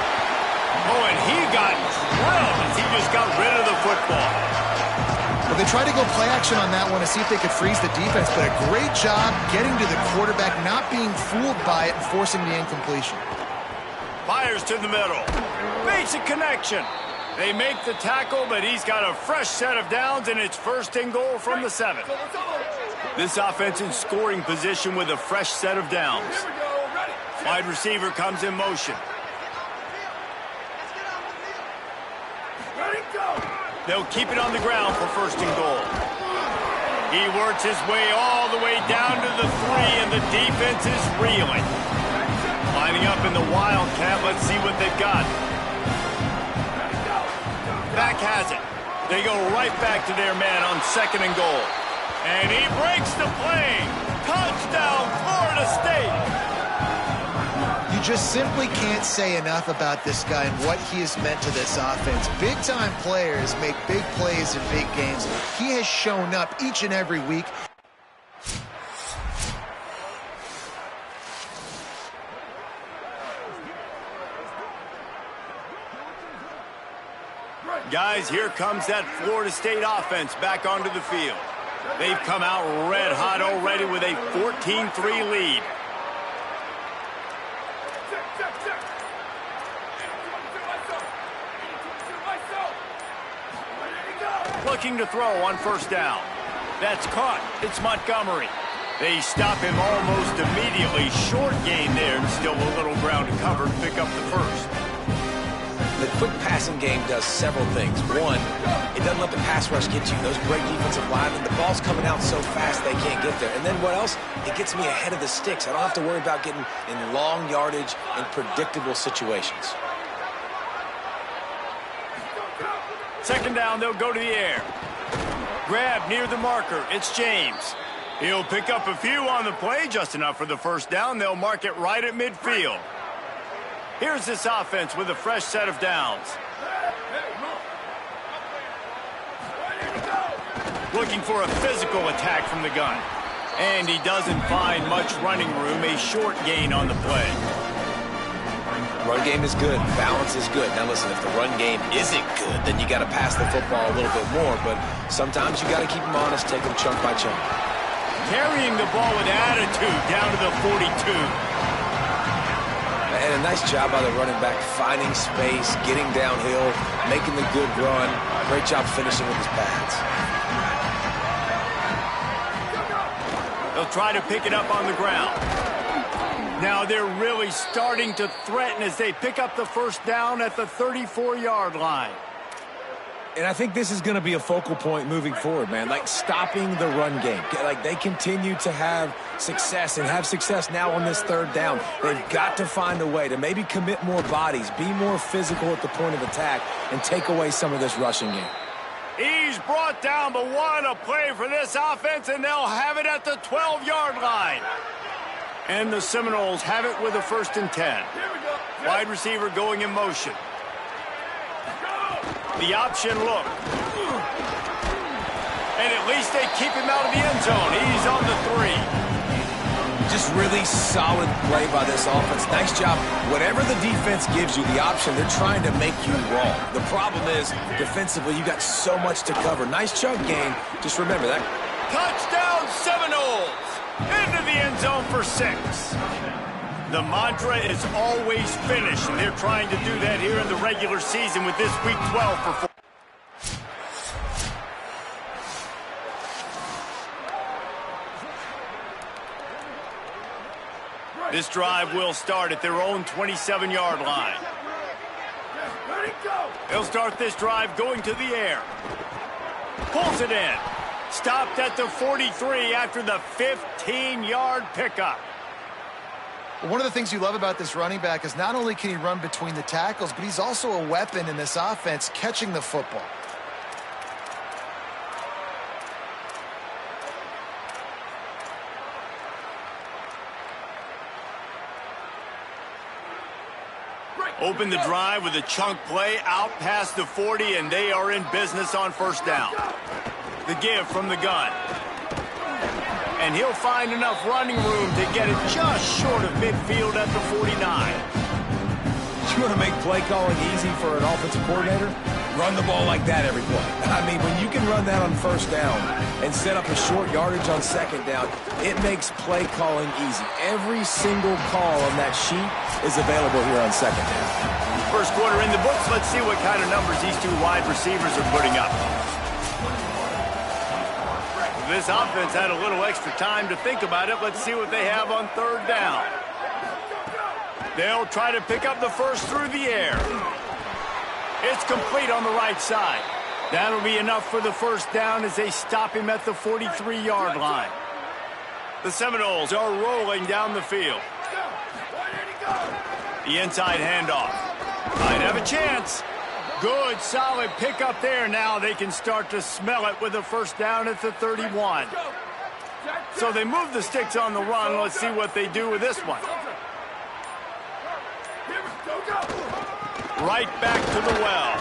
Oh, and he got drilled as he just got rid of the football. Well, they tried to go play action on that one to see if they could freeze the defense, but a great job getting to the quarterback, not being fooled by it, and forcing the incompletion. Fires to the middle. Makes a connection. They make the tackle, but he's got a fresh set of downs, and it's 1st and goal from the 7. This offense in scoring position with a fresh set of downs. Wide receiver comes in motion. They'll keep it on the ground for 1st and goal. He works his way all the way down to the 3, and the defense is reeling. Lining up in the Wildcat, let's see what they've got. Back has it. They go right back to their man on 2nd and goal. And he breaks the play. Touchdown, Florida State. You just simply can't say enough about this guy and what he has meant to this offense. Big-time players make big plays in big games. He has shown up each and every week. Guys, here comes that Florida State offense back onto the field. They've come out red hot already with a 14-3 lead. Looking to throw on 1st down. That's caught. It's Montgomery. They stop him almost immediately. Short gain there, and still a little ground to cover to pick up the 1st. The quick passing game does several things. One, it doesn't let the pass rush get you. Those great defensive linemen, the ball's coming out so fast they can't get there. And then what else? It gets me ahead of the sticks. I don't have to worry about getting in long yardage and predictable situations. 2nd down, they'll go to the air. Grab near the marker. It's James. He'll pick up a few on the play, just enough for the 1st down. They'll mark it right at midfield. Here's this offense with a fresh set of downs. Looking for a physical attack from the gun. And he doesn't find much running room. A short gain on the play. Run game is good. Balance is good. Now listen, if the run game isn't good, then you got to pass the football a little bit more. But sometimes you got to keep them honest, take them chunk by chunk. Carrying the ball with attitude down to the 42. And a nice job by the running back, finding space, getting downhill, making the good run. Great job finishing with his pads. They'll try to pick it up on the ground. Now they're really starting to threaten as they pick up the first down at the 34-yard line. And I think this is going to be a focal point moving forward, man. Like stopping the run game. Like they continue to have success and have success now on this third down. They've got to find a way to maybe commit more bodies, be more physical at the point of attack, and take away some of this rushing game. He's brought down, but what a play for this offense, and they'll have it at the 12-yard line. And the Seminoles have it with a 1st and 10. Wide receiver going in motion. The option look. And at least they keep him out of the end zone. He's on the 3. Just really solid play by this offense. Nice job. Whatever the defense gives you, the option, they're trying to make you wrong. The problem is, defensively, you got so much to cover. Nice chunk game. Just remember that. Touchdown Seminoles! Into the end zone for 6. The mantra is always finish, and they're trying to do that here in the regular season with this Week 12 performance. This drive will start at their own 27-yard line. They'll start this drive going to the air. Pulls it in. Stopped at the 43 after the 15-yard pickup. One of the things you love about this running back is not only can he run between the tackles, but he's also a weapon in this offense catching the football. Open the drive with a chunk play out past the 40, and they are in business on 1st down. The give from the gun. And he'll find enough running room to get it just short of midfield at the 49. You want to make play calling easy for an offensive coordinator? Run the ball like that every play. I mean, when you can run that on 1st down and set up a short yardage on 2nd down, it makes play calling easy. Every single call on that sheet is available here on 2nd down. First quarter in the books. Let's see what kind of numbers these two wide receivers are putting up. This offense had a little extra time to think about it. Let's see what they have on 3rd down. They'll try to pick up the first through the air. It's complete on the right side. That'll be enough for the 1st down as they stop him at the 43-yard line. The Seminoles are rolling down the field. The inside handoff. Might have a chance. Good, solid pickup there. Now they can start to smell it with a 1st down at the 31. So they move the sticks on the run. Let's see what they do with this one. Right back to the well.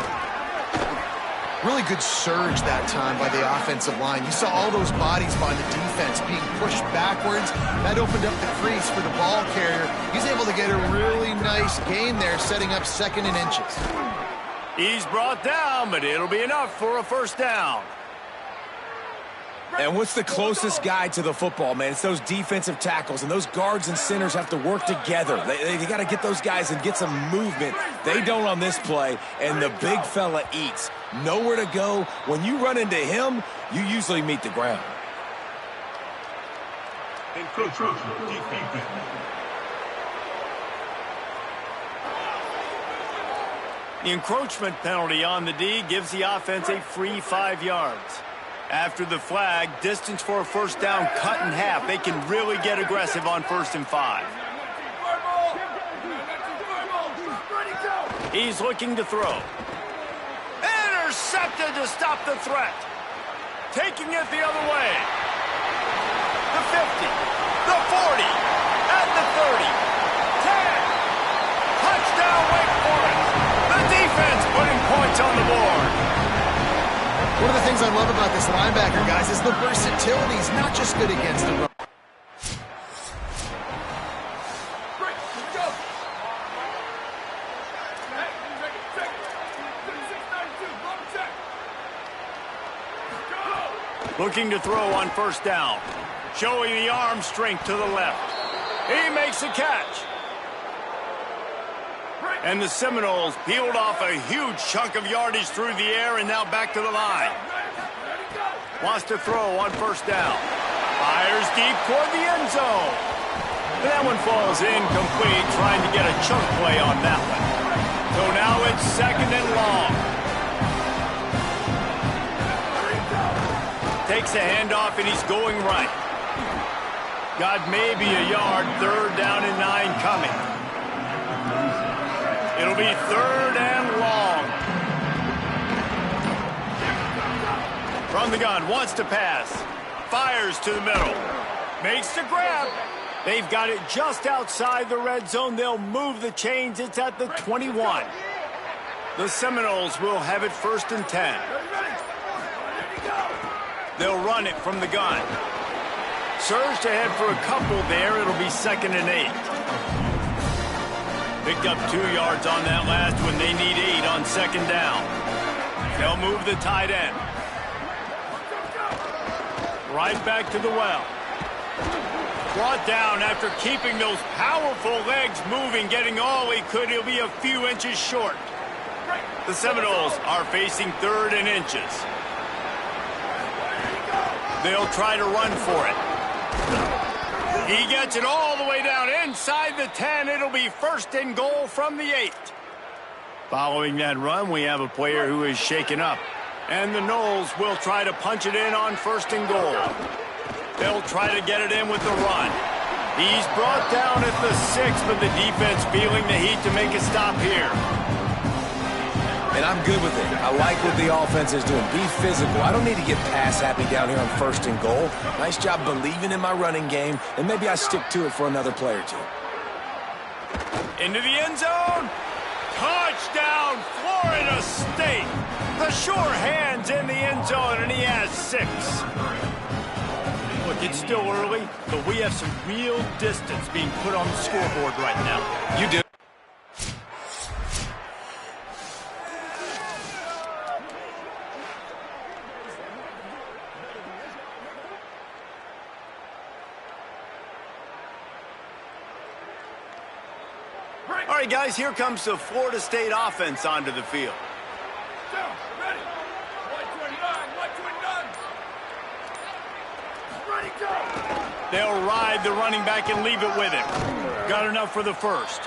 Really good surge that time by the offensive line. You saw all those bodies by the defense being pushed backwards. That opened up the crease for the ball carrier. He's able to get a really nice gain there, setting up 2nd and inches. He's brought down, but it'll be enough for a 1st down. And what's the closest guy to the football, man? It's those defensive tackles, and those guards and centers have to work together. They got to get those guys and get some movement. They don't on this play, and the big fella eats. Nowhere to go. When you run into him, you usually meet the ground. The encroachment penalty on the D gives the offense a free 5 yards. After the flag, distance for a 1st down cut in half. They can really get aggressive on 1st and 5. He's looking to throw. Intercepted to stop the threat. Taking it the other way. The 50, the 40, at the 30, 10. Touchdown, Wake Forest. The defense putting points on the board. One of the things I love about this linebacker, guys, is the versatility. He's not just good against the run. Looking to throw on first down. Showing the arm strength to the left. He makes the catch. And the Seminoles peeled off a huge chunk of yardage through the air and now back to the line. Wants to throw on first down. Fires deep toward the end zone. That one falls incomplete, trying to get a chunk play on that one. So now it's second and long. Takes a handoff and he's going right. Got maybe a yard, third down and 9 coming. It'll be third and long. From the gun, wants to pass. Fires to the middle. Makes the grab. They've got it just outside the red zone. They'll move the chains. It's at the 21. The Seminoles will have it first and 10. They'll run it from the gun. Surged ahead for a couple there. It'll be second and 8. Picked up 2 yards on that last one. They need 8 on second down. They'll move the tight end. Right back to the well. Brought down after keeping those powerful legs moving, getting all he could. He'll be a few inches short. The Seminoles are facing third and inches. They'll try to run for it. He gets it all the way down inside the 10. It'll be first and goal from the 8. Following that run, we have a player who is shaken up. And the Noles will try to punch it in on first and goal. They'll try to get it in with the run. He's brought down at the 6, but the defense feeling the heat to make a stop here. And I'm good with it. I like what the offense is doing. Be physical. I don't need to get pass happy down here on first and goal. Nice job believing in my running game, and maybe I stick to it for another play or two. Into the end zone. Touchdown, Florida State. The sure hands in the end zone, and he has 6. Look, it's still early, but we have some real distance being put on the scoreboard right now. You do. All right, guys, here comes the Florida State offense onto the field. Ready. 129. Ready, go. They'll ride the running back and leave it with him. Got enough for the first.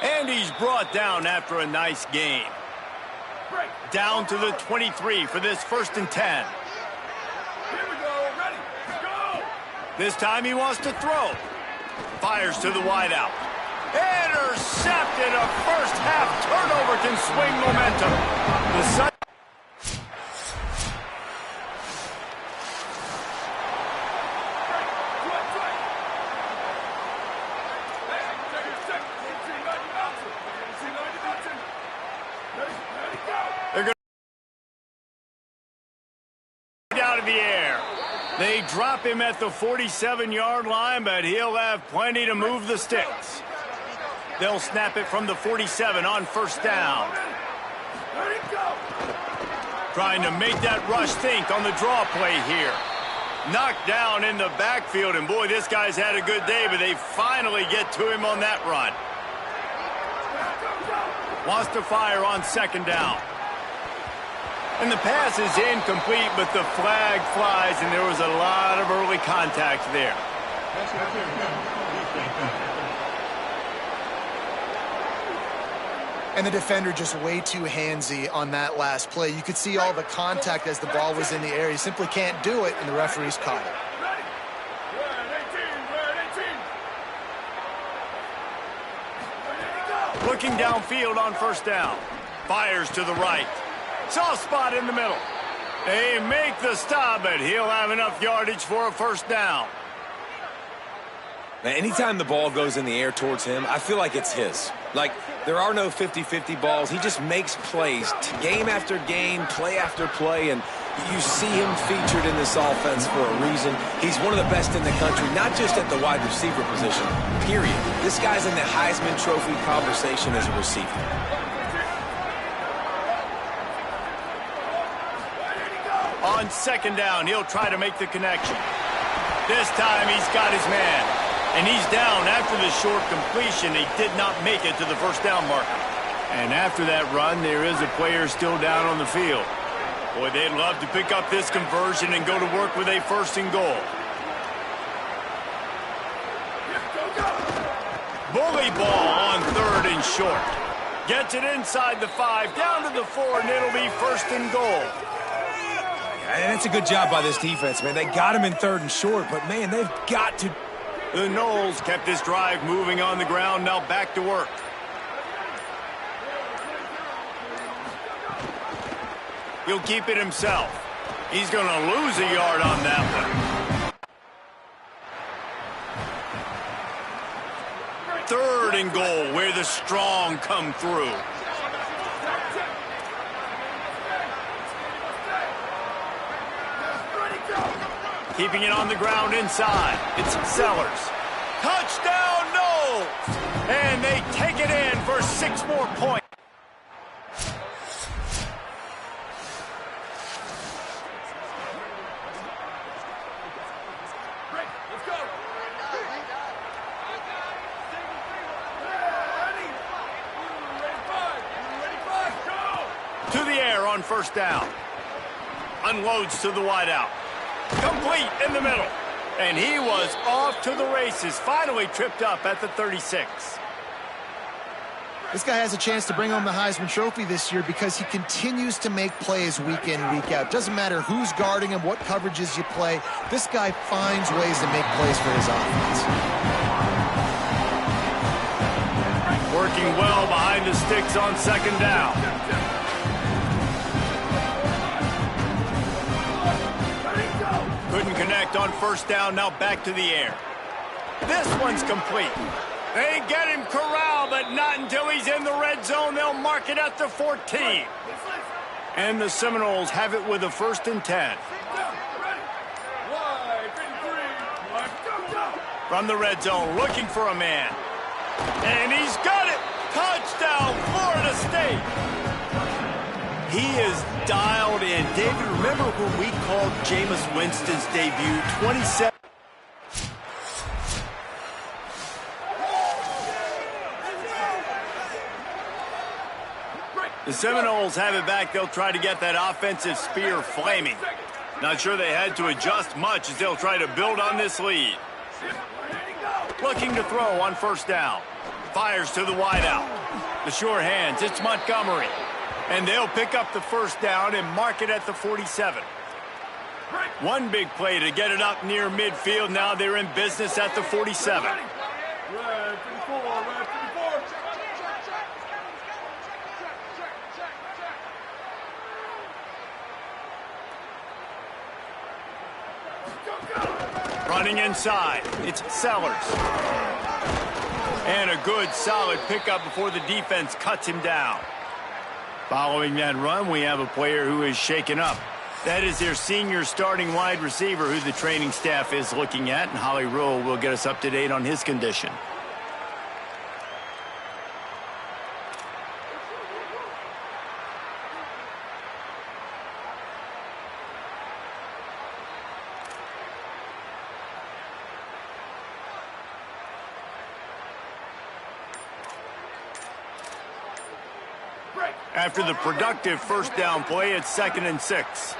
And he's brought down after a nice gain. Down to the 23 for this first and 10. Here we go. Ready, go. This time he wants to throw. Fires to the wideout. Intercepted. A first half turnover can swing momentum. The Sun They're going out of the air. They drop him at the 47-yard line, but he'll have plenty to move the sticks. They'll snap it from the 47 on first down. Trying to make that rush think on the draw play here. Knocked down in the backfield, and boy, this guy's had a good day, but they finally get to him on that run. Wants to fire on second down. And the pass is incomplete, but the flag flies, and there was a lot of early contact there. And the defender just way too handsy on that last play. You could see all the contact as the ball was in the air. He simply can't do it, and the referees caught it. Looking downfield on first down. Fires to the right. Soft spot in the middle. They make the stop, but he'll have enough yardage for a first down. Now, anytime the ball goes in the air towards him, I feel like it's his. Like, there are no 50-50 balls. He just makes plays, game after game, play after play, and you see him featured in this offense for a reason. He's one of the best in the country, not just at the wide receiver position, period. This guy's in the Heisman Trophy conversation as a receiver. On On second down, he'll try to make the connection. This time he's got his man. And he's down after the short completion. He did not make it to the first down marker. And after that run, there is a player still down on the field. Boy, they'd love to pick up this conversion and go to work with a first and goal. Bully ball on third and short. Gets it inside the 5, down to the 4, and it'll be first and goal. And that's a good job by this defense, man. They got him in third and short, but, man, they've got to. The Noles kept this drive moving on the ground, now back to work. He'll keep it himself. He's going to lose a yard on that one. Third and goal, where the strong come through. Keeping it on the ground inside. It's Sellers. Touchdown, Noles! And they take it in for 6 more points. To the air on first down. Unloads to the wideout. Complete in the middle. And he was off to the races. Finally tripped up at the 36. This guy has a chance to bring home the Heisman Trophy this year because he continues to make plays week in, week out. Doesn't matter who's guarding him, what coverages you play. This guy finds ways to make plays for his offense. Working well behind the sticks on second down. Couldn't connect on first down, now back to the air. This one's complete. They get him corralled, but not until he's in the red zone. They'll mark it at the 14. And the Seminoles have it with a 1st and 10. From the red zone, looking for a man. And he's got it! Touchdown, Florida State! He is dialed in. David, remember when we called Jameis Winston's debut 27? The Seminoles have it back. They'll try to get that offensive spear flaming. Not sure they had to adjust much as they'll try to build on this lead. Looking to throw on first down. Fires to the wideout. The sure hands, it's Montgomery. And they'll pick up the first down and mark it at the 47. One big play to get it up near midfield. Now they're in business at the 47. Running inside, it's Sellers. And a good, solid pickup before the defense cuts him down. Following that run, we have a player who is shaken up. That is their senior starting wide receiver who the training staff is looking at, and Holly Rule will get us up to date on his condition. After the productive first down play, it's 2nd and 6.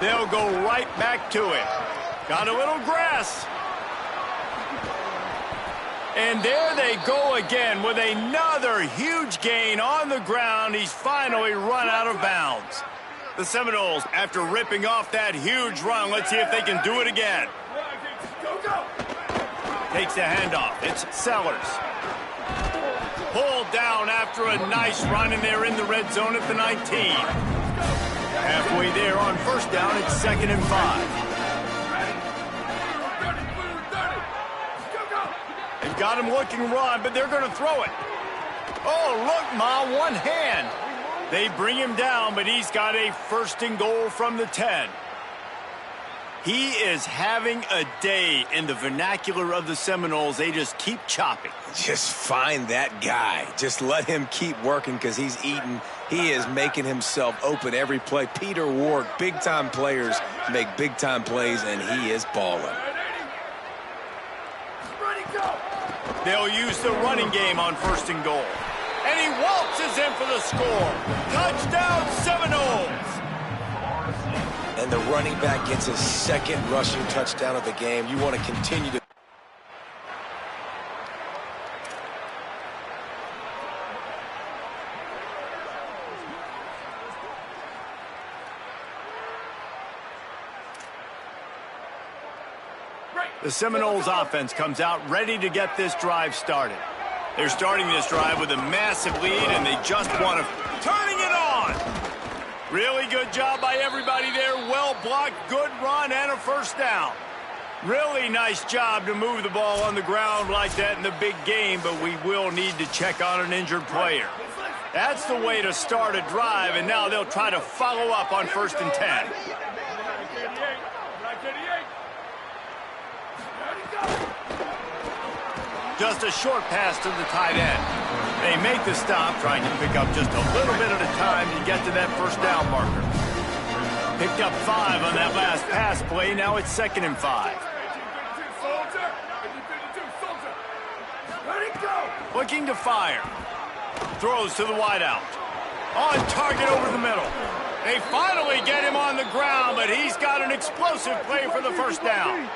They'll go right back to it. Got a little grass. And there they go again with another huge gain on the ground. He's finally run out of bounds. The Seminoles, after ripping off that huge run, let's see if they can do it again. Takes the handoff. It's Sellers. Pulled down after a nice run, and they're in the red zone at the 19. Halfway there on first down, it's 2nd and 5. They've got him looking run, but they're going to throw it. Oh, look, Ma, one hand. They bring him down, but he's got a 1st and goal from the 10. He is having a day in the vernacular of the Seminoles. They just keep chopping. Just find that guy. Just let him keep working because he's eating. He is making himself open every play. Peter Ward, big-time players make big-time plays, and he is balling. They'll use the running game on 1st and goal. And he waltzes in for the score. Touchdown, Seminoles! And the running back gets his 2nd rushing touchdown of the game. You want to continue to... The Seminoles offense comes out ready to get this drive started. They're starting this drive with a massive lead, and they just want to... Turning it on! Really good job by everybody there. Well blocked, good run, and a 1st down. Really nice job to move the ball on the ground like that in the big game, but we will need to check on an injured player. That's the way to start a drive, and now they'll try to follow up on 1st and 10. Just a short pass to the tight end. They make the stop, trying to pick up just a little bit at a time to get to that 1st down marker. Picked up 5 on that last pass play. Now it's 2nd and 5. Looking to fire. Throws to the wideout. On target over the middle. They finally get him on the ground, but he's got an explosive play for the 1st down.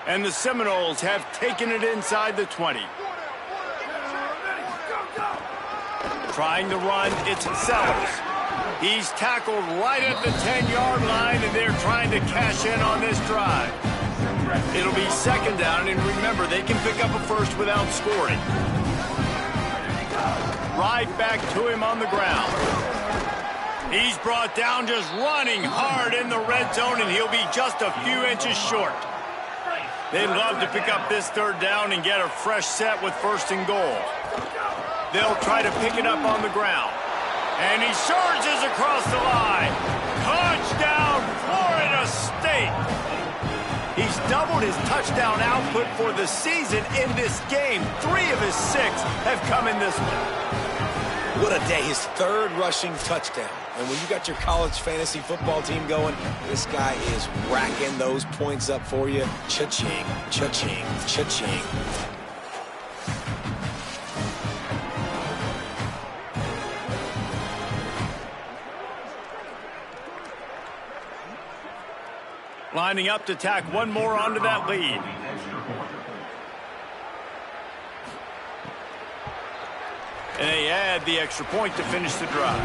And the Seminoles have taken it inside the 20. Trying to run, it's Sellers. He's tackled right at the 10-yard line, and they're trying to cash in on this drive. It'll be 2nd down, and remember, they can pick up a 1st without scoring. Right back to him on the ground. He's brought down just running hard in the red zone, and he'll be just a few inches short. They'd love to pick up this 3rd down and get a fresh set with 1st and goal. They'll try to pick it up on the ground. And he surges across the line. Touchdown, Florida State! He's doubled his touchdown output for the season in this game. 3 of his 6 have come in this one. What a day. His 3rd rushing touchdown. And when you got your college fantasy football team going, this guy is racking those points up for you. Cha-ching, cha-ching, cha-ching. Lining up to tack one more onto that lead. And they add the extra point to finish the drive.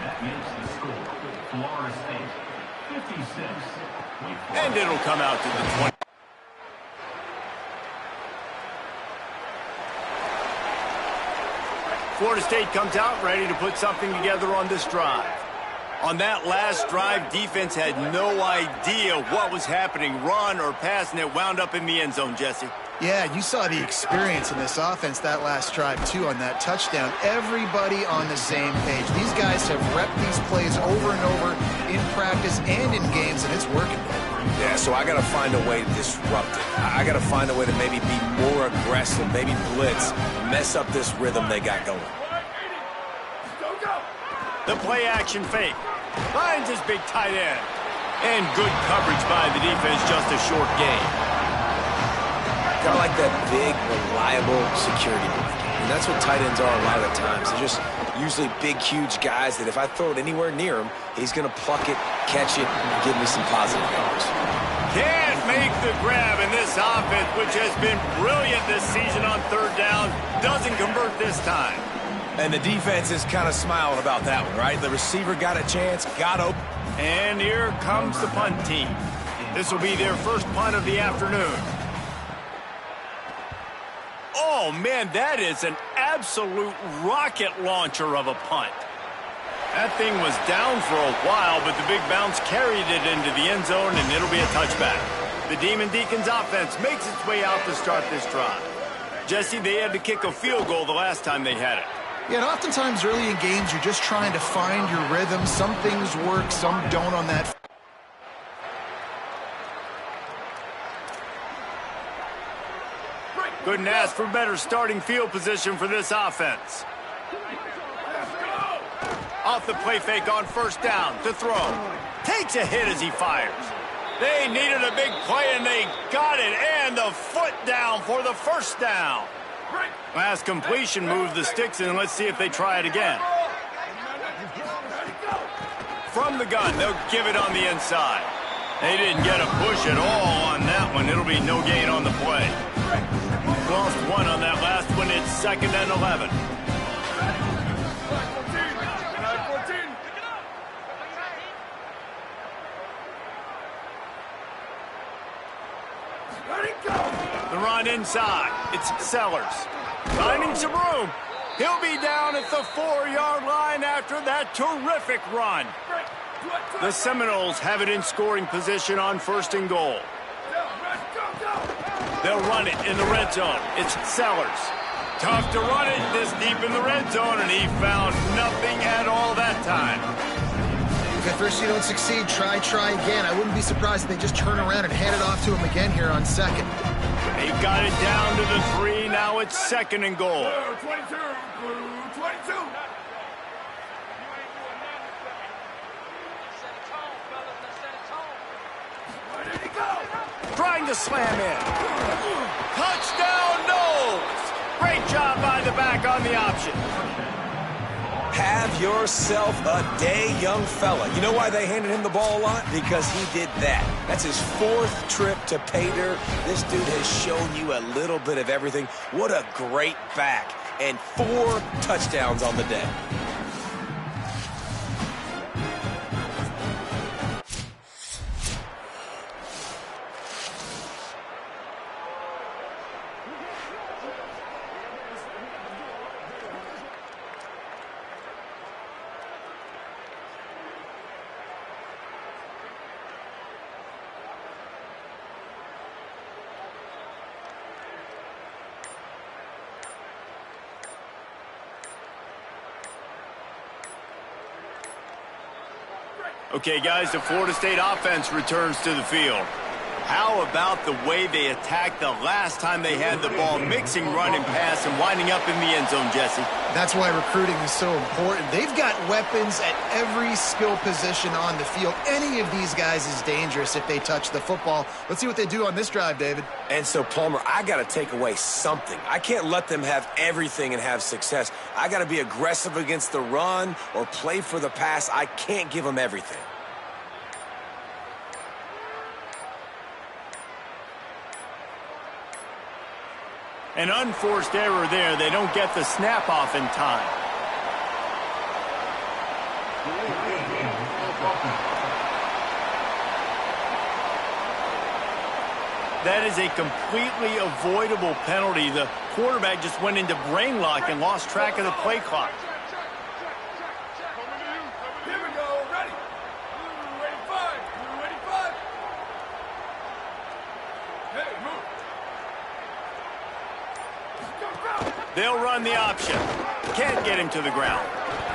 That makes the score Florida State 56. And it'll come out to the 20. Florida State comes out ready to put something together on this drive. On that last drive, defense had no idea what was happening, run or pass, and it wound up in the end zone, Jesse. Yeah, you saw the experience in this offense that last drive, too, on that touchdown. Everybody on the same page. These guys have repped these plays over and over in practice and in games, and it's working. Yeah, so I got to find a way to disrupt it. I got to find a way to maybe be more aggressive, maybe blitz, mess up this rhythm they got going. The play action fake. Finds his big tight end. And good coverage by the defense, just a short gain. Kind of like that big, reliable security blanket. And that's what tight ends are a lot of the times. They're just usually big, huge guys that if I throw it anywhere near him, he's going to pluck it, catch it, and give me some positive yards. Can't make the grab in this offense, which has been brilliant this season on 3rd down. Doesn't convert this time. And the defense is kind of smiling about that one, right? The receiver got a chance, got open. And here comes the punt team. This will be their first punt of the afternoon. Oh, man, that is an absolute rocket launcher of a punt. That thing was down for a while, but the big bounce carried it into the end zone, and it'll be a touchback. The Demon Deacons offense makes its way out to start this drive. Jesse, they had to kick a field goal the last time they had it. Yeah, and oftentimes early in games, you're just trying to find your rhythm. Some things work, some don't on that. Couldn't ask for better starting field position for this offense. Off the play fake on first down to throw. Takes a hit as he fires. They needed a big play, and they got it. And the foot down for the first down. Last completion moved the sticks, and let's see if they try it again. From the gun, they'll give it on the inside. They didn't get a push at all on that one. It'll be no gain on the play. Lost one on that last one. It's 2nd and 11. The run inside. It's Sellers. Finding some room. He'll be down at the 4-yard line after that terrific run. The Seminoles have it in scoring position on 1st and goal. They'll run it in the red zone. It's Sellers. Tough to run it this deep in the red zone, and he found nothing at all that time. If at first you don't succeed, try again. I wouldn't be surprised if they just turn around and hand it off to him again here on 2nd. They've got it down to the 3. Now it's 2nd and goal. Blue 22, blue 22. Where did he go? Trying to slam in. Touchdown, Knowles! Great job by the back on the option. Have yourself a day, young fella. You know why they handed him the ball a lot? Because he did that. That's his 4th trip to pay dirt. This dude has shown you a little bit of everything. What a great back. And 4 touchdowns on the day. Okay, guys, the Florida State offense returns to the field. How about the way they attacked the last time they had the ball, mixing run and pass and winding up in the end zone, Jesse? That's why recruiting is so important. They've got weapons at every skill position on the field. Any of these guys is dangerous if they touch the football. Let's see what they do on this drive, David. And so, Palmer, I got to take away something. I can't let them have everything and have success. I got to be aggressive against the run or play for the pass. I can't give them everything. An unforced error there. They don't get the snap off in time. That is a completely avoidable penalty. The quarterback just went into brain lock and lost track of the play clock. Here we go, ready. Blue 85, blue 85. Hey, move. They'll run the option. Can't get him to the ground.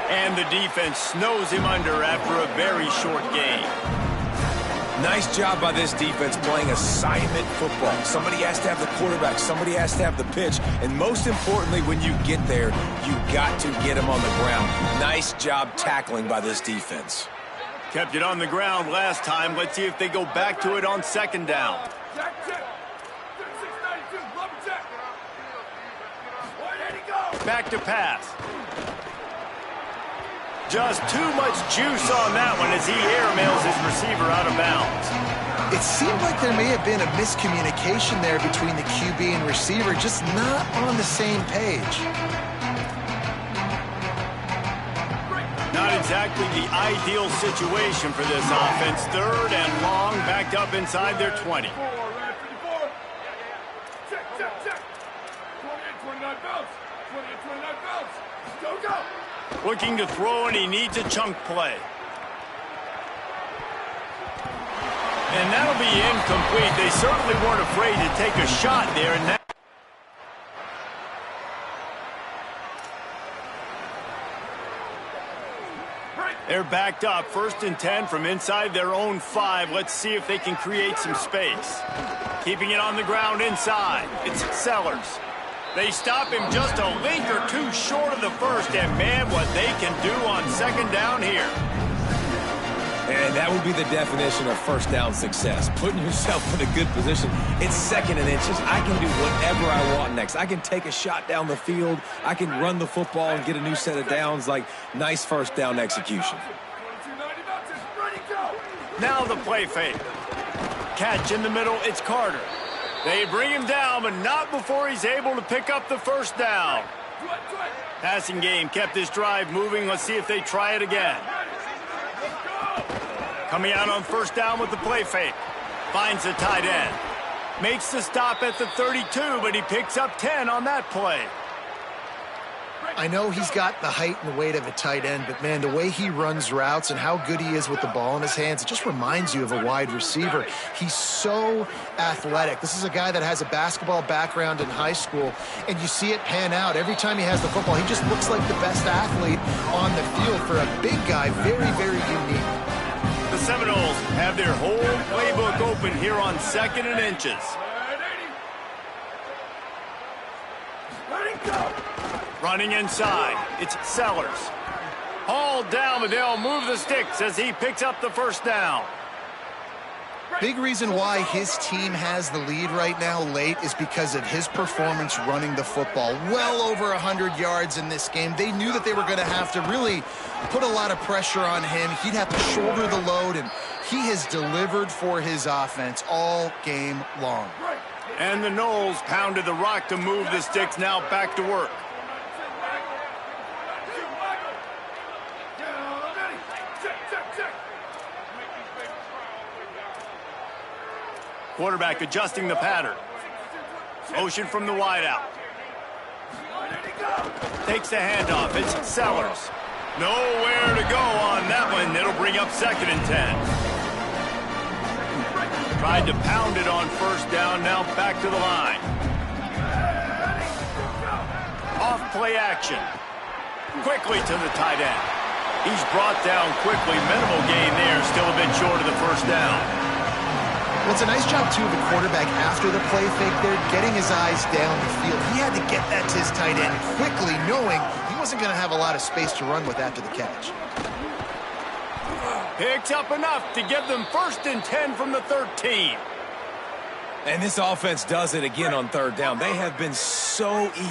And the defense snows him under after a very short game. Nice job by this defense playing assignment football. Somebody has to have the quarterback. Somebody has to have the pitch. And most importantly, when you get there, you got to get him on the ground. Nice job tackling by this defense. Kept it on the ground last time. Let's see if they go back to it on 2nd down. Check, check. 3692, love check. Where did he go? Back to pass. Just too much juice on that one as he airmails his receiver out of bounds. It seemed like there may have been a miscommunication there between the QB and receiver, just not on the same page. Not exactly the ideal situation for this offense. 3rd and long, backed up inside their 20. 54. Check, check, check. 28, 29 bounce. 28, 29 bounce. Go, go. Looking to throw, and he needs a chunk play. And that'll be incomplete. They certainly weren't afraid to take a shot there. And They're backed up, 1st and 10 from inside their own 5. Let's see if they can create some space. Keeping it on the ground inside. It's Sellers. They stop him just a link or two short of the first, and man, what they can do on 2nd down here. And that would be the definition of 1st down success. Putting yourself in a good position. It's 2nd and inches. I can do whatever I want next. I can take a shot down the field. I can run the football and get a new set of downs. Like, nice 1st down execution. Now the play fake. Catch in the middle, it's Carter. They bring him down, but not before he's able to pick up the 1st down. Passing game kept this drive moving. Let's see if they try it again. Coming out on 1st down with the play fake. Finds the tight end. Makes the stop at the 32, but he picks up 10 on that play. I know he's got the height and the weight of a tight end, but, man, the way he runs routes and how good he is with the ball in his hands, it just reminds you of a wide receiver. He's so athletic. This is a guy that has a basketball background in high school, and you see it pan out. Every time he has the football, he just looks like the best athlete on the field for a big guy. Very, very unique. The Seminoles have their whole playbook open here on 2nd and inches. Running inside, it's Sellers. Hauled down, but they'll move the sticks as he picks up the 1st down. Big reason why his team has the lead right now late is because of his performance running the football. Well over 100 yards in this game. They knew that they were going to have to really put a lot of pressure on him. He'd have to shoulder the load, and he has delivered for his offense all game long. And the Noles pounded the rock to move the sticks, now back to work. Quarterback adjusting the pattern. Motion from the wideout. Takes the handoff. It's Sellers. Nowhere to go on that one. It'll bring up 2nd and 10. Tried to pound it on 1st down. Now back to the line. Off play action. Quickly to the tight end. He's brought down quickly. Minimal gain there. Still a bit short of the 1st down. Well, it's a nice job, too, of the quarterback after the play fake there, getting his eyes down the field. He had to get that to his tight end quickly, knowing he wasn't going to have a lot of space to run with after the catch. Picks up enough to give them 1st and 10 from the 13. And this offense does it again on 3rd down. They have been so easy.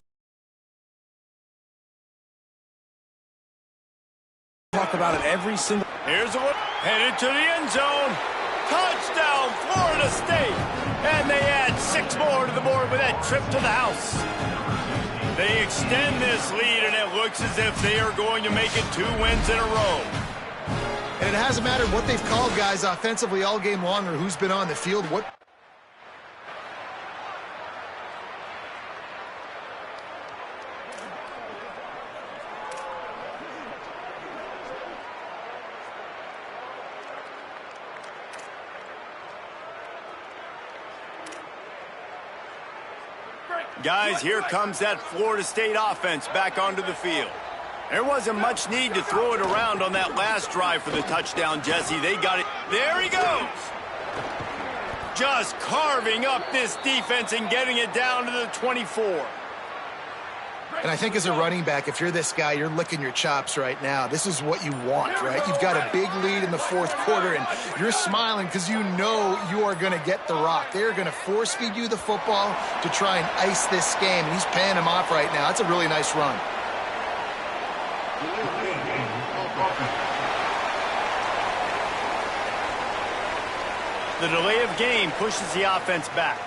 Talk about it every single... Here's a look. Headed to the end zone. Touchdown, Florida State. And they add 6 more to the board with that trip to the house. They extend this lead, and it looks as if they are going to make it 2 wins in a row. And it hasn't mattered what they've called, guys, offensively all game long, or who's been on the field. Guys, here comes that Florida State offense back onto the field. There wasn't much need to throw it around on that last drive for the touchdown, Jesse. They got it. There he goes. Just carving up this defense and getting it down to the 24. And I think as a running back, if you're this guy, you're licking your chops right now. This is what you want, right? You've got a big lead in the 4th quarter, and you're smiling because you know you are going to get the rock. They're going to force feed you the football to try and ice this game, and he's paying him off right now. That's a really nice run. The delay of game pushes the offense back.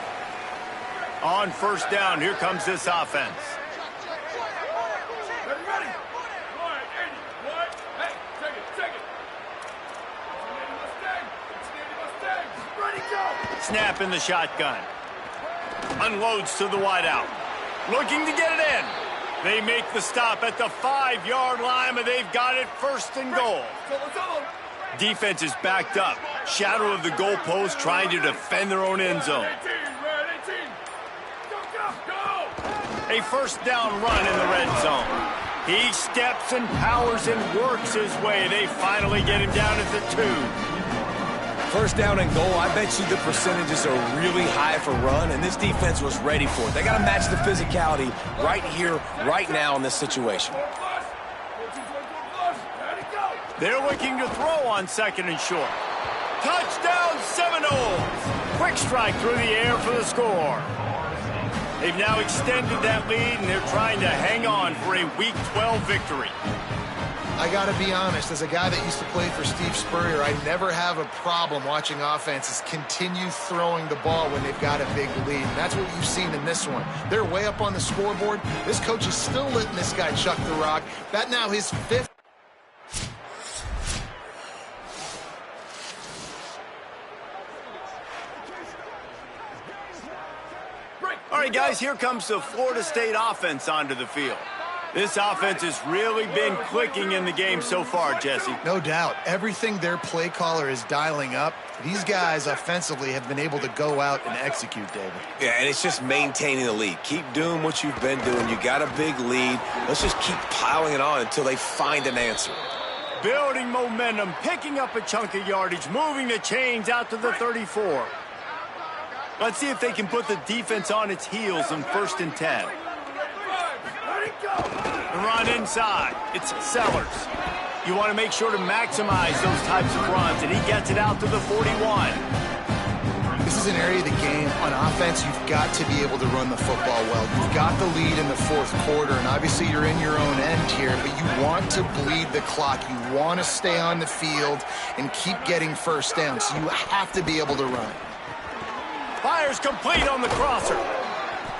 On 1st down, here comes this offense. Snap in the shotgun. Unloads to the wideout. Looking to get it in. They make the stop at the 5-yard line, but they've got it 1st and goal. Defense is backed up. Shadow of the goalpost, trying to defend their own end zone. A 1st down run in the red zone. He steps and powers and works his way. They finally get him down at the 2. First down and goal, I bet you the percentages are really high for run, and this defense was ready for it. They got to match the physicality right here, right now in this situation. They're looking to throw on 2nd and short. Touchdown Seminoles! Quick strike through the air for the score. They've now extended that lead, and they're trying to hang on for a Week 12 victory. I got to be honest, as a guy that used to play for Steve Spurrier, I never have a problem watching offenses continue throwing the ball when they've got a big lead. And that's what you've seen in this one. They're way up on the scoreboard. This coach is still letting this guy chuck the rock. That now his 5th. All right, guys, here comes the Florida State offense onto the field. This offense has really been clicking in the game so far, Jesse. No doubt. Everything their play caller is dialing up, these guys offensively have been able to go out and execute, David. Yeah, and it's just maintaining the lead. Keep doing what you've been doing. You got a big lead. Let's just keep piling it on until they find an answer. Building momentum, picking up a chunk of yardage, moving the chains out to the 34. Let's see if they can put the defense on its heels in 1st and 10. The run inside. It's Sellers. You want to make sure to maximize those types of runs, and he gets it out to the 41. This is an area of the game on offense you've got to be able to run the football well. You've got the lead in the 4th quarter, and obviously you're in your own end here, but you want to bleed the clock. You want to stay on the field and keep getting first down, so you have to be able to run it. Fires complete on the crosser.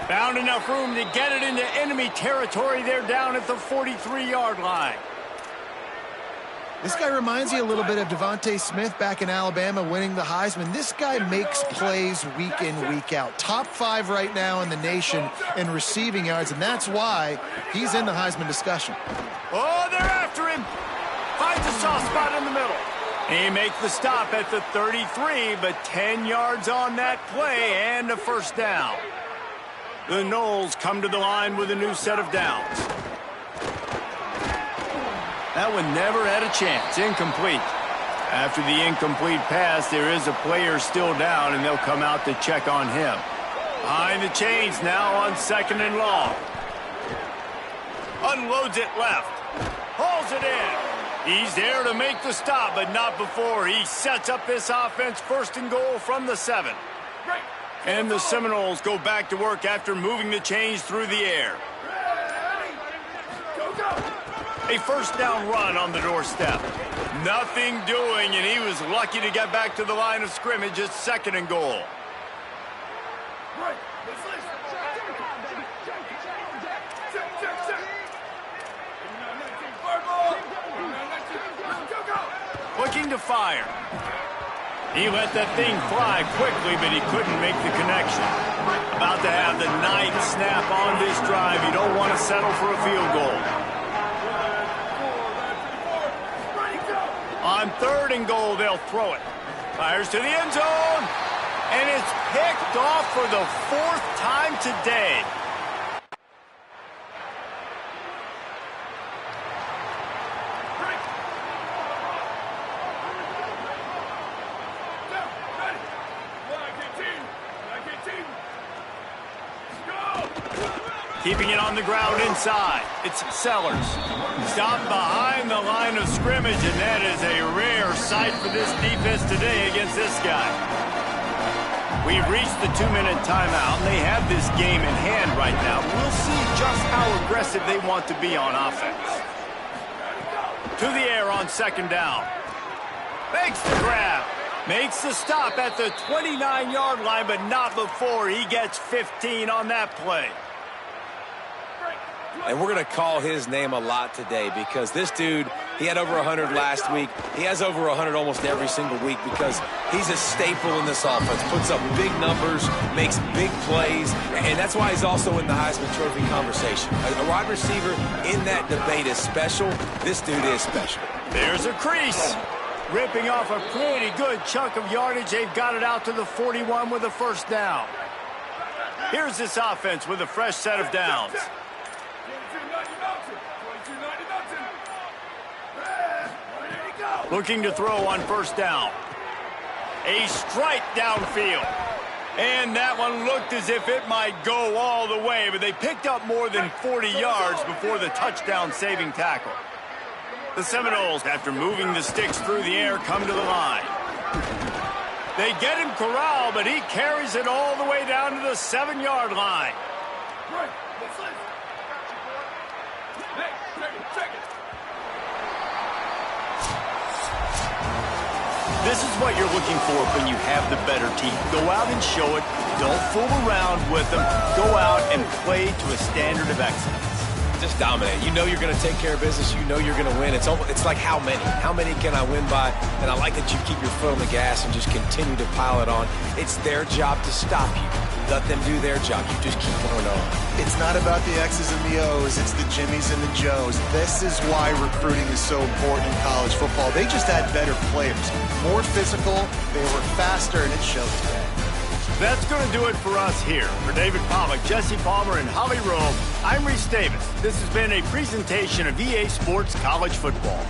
Found enough room to get it into enemy territory. They're down at the 43-yard line. This guy reminds you a little bit of Devontae Smith back in Alabama winning the Heisman. This guy makes plays week in, week out. Top 5 right now in the nation in receiving yards, and that's why he's in the Heisman discussion. Oh, they're after him. Finds a soft spot in the middle. He makes the stop at the 33, but 10 yards on that play and a first down. The Noles come to the line with a new set of downs. That one never had a chance. Incomplete. After the incomplete pass, there is a player still down, and they'll come out to check on him. Behind the chains now on 2nd and long. Unloads it left. Hauls it in. He's there to make the stop, but not before he sets up this offense 1st and goal from the 7. And the Seminoles go back to work after moving the chains through the air. A first down run on the doorstep. Nothing doing, and he was lucky to get back to the line of scrimmage at 2nd and goal. Looking to fire. He let that thing fly quickly, but he couldn't make the connection. About to have the 9th snap on this drive. You don't want to settle for a field goal. On 3rd and goal, they'll throw it. Fires to the end zone. And it's picked off for the 4th time today. Keeping it on the ground inside. It's Sellers. Stopped behind the line of scrimmage, and that is a rare sight for this defense today against this guy. We've reached the 2-minute timeout, and they have this game in hand right now. We'll see just how aggressive they want to be on offense. To the air on 2nd down. Makes the grab. Makes the stop at the 29-yard line, but not before he gets 15 on that play. And we're going to call his name a lot today because this dude, he had over 100 last week. He has over 100 almost every single week because he's a staple in this offense. Puts up big numbers, makes big plays, and that's why he's also in the Heisman Trophy conversation. A wide receiver in that debate is special. This dude is special. There's a crease. Ripping off a pretty good chunk of yardage. They've got it out to the 41 with a first down. Here's this offense with a fresh set of downs. Looking to throw on first down. A strike downfield. And that one looked as if it might go all the way, but they picked up more than 40 yards before the touchdown-saving tackle. The Seminoles, after moving the sticks through the air, come to the line. They get him corralled, but he carries it all the way down to the 7-yard line. This is what you're looking for when you have the better team. Go out and show it. Don't fool around with them. Go out and play to a standard of excellence. Just dominate. You know you're going to take care of business. You know you're going to win. It's like how many? How many can I win by? And I like that you keep your foot on the gas and just continue to pile it on. It's their job to stop you. Let them do their job. You just keep going on. It's not about the X's and the O's. It's the Jimmies and the Joes. This is why recruiting is so important in college football. They just had better players, more physical, they were faster, and it showed today. That's going to do it for us here. For David Pollack, Jesse Palmer, and Holly Rome, I'm Reese Davis. This has been a presentation of EA Sports College Football.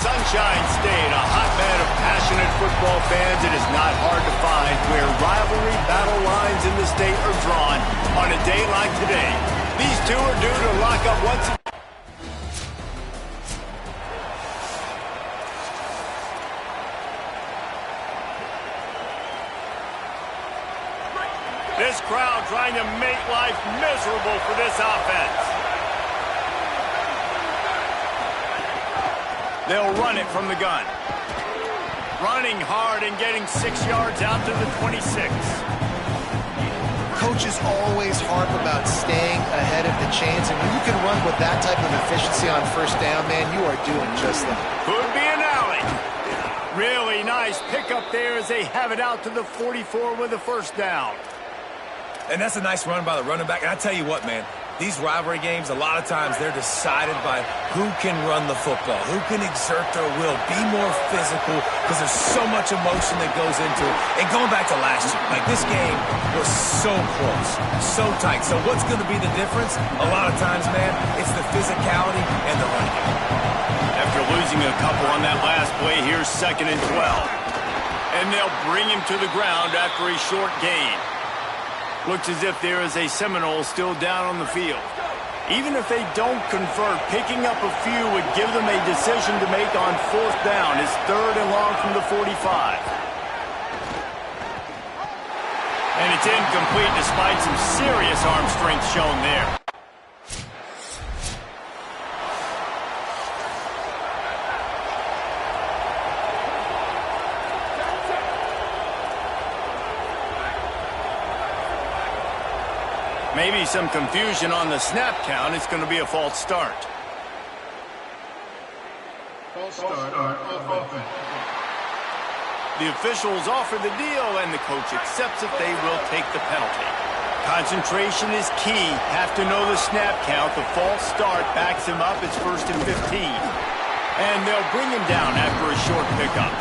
Sunshine State, a hotbed of passionate football fans. It is not hard to find where rivalry battle lines in the state are drawn on a day like today. These two are due to lock up once again. This crowd trying to make life miserable for this offense. They'll run it from the gun. Running hard and getting 6 yards out to the 26. Coaches always harp about staying ahead of the chains, and when you can run with that type of efficiency on first down, man, you are doing just that. Could be an alley. Really nice pickup there as they have it out to the 44 with a first down. And that's a nice run by the running back. And I tell you what, man, these rivalry games, a lot of times they're decided by who can run the football, who can exert their will, be more physical, because there's so much emotion that goes into it. And going back to last year, like this game was so close, so tight. So what's going to be the difference? A lot of times, man, it's the physicality and the running game. After losing a couple on that last play, here's 2nd and 12. And they'll bring him to the ground after a short gain. Looks as if there is a Seminole still down on the field. Even if they don't convert, picking up a few would give them a decision to make on 4th down. It's 3rd and long from the 45. And it's incomplete despite some serious arm strength shown there. Maybe some confusion on the snap count. It's going to be a false start. False start on offense. The officials offer the deal, and the coach accepts it. They will take the penalty. Concentration is key. Have to know the snap count. The false start backs him up. It's 1st and 15. And they'll bring him down after a short pickup.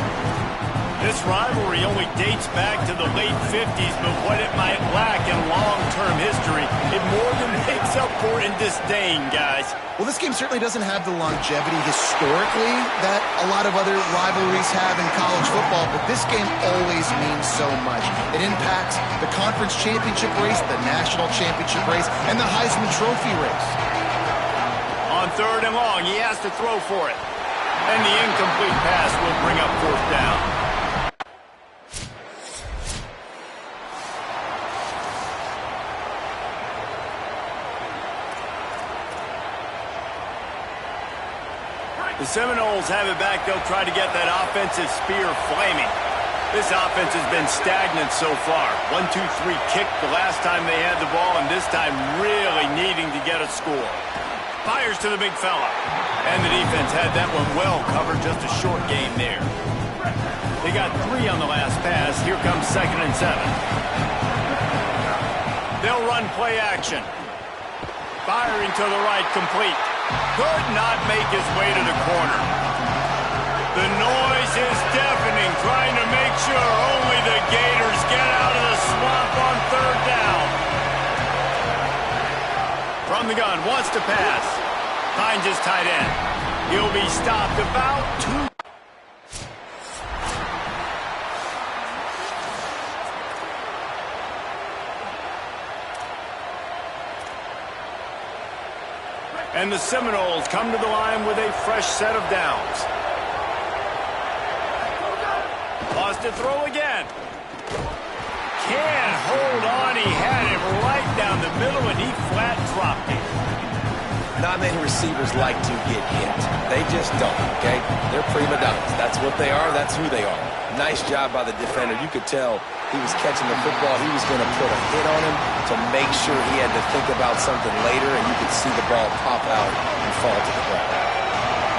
This rivalry only dates back to the late 50s, but what it might lack in long-term history, it more than makes up for in disdain, guys. Well, this game certainly doesn't have the longevity historically that a lot of other rivalries have in college football, but this game always means so much. It impacts the conference championship race, the national championship race, and the Heisman Trophy race. On 3rd and long, he has to throw for it. And the incomplete pass will bring up 4th down. The Seminoles have it back. They'll try to get that offensive spear flaming. This offense has been stagnant so far. 1-2-3 kick the last time they had the ball, and this time really needing to get a score. Fires to the big fella. And the defense had that one well covered. Just a short game there. They got 3 on the last pass. Here comes 2nd and 7. They'll run play action. Firing to the right, complete. Could not make his way to the corner. The noise is deafening, trying to make sure only the Gators get out of the swamp on 3rd down. From the gun, wants to pass. Finds his tight end. He'll be stopped about 2. And the Seminoles come to the line with a fresh set of downs. Lost to throw again. Can't hold on. He had it right down the middle, and he flat dropped it. Not many receivers like to get hit. They just don't, okay? They're prima donnas. That's what they are. That's who they are. Nice job by the defender. You could tell he was catching the football. He was going to put a hit on him to make sure he had to think about something later, and you could see the ball pop out and fall to the ground.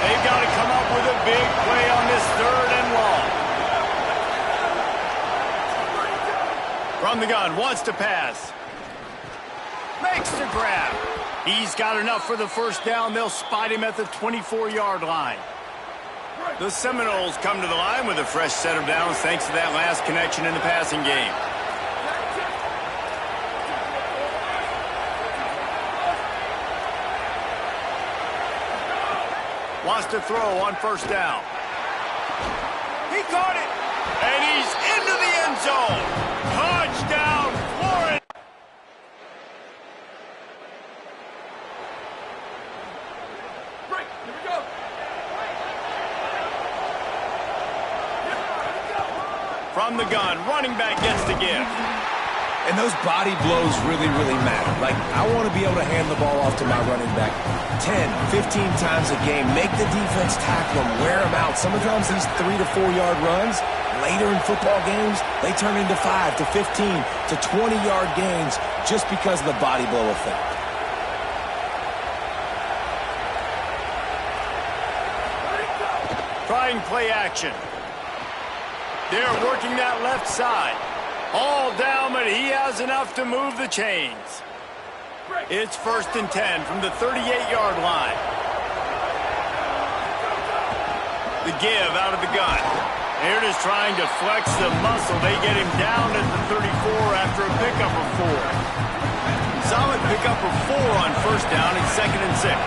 They've got to come up with a big play on this 3rd and long. From the gun, wants to pass. Makes the grab. He's got enough for the first down. They'll spot him at the 24-yard line. The Seminoles come to the line with a fresh set of downs thanks to that last connection in the passing game. Wants to throw on 1st down. He caught it, and he's into the end zone. Touchdown, Florida. Break. Here we go. From the gun, running back gets the give. And those body blows really, really matter. Like, I want to be able to hand the ball off to my running back 10, 15 times a game. Make the defense tackle him, wear him out. Sometimes these 3 to 4 yard runs, later in football games, they turn into 5 to 15 to 20 yard gains just because of the body blow effect. Trying play action. They're working that left side. All down, but he has enough to move the chains. It's 1st and 10 from the 38-yard line. The give out of the gun. They're just trying to flex the muscle. They get him down at the 34 after a pickup of 4. Solid pickup of 4 on 1st down and 2nd and 6.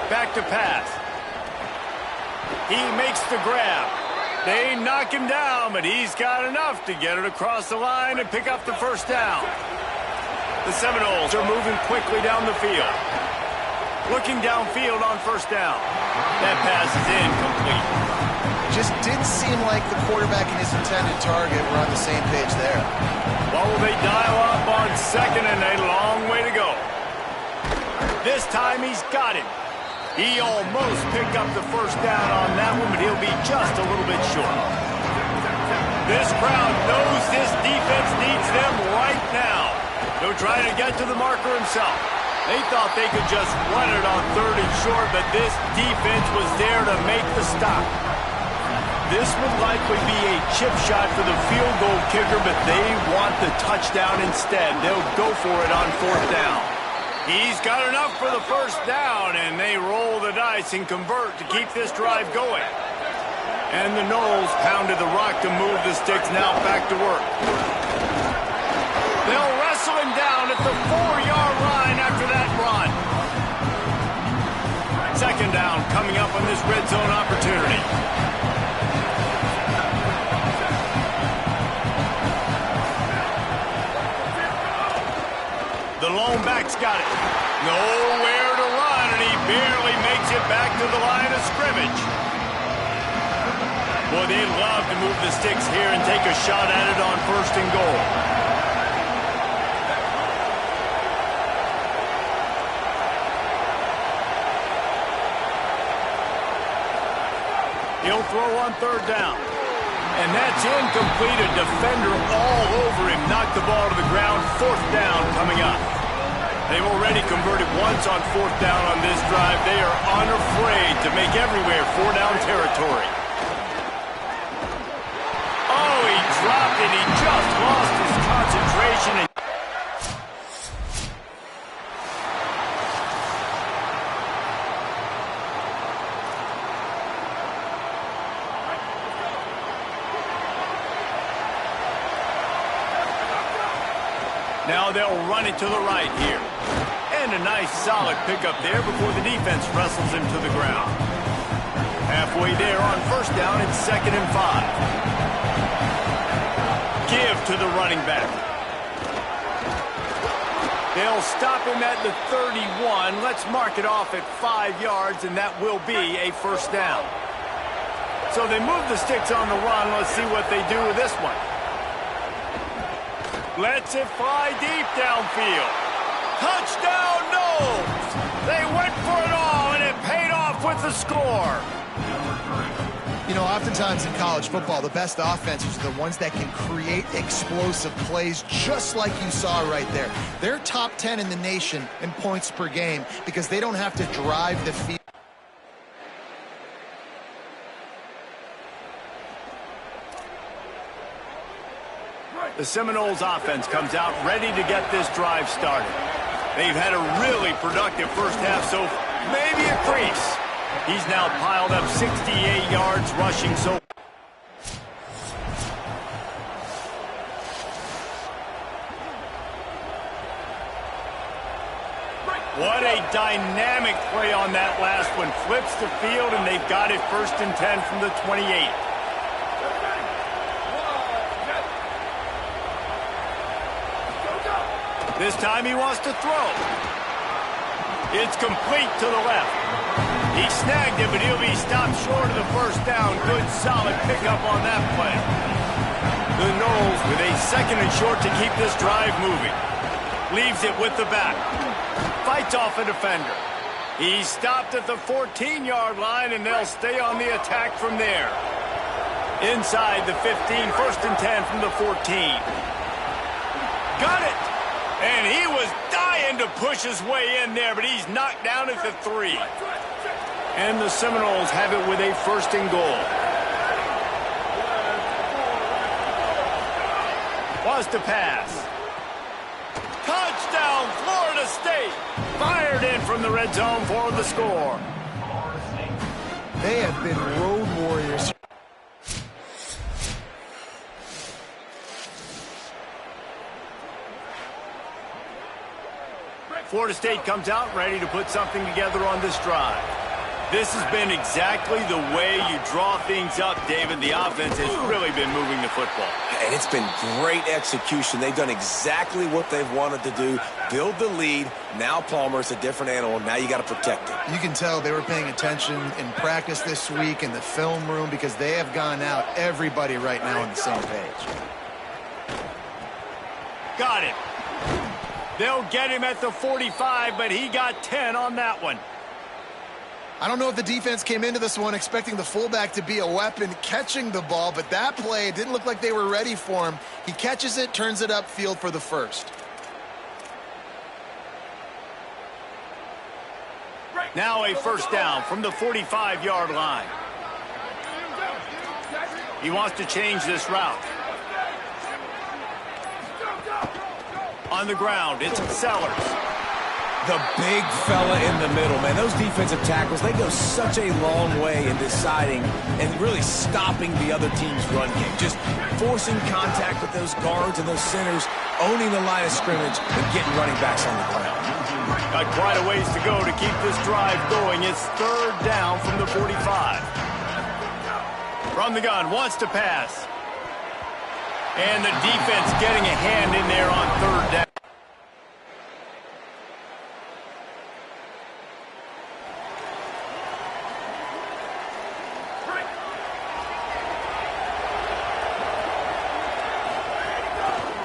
Back to pass. He makes the grab. They knock him down, but he's got enough to get it across the line and pick up the 1st down. The Seminoles are moving quickly down the field. Looking downfield on 1st down. That pass is incomplete. Just didn't seem like the quarterback and his intended target were on the same page there. Well, will they dial up on 2nd and a long way to go? This time he's got it. He almost picked up the 1st down on that one, but he'll be just a little bit short. This crowd knows this defense needs them right now. They'll try to get to the marker himself. They thought they could just run it on 3rd and short, but this defense was there to make the stop. This would likely be a chip shot for the field goal kicker, but they want the touchdown instead. They'll go for it on 4th down. He's got enough for the 1st down, and they roll the dice and convert to keep this drive going. And the Noles pounded the rock to move the sticks, now back to work. They'll wrestle him down at the 4-yard line after that run. 2nd down coming up on this red zone opportunity. The lone back's got it. Nowhere to run, and he barely makes it back to the line of scrimmage. Boy, they'd love to move the sticks here and take a shot at it on 1st and goal. He'll throw on 3rd down. And that's incomplete. A defender all over him. Knocked the ball to the ground. 4th down coming up. They've already converted once on 4th down on this drive. They are unafraid to make everywhere 4-down territory. Oh, he dropped it. He just lost his concentration. Now they'll run it to the right here. And a nice solid pickup there before the defense wrestles him to the ground. Halfway there on 1st down, it's 2nd and 5. Give to the running back. They'll stop him at the 31. Let's mark it off at 5 yards, and that will be a 1st down. So they move the sticks on the run. Let's see what they do with this one. Lets it fly deep downfield. Touchdown, Noles! They went for it all, and it paid off with the score. You know, oftentimes in college football, the best offenses are the ones that can create explosive plays, just like you saw right there. They're top 10 in the nation in points per game because they don't have to drive the field. The Seminoles offense comes out ready to get this drive started. They've had a really productive 1st half, so maybe a crease. He's now piled up 68 yards rushing so. What a dynamic play on that last one. Flips the field, and they've got it 1st and 10 from the 28. This time he wants to throw. It's complete to the left. He snagged it, but he'll be stopped short of the 1st down. Good, solid pickup on that play. The Noles with a 2nd and short to keep this drive moving. Leaves it with the back. Fights off a defender. He's stopped at the 14-yard line, and they'll stay on the attack from there. Inside the 15, 1st and 10 from the 14. Got it! And he was dying to push his way in there, but he's knocked down at the 3. And the Seminoles have it with a 1st and goal. Wants to pass. Touchdown, Florida State! Fired in from the red zone for the score. They have been road warriors. Florida State comes out ready to put something together on this drive. This has been exactly the way you draw things up, David. The offense has really been moving the football. And it's been great execution. They've done exactly what they've wanted to do. Build the lead. Now Palmer's a different animal. Now you got to protect it. You can tell they were paying attention in practice this week in the film room because they have gone out everybody right now on the same page. Got it. They'll get him at the 45, but he got 10 on that one. I don't know if the defense came into this one expecting the fullback to be a weapon catching the ball, but that play, it didn't look like they were ready for him. He catches it, turns it upfield for the 1st. Now a 1st down from the 45-yard line. He wants to change this route. On the ground, it's Sellers. The big fella in the middle, man. Those defensive tackles, they go such a long way in deciding and really stopping the other team's run game. Just forcing contact with those guards and those centers, owning the line of scrimmage, and getting running backs on the ground. Got quite a ways to go to keep this drive going. It's 3rd down from the 45. From the gun, wants to pass. And the defense getting a hand in there on 3rd down.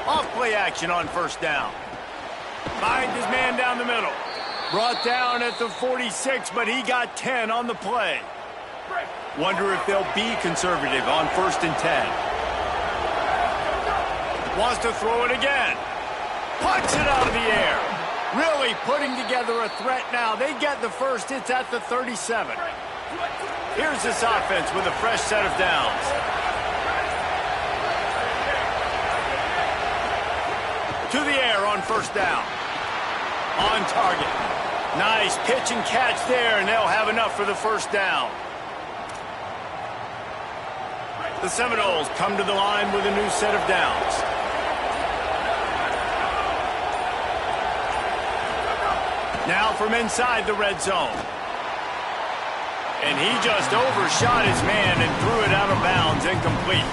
Off-play action on 1st down. Finds his man down the middle. Brought down at the 46, but he got 10 on the play. Wonder if they'll be conservative on 1st and 10. Wants to throw it again. Punts it out of the air. Really putting together a threat now. They get the 1st. It's at the 37. Here's this offense with a fresh set of downs. To the air on 1st down. On target. Nice pitch and catch there, and they'll have enough for the 1st down. The Seminoles come to the line with a new set of downs. Now from inside the red zone. And he just overshot his man and threw it out of bounds, incomplete.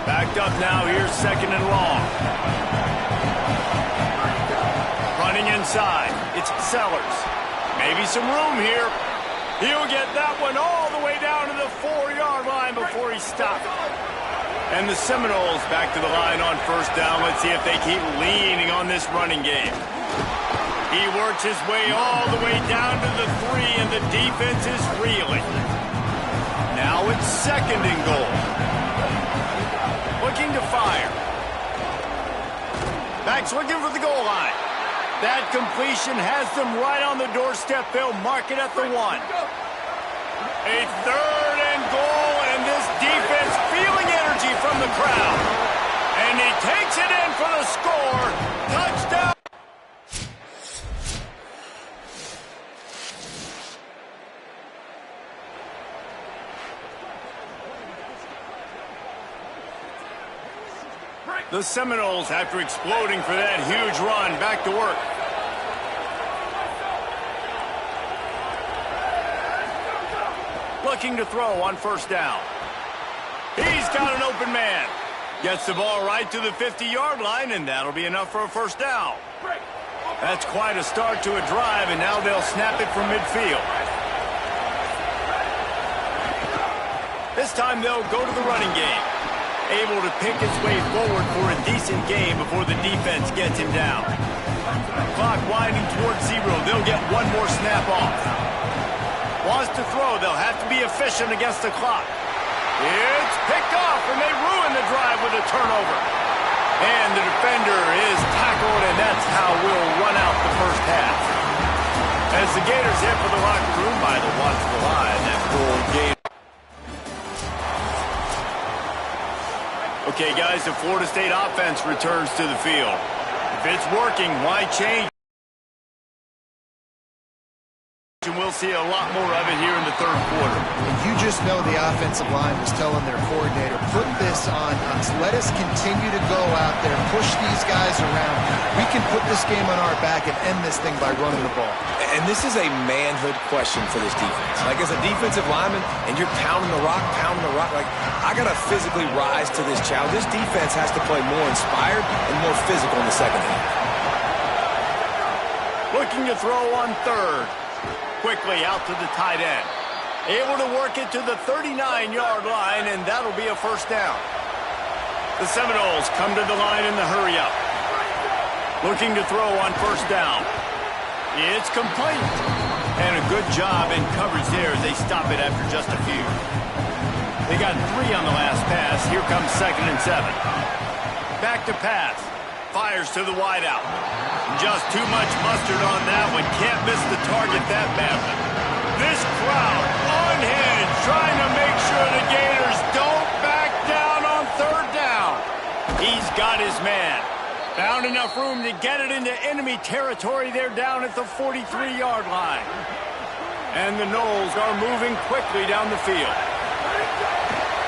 Backed up now, here's 2nd and long. Running inside, it's Sellers. Maybe some room here. He'll get that one all the way down to the 4-yard line before he stopped. And the Seminoles back to the line on 1st down. Let's see if they keep leaning on this running game. He works his way all the way down to the 3, and the defense is reeling. Now it's 2nd and goal. Looking to fire. Backs looking for the goal line. That completion has them right on the doorstep. They'll mark it at the 1. A 3rd and goal, and this defense feeling energy from the crowd. And he takes it in for the score. Touchdown. The Seminoles, after exploding for that huge run, back to work. looking to throw on first down. He's got an open man. Gets the ball right to the 50-yard line, and that'll be enough for a first down. That's quite a start to a drive, and now they'll snap it from midfield. This time they'll go to the running game. Able to pick his way forward for a decent game before the defense gets him down. Clock winding towards 0. They'll get one more snap off. Wants to throw. They'll have to be efficient against the clock. It's picked off, and they ruin the drive with a turnover. And the defender is tackled, and that's how we'll run out the first half. As the Gators head for the locker room by the watchful eye, that full Gator. Okay, guys, the Florida State offense returns to the field. If it's working, why change? And we'll see a lot more of it here in the third quarter. And you just know the offensive line was telling their coordinator, put this on us. Let us continue to go out there, push these guys around. We can put this game on our back and end this thing by running the ball. And this is a manhood question for this defense. Like, as a defensive lineman, and you're pounding the rock, like, I got to physically rise to this challenge. This defense has to play more inspired and more physical in the second half. Looking to throw on third. Quickly out to the tight end. Able to work it to the 39-yard line, and that'll be a first down. The Seminoles come to the line in the hurry-up. Looking to throw on first down. It's complete. And a good job in coverage there as they stop it after just a few. They got 3 on the last pass. Here comes 2nd and 7. Back to pass. Fires to the wideout. Just too much mustard on that one. Can't miss the target that badly. This crowd unhinged, trying to make sure the Gators don't back down on third down. He's got his man. Found enough room to get it into enemy territory. They're down at the 43-yard line. And the Noles are moving quickly down the field.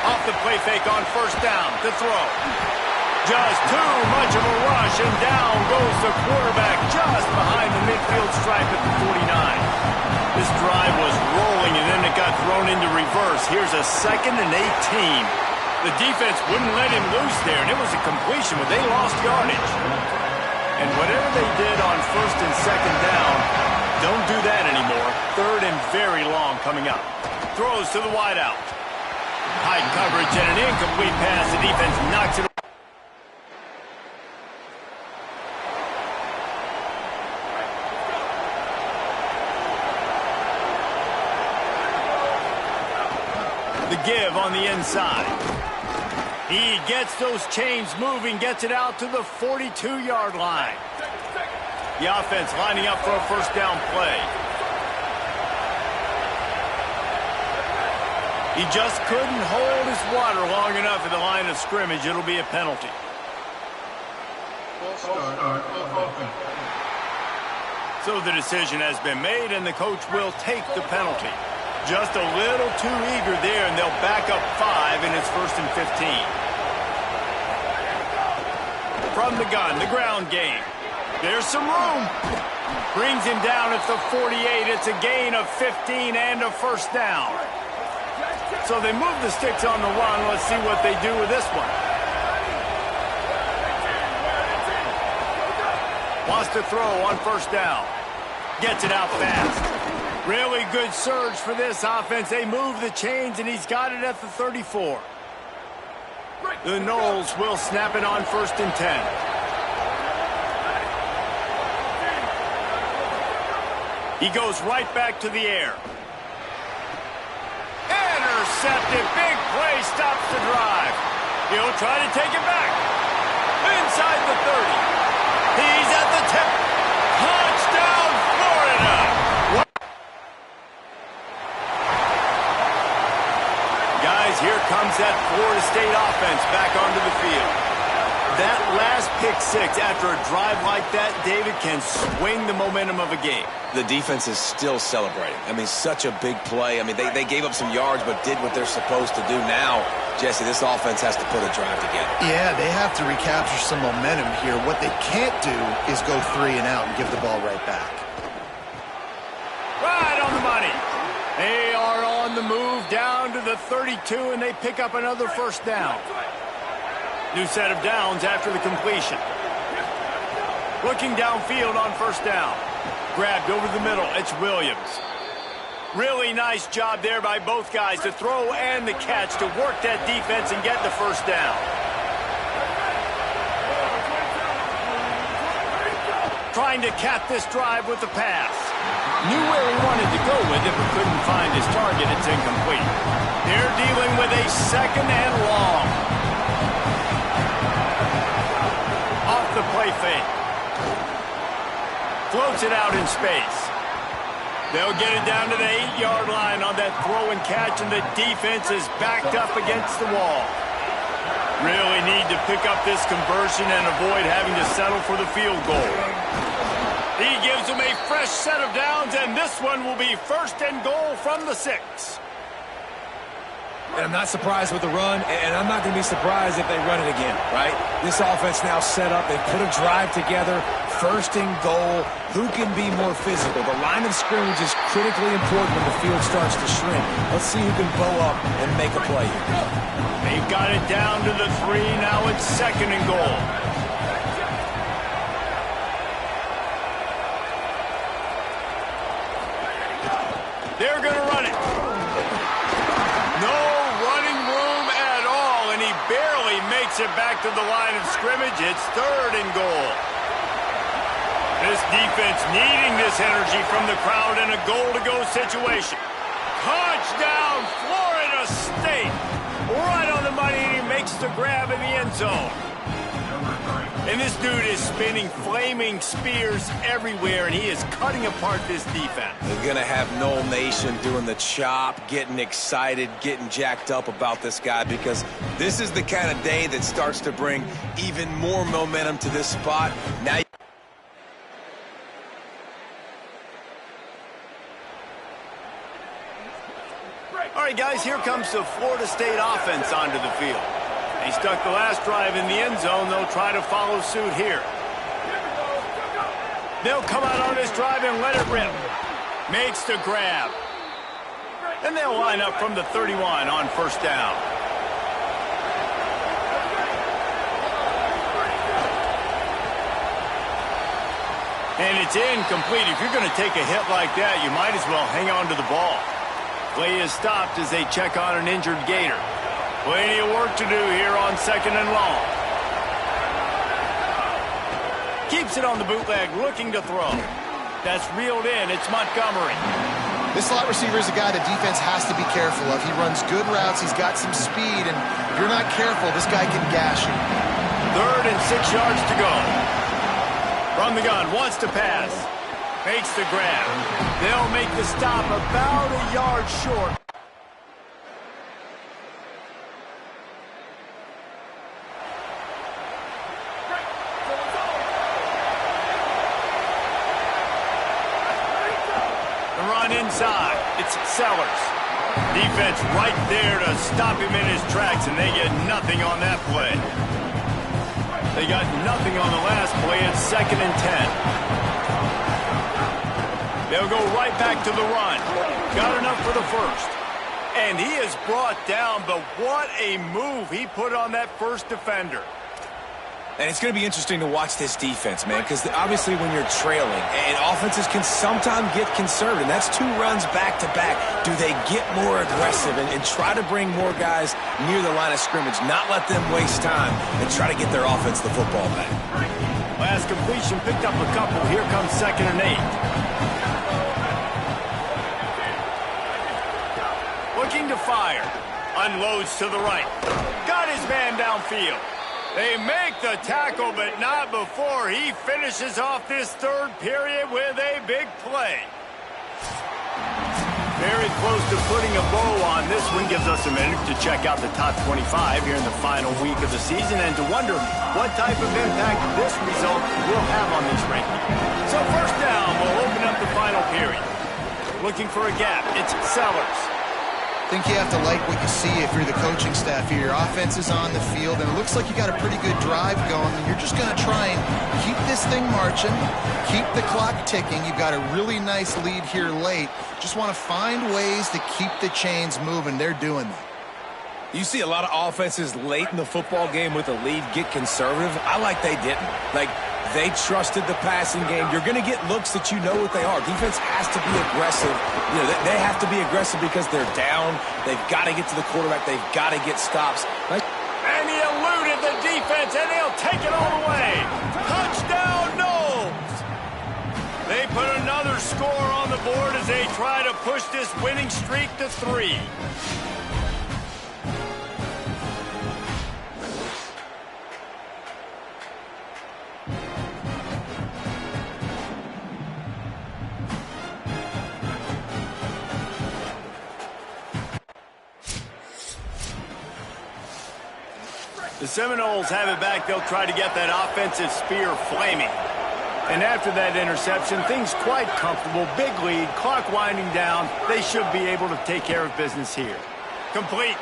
Off the play fake on first down to throw. Just too much of a rush, and down goes the quarterback just behind the midfield stripe at the 49. This drive was rolling, and then it got thrown into reverse. Here's a 2nd and 18. The defense wouldn't let him loose there, and it was a completion, but they lost yardage. And whatever they did on first and second down, don't do that anymore. Third and very long coming up. Throws to the wideout. High coverage and an incomplete pass. The defense knocks it away. The give on the inside. He gets those chains moving, gets it out to the 42-yard line. The offense lining up for a first down play. He just couldn't hold his water long enough at the line of scrimmage. It'll be a penalty. So the decision has been made, and the coach will take the penalty. Just a little too eager there, and they'll back up 5, and it's 1st and 15. From the gun, the ground game. There's some room. Brings him down at the 48. It's a gain of 15 and a first down. So they move the sticks on the run. Let's see what they do with this one. Wants to throw on first down. Gets it out fast. Really good surge for this offense. They move the chains, and he's got it at the 34. The Noles will snap it on 1st and 10. He goes right back to the air. Intercepted. Big play stops the drive. He'll try to take it back. Inside the 30. He's at the 10. Touchdown, Florida. Guys, here comes that Florida State offense back onto the field. That last pick 6 after a drive like that, David, can swing the momentum of a game. The defense is still celebrating. I mean, such a big play. I mean, they gave up some yards but did what they're supposed to do. Now, Jesse, this offense has to put a drive together. Yeah, they have to recapture some momentum here. What they can't do is go 3 and out and give the ball right back. Right on the money. They are on the the move down to the 32, and they pick up another first down. New set of downs after the completion. Looking downfield on first down. Grabbed over the middle. It's Williams. Really nice job there by both guys to throw and the catch to work that defense and get the first down. Trying to cap this drive with the pass. Knew where he wanted to go with it, but couldn't find his target. It's incomplete. They're dealing with a second and long. Off the play fake. Floats it out in space. They'll get it down to the 8-yard line on that throw and catch, and the defense is backed up against the wall. Really need to pick up this conversion and avoid having to settle for the field goal. He gives them a fresh set of downs, and this one will be first and goal from the 6. And I'm not surprised with the run, and I'm not going to be surprised if they run it again, right? This offense now set up. They've put a drive together. First and goal. Who can be more physical? The line of scrimmage is critically important when the field starts to shrink. Let's see who can bow up and make a play here. They've got it down to the 3. Now it's second and goal. They're going to run it. No running room at all, and he barely makes it back to the line of scrimmage. It's third and goal. This defense needing this energy from the crowd in a goal-to-go situation. Touchdown, Florida State. Right on the money, and he makes the grab in the end zone. And this dude is spinning flaming spears everywhere, and he is cutting apart this defense. They're going to have Noel Nation doing the chop, getting excited, getting jacked up about this guy, because this is the kind of day that starts to bring even more momentum to this spot. Now. All right, guys, here comes the Florida State offense onto the field. They stuck the last drive in the end zone. They'll try to follow suit here. They'll come out on this drive and let it rip. Makes the grab. And they'll line up from the 31 on first down. And it's incomplete. If you're going to take a hit like that, you might as well hang on to the ball. Play is stopped as they check on an injured Gator. Plenty of work to do here on second and long. Keeps it on the bootleg, looking to throw. That's reeled in. It's Montgomery. This slot receiver is a guy the defense has to be careful of. He runs good routes. He's got some speed, and if you're not careful, this guy can gash you. Third and 6 yards to go. From the gun, wants to pass. Makes the grab. They'll make the stop about a yard short. The run inside. It's Sellers. Defense right there to stop him in his tracks, and they get nothing on that play. They got nothing on the last play. It's second and 10. They'll go right back to the run. Got enough for the first. And he is brought down, but what a move he put on that first defender. And it's going to be interesting to watch this defense, man, because obviously when you're trailing, and offenses can sometimes get concerned, and that's 2 runs back-to-back. Do they get more aggressive and try to bring more guys near the line of scrimmage, not let them waste time, and try to get their offense the football back? Last completion picked up a couple. Here comes second and 8. Looking to fire. Unloads to the right. Got his man downfield. They make the tackle, but not before he finishes off this third period with a big play. Very close to putting a bow on this one. Gives us a minute to check out the top 25 here in the final week of the season and to wonder what type of impact this result will have on these rankings. So first down, we'll open up the final period. Looking for a gap. It's Sellers. I think you have to like what you see if you're the coaching staff here. Your offense is on the field, and it looks like you got a pretty good drive going, and you're just going to try and keep this this thing marching, keep the clock ticking. You've got a really nice lead here late. Just want to find ways to keep the chains moving. They're doing that. You see a lot of offenses late in the football game with a lead get conservative. I like they didn't. Like, they trusted the passing game. You're going to get looks that you know what they are. Defense has to be aggressive. You know, they have to be aggressive because they're down. They've got to get to the quarterback. They've got to get stops. Like, and he eluded the defense, and he'll take it all the way. Touchdown, Knowles! They put another score on the board as they try to push this winning streak to 3. The Seminoles have it back. They'll try to get that offensive spear flaming. And after that interception, things quite comfortable. Big lead, clock winding down. They should be able to take care of business here. Complete.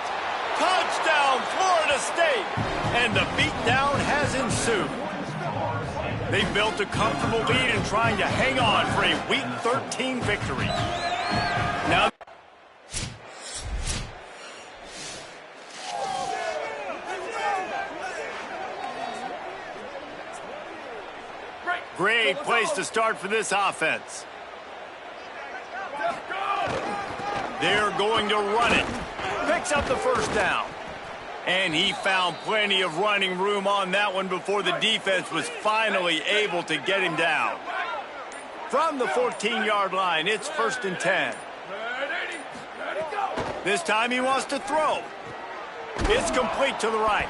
Touchdown, Florida State. And the beatdown has ensued. They built a comfortable lead and trying to hang on for a Week 13 victory. Now, great place to start for this offense. They're going to run it. Picks up the first down. And he found plenty of running room on that one before the defense was finally able to get him down. From the 14-yard line, it's 1st and 10. This time he wants to throw. It's complete to the right.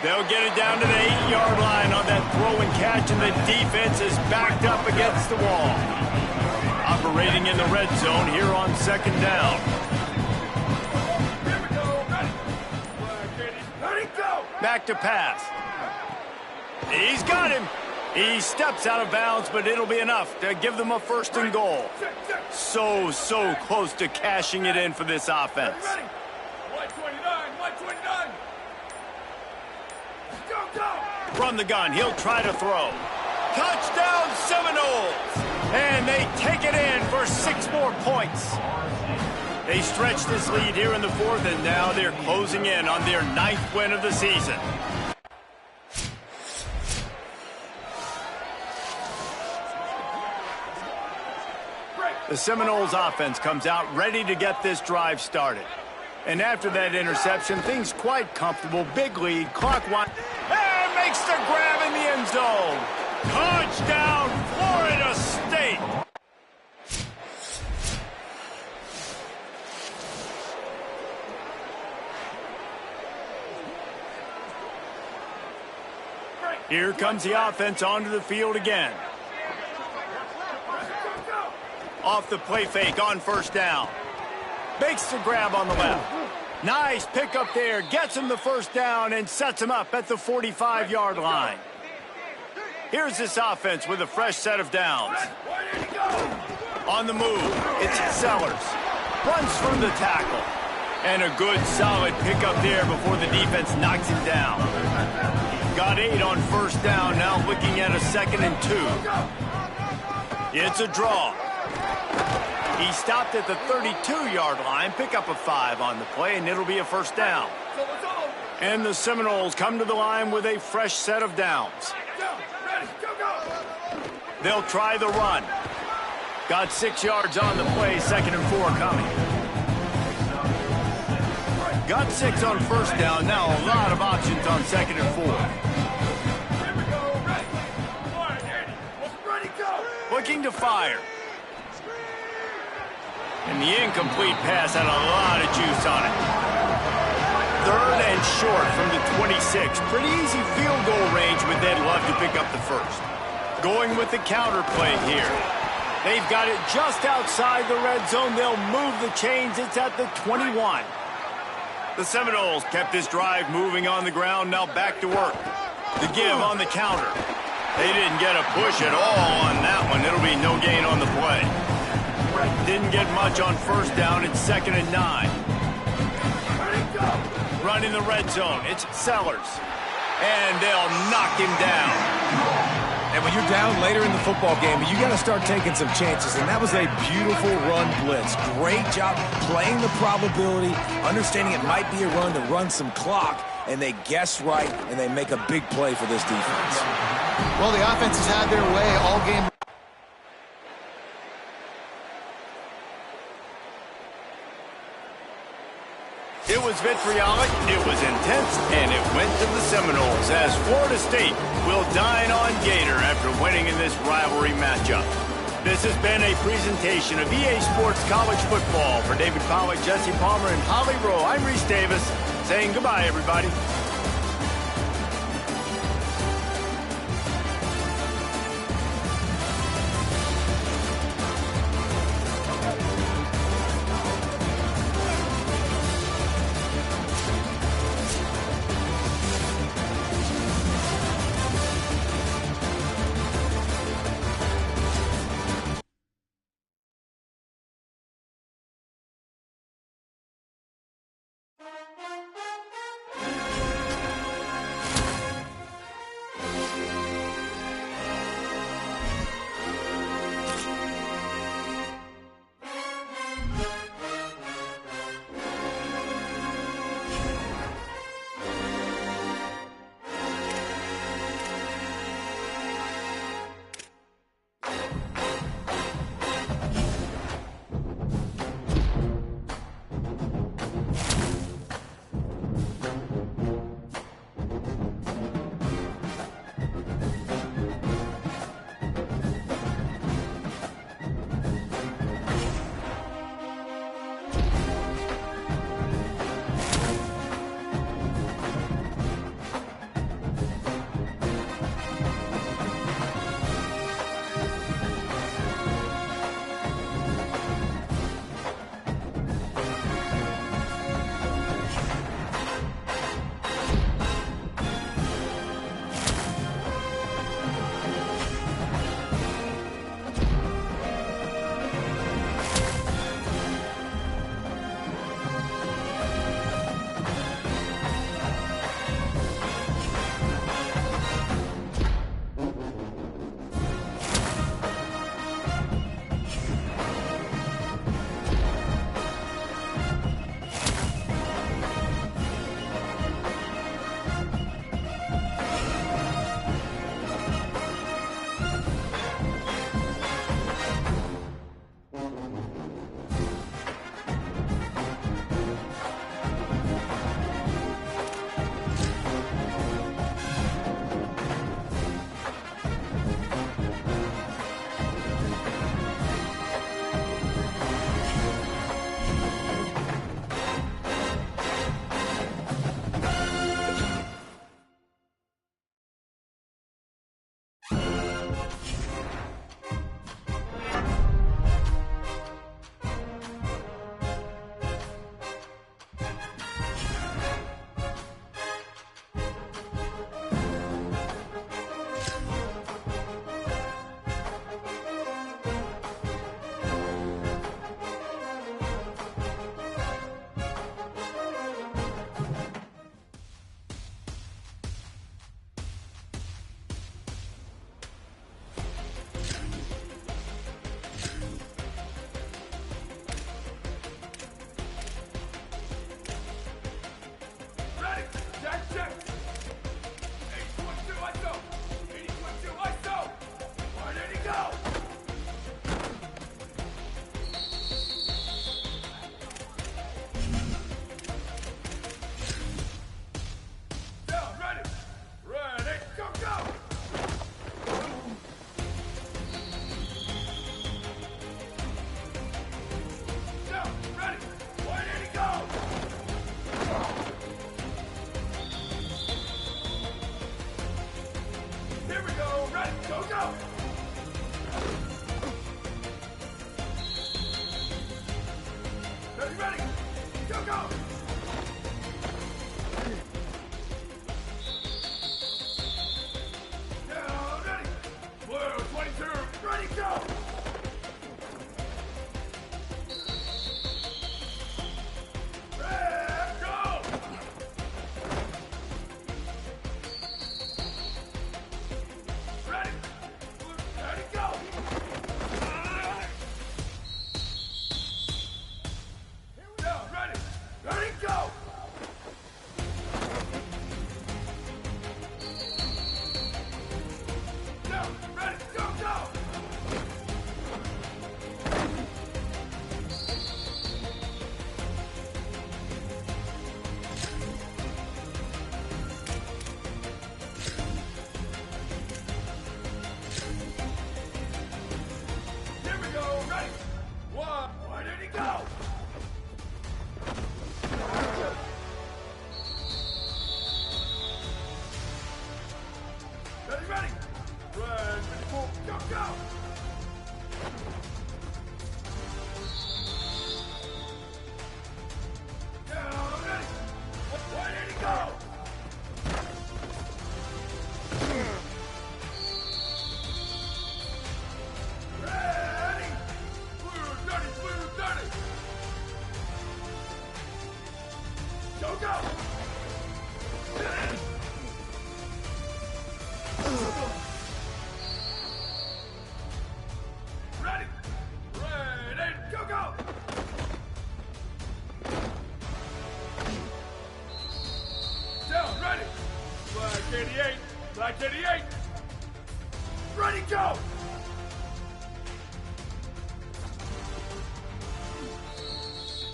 They'll get it down to the 8-yard line on that throw and catch, and the defense is backed up against the wall. Operating in the red zone here on 2nd down. Back to pass. He's got him. He steps out of bounds, but it'll be enough to give them a 1st and goal. So close to cashing it in for this offense. 129. From the gun, he'll try to throw. Touchdown, Seminoles! And they take it in for 6 more points. They stretch this lead here in the 4th, and now they're closing in on their 9th win of the season. The Seminoles offense comes out ready to get this drive started. And after that interception, things quite comfortable. Big lead, clock one. And makes the grab in the end zone. Touchdown, Florida State. Here comes the offense onto the field again. Off the play fake on 1st down. Makes the grab on the left. Nice pick up there. Gets him the 1st down and sets him up at the 45-yard line. Here's this offense with a fresh set of downs. On the move, it's Sellers. Runs through the tackle. And a good solid pick up there before the defense knocks him down. Got 8 on 1st down, now looking at a 2nd and 2. It's a draw. He stopped at the 32-yard line, pick up a 5 on the play, and it'll be a 1st down. And the Seminoles come to the line with a fresh set of downs. They'll try the run. Got 6 yards on the play, 2nd and 4 coming. Got 6 on 1st down, now a lot of options on 2nd and 4. Looking to fire. And the incomplete pass had a lot of juice on it. 3rd and short from the 26. Pretty easy field goal range, but they'd love to pick up the 1st. Going with the counter play here. They've got it just outside the red zone. They'll move the chains. It's at the 21. The Seminoles kept this drive moving on the ground. Now back to work. The give on the counter. They didn't get a push at all on that one. It'll be no gain on the play. Didn't get much on 1st down. It's 2nd and 9. Running the red zone. It's Sellers. And they'll knock him down. And when you're down later in the football game, you got to start taking some chances, and that was a beautiful run blitz. Great job playing the probability, understanding it might be a run to run some clock, and they guess right, and they make a big play for this defense. Well, the offense has had their way all game. It was vitriolic, it was intense, and it went to the Seminoles as Florida State will dine on Gator after winning in this rivalry matchup. This has been a presentation of EA Sports College Football. For David Pollack, Jesse Palmer, and Holly Rowe, I'm Reese Davis, saying goodbye, everybody. 88. Ready, go.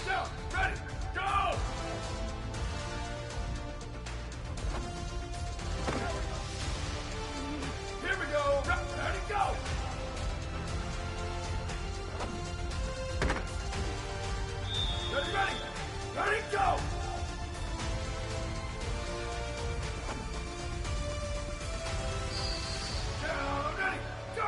Down, ready, go. Here we go. Ready, go. Ready, ready, go. Down, ready, go,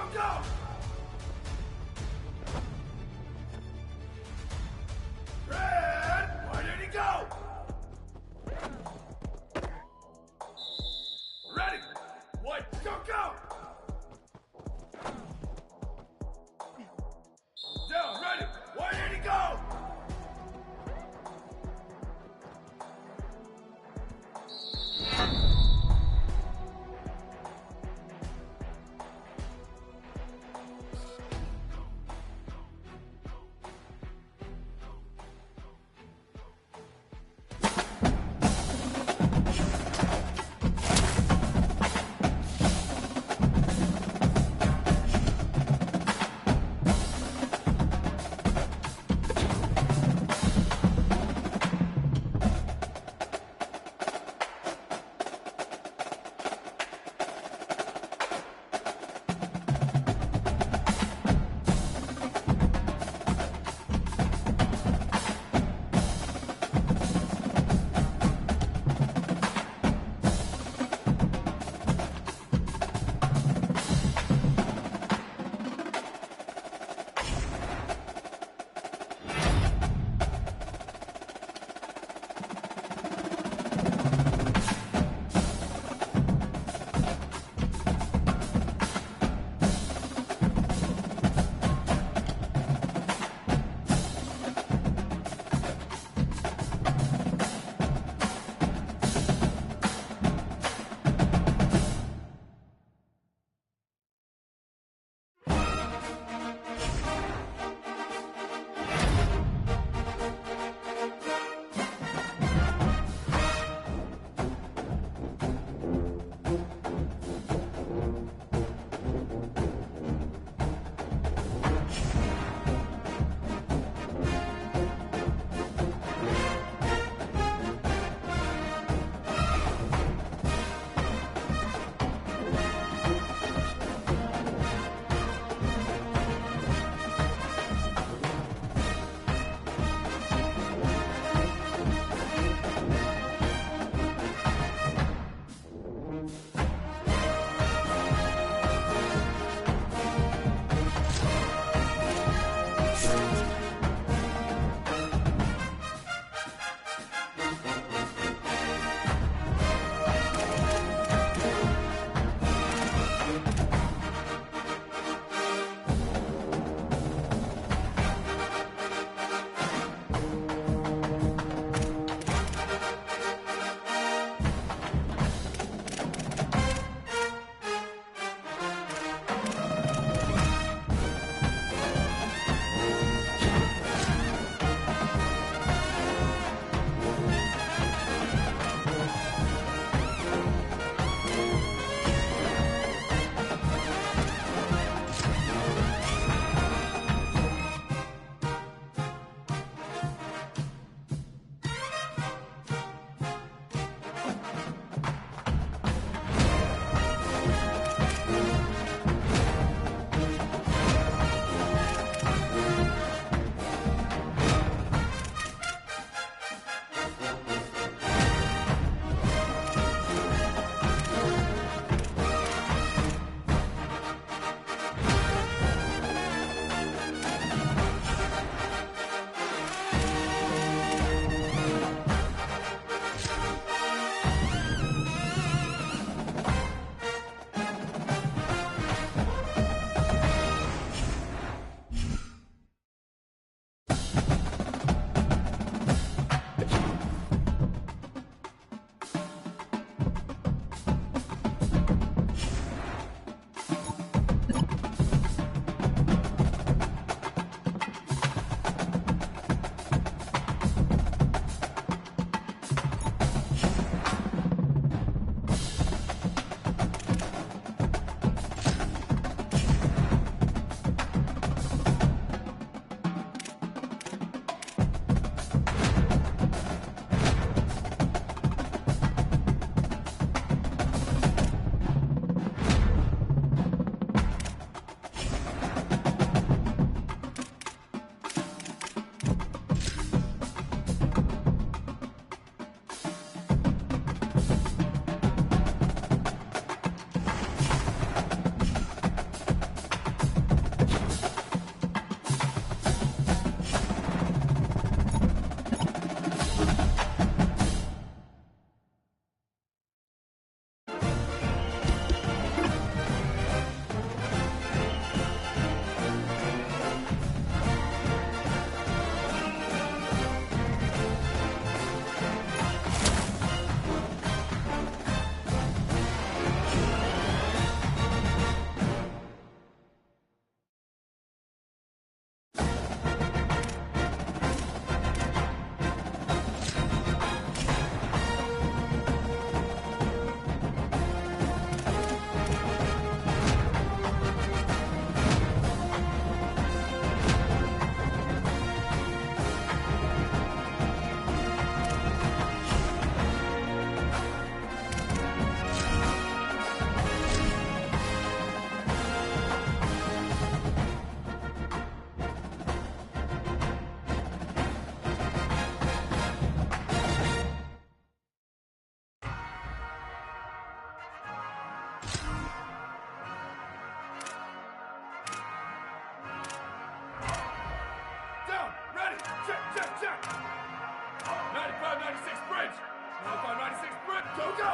596 sprint. Go, go.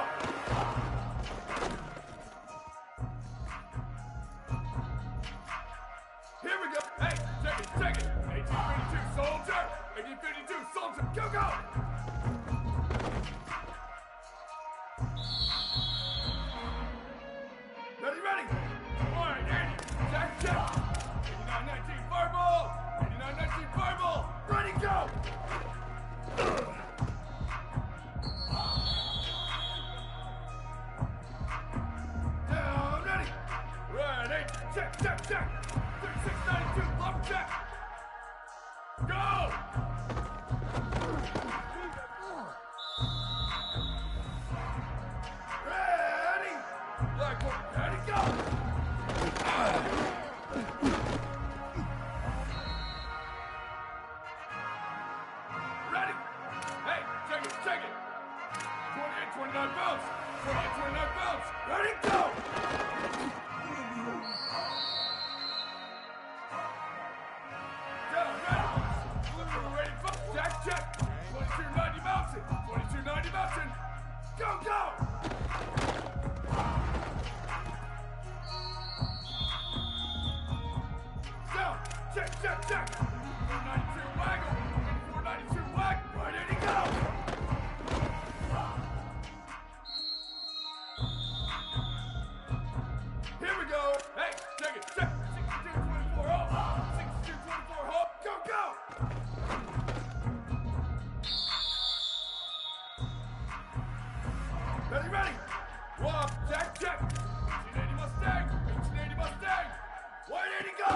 Here we go. Hey, check it, check it. 1852 soldier. 1852 soldier. Go, go. Ready, ready. All right, Andy. Check, check. 8919 fireball. 8919 fireball. Ready, go. Down, ready. Ready. Check, check, check. 3692 lumber check. Go. Ready. Black one. Ready, go. Ready. Hey, check it, check it. 28, 29 bounce. 28, 29 bounce. Ready, go. Down, ready. Blue, ready, check, check. 2290 bouncing. 2290 bouncing. Go, go. Down, check, check, check. 492 waggle. 492 wag. Right, Eddie, go. Here we go. Hey, check it, check. 6224 up. 6224 up. Go, go. Ready, ready. Walk, check, check. 1880 Mustang. 1880 Mustang. 180 go.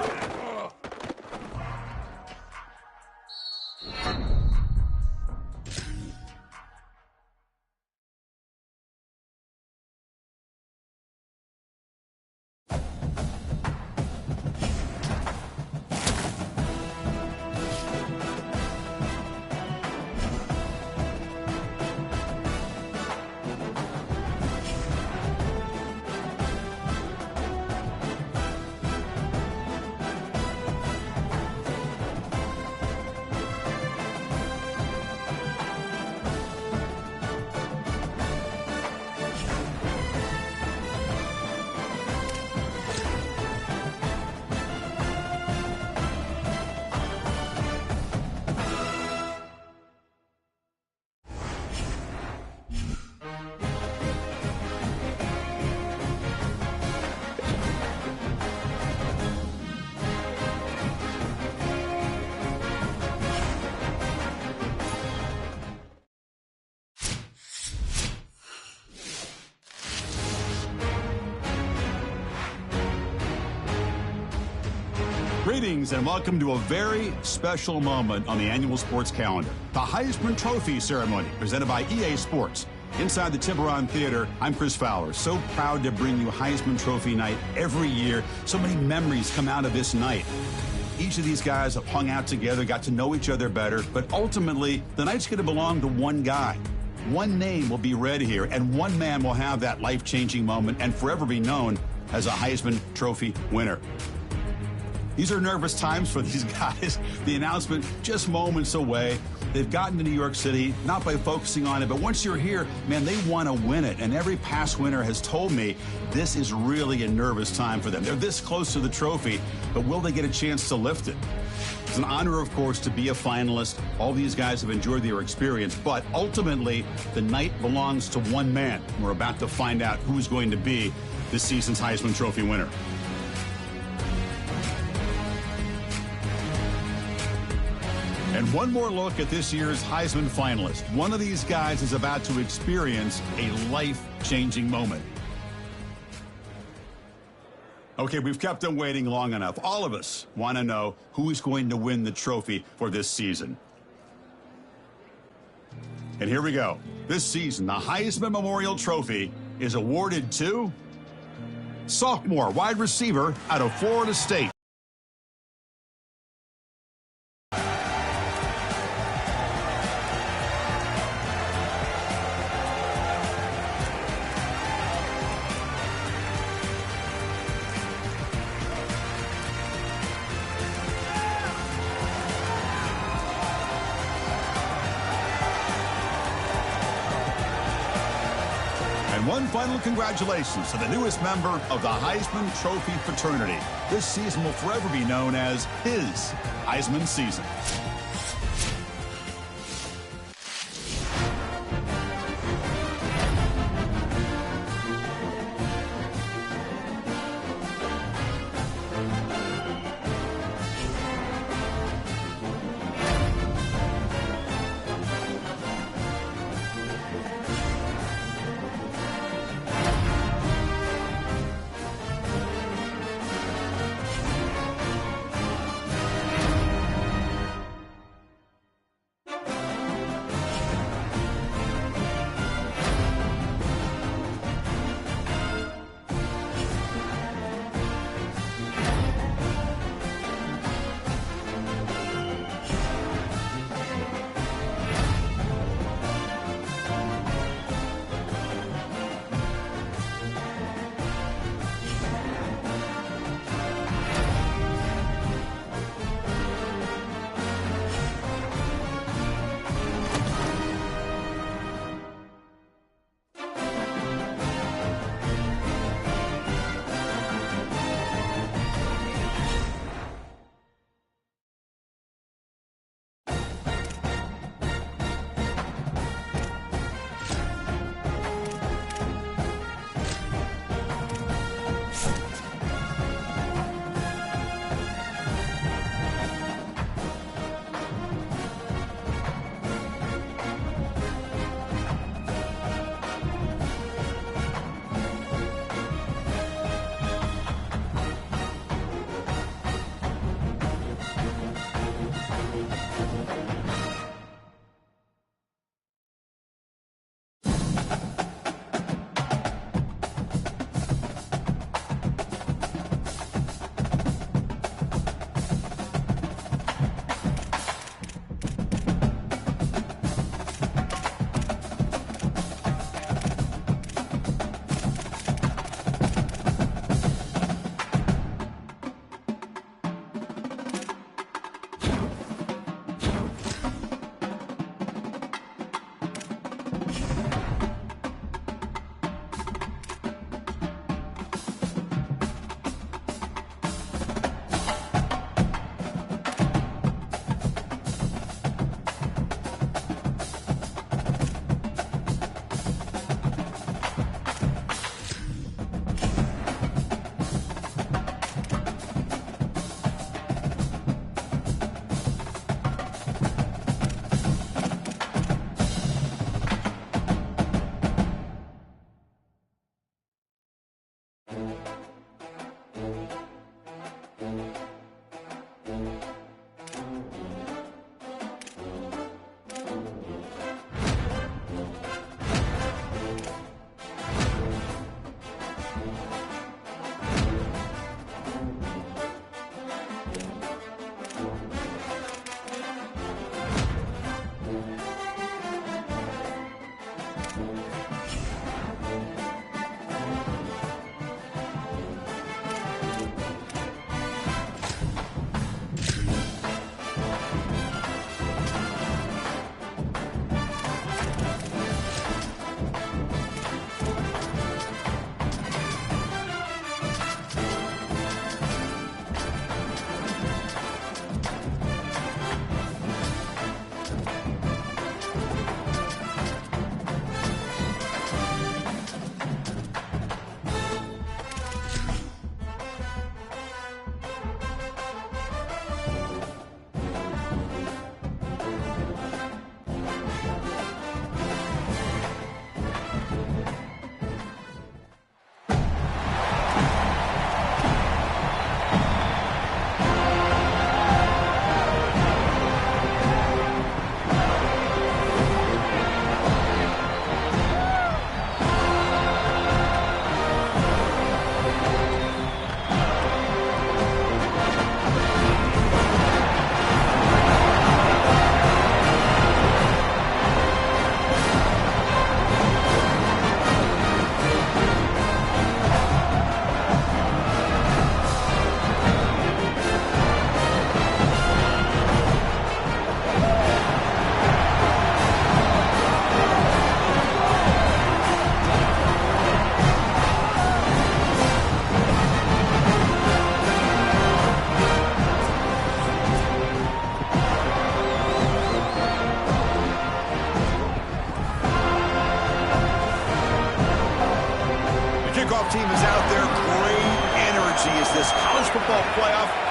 Greetings and welcome to a very special moment on the annual sports calendar. The Heisman Trophy ceremony presented by EA Sports. Inside the Tiburon Theater, I'm Chris Fowler. So proud to bring you Heisman Trophy night every year. So many memories come out of this night. Each of these guys have hung out together, got to know each other better, but ultimately, the night's going to belong to one guy. One name will be read here, and one man will have that life-changing moment and forever be known as a Heisman Trophy winner. These are nervous times for these guys. The announcement just moments away. They've gotten to New York City, not by focusing on it, but once you're here, man, they want to win it. And every past winner has told me this is really a nervous time for them. They're this close to the trophy, but will they get a chance to lift it? It's an honor, of course, to be a finalist. All these guys have enjoyed their experience, but ultimately, the night belongs to one man. We're about to find out who's going to be this season's Heisman Trophy winner. And one more look at this year's Heisman finalist. One of these guys is about to experience a life-changing moment. Okay, we've kept them waiting long enough. All of us want to know who's going to win the trophy for this season. And here we go. This season, the Heisman Memorial Trophy is awarded to sophomore wide receiver out of Florida State. And one final congratulations to the newest member of the Heisman Trophy fraternity. This season will forever be known as his Heisman season.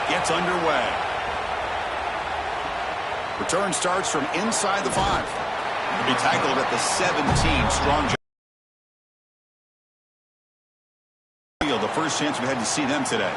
gets underway. Return starts from inside the 5. He'll be tackled at the 17. Strong job. The first chance we had to see them today.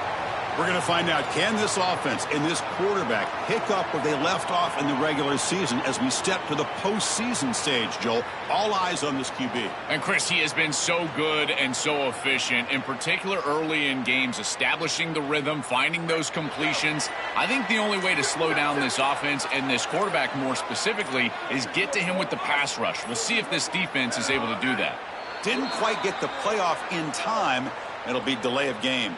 We're going to find out, can this offense and this quarterback pick up where they left off in the regular season as we step to the postseason stage, Joel? All eyes on this QB. And, Chris, he has been so good and so efficient, in particular early in games, establishing the rhythm, finding those completions. I think the only way to slow down this offense and this quarterback more specifically is get to him with the pass rush. We'll see if this defense is able to do that. Didn't quite get the playoff in time. It'll be delay of game.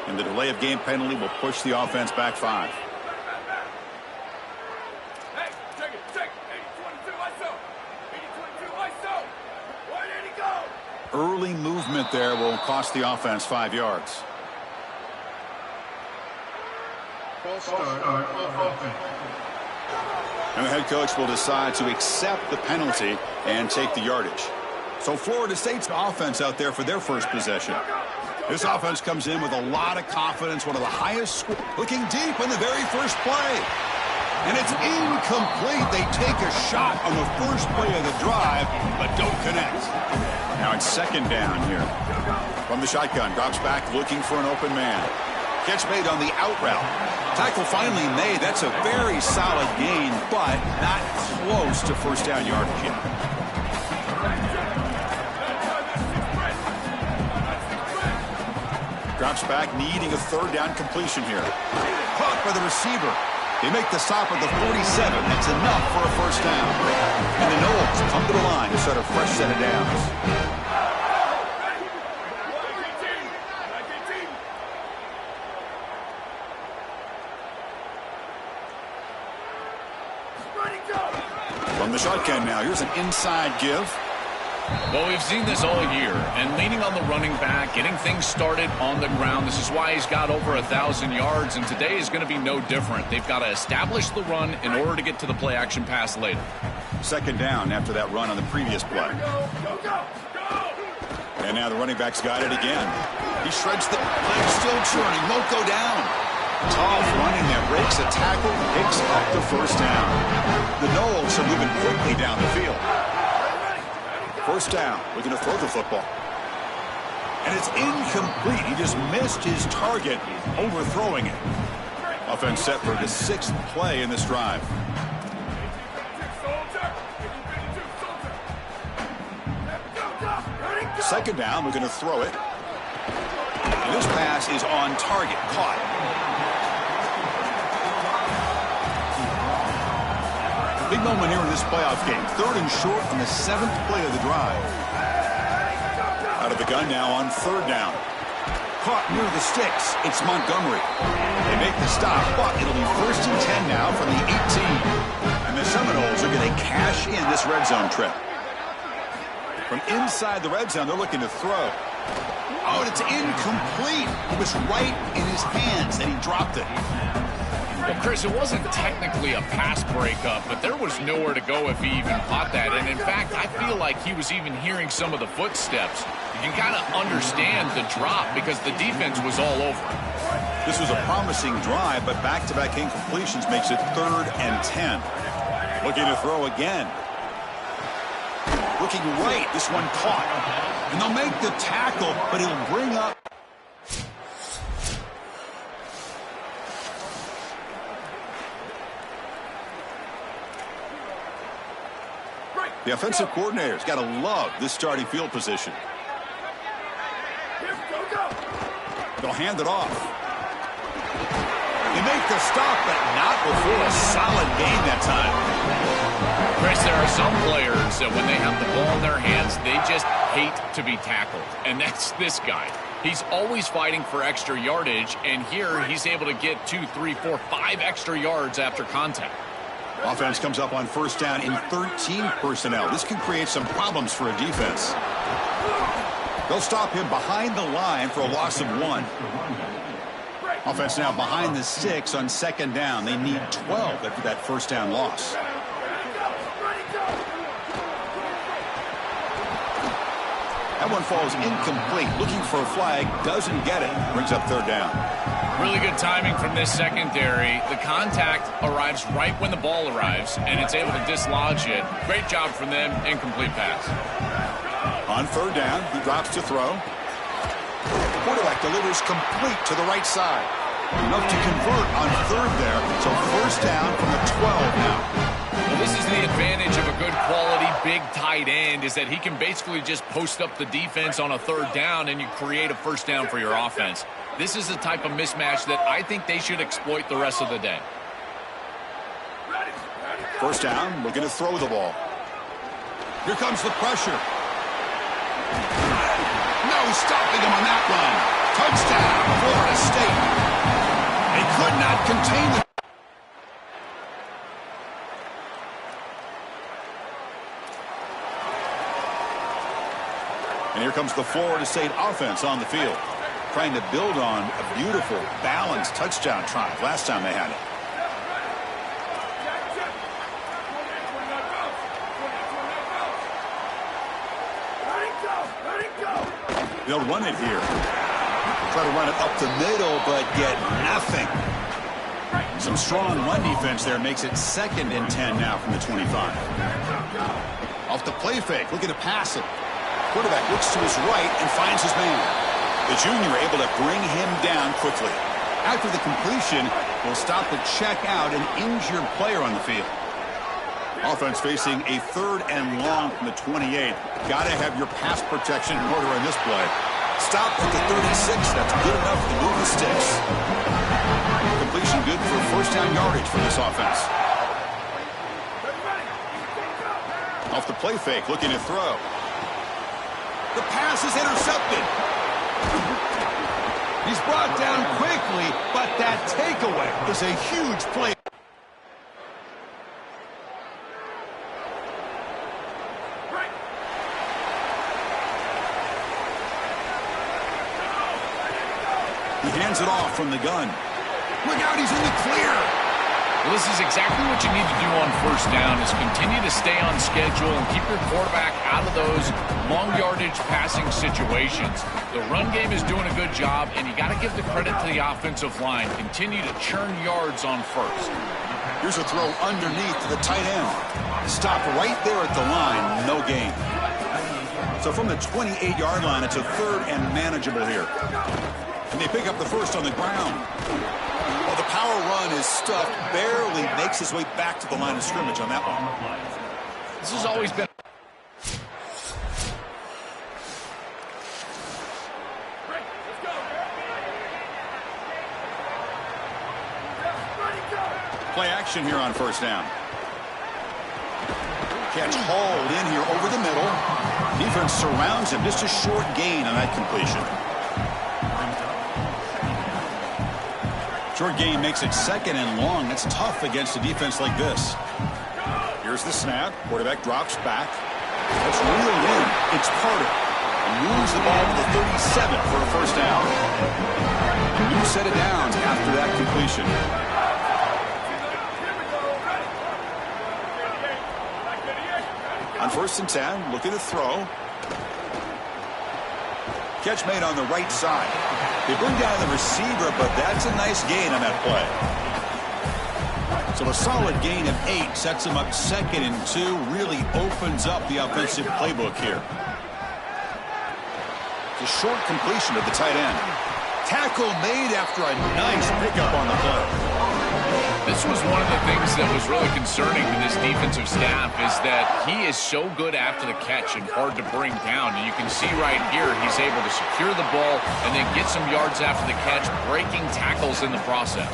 And the delay of game penalty will push the offense back 5. Hey, check it. 80-22 ISO. 80-22 ISO. Where did he go? Early movement there will cost the offense 5 yards. False start offense. And the head coach will decide to accept the penalty and take the yardage. So Florida State's offense out there for their first possession. This offense comes in with a lot of confidence, one of the highest scores, looking deep in the very first play. And it's incomplete. They take a shot on the first play of the drive, but don't connect. Now it's second down here. From the shotgun, drops back looking for an open man. Catch made on the out route. Tackle finally made. That's a very solid gain, but not close to first down yardage yet. Drops back, needing a third down completion here. Caught by the receiver. They make the stop at the 47. That's enough for a first down. And the Noles come to the line to start a fresh set of downs. From the shotgun now, here's an inside give. Well, we've seen this all year, and leaning on the running back, getting things started on the ground. This is why he's got over 1,000 yards, and today is going to be no different. They've got to establish the run in order to get to the play-action pass later. Second down after that run on the previous play. And now the running back's got it again. He shreds the leg, still churning, won't go down. Tough running there, breaks a tackle, picks up the first down. The Noles are moving quickly down the field. First down, looking to throw the football. And it's incomplete. He just missed his target, overthrowing it. Offense set for the 6th play in this drive. Second down, looking to throw it. And this pass is on target, caught. Big moment here in this playoff game. 3rd and short on the 7th play of the drive. Out of the gun now on 3rd down. Caught near the sticks. It's Montgomery. They make the stop, but it'll be 1st and 10 now from the 18. And the Seminoles are going to cash in this red zone trip. From inside the red zone, they're looking to throw. Oh, and it's incomplete. It was right in his hands, and he dropped it. Well, Chris, it wasn't technically a pass breakup, but there was nowhere to go if he even caught that. And, in fact, I feel like he was even hearing some of the footsteps. You can kind of understand the drop because the defense was all over him. This was a promising drive, but back-to-back incompletions makes it 3rd and 10. Looking to throw again. Looking right, this one caught. And they'll make the tackle, but it'll bring up. The offensive coordinator's got to love this starting field position. They'll hand it off. They make the stop, but not before a solid gain that time. Chris, there are some players that when they have the ball in their hands, they just hate to be tackled. And that's this guy. He's always fighting for extra yardage, and here he's able to get 2, 3, 4, 5 extra yards after contact. Offense comes up on 1st down in 13 personnel. This can create some problems for a defense. They'll stop him behind the line for a loss of 1. Offense now behind the 6 on 2nd down. They need 12 after that 1st down loss. That one falls incomplete. Looking for a flag, doesn't get it. Brings up third down. Really good timing from this secondary. The contact arrives right when the ball arrives, and it's able to dislodge it. Great job from them. Incomplete pass. On third down, he drops to throw. Quarterback delivers complete to the right side. Enough to convert on third there. So first down from the 12 now. Well, this is the advantage of a good quality big tight end, is that he can basically just post up the defense on a third down and you create a first down for your offense. This is the type of mismatch that I think they should exploit the rest of the day. First down, we're going to throw the ball. Here comes the pressure. No stopping him on that run. Touchdown, Florida State. They could not contain the... And here comes the Florida State offense on the field, trying to build on a beautiful, balanced touchdown drive last time they had it. They'll run it here. Try to run it up the middle, but get nothing. Some strong run defense there makes it 2nd and 10 now from the 25. Off the play fake, looking to pass it. Quarterback looks to his right and finds his man. The junior able to bring him down quickly. After the completion, will stop the check out an injured player on the field. Offense facing a 3rd and long from the 28. Got to have your pass protection in order on this play. Stop at the 36. That's good enough to move the sticks. Completion good for first down yardage for this offense. Off the play fake, looking to throw. The pass is intercepted. He's brought down quickly, but that takeaway is a huge play. He hands it off from the gun. Look out, he's in the clear. Well, this is exactly what you need to do on first down, is continue to stay on schedule and keep your quarterback out of those long yardage passing situations. The run game is doing a good job, and you got to give the credit to the offensive line. Continue to churn yards on first. Here's a throw underneath to the tight end. Stop right there at the line, no gain. So from the 28-yard line, it's a 3rd and manageable here. And they pick up the first on the ground. Well, the power run is stuffed, barely makes his way back to the line of scrimmage on that one. This has always been... Play action here on first down. Catch hauled in here over the middle. Defense surrounds him. Just a short gain on that completion. Short gain makes it 2nd and long. That's tough against a defense like this. Here's the snap. Quarterback drops back. That's reeled in. It's Carter. And moves the ball to the 37 for a first down. And you set it down after that completion. On 1st and 10, looking to throw. Catch made on the right side. They bring down the receiver, but that's a nice gain on that play. So a solid gain of 8 sets him up 2nd and 2. Really opens up the offensive playbook here. It's a short completion to the tight end. Tackle made after a nice pickup on the play. This was one of the things that was really concerning to this defensive staff, is that he is so good after the catch and hard to bring down. And you can see right here, he's able to secure the ball and then get some yards after the catch, breaking tackles in the process.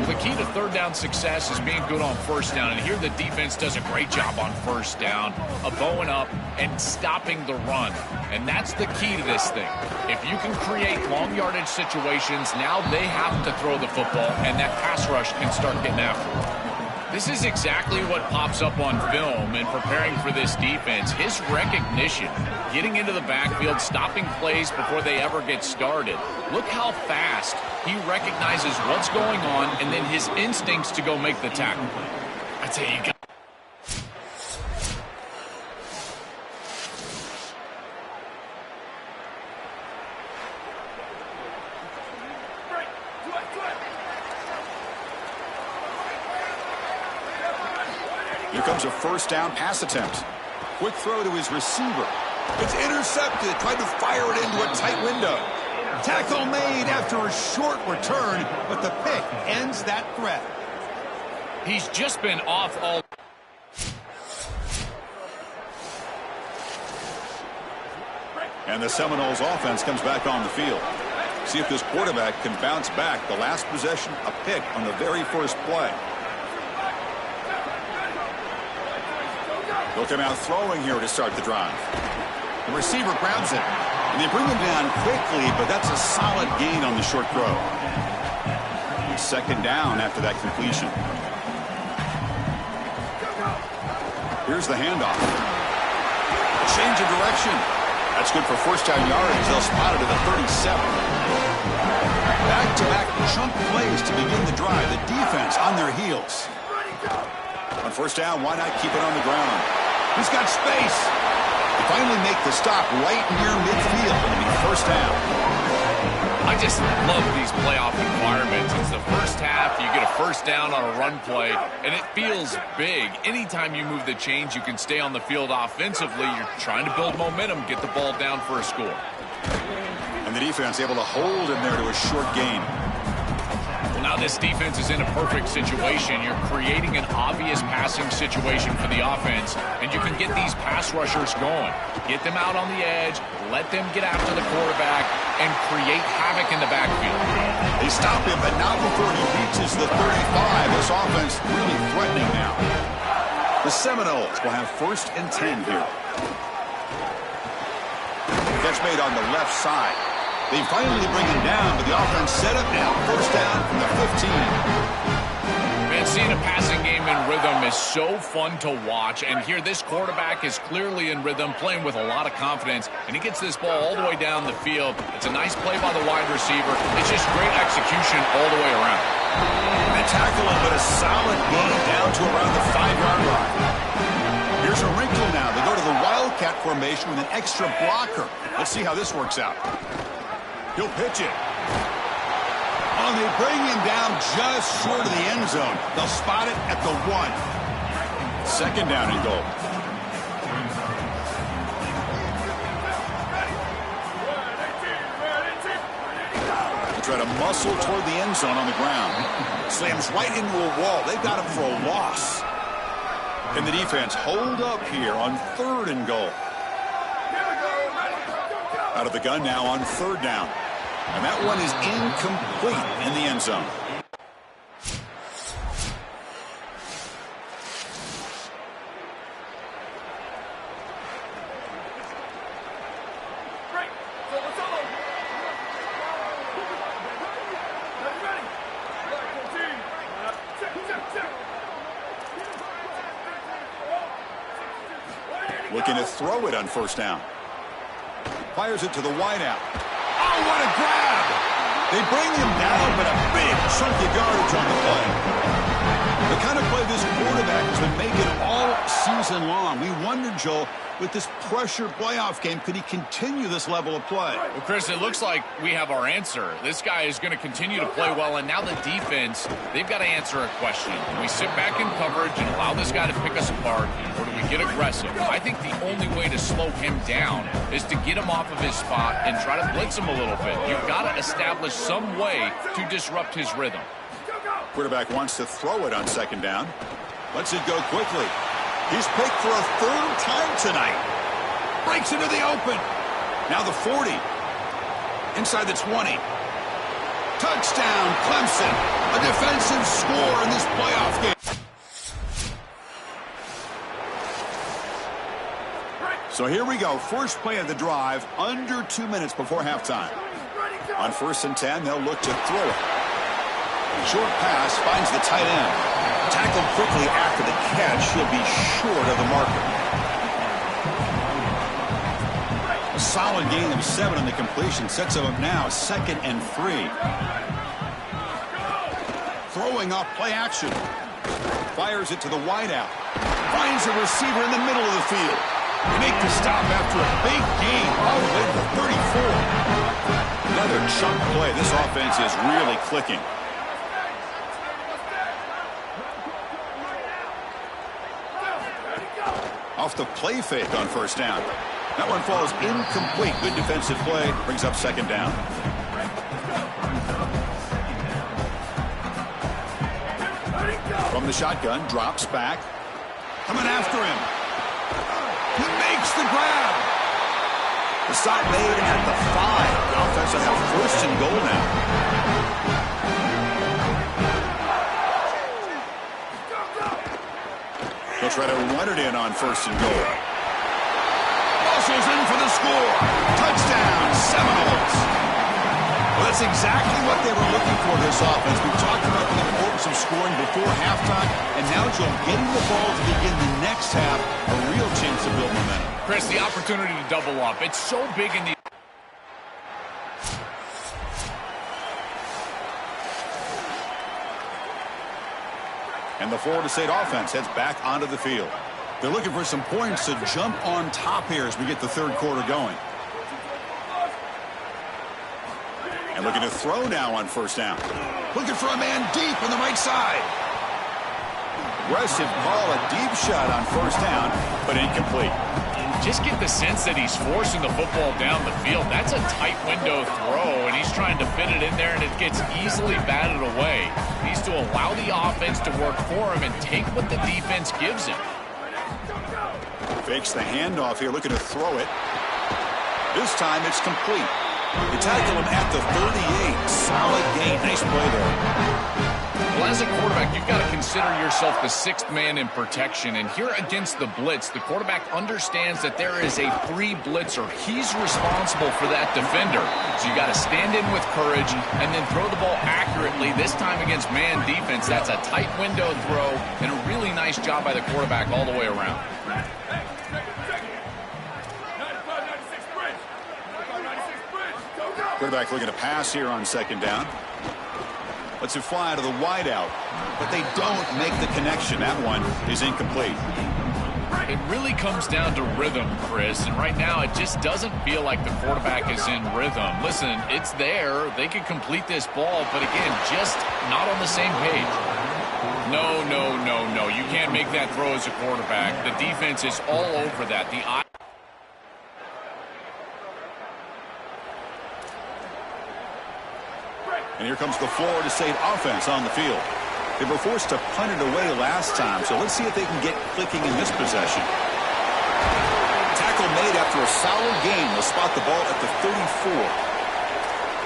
The key to third down success is being good on first down. And here the defense does a great job on first down of bowing up and stopping the run. And that's the key to this thing. If you can create long yardage situations, now they have to throw the football, and that pass rush can start getting after it. This is exactly what pops up on film in preparing for this defense. His recognition, getting into the backfield, stopping plays before they ever get started. Look how fast he recognizes what's going on, and then his instincts to go make the tackle. I tell you, you got Here comes a first down pass attempt. Quick throw to his receiver. It's intercepted. Tried to fire it into a tight window. Tackle made after a short return, but the pick ends that threat. He's just been off all. And the Seminoles offense comes back on the field. See if this quarterback can bounce back. The last possession, a pick on the very first play. He'll come out throwing here to start the drive. The receiver grabs it. And they bring him down quickly, but that's a solid gain on the short throw. Second down after that completion. Here's the handoff. Change of direction. That's good for first down yardage. They'll spot it at the 37. Back-to-back chunk plays to begin the drive. The defense on their heels. On first down, why not keep it on the ground? He's got space. They finally make the stop right near midfield. It'll be first down. I just love these playoff environments. It's the first half. You get a first down on a run play, and it feels big. Anytime you move the chains, you can stay on the field offensively. You're trying to build momentum, get the ball down for a score. And the defense able to hold him there to a short gain. Well, now this defense is in a perfect situation. You're creating an obvious passing situation for the offense, and you can get these pass rushers going. Get them out on the edge, let them get after the quarterback, and create havoc in the backfield. They stop him, but not before he reaches the 35. This offense really threatening now. The Seminoles will have first and 10 here. Catch made on the left side. They finally bring him down, but the offense set up now. First down from the 15. Man, seeing a passing game in rhythm is so fun to watch. And here, this quarterback is clearly in rhythm, playing with a lot of confidence. And he gets this ball all the way down the field. It's a nice play by the wide receiver. It's just great execution all the way around. They tackle him, but a solid gain down to around the 5-yard line. Here's a wrinkle now. They go to the Wildcat formation with an extra blocker. Let's see how this works out. He'll pitch it. Oh, they bring him down just short of the end zone. They'll spot it at the 1. Second down and goal. They try to muscle toward the end zone on the ground. Slams right into a wall. They've got him for a loss. And the defense hold up here on 3rd and goal. Out of the gun now on 3rd down. And that one is incomplete in the end zone. Looking to throw it on first down. Fires it to the wideout. Oh, what a grab! They bring him down, but a big chunk of yardage on the play. The kind of play this quarterback has been making all season long. We wondered, Joel, with this pressure playoff game, could he continue this level of play? Well, Chris, it looks like we have our answer. This guy is going to continue to play well, and now the defense, they've got to answer a question. Do we sit back in coverage and allow this guy to pick us apart, or do we get aggressive? I think the only way to slow him down is to get him off of his spot and try to blitz him a little bit. You've got to establish some way to disrupt his rhythm. Quarterback wants to throw it on second down. Lets it go quickly. He's picked for a 3rd time tonight. Breaks into the open. Now the 40. Inside the 20. Touchdown, Clemson. A defensive score in this playoff game. So here we go. First play of the drive, under 2 minutes before halftime. On 1st and 10, they'll look to throw it. Short pass finds the tight end. Tackled quickly after the catch. He'll be short of the marker. A solid gain of 7 on the completion. Sets him up now, 2nd and 3. Throwing off play action. Fires it to the wideout. Finds a receiver in the middle of the field. They make the stop after a big gain all the way to the 34. Another chunk play. This offense is really clicking. off the play fake on first down. That one falls incomplete. Good defensive play. Brings up second down. From the shotgun, drops back. Coming after him. He makes the grab. The stop made at the 5. The offense will have first and goal now. They'll try to run it in on first and goal. Muscles in for the score. Touchdown, Seminoles. Well, that's exactly what they were looking for this offense. We've talked about the importance of scoring before halftime, and now, Joe, getting the ball to begin the next half, a real chance to build momentum. Chris, the opportunity to double up. It's so big in the... And the Florida State offense heads back onto the field. They're looking for some points to jump on top here as we get the third quarter going. And looking to throw now on first down. Looking for a man deep on the right side. Aggressive call, a deep shot on first down, but incomplete. Just get the sense that he's forcing the football down the field. That's a tight window throw, and he's trying to fit it in there, and it gets easily batted away. He needs to allow the offense to work for him and take what the defense gives him. Fakes the handoff here, looking to throw it. This time it's complete. They tackle him at the 38. Solid gain. Nice play there. Well, as a quarterback, you've got to consider yourself the sixth man in protection. And here against the blitz, the quarterback understands that there is a free blitzer. He's responsible for that defender. So you got to stand in with courage and then throw the ball accurately. This time against man defense, that's a tight window throw and a really nice job by the quarterback all the way around. Quarterback looking to pass here on second down. Lets it fly to the wideout, but they don't make the connection. That one is incomplete. It really comes down to rhythm, Chris, and right now it just doesn't feel like the quarterback is in rhythm. Listen, it's there. They can complete this ball, but again, just not on the same page. No. You can't make that throw as a quarterback. The defense is all over that. And here comes the Florida State offense on the field. They were forced to punt it away last time, so let's see if they can get clicking in this possession. Tackle made after a solid gain. They'll spot the ball at the 34.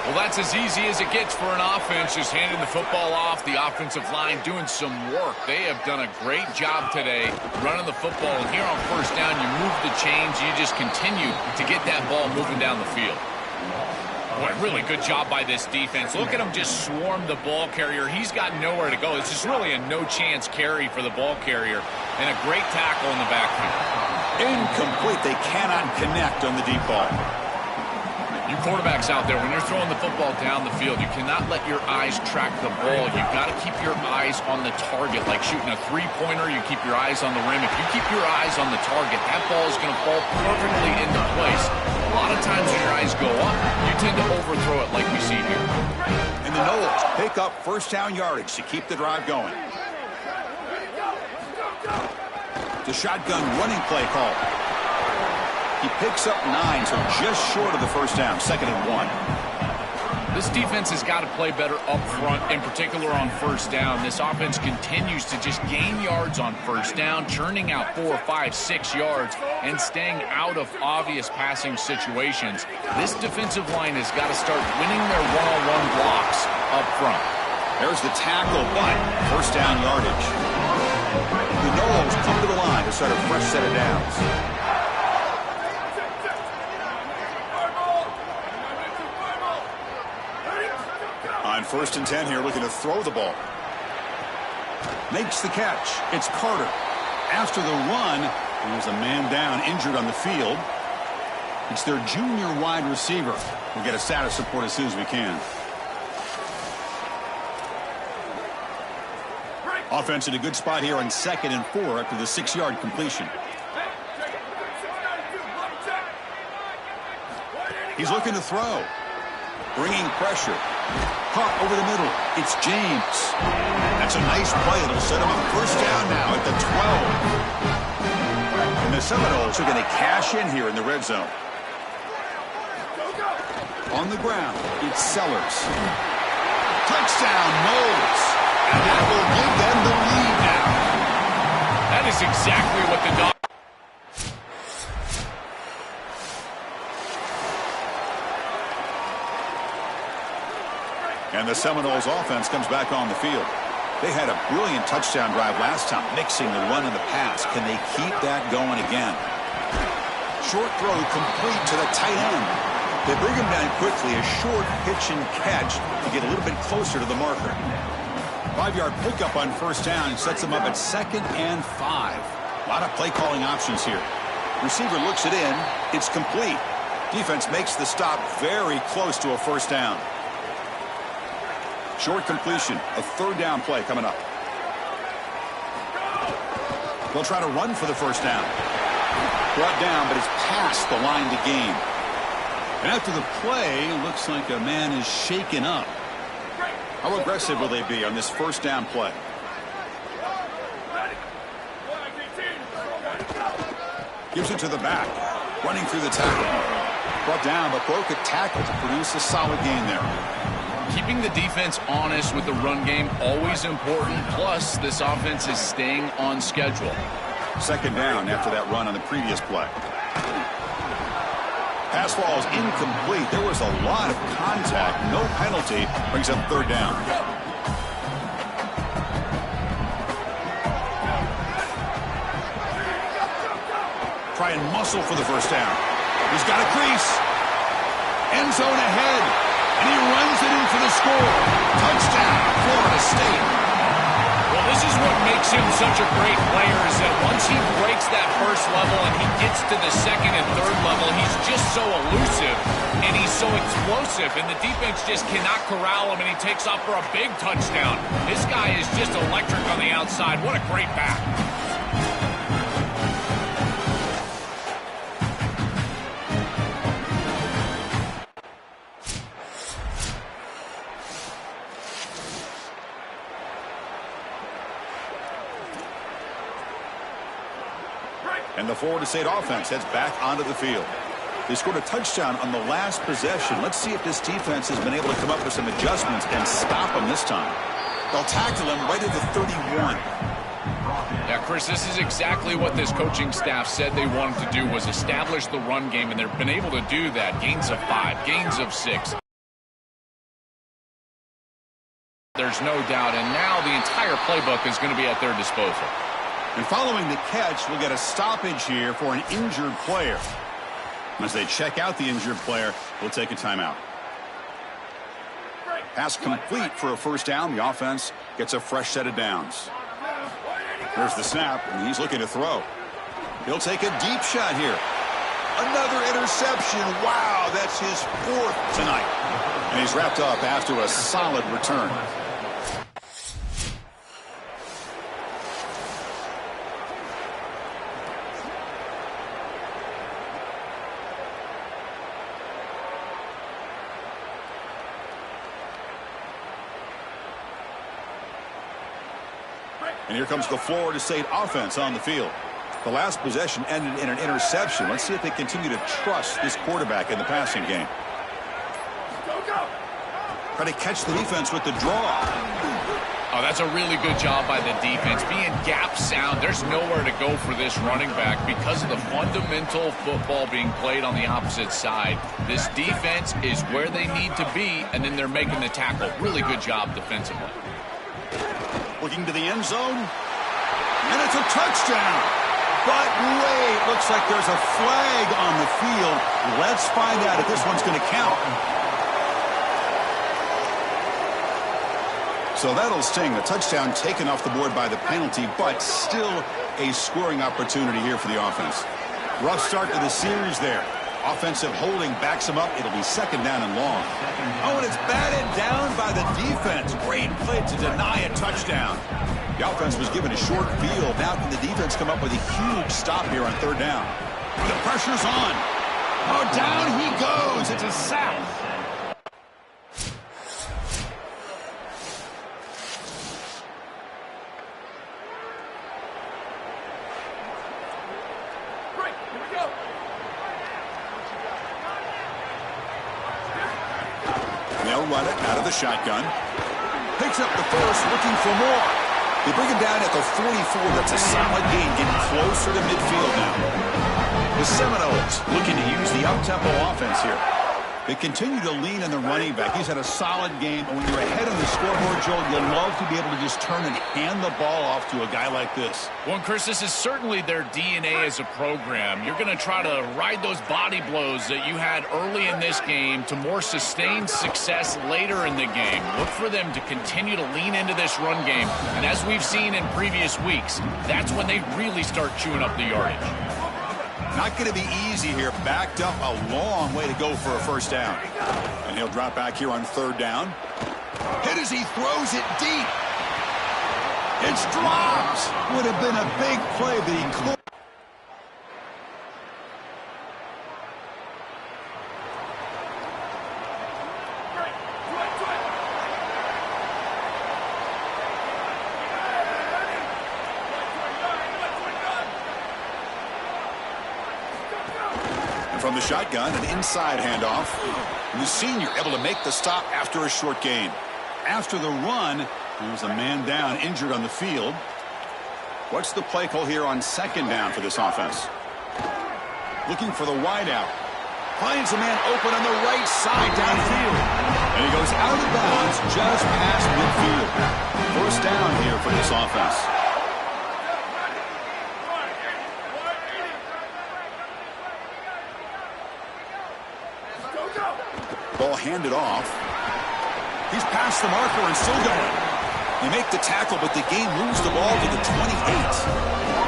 Well, that's as easy as it gets for an offense, just handing the football off. The offensive line doing some work. They have done a great job today running the football. And here on first down, you move the chains. You just continue to get that ball moving down the field. Boy, really good job by this defense. Look at him just swarm the ball carrier. He's got nowhere to go. This is really a no-chance carry for the ball carrier. And a great tackle in the backfield. Incomplete. They cannot connect on the deep ball. You quarterbacks out there, when you're throwing the football down the field, you cannot let your eyes track the ball. You've got to keep your eyes on the target. Like shooting a three-pointer, you keep your eyes on the rim. If you keep your eyes on the target, that ball is going to fall perfectly into place. A lot of times when your eyes go up, you tend to overthrow it like we see here. And the Noles pick up first down yardage to keep the drive going. The shotgun running play call. He picks up 9, so just short of the first down, 2nd and 1. This defense has got to play better up front, in particular on first down. This offense continues to just gain yards on first down, churning out 4, 5, 6 yards, and staying out of obvious passing situations. This defensive line has got to start winning their one-on-one blocks up front. There's the tackle, but first down yardage. The Noles come to the line to start a fresh set of downs. On 1st and 10 here, looking to throw the ball. Makes the catch. It's Carter. After the run, there's a man down, injured on the field. It's their junior wide receiver. We'll get a status report as soon as we can. Offense in a good spot here on 2nd and 4 after the 6-yard completion. He's looking to throw. Bringing pressure. Caught over the middle. It's James. That's a nice play. It'll set him up first down now at the 12. And And the Seminoles are going to cash in here in the red zone. On the ground, it's Sellers. Touchdown, Moles. And that will give them the lead now. That is exactly what the Dogs... And the Seminoles offense comes back on the field. They had a brilliant touchdown drive last time, mixing the run and the pass. Can they keep that going again? Short throw complete to the tight end. They bring him down quickly, a short pitch and catch to get a little bit closer to the marker. 5-yard pickup on first down sets him up at 2nd and 5. A lot of play calling options here. Receiver looks it in. It's complete. Defense makes the stop very close to a first down. Short completion, a 3rd down play coming up. They'll try to run for the first down. Brought down, but it's past the line to gain. And after the play, looks like a man is shaken up. How aggressive will they be on this first down play? Gives it to the back. Running through the tackle. Brought down, but broke a tackle to produce a solid gain there. Keeping the defense honest with the run game, always important. Plus, this offense is staying on schedule. 2nd down after that run on the previous play. Pass falls incomplete. There was a lot of contact. No penalty. Brings up 3rd down. Try and muscle for the first down. He's got a crease. End zone ahead. And he runs it in for the score. Touchdown, Florida State. Well, this is what makes him such a great player, is that once he breaks that first level and he gets to the 2nd and 3rd level, he's just so elusive and he's so explosive, and the defense just cannot corral him, and he takes off for a big touchdown. This guy is just electric on the outside. What a great back. And the Florida State offense heads back onto the field. They scored a touchdown on the last possession. Let's see if this defense has been able to come up with some adjustments and stop them this time. They'll tackle him right at the 31. Yeah, Chris, this is exactly what this coaching staff said they wanted to do, was establish the run game, and they've been able to do that. Gains of 5, gains of 6. There's no doubt, and now the entire playbook is going to be at their disposal. And following the catch, we'll get a stoppage here for an injured player. As they check out the injured player, we'll take a timeout. Pass complete for a first down. The offense gets a fresh set of downs. There's the snap, and he's looking to throw. He'll take a deep shot here. Another interception. Wow, that's his 4th tonight. And he's wrapped up after a solid return. And here comes the Florida State offense on the field. The last possession ended in an interception. Let's see if they continue to trust this quarterback in the passing game. Try to catch the defense with the draw. Oh, that's a really good job by the defense. Being gap sound, there's nowhere to go for this running back because of the fundamental football being played on the opposite side. This defense is where they need to be, and then they're making the tackle. Really good job defensively. Looking to the end zone. And it's a touchdown. But wait, looks like there's a flag on the field. Let's find out if this one's going to count. So that'll sting. A touchdown taken off the board by the penalty, but still a scoring opportunity here for the offense. Rough start to the series there. Offensive holding backs him up. It'll be 2nd down and long. Oh, and it's batted down by the defense. Great play to deny a touchdown. The offense was given a short field. Now can the defense come up with a huge stop here on 3rd down? The pressure's on. Oh, down he goes. It's a sack. They'll run it out of the shotgun. Picks up the first, looking for more. They bring him down at the 44. That's a solid gain, getting closer to midfield now. The Seminoles looking to use the up-tempo offense here. They continue to lean on the running back. He's had a solid game. And when you're ahead on the scoreboard, Joel, you'll love to be able to just turn and hand the ball off to a guy like this. Well, Chris, this is certainly their DNA as a program. You're going to try to ride those body blows that you had early in this game to more sustained success later in the game. Look for them to continue to lean into this run game. And as we've seen in previous weeks, that's when they really start chewing up the yardage. Not going to be easy here. Backed up a long way to go for a first down. And he'll drop back here on third down. Hit as he throws it deep. It's dropped. Would have been a big play, but he couldn't. From the shotgun, an inside handoff. And the senior able to make the stop after a short gain. After the run, there's a man down, injured on the field. What's the play call here on second down for this offense? Looking for the wideout. Finds a man open on the right side downfield. And he goes out of bounds just past midfield. First down here for this offense. Ball handed off. He's past the marker and still going. They make the tackle, but the game moves the ball to the 28.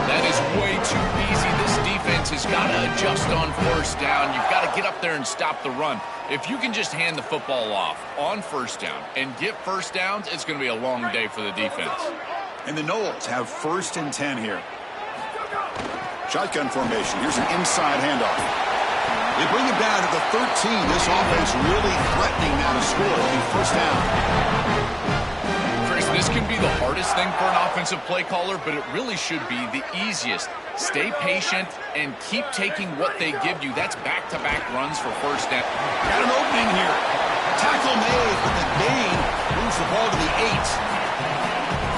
That is way too easy. This defense has got to adjust on first down. You've got to get up there and stop the run. If you can just hand the football off on first down and get first downs, it's going to be a long day for the defense. And the Noles have first and 10 here. Shotgun formation. Here's an inside handoff. They bring him down to the 13. This offense really threatening now to score. It'll be first down. Chris, this can be the hardest thing for an offensive play caller, but it really should be the easiest. Stay patient and keep taking what they give you. That's back-to-back runs for first down. Got an opening here. Tackle made, but the gain moves the ball to the 8.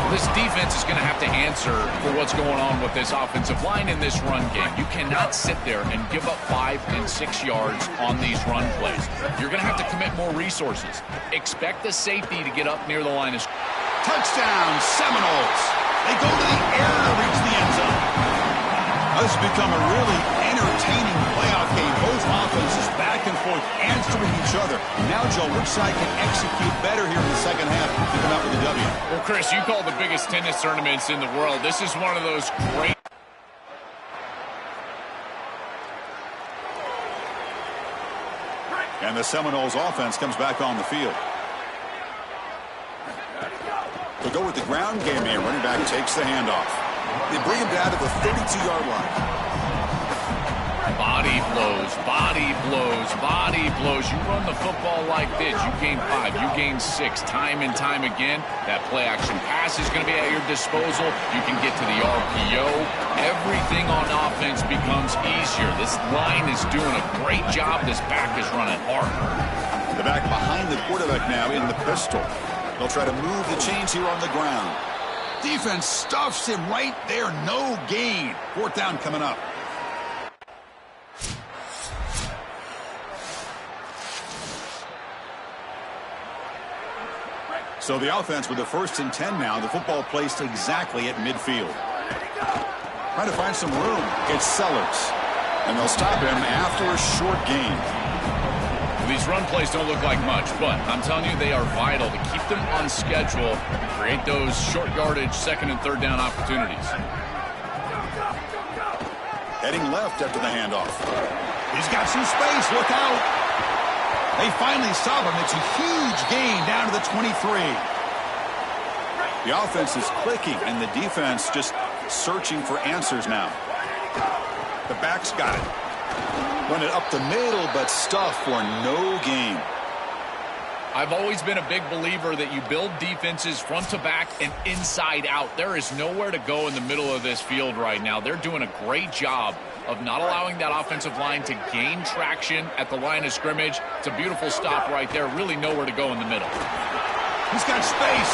This defense is going to have to answer for what's going on with this offensive line in this run game. You cannot sit there and give up 5 and 6 yards on these run plays. You're going to have to commit more resources. Expect the safety to get up near the line of scrimmage. Touchdown, Seminoles. They go to the air to reach the end zone. This has become a really entertaining playoff game. Both offenses back and forth answering each other. Now, Joe, which side can execute better here in the second half to come out with a W? Well, Chris, you call the biggest tennis tournaments in the world. This is one of those great. And the Seminoles offense comes back on the field. They'll go with the ground game here. Running back takes the handoff. They bring him down to the 32-yard line. Body blows, body blows, body blows. You run the football like this, you gain 5, you gain 6, time and time again. That play-action pass is going to be at your disposal. You can get to the RPO. Everything on offense becomes easier. This line is doing a great job. This back is running hard. The back behind the quarterback now in the pistol. They'll try to move the chains here on the ground. Defense stuffs him right there. No gain. Fourth down coming up. So the offense with the first and 10 now. The football placed exactly at midfield. Trying to find some room. It's Sellers. And they'll stop him after a short gain. These run plays don't look like much, but I'm telling you, they are vital to keep them on schedule, create those short yardage second and third down opportunities. Heading left after the handoff. He's got some space. Look out. They finally stop him. It's a huge gain down to the 23. The offense is clicking, and the defense just searching for answers now. The back's got it. Run it up the middle, but stuff for no gain. I've always been a big believer that you build defenses front to back and inside out. There is nowhere to go in the middle of this field right now. They're doing a great job of not allowing that offensive line to gain traction at the line of scrimmage. It's a beautiful stop right there. Really nowhere to go in the middle. He's got space.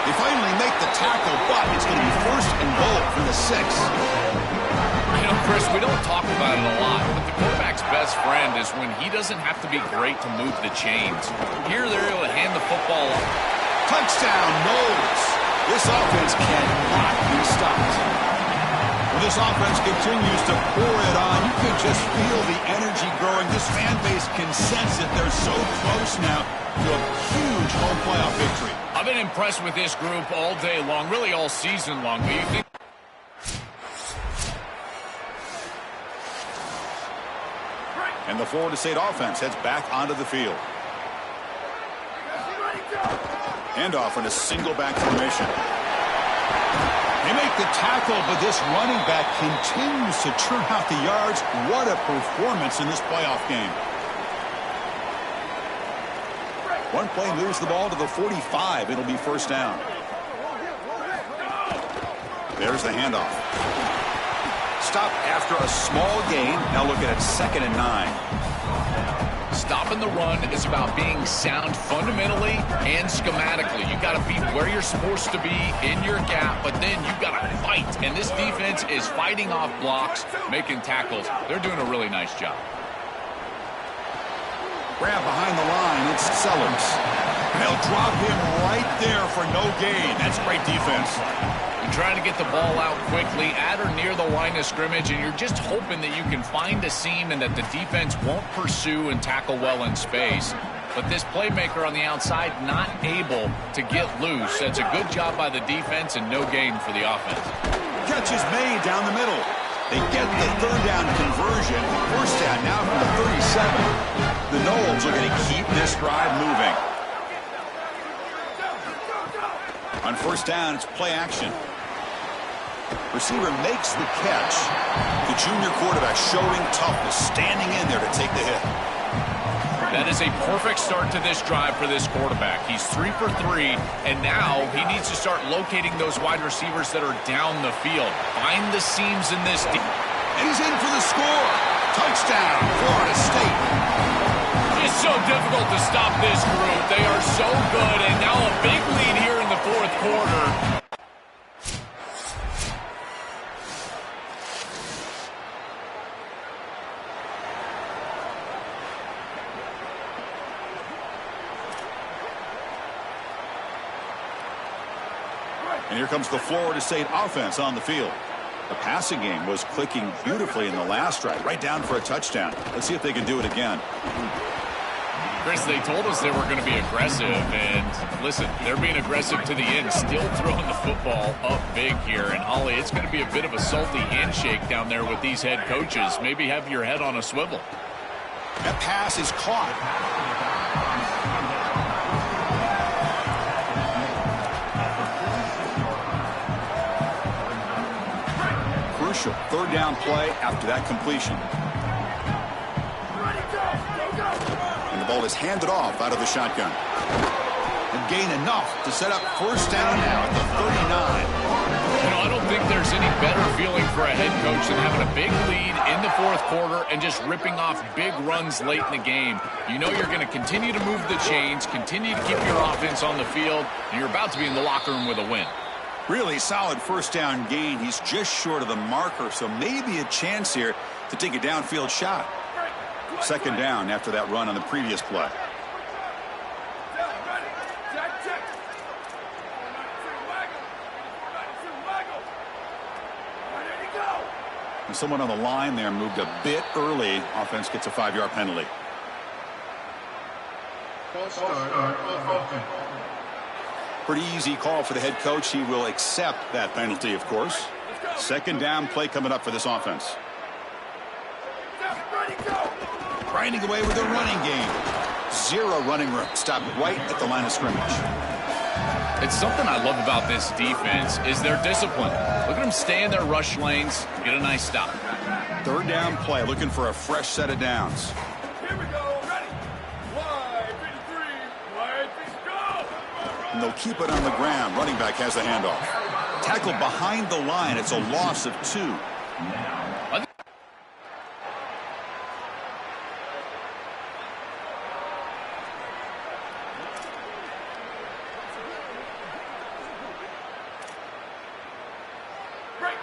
They finally make the tackle, but it's going to be first and goal from the 6. You know, Chris, we don't talk about it a lot, but the quarterback's best friend is when he doesn't have to be great to move the chains. Here, they're able to hand the football up. Touchdown, Knowles. This offense cannot be stopped. When this offense continues to pour it on, you can just feel the energy growing. This fan base can sense it. They're so close now to a huge home playoff victory. I've been impressed with this group all day long, really all season long. But you think and the Florida State offense heads back onto the field. Handoff in a single back formation. They make the tackle, but this running back continues to churn out the yards. What a performance in this playoff game. One play moves the ball to the 45. It'll be first down. There's the handoff. Stop after a small gain. Now looking at 2nd and 9. stopping the run is about being sound fundamentally and schematically. You got to be where you're supposed to be in your gap, but then you got to fight. And this defense is fighting off blocks, making tackles. They're doing a really nice job. Grab behind the line. It's Sellers. They'll drop him right there for no gain. That's great defense. You're trying to get the ball out quickly at or near the line of scrimmage, and you're just hoping that you can find a seam and that the defense won't pursue and tackle well in space. But this playmaker on the outside not able to get loose. That's a good job by the defense and no gain for the offense. Catch is made down the middle. They get the third down conversion. First down now from the 37. The Knowles are going to keep this drive moving. On first down, it's play action. Receiver makes the catch. The junior quarterback showing toughness, standing in there to take the hit. That is a perfect start to this drive for this quarterback. He's 3 for 3, and now he needs to start locating those wide receivers that are down the field. Find the seams in this. And he's in for the score. Touchdown, Florida State. It's so difficult to stop this group. They are so good, and now a big lead here in the fourth quarter. And here comes the Florida State offense on the field. The passing game was clicking beautifully in the last drive, right down for a touchdown. Let's see if they can do it again. Chris, they told us they were going to be aggressive, and listen, they're being aggressive to the end, still throwing the football up big here. And, Holly, it's going to be a bit of a salty handshake down there with these head coaches. Maybe have your head on a swivel. That pass is caught. Crucial third down play after that completion. And the ball is handed off out of the shotgun. And gain enough to set up first down now at the 39. You know, I don't think there's any better feeling for a head coach than having a big lead in the fourth quarter and just ripping off big runs late in the game. You know you're going to continue to move the chains, continue to keep your offense on the field, and you're about to be in the locker room with a win. Really solid first down gain. He's just short of the marker, so maybe a chance here to take a downfield shot. Second down after that run on the previous play. And someone on the line there moved a bit early. Offense gets a 5-yard penalty. Pretty easy call for the head coach. He will accept that penalty, of course. Second down play coming up for this offense. Grinding away with a running game. Zero running room. Stopped right at the line of scrimmage. It's something I love about this defense is their discipline. Look at them stay in their rush lanes, get a nice stop. Third down play, looking for a fresh set of downs. Here we go, ready. Wide 53, wide and they'll keep it on the ground. Running back has the handoff. Tackled behind the line. It's a loss of 2.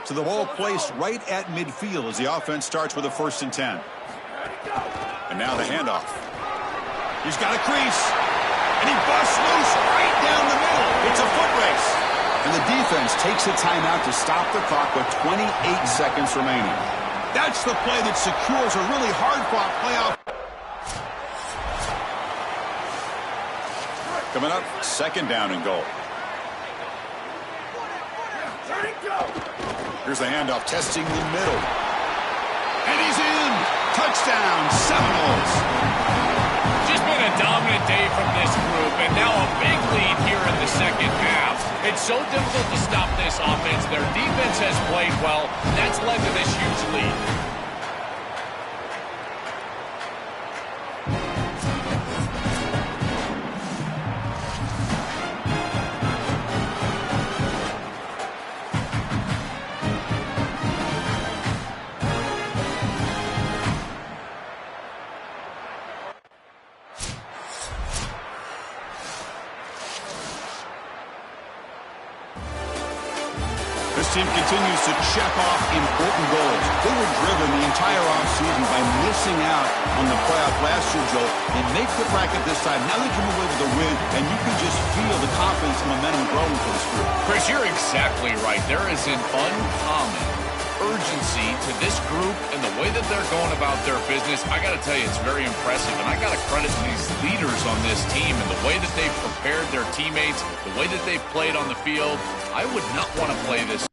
To the ball placed right at midfield as the offense starts with a 1st and 10. And now the handoff. He's got a crease. And he busts loose right down the middle. It's a foot race. And the defense takes a timeout to stop the clock with 28 seconds remaining. That's the play that secures a really hard-fought playoff. Coming up, 2nd down and goal. Here's the handoff, testing the middle. And he's in. Touchdown, Seminoles. Just been a dominant day from this group, and now a big lead here in the 2nd half. It's so difficult to stop this offense. Their defense has played well. That's led to this huge lead. This team continues to check off important goals. They were driven the entire offseason by missing out on the playoff last year, Joe. They make the bracket this time. Now they come away with a win, and you can just feel the confidence and momentum growing for this group. Chris, you're exactly right. There is an uncommon urgency to this group and the way that they're going about their business. I got to tell you, it's very impressive, and I got to credit these leaders on this team and the way that they've prepared their teammates, the way that they've played on the field. I would not want to play this.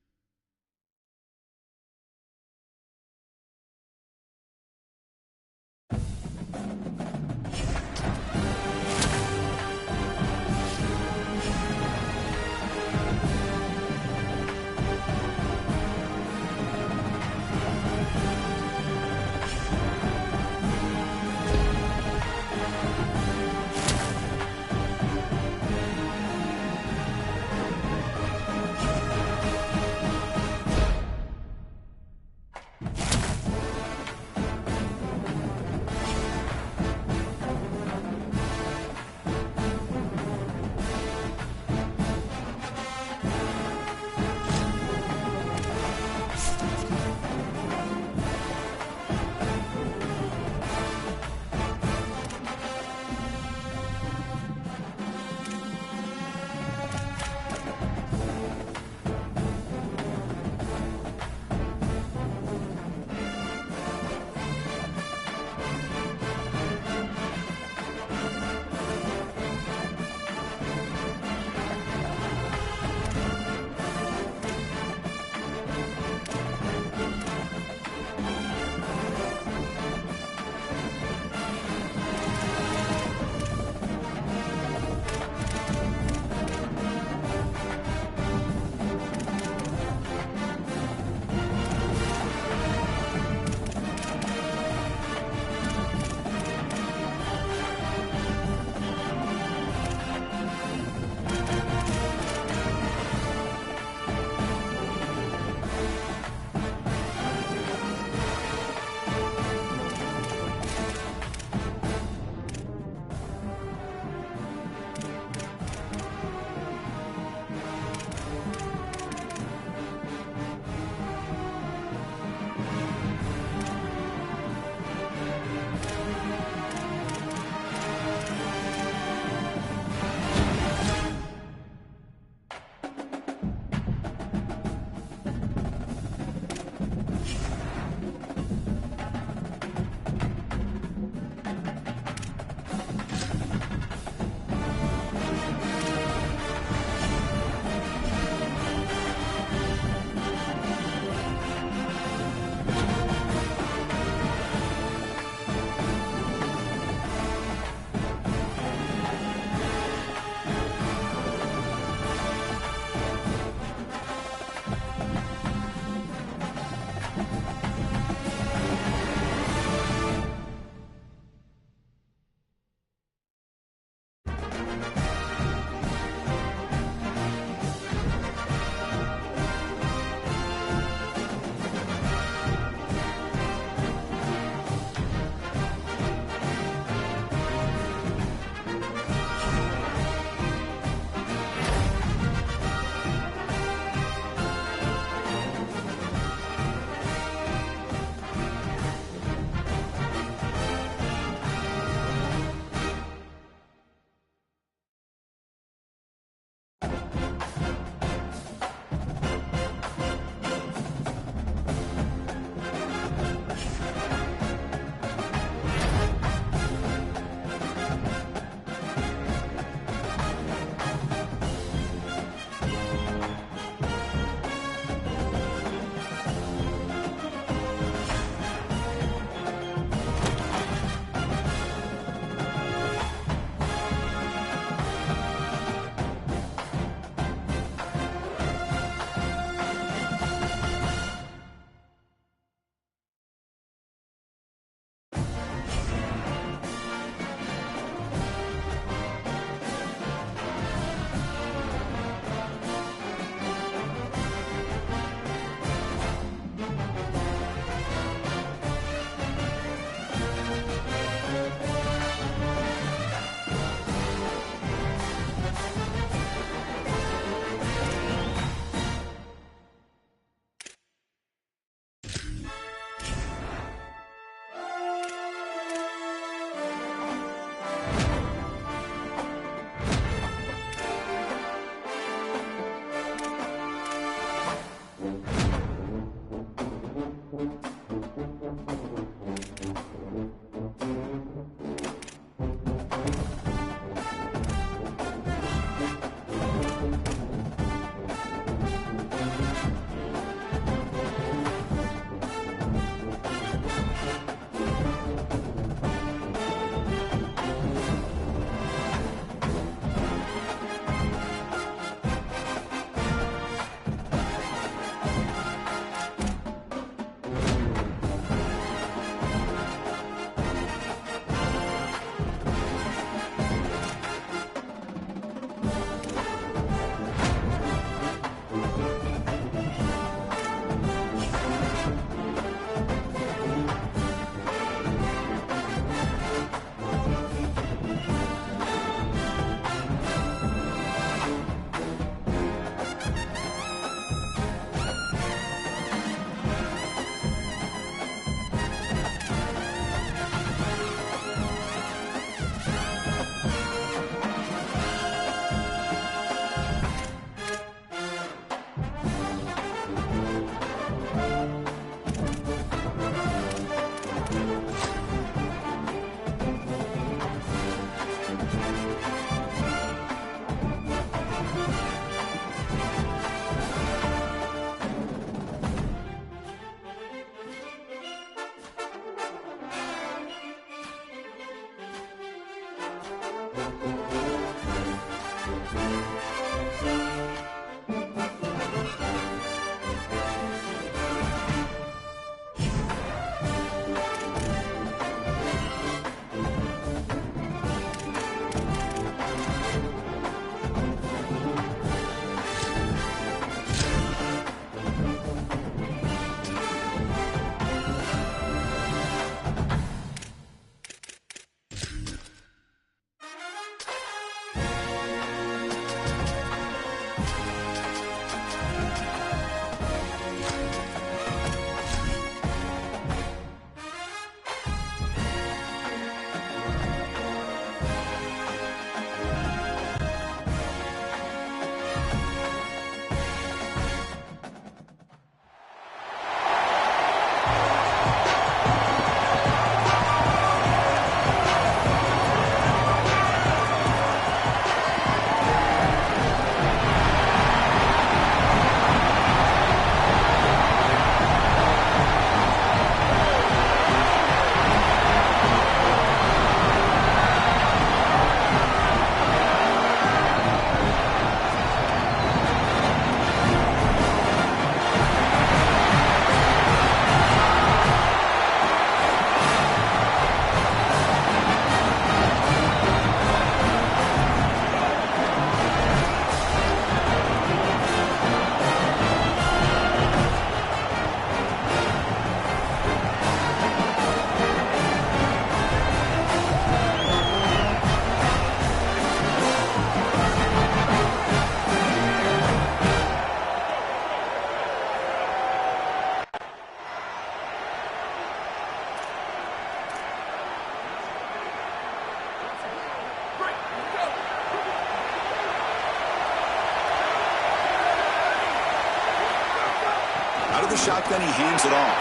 the shotgun, he hands it off.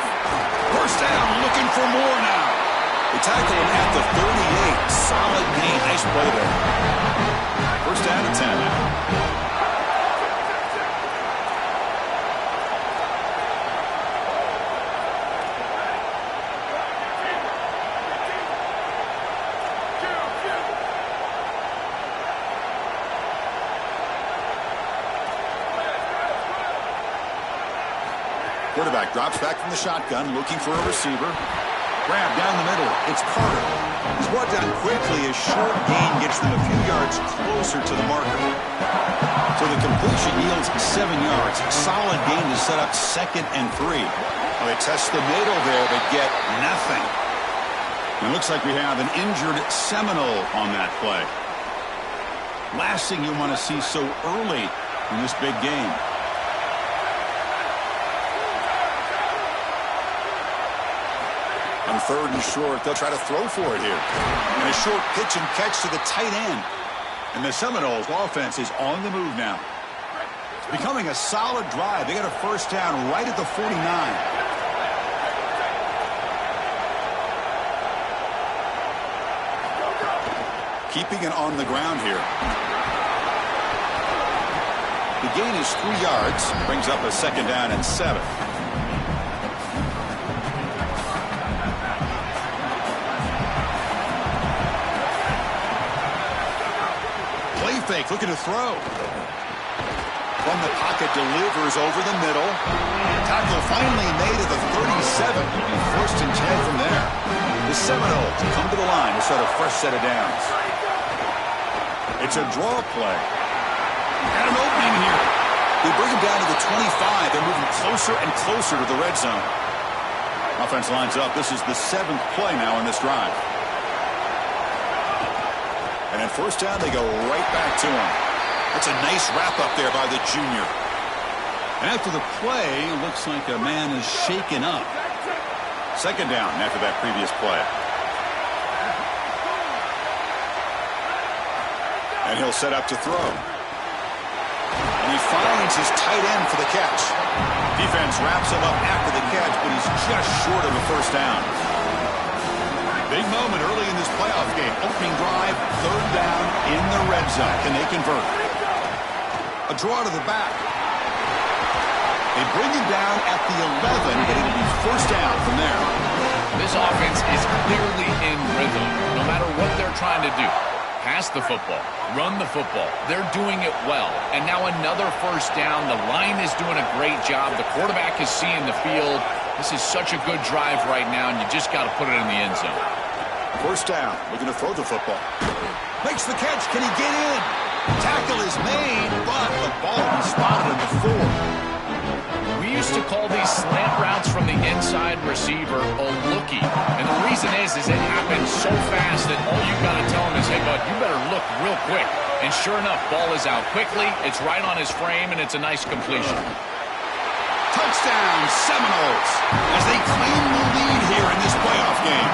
First down, looking for more now. They tackle him at the 38. Solid gain. Nice play there. First down and 10. Quarterback drops back from the shotgun, looking for a receiver. Grab down the middle. It's Carter. He's brought down quickly. A short gain gets them a few yards closer to the marker. So the completion yields 7 yards. Solid gain to set up 2nd and 3. Well, they test the middle there, but get nothing. It looks like we have an injured Seminole on that play. Last thing you want to see so early in this big game. On 3rd and short, they'll try to throw for it here. And a short pitch and catch to the tight end. And the Seminoles' offense is on the move now. It's becoming a solid drive. They got a first down right at the 49. Keeping it on the ground here. The gain is 3 yards. Brings up a 2nd down and 7. Fake, looking to throw. From the pocket, delivers over the middle. Tackle finally made at the 37. It'll be 1st and 10 from there. The Seminoles come to the line to start a fresh set of downs. It's a draw play. Got an opening here. They bring him down to the 25. They're moving closer and closer to the red zone. Offense lines up. This is the 7th play now in this drive. And at first down, they go right back to him. That's a nice wrap-up there by the junior. And after the play, looks like a man is shaken up. 2nd down after that previous play. And he'll set up to throw. And he finds his tight end for the catch. Defense wraps him up after the catch, but he's just short of a first down. Big moment early in this playoff game. Opening drive, 3rd down in the red zone. Can they convert? A draw to the back. They bring him down at the 11, but it'll be first down from there. This offense is clearly in rhythm, no matter what they're trying to do. Pass the football, run the football. They're doing it well. And now another first down. The line is doing a great job. The quarterback is seeing the field. This is such a good drive right now, and you just got to put it in the end zone. First down, looking to throw the football. Makes the catch. Can he get in? Tackle is made, but the ball will be spotted at the 4. We used to call these slant routes from the inside receiver a lookie. And the reason is it happens so fast that all you got to tell him is, hey, bud, you better look real quick. And sure enough, ball is out quickly. It's right on his frame, and it's a nice completion. Touchdown, Seminoles, as they claim the lead here in this playoff game.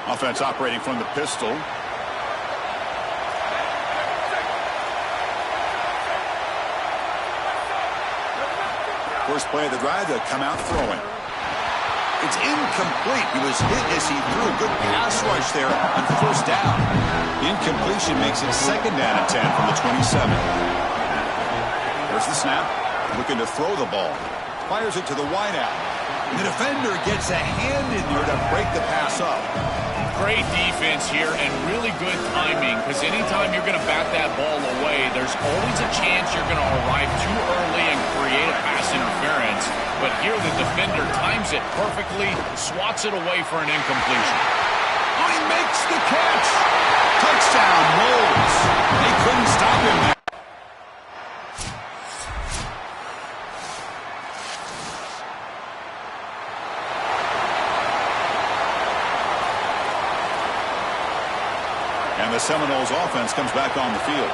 Offense operating from the pistol. First play of the drive, they'll come out throwing. It's incomplete. He was hit as he threw a good pass rush there on first down. The incompletion makes it 2nd down and 10 from the 27. There's the snap. Looking to throw the ball. Fires it to the wideout. The defender gets a hand in there to break the pass up. Great defense here and really good timing, because anytime you're going to bat that ball away, there's always a chance you're going to arrive too early and create a pass interference. But here the defender times it perfectly, swats it away for an incompletion. Oh, he makes the catch. Touchdown, Moles. They couldn't stop him there. And the Seminoles offense comes back on the field.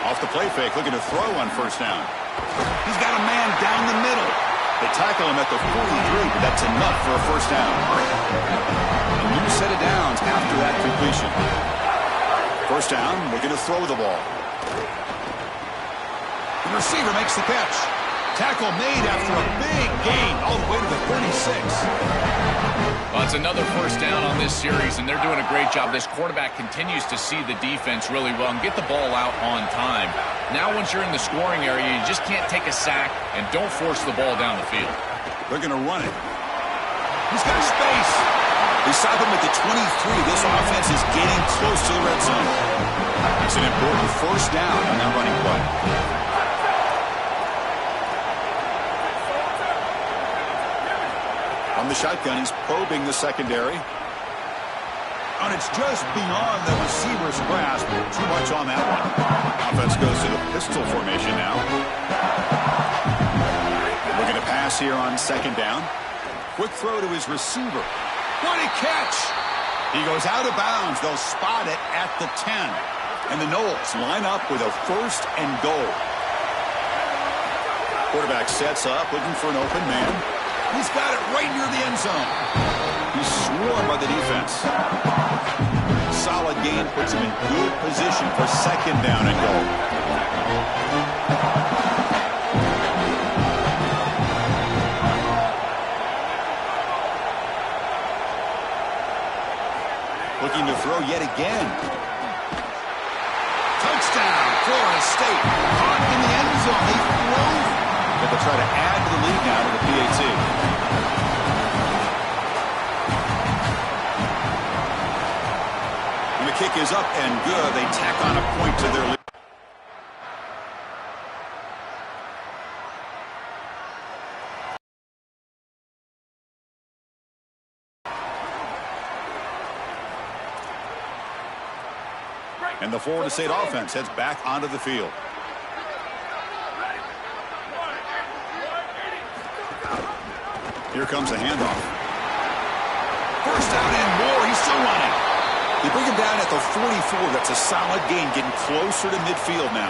Off the play fake, looking to throw on first down. He's got a man down the middle. They tackle him at the 43, but that's enough for a first down. A new set of downs after that completion. First down, looking to throw the ball. The receiver makes the catch. Tackle made after a big gain all the way to the 36. Well, it's another first down on this series, and they're doing a great job. This quarterback continues to see the defense really well and get the ball out on time. Now, once you're in the scoring area, you just can't take a sack and don't force the ball down the field. They're going to run it. He's got space. They stop him at the 23. This offense is getting close to the red zone. It's an important first down on that running play. On the shotgun, he's probing the secondary. And it's just beyond the receiver's grasp. Too much on that one. Offense goes to the pistol formation now. Looking to pass here on second down. Quick throw to his receiver. What a catch! He goes out of bounds. They'll spot it at the 10. And the Knowles line up with a first and goal. Quarterback sets up, looking for an open man. He's got it right near the end zone. He's swarmed by the defense. Solid gain puts him in good position for second down and goal. Looking to throw yet again. Touchdown, Florida State. Caught in the end zone. They throw. But they'll try to add to the lead now to the PAT. And the kick is up and good. They tack on a point to their lead. And the Florida State offense heads back onto the field. Here comes a handoff. First down and more. He's still running. They bring him down at the 44. That's a solid gain, getting closer to midfield now.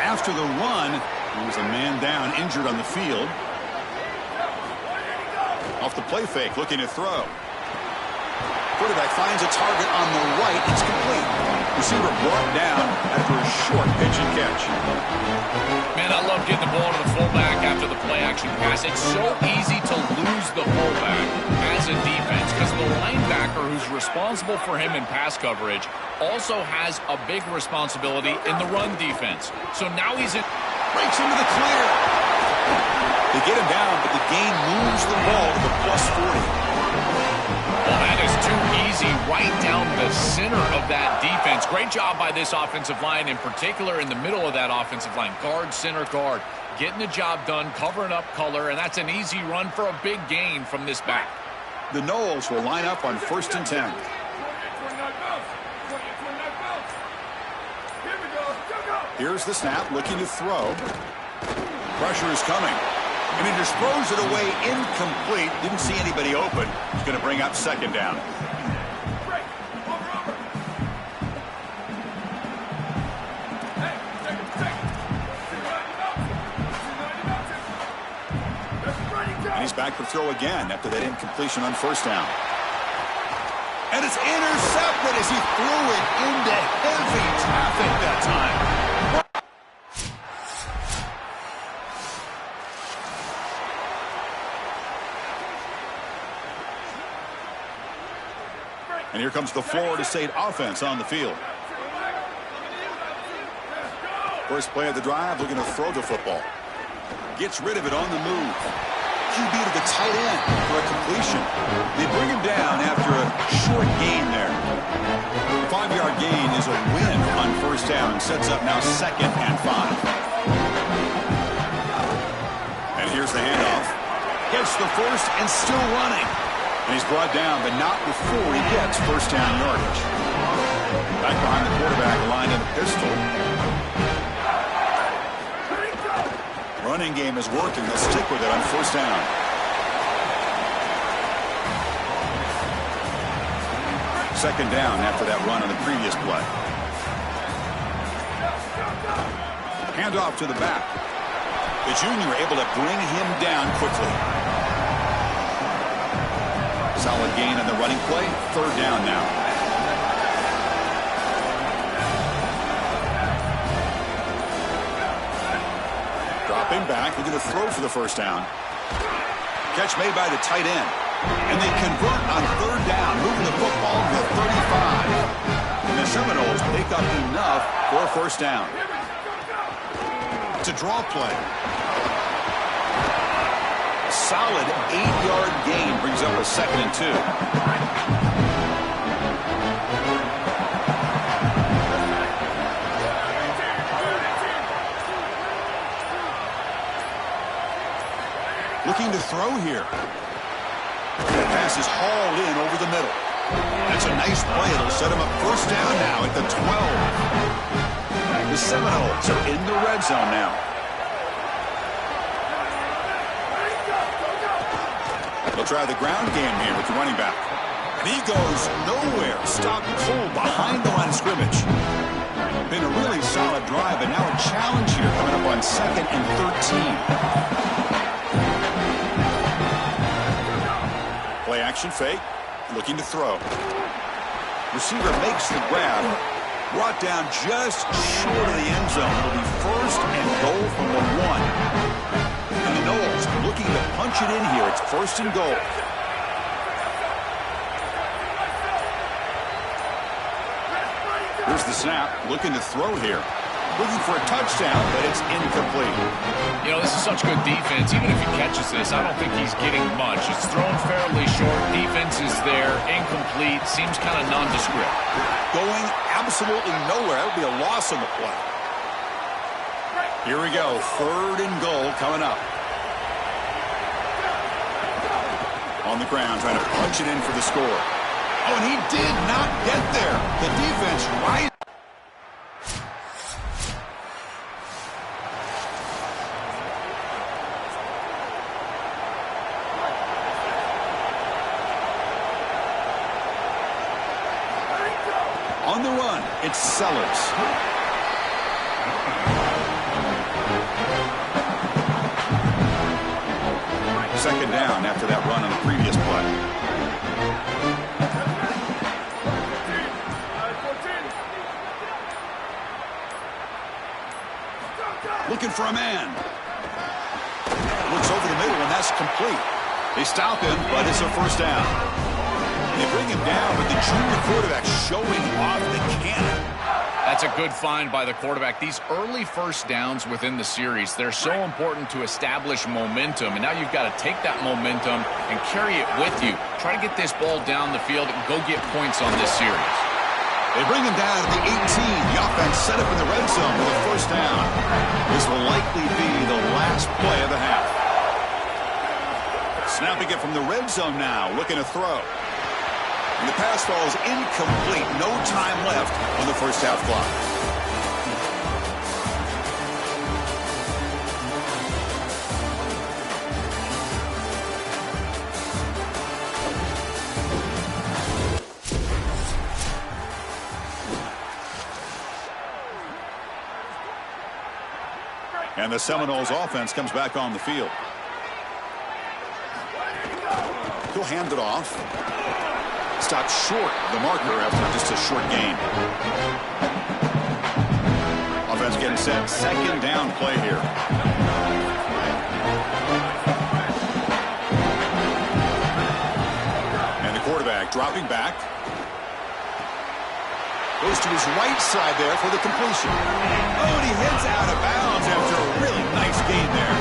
After the run, there was a man down, injured on the field. Off the play fake, looking to throw. Quarterback finds a target on the right. It's complete. Receiver brought down after a short pitch and catch. Man, I love getting the ball to the fullback after the play-action pass. It's so easy to lose the fullback as a defense because the linebacker who's responsible for him in pass coverage also has a big responsibility in the run defense. So now he's in. Breaks into the clear. They get him down, but the gain moves the ball to the +40. Well, that is too easy right down the center of that defense. Great job by this offensive line, in particular in the middle of that offensive line. Guard, center, guard. Getting the job done, covering up color, and that's an easy run for a big gain from this back. The Knowles will line up on 1st and 10. Here's the snap, looking to throw. Pressure is coming. And he just throws it away incomplete. Didn't see anybody open. He's going to bring up second down. And he's back for throw again after that incompletion on first down. And it's intercepted as he threw it into heavy traffic that time. And here comes the Florida State offense on the field. First play of the drive, looking to throw the football. Gets rid of it on the move. QB to the tight end for a completion. They bring him down after a short gain there. The 5-yard gain is a win on first down. Sets up now 2nd and 5. And here's the handoff. Gets the first and still running. And he's brought down, but not before he gets first down yardage. Back behind the quarterback, line in the pistol. Running game is working. They'll stick with it on first down. Second down after that run on the previous play. Handoff to the back. The junior able to bring him down quickly. Solid gain on the running play. Third down now. Dropping back. They're going to throw for the first down. Catch made by the tight end. And they convert on third down, moving the football to the 35. And the Seminoles pick up enough for a first down. It's a draw play. A solid 8-yard gain brings up a 2nd and 2. Looking to throw here. The pass is hauled in over the middle. That's a nice play. It'll set him up first down now at the 12. The Seminoles are in the red zone now. They'll try the ground game here with the running back. And he goes nowhere. Stopped cold behind the line of scrimmage. Been a really solid drive, but now a challenge here coming up on 2nd and 13. Play action fake. Looking to throw. Receiver makes the grab. Brought down just short of the end zone. It'll be first and goal from the 1. And the Noles looking to punch it in here. It's first and goal. Here's the snap. Looking to throw here. Looking for a touchdown, but it's incomplete. You know, this is such good defense. Even if he catches this, I don't think he's getting much. It's thrown fairly short. Defense is there. Incomplete. Seems kind of nondescript. Going absolutely nowhere. That would be a loss on the play. Here we go. 3rd and goal coming up. On the ground, trying to punch it in for the score. Oh, and he did not get there. The defense right. On the run, it's Sellers. Second down after that run on the previous play. Looking for a man. Looks over the middle, and that's complete. They stop him, but it's a first down. They bring him down, but the junior quarterback showing off the cannon. That's a good find by the quarterback. These early first downs within the series, they're so important to establish momentum. And now you've got to take that momentum and carry it with you. Try to get this ball down the field and go get points on this series. They bring him down at the 18. The offense set up in the red zone with a first down. This will likely be the last play of the half. Snapping it from the red zone now, looking to throw. And the pass falls incomplete. No time left on the first half clock. And the Seminoles offense comes back on the field. He'll hand it off. Stopped short of the marker after just a short gain. Offense getting set. Second down play here. And the quarterback dropping back. Goes to his right side there for the completion. Oh, and he heads out of bounds after a really nice gain there.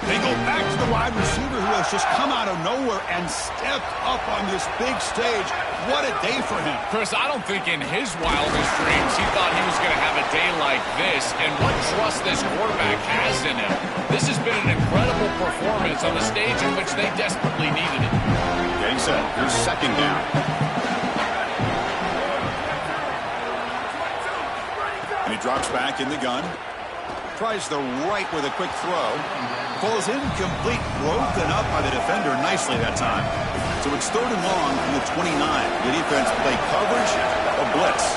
They go back to the wide receiver who has just come out of nowhere and stepped up on this big stage. What a day for him. Chris, I don't think in his wildest dreams he thought he was going to have a day like this, and what trust this quarterback has in him. This has been an incredible performance on the stage in which they desperately needed it. Getting set. Here's second down. And he drops back in the gun. Tries the right with a quick throw. Falls incomplete, broken up by the defender nicely that time. So it's third and long from the 29. The defense played coverage, a blitz.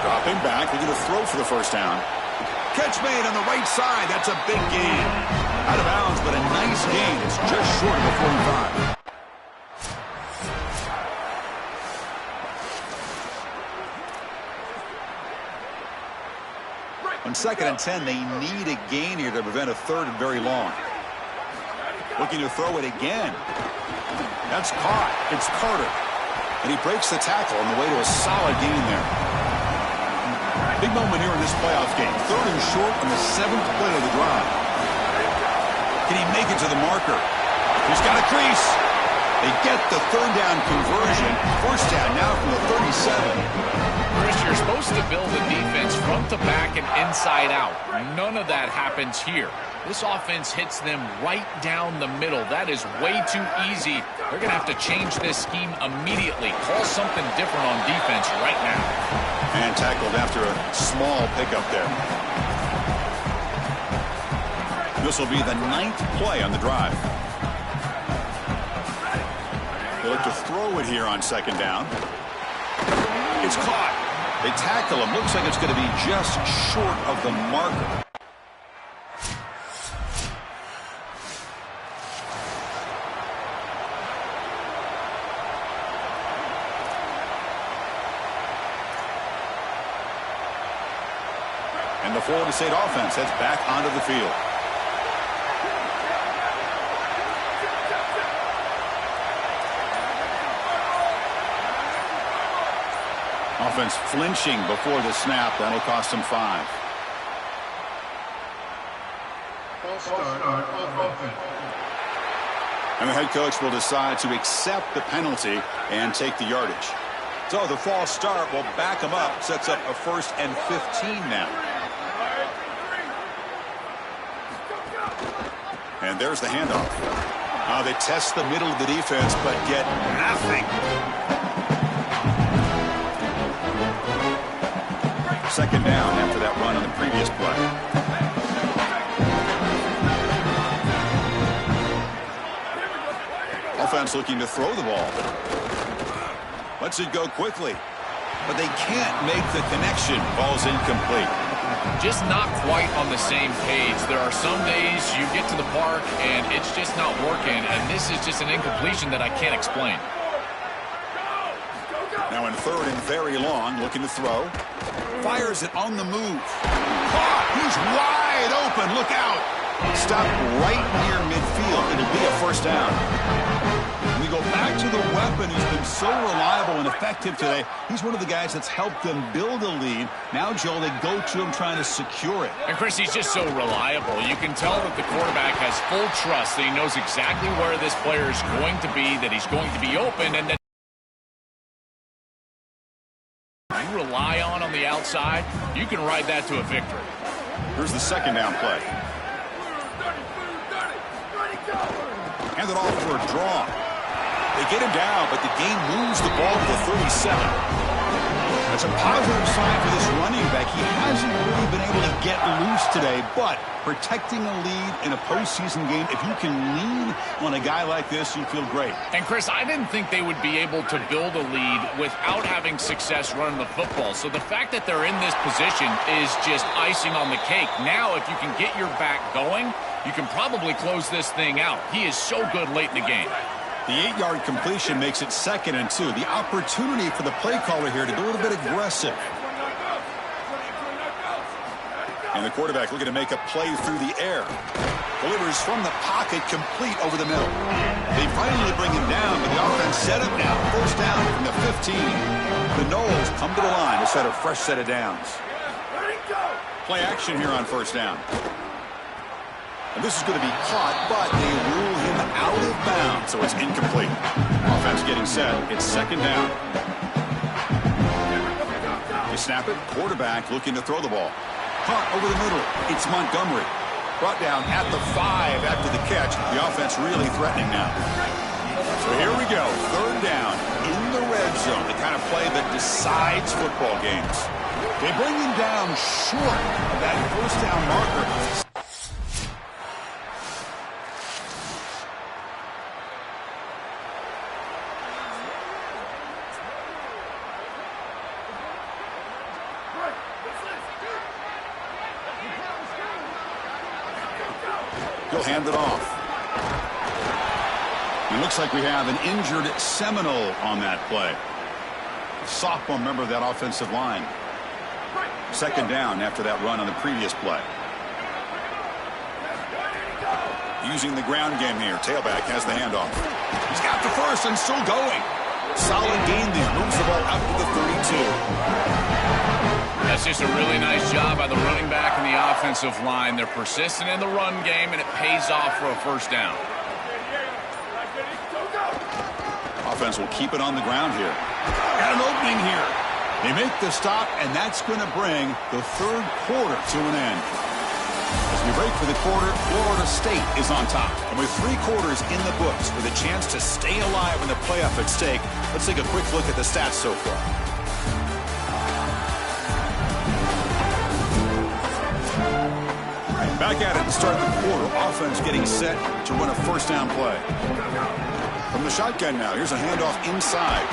Dropping back, they're going to throw for the first down. Catch made on the right side. That's a big gain. Out of bounds, but a nice gain. It's just short of the 45. On 2nd and 10, they need a gain here to prevent a 3rd and very long. Looking to throw it again. That's caught. It's Carter. And he breaks the tackle on the way to a solid gain there. Big moment here in this playoff game. 3rd and short on the 7th play of the drive. Can he make it to the marker? He's got a crease. They get the 3rd down conversion. 1st down now from the 37. Chris, you're supposed to build a defense front to back and inside out. None of that happens here. This offense hits them right down the middle. That is way too easy. They're going to have to change this scheme immediately. Call something different on defense right now. And tackled after a small pickup there. This will be the 9th play on the drive. They look to throw it here on 2nd down. It's caught. They tackle him. Looks like it's going to be just short of the marker. And the Florida State offense heads back onto the field. Offense flinching before the snap. That'll cost them 5. And the head coach will decide to accept the penalty and take the yardage. So the false start will back him up. Sets up a 1st and 15 now. And there's the handoff. They test the middle of the defense, but get nothing. 2nd down after that run on the previous play. Offense looking to throw the ball. Lets it go quickly. But they can't make the connection. Ball's incomplete. Just not quite on the same page. There are some days you get to the park and it's just not working. And this is just an incompletion that I can't explain. Now in 3rd and very long, looking to throw. Fires it on the move. Caught! He's wide open. Look out! Stopped right near midfield. It'll be a 1st down. We go back to the weapon who's been so reliable and effective today. He's one of the guys that's helped them build a lead. Now, Joel, they go to him trying to secure it. And, Chris, he's just so reliable. You can tell that the quarterback has full trust that he knows exactly where this player is going to be, that he's going to be open, and that you rely on the outside, you can ride that to a victory. Here's the 2nd down play. Hand it off for a draw. They get him down, but the game moves the ball to the 37. That's a positive sign for this running back. He hasn't really been able to get loose today, but protecting a lead in a postseason game, if you can lean on a guy like this, you feel great. And, Chris, I didn't think they would be able to build a lead without having success running the football. So the fact that they're in this position is just icing on the cake. Now, if you can get your back going, you can probably close this thing out. He is so good late in the game. The 8-yard completion makes it 2nd and 2. The opportunity for the play caller here to be a little bit aggressive. And the quarterback looking to make a play through the air. Delivers from the pocket, complete over the middle. They finally bring him down, but the offense set up now. 1st down from the 15. The Noles come to the line to set a fresh set of downs. Play action here on 1st down. And this is going to be caught, but they rule him out of bounds, so it's incomplete. Offense getting set. It's 2nd down. They snap it. Quarterback looking to throw the ball. Caught over the middle. It's Montgomery. Brought down at the 5 after the catch. The offense really threatening now. So here we go. 3rd down in the red zone. The kind of play that decides football games. They bring him down short of that 1st down marker. He'll hand it off. It looks like we have an injured Seminole on that play. A sophomore member of that offensive line. Second down after that run on the previous play. Using the ground game here. Tailback has the handoff. He's got the first and still going. Solid gain there. Moves the ball out to the 32. That's just a really nice job by the running back and the offensive line. They're persistent in the run game, and it pays off for a first down. Offense will keep it on the ground here. Got an opening here. They make the stop, and that's going to bring the third quarter to an end. As we break for the quarter, Florida State is on top. And with 3 quarters in the books with a chance to stay alive in the playoff at stake, let's take a quick look at the stats so far. Back at it to start the quarter. Offense getting set to run a first down play. From the shotgun now, here's a handoff inside.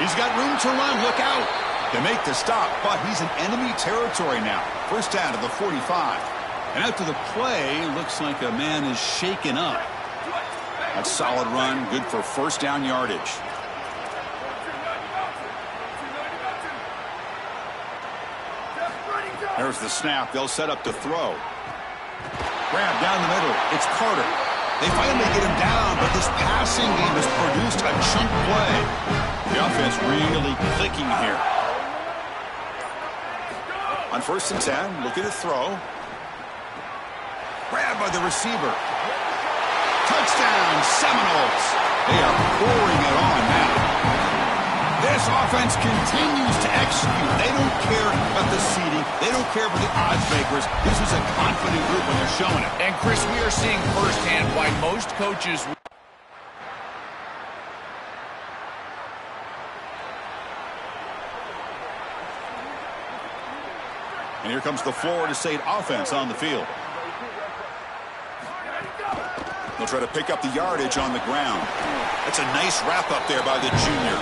He's got room to run. Look out. They make the stop, but he's in enemy territory now. First down to the 45. And after the play, looks like a man is shaken up. That's a solid run, good for first down yardage. There's the snap. They'll set up to throw. Grab down the middle. It's Carter. They finally get him down, but this passing game has produced a chunk play. The offense really clicking here. On 1st and 10, looking to throw. Grabbed by the receiver. Touchdown, Seminoles. They are pouring it on now. This offense continues to execute. They don't care about the seeding. They don't care for the odds makers. This is a confident group when they're showing it. And, Chris, we are seeing firsthand why most coaches... And here comes the Florida State offense on the field. They'll try to pick up the yardage on the ground. That's a nice wrap-up there by the junior.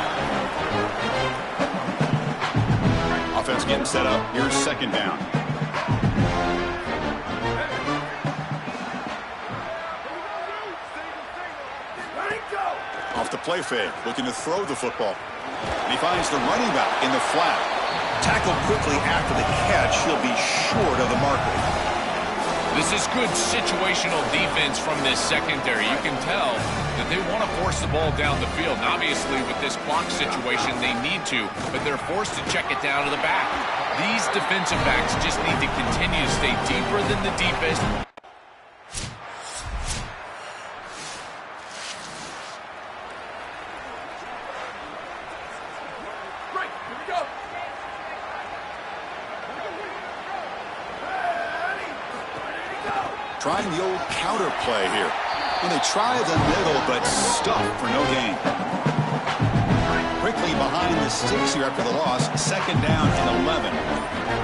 Offense getting set up. Here's second down. Off the play fake, looking to throw the football. And he finds the running back in the flat. Tackled quickly after the catch. He'll be short of the marker. This is good situational defense from this secondary. You can tell that they want to force the ball down the field. And obviously, with this clock situation, they need to, but they're forced to check it down to the back. These defensive backs just need to continue to stay deeper than the deepest. Trying the old counter play here. And they try the middle, but stuck for no gain. Quickly behind the sticks here after the loss. Second down and 11.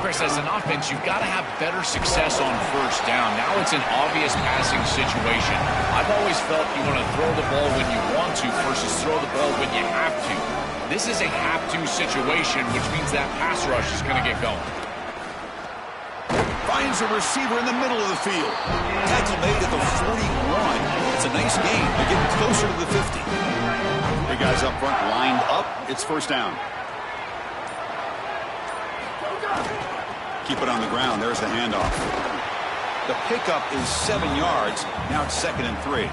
Chris, as an offense, you've got to have better success on first down. Now it's an obvious passing situation. I've always felt you want to throw the ball when you want to versus throw the ball when you have to. This is a have-to situation, which means that pass rush is going to get going. Finds a receiver in the middle of the field. Tackle made at the 41. It's a nice gain. They're getting closer to the 50. Big guys up front lined up. It's first down. Keep it on the ground. There's the handoff. The pickup is 7 yards. Now it's 2nd and 3.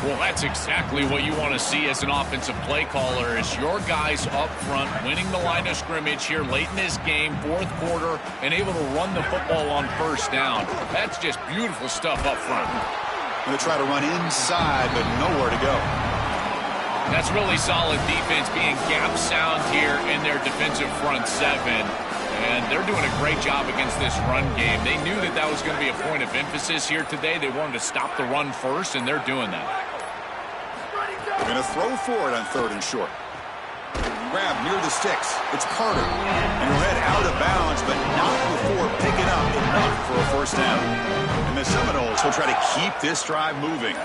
Well, that's exactly what you want to see as an offensive play caller, is your guys up front winning the line of scrimmage here late in this game, 4th quarter, and able to run the football on first down. That's just beautiful stuff up front. Going to try to run inside, but nowhere to go. That's really solid defense, being gap sound here in their defensive front 7. And they're doing a great job against this run game. They knew that that was going to be a point of emphasis here today. They wanted to stop the run first, and they're doing that. Going to throw for it on 3rd and short. Grab near the sticks. It's Carter. And he'll head out of bounds, but not before picking up enough for a first down. And the Seminoles will try to keep this drive moving.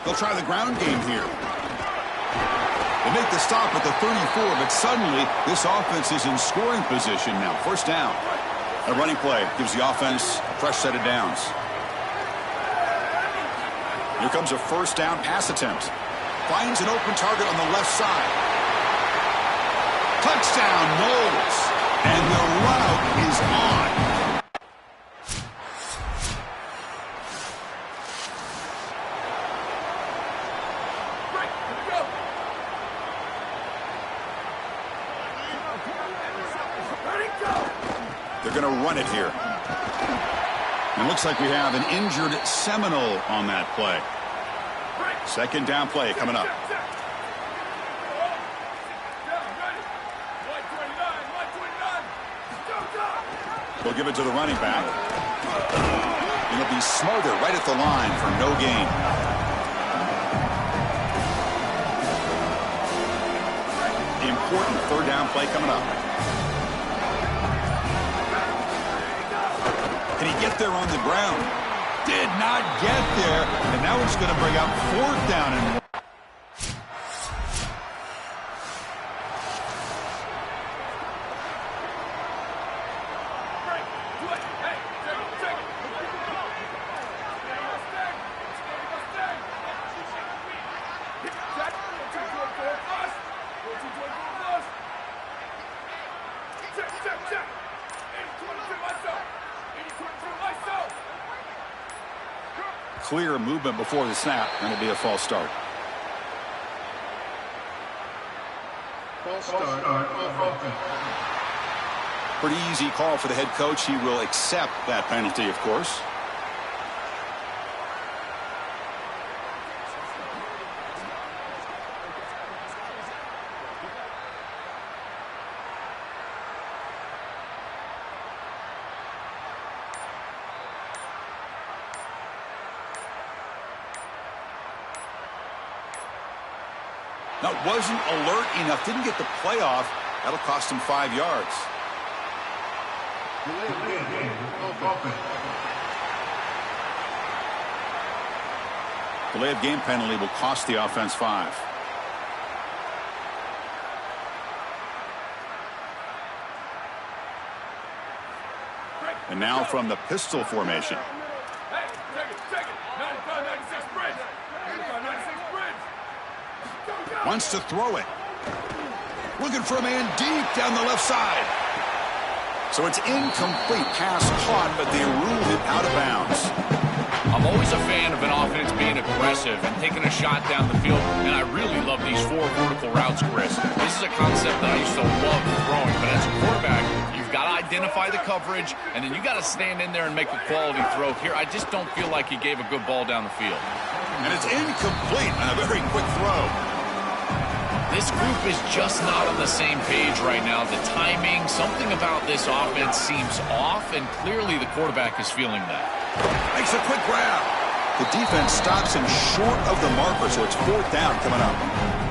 They'll try the ground game here. They make the stop at the 34, but suddenly this offense is in scoring position now. First down. A running play gives the offense a fresh set of downs. Here comes a first down pass attempt. Finds an open target on the left side. Touchdown, Knowles. And the route is on. They're going to run it here. And it looks like we have an injured Seminole on that play. Second down play coming up. We'll give it to the running back. And he'll be smothered right at the line for no gain. Important third down play coming up. Can he get there on the ground? Did not get there. And now it's going to bring up fourth down and 1. Clear movement before the snap, and it'll be a false start. False start. Pretty easy call for the head coach. He will accept that penalty, of course. That wasn't alert enough. Didn't get the play off. That'll cost him 5 yards. Delay of game penalty will cost the offense 5. And now from the pistol formation. Hey, take it. 95, 96 bridge. 95, 96 bridge. Wants to throw it. Looking for a man deep down the left side. So it's incomplete. Pass caught, but they ruled it out of bounds. I'm always a fan of an offense being aggressive and taking a shot down the field, and I really love these 4 vertical routes, Chris. This is a concept that I used to love throwing, but as a quarterback, you've got to identify the coverage, and then you got to stand in there and make a quality throw. Here, I just don't feel like he gave a good ball down the field. And it's incomplete on a very quick throw. This group is just not on the same page right now. The timing, something about this offense seems off, and clearly the quarterback is feeling that. Makes a quick grab. The defense stops him short of the marker, so it's fourth down coming up.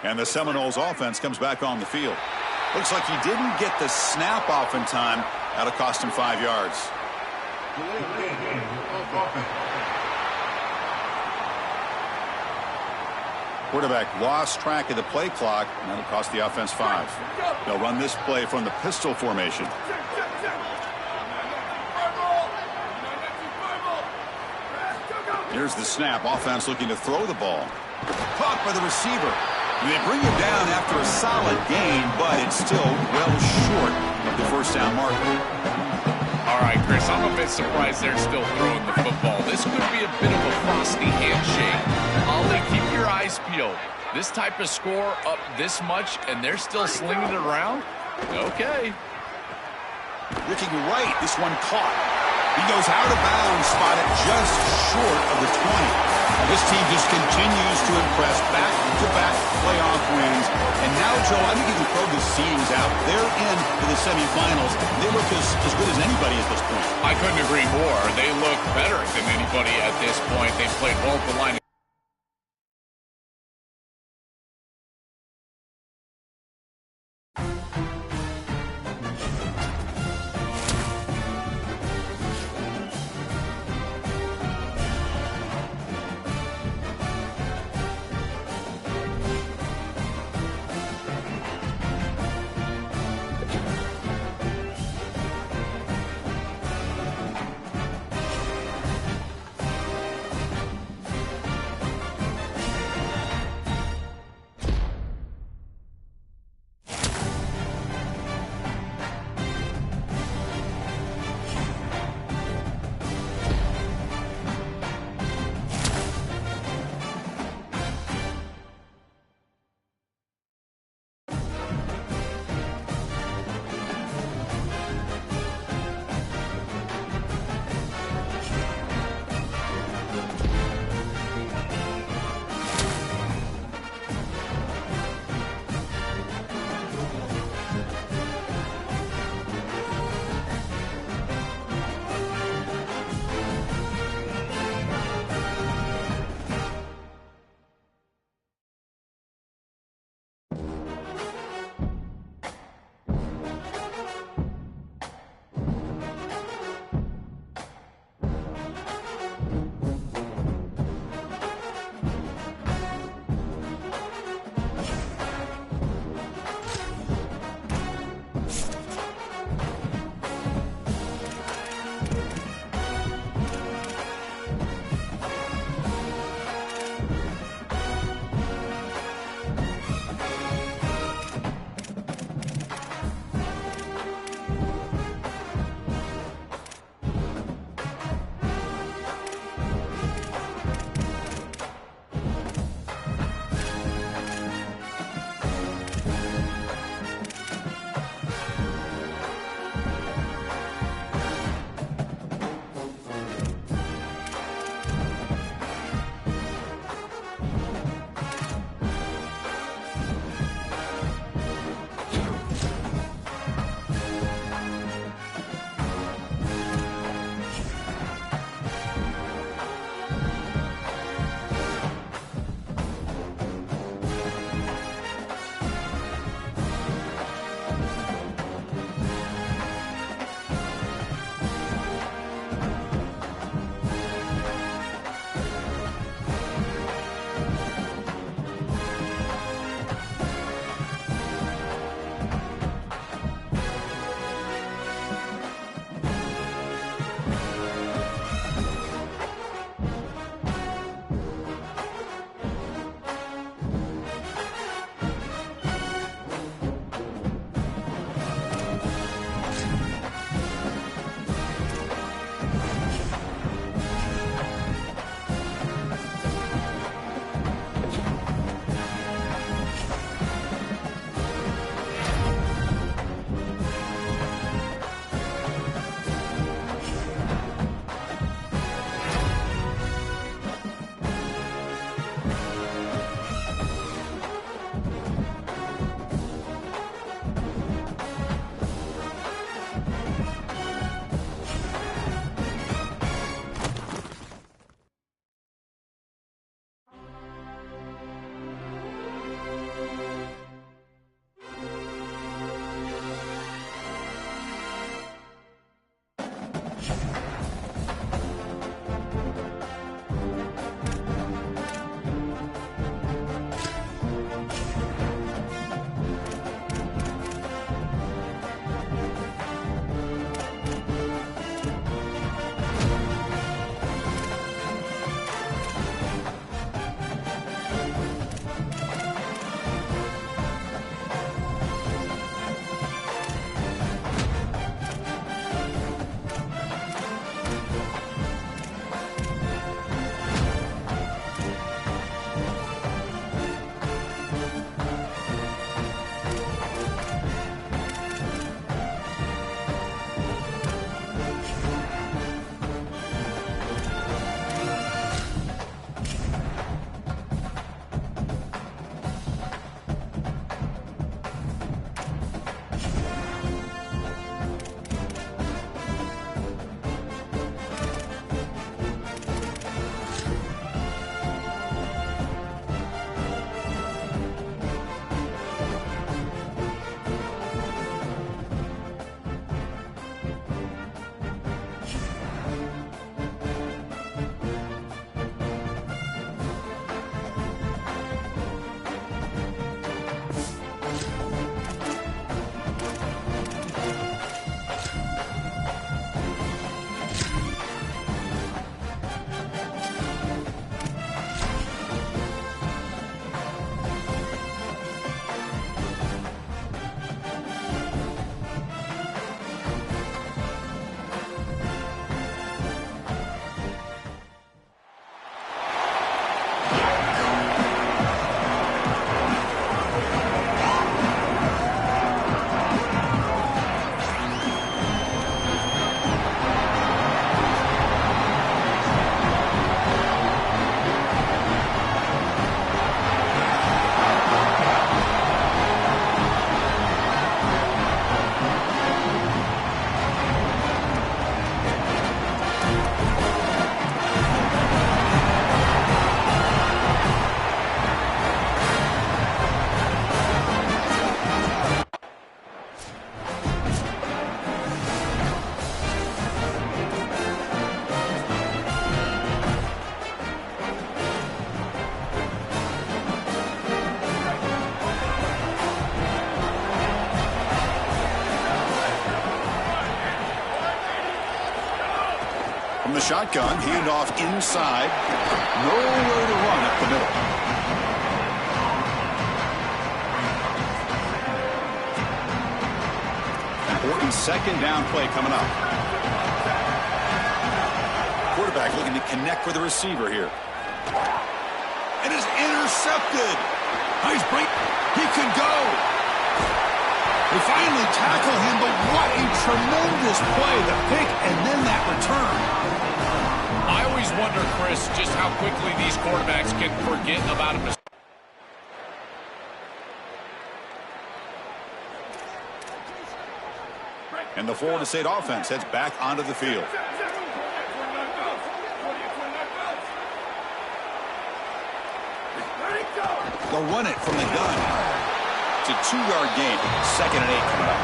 And the Seminoles offense comes back on the field. Looks like he didn't get the snap off in time. That'll cost him 5 yards. Quarterback lost track of the play clock, and that'll cost the offense 5. They'll run this play from the pistol formation. Here's the snap. Offense looking to throw the ball. Caught by the receiver. And they bring him down after a solid gain, but it's still well short of the first down marker. All right, Chris, I'm a bit surprised they're still throwing the football. This could be a bit of a frosty handshake. Ollie, keep your eyes peeled. This type of score up this much, and they're still slinging it around? Okay. Looking right, this one caught. He goes out of bounds, spotted just short of the 20. This team just continues to impress, back-to-back playoff wins. And now, Joe, I think you can throw the seams out. They're into the semifinals. They look as good as anybody at this point. I couldn't agree more. They look better than anybody at this point. They've played both the line. shotgun, handoff inside. Nowhere to run up the middle. Important second down play coming up. Quarterback looking to connect with the receiver here. It is intercepted. Nice break. He could go. They finally tackle him, but what a tremendous play. The pick and then that return. I always wonder, Chris, just how quickly these quarterbacks can forget about a mistake. And the Florida State offense heads back onto the field. They'll run it from the gun. It's a 2-yard gain. 2nd and 8 coming up.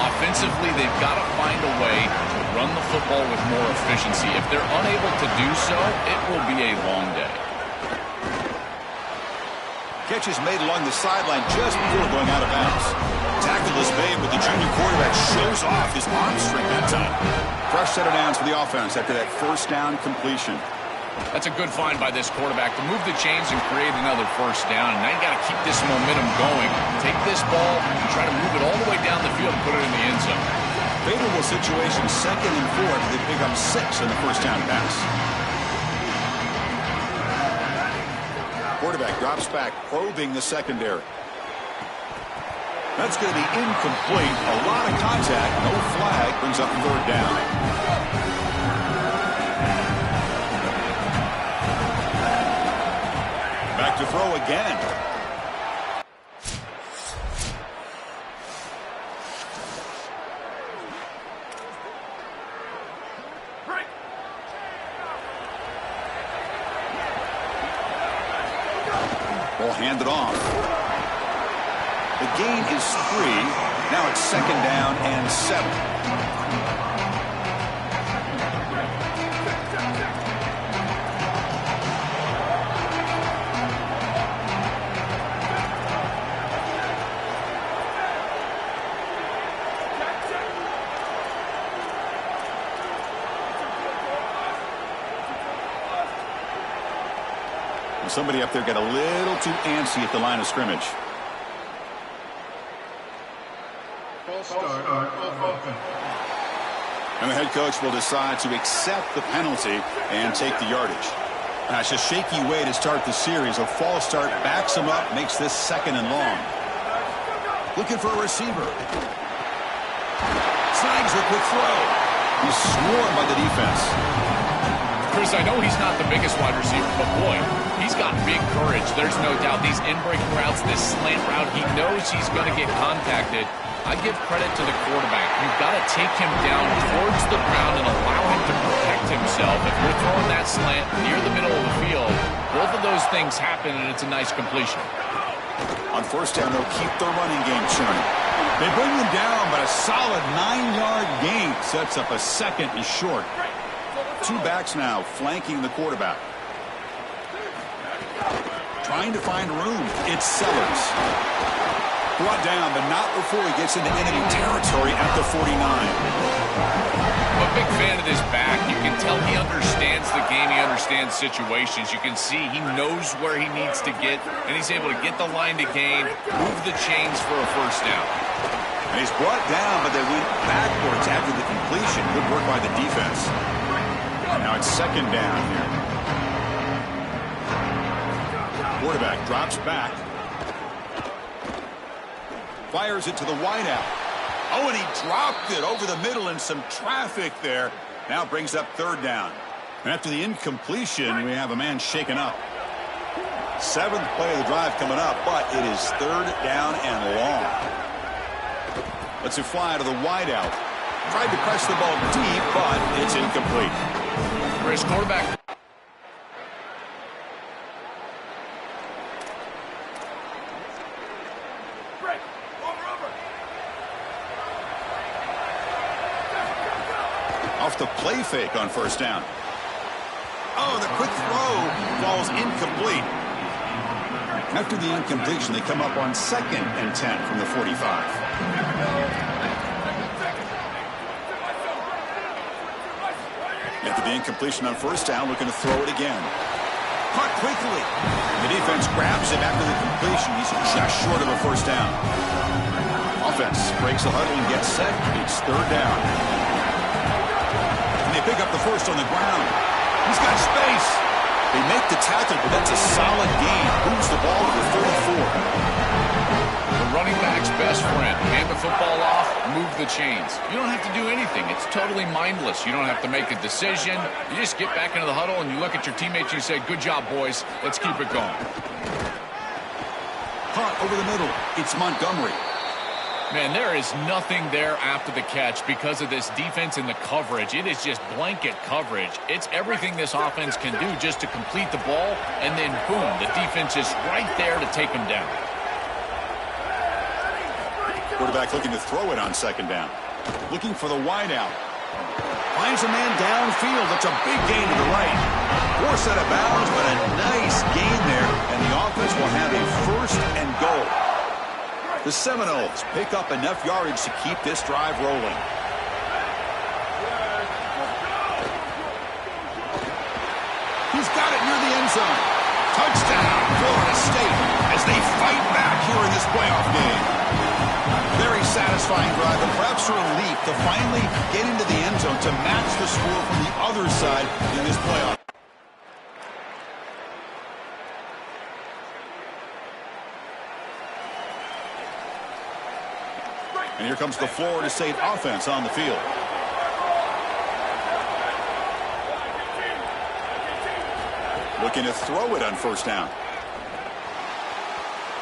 Offensively, they've got to find a way to run the football with more efficiency. If they're unable to do so, it will be a long day. Catch is made along the sideline just before going out of bounds. Tackle is made, but the junior quarterback shows off his arm strength that time. Fresh set of downs for the offense after that first down completion. That's a good find by this quarterback to move the chains and create another first down. And now you got to keep this momentum going. Take this ball and try to move it all the way down the field and put it in the end zone. Favorable situation, 2nd and 4. They pick up 6 on the first down pass. Quarterback drops back, probing the secondary. That's going to be incomplete. A lot of contact, no flag, brings up 3rd down. Back to throw again. Ball handed off. The gain is 3. Now it's 2nd down and 7. Somebody up there got a little too antsy at the line of scrimmage. And the head coach will decide to accept the penalty and take the yardage. Now, it's a shaky way to start the series. A false start backs him up, makes this 2nd and long. Looking for a receiver. Snags a quick throw. He's swarmed by the defense. Chris, I know he's not the biggest wide receiver, but boy, he's got big courage. There's no doubt. These in-breaking routes, this slant route, he knows he's going to get contacted. I give credit to the quarterback. You've got to take him down towards the ground and allow him to protect himself. If you're throwing that slant near the middle of the field, both of those things happen, and it's a nice completion. On first down, they'll keep the running game churning. They bring him down, but a solid 9-yard gain sets up a 2nd and short. 2 backs now flanking the quarterback. Trying to find room. It's Sellers. Brought down, but not before he gets into enemy territory at the 49. I'm a big fan of this back. You can tell he understands the game. He understands situations. You can see he knows where he needs to get, and he's able to get the line to gain, move the chains for a first down. And he's brought down, but they went backwards after the completion. Good work by the defense. Now it's 2nd down here. Quarterback drops back. Fires it to the wideout. Oh, and he dropped it over the middle in some traffic there. Now brings up 3rd down. And after the incompletion, we have a man shaken up. 7th play of the drive coming up, but it is 3rd down and long. Lets it fly to the wideout. Tried to press the ball deep, but it's incomplete. Chris, quarterback. Off the play fake on first down. Oh, the quick throw falls incomplete. After the incompletion, they come up on 2nd and 10 from the 45. The incompletion on first down, looking to throw it again. Caught quickly. The defense grabs him after the completion. He's just short of a first down. Offense breaks the huddle and gets set. It's third down. And they pick up the first on the ground. He's got space. They make the tackle, but that's a solid gain. Moves the ball to the 34. The running back's best friend. Hand the football off, move the chains. You don't have to do anything. It's totally mindless. You don't have to make a decision. You just get back into the huddle and you look at your teammates and you say, good job, boys. Let's keep it going. Caught over the middle. It's Montgomery. Man, there is nothing there after the catch because of this defense and the coverage. It is just blanket coverage. It's everything this offense can do just to complete the ball, and then boom, the defense is right there to take them down. Quarterback looking to throw it on second down. Looking for the wide out. Finds a man downfield. That's a big gain to the right. Forced out of bounds, but a nice gain there, and the offense will have a first and goal. The Seminoles pick up enough yardage to keep this drive rolling. He's got it near the end zone. Touchdown, Florida State, as they fight back here in this playoff game. Very satisfying drive, and perhaps a relief to finally get into the end zone to match the score from the other side in this playoff. And here comes the Florida State offense on the field. Looking to throw it on first down.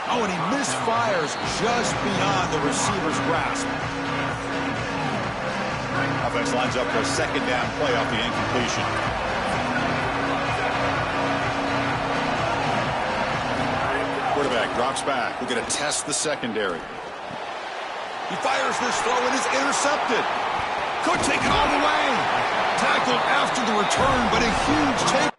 Oh, and he misfires just beyond the receiver's grasp. Offense lines up for a second down play off the incompletion. Quarterback drops back. We're going to test the secondary. He fires this throw and is intercepted. Could take it all the way. Tackled after the return, but a huge take.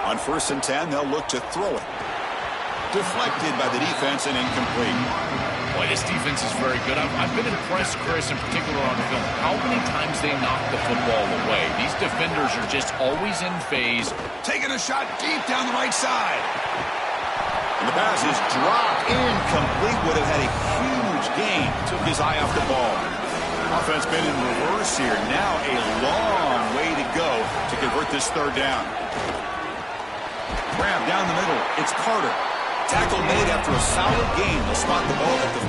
On 1st and 10, they'll look to throw it. Deflected by the defense and incomplete. Boy, this defense is very good. I've been impressed, Chris, in particular on film, how many times they knock the football away. These defenders are just always in phase. Taking a shot deep down the right side. And the pass is dropped incomplete. Would have had a huge gain. Took his eye off the ball. Offense been in reverse here. Now a long way to go to convert this third down. Grab down the middle. It's Carter. Tackle made after a solid gain. They'll spot the ball at the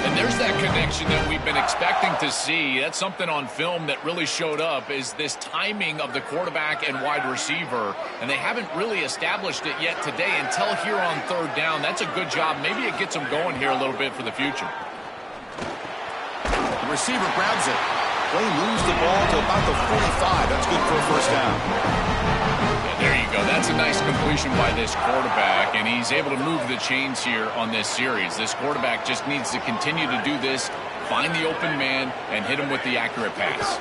34. And there's that connection that we've been expecting to see. That's something on film that really showed up, is this timing of the quarterback and wide receiver. And they haven't really established it yet today until here on third down. That's a good job. Maybe it gets them going here a little bit for the future. The receiver grabs it. Play moves the ball to about the 45. That's good for a first down. There you go. That's a nice completion by this quarterback, and he's able to move the chains here on this series. This quarterback just needs to continue to do this, find the open man, and hit him with the accurate pass.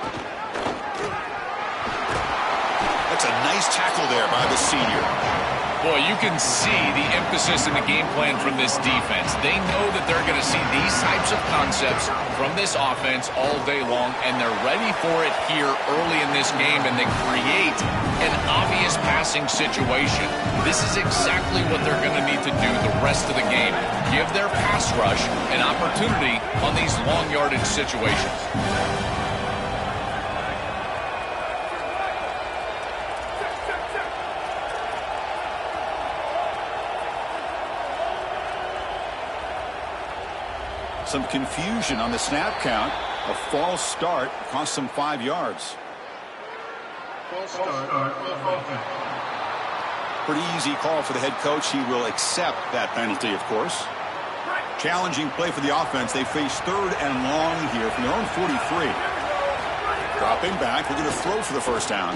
That's a nice tackle there by the senior. Boy, you can see the emphasis in the game plan from this defense. They know that they're going to see these types of concepts from this offense all day long, and they're ready for it here early in this game, and they create an obvious passing situation. This is exactly what they're going to need to do the rest of the game. Give their pass rush an opportunity on these long yardage situations. Some confusion on the snap count. A false start cost them 5 yards. Pretty easy call for the head coach. He will accept that penalty, of course. Challenging play for the offense. They face third and long here from their own 43. Dropping back. We're going to throw for the first down.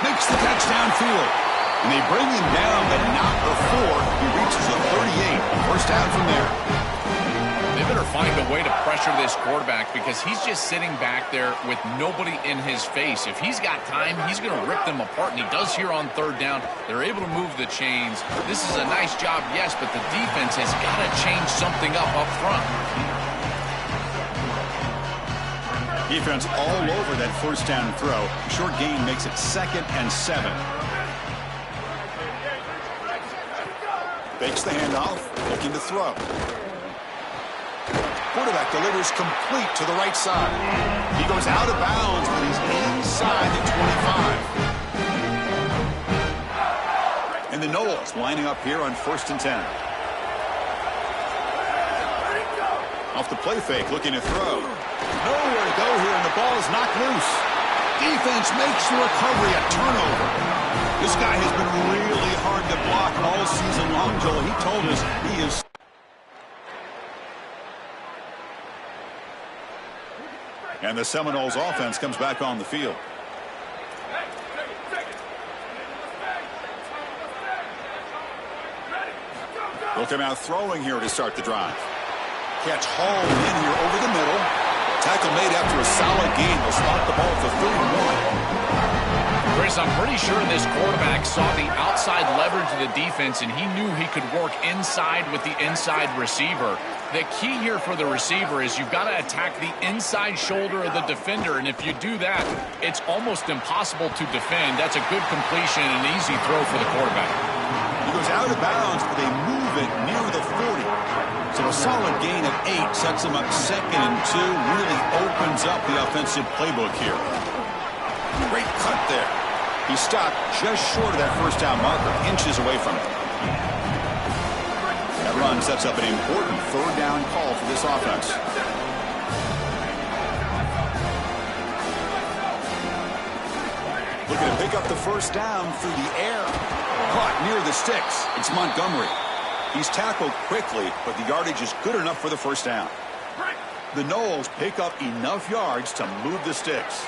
Makes the catch downfield. And they bring him down, but not before he reaches the 38. First down from there. They better find a way to pressure this quarterback because he's just sitting back there with nobody in his face. If he's got time, he's going to rip them apart, and he does here on third down. They're able to move the chains. This is a nice job, yes, but the defense has got to change something up front. Defense all over that first down throw. Short gain makes it 2nd and 7. Fakes the handoff, looking to throw. Quarterback delivers complete to the right side. He goes out of bounds, but he's inside the 25. And the Knowles lining up here on 1st and 10. Off the play fake, looking to throw. Nowhere to go here, and the ball is knocked loose. Defense makes the recovery a turnover. This guy has been really hard to block all season long, Joel. He told us he is. And the Seminoles offense comes back on the field. They'll come out throwing here to start the drive. Catch hauled in here over the middle. Tackle made after a solid gain. They'll spot the ball for 31. Chris, I'm pretty sure this quarterback saw the outside leverage of the defense, and he knew he could work inside with the inside receiver. The key here for the receiver is you've got to attack the inside shoulder of the defender, and if you do that, it's almost impossible to defend. That's a good completion and an easy throw for the quarterback. He goes out of bounds, but they move it near the 40. So a solid gain of 8 sets him up 2nd and 2, really opens up the offensive playbook here. Great cut there. He stopped just short of that first down marker, inches away from it. That run sets up an important 3rd down call for this offense. Looking to pick up the first down through the air. Caught near the sticks. It's Montgomery. He's tackled quickly, but the yardage is good enough for the first down. The Knowles pick up enough yards to move the sticks.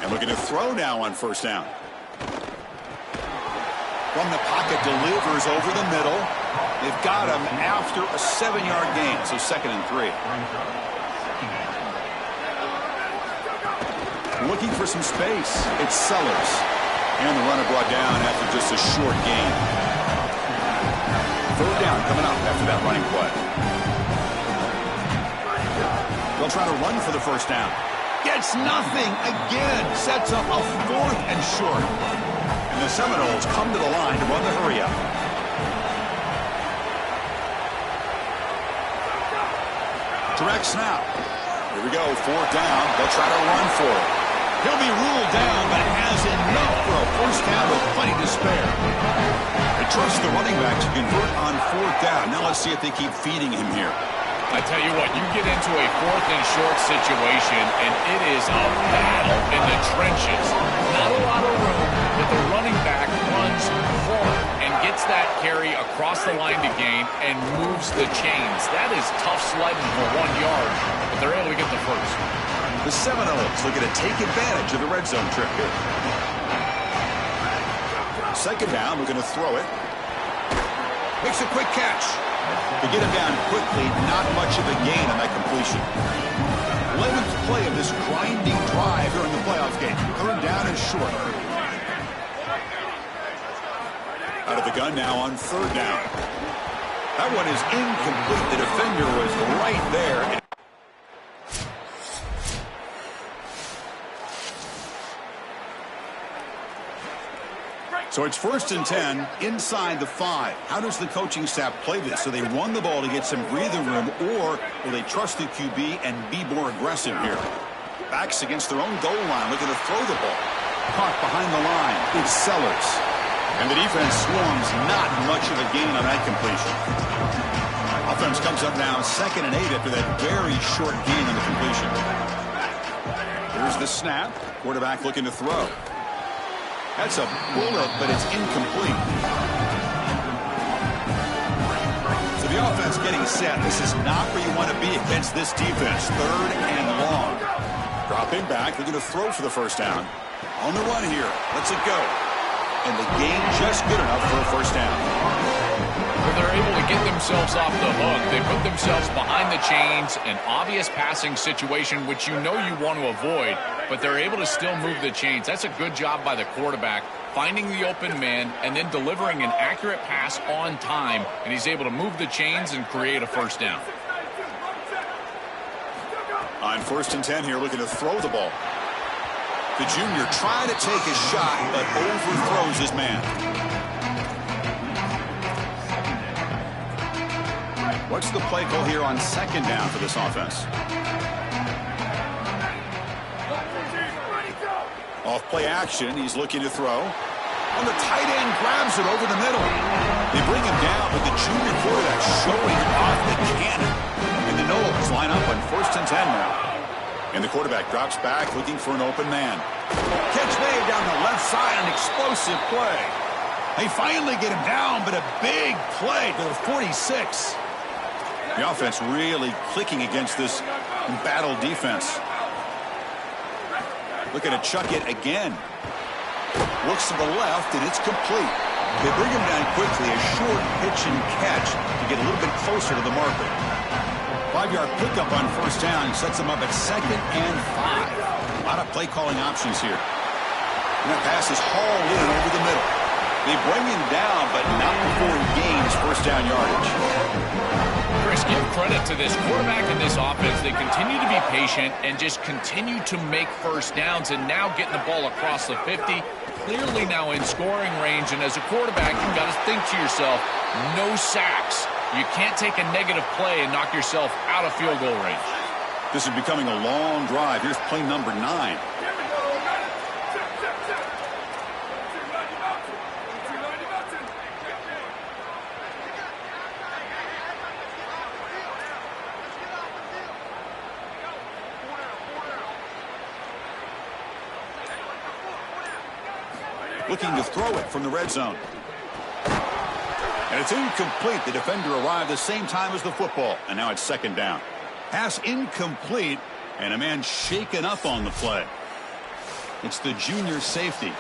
And looking to throw now on first down. From the pocket, delivers over the middle. They've got him after a 7-yard gain, so 2nd and 3. Looking for some space. It's Sellers. And the runner brought down after just a short gain. 3rd down coming up after that running play. They'll try to run for the first down. Gets nothing again. Sets up a 4th and short. And the Seminoles come to the line to run the hurry up. Direct snap. Here we go. 4th down. They'll try to run for it. He'll be ruled down, but has enough for a first down with plenty to spare. They trust the running back to convert on 4th down. Now let's see if they keep feeding him here. I tell you what, you get into a 4th and short situation, and it is a battle in the trenches. Not a lot of room, but the running back runs hard and gets that carry across the line to gain and moves the chains. That is tough sledding for 1 yard, but they're able to get the first. The Seminoles looking to take advantage of the red zone trip here. 2nd down, looking to throw it. Makes a quick catch. To get him down quickly, not much of a gain on that completion. 11th play of this grinding drive here in the playoff game. 3rd down and short. Out of the gun now on 3rd down. That one is incomplete. The defender was right there. So it's 1st and 10 inside the 5. How does the coaching staff play this? So they run the ball to get some breathing room, or will they trust the QB and be more aggressive here? Backs against their own goal line, looking to throw the ball. Caught behind the line. It's Sellers. And the defense swarms, not much of a gain on that completion. Offense comes up now 2nd and 8 after that very short gain on the completion. Here's the snap. Quarterback looking to throw. That's a bullet, but it's incomplete. So the offense getting set. This is not where you want to be against this defense. 3rd and long. Dropping back, looking to throw for the first down. On the run here. Lets it go. And the gain just good enough for a first down. Well, they're able to get themselves off the hook. They put themselves behind the chains, an obvious passing situation, which you know you want to avoid, but they're able to still move the chains. That's a good job by the quarterback, finding the open man and then delivering an accurate pass on time, and he's able to move the chains and create a first down. On 1st and 10 here, looking to throw the ball. The junior trying to take a shot, but overthrows his man. What's the play call here on 2nd down for this offense? Off play action, he's looking to throw. And the tight end grabs it over the middle. They bring him down, but the junior quarterback showing off the cannon. And the Knowles line up on 1st and 10 now. And the quarterback drops back, looking for an open man. Catch made down the left side, an explosive play. They finally get him down, but a big play to the 46. The offense really clicking against this embattled defense. Looking to chuck it again. Looks to the left, and it's complete. They bring him down quickly, a short pitch and catch to get a little bit closer to the marker. 5-yard pickup on 1st down sets them up at 2nd and 5. A lot of play calling options here. And that pass is hauled in over the middle. They bring him down, but not before he gains 1st down yardage. Chris, give credit to this quarterback and this offense. They continue to be patient and just continue to make first downs, and now getting the ball across the 50. Clearly now in scoring range, and as a quarterback, you've got to think to yourself, no sacks. You can't take a negative play and knock yourself out of field goal range. This is becoming a long drive. Here's play number 9. Looking to throw it from the red zone. And it's incomplete. The defender arrived the same time as the football. And now it's 2nd down. Pass incomplete. And a man shaken up on the play. It's the junior safety.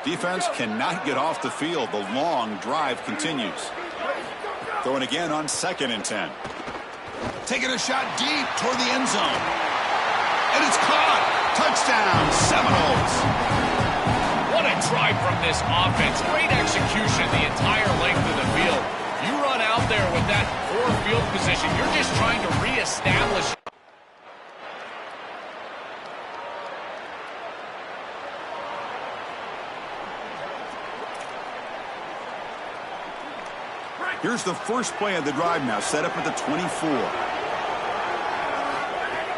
Defense cannot get off the field. The long drive continues. Throwing again on 2nd and 10. Taking a shot deep toward the end zone. And it's caught. Touchdown, Seminoles. What a try from this offense. Great execution the entire length of the field. You run out there with that poor field position. You're just trying to reestablish. Here's the first play of the drive now, set up at the 24.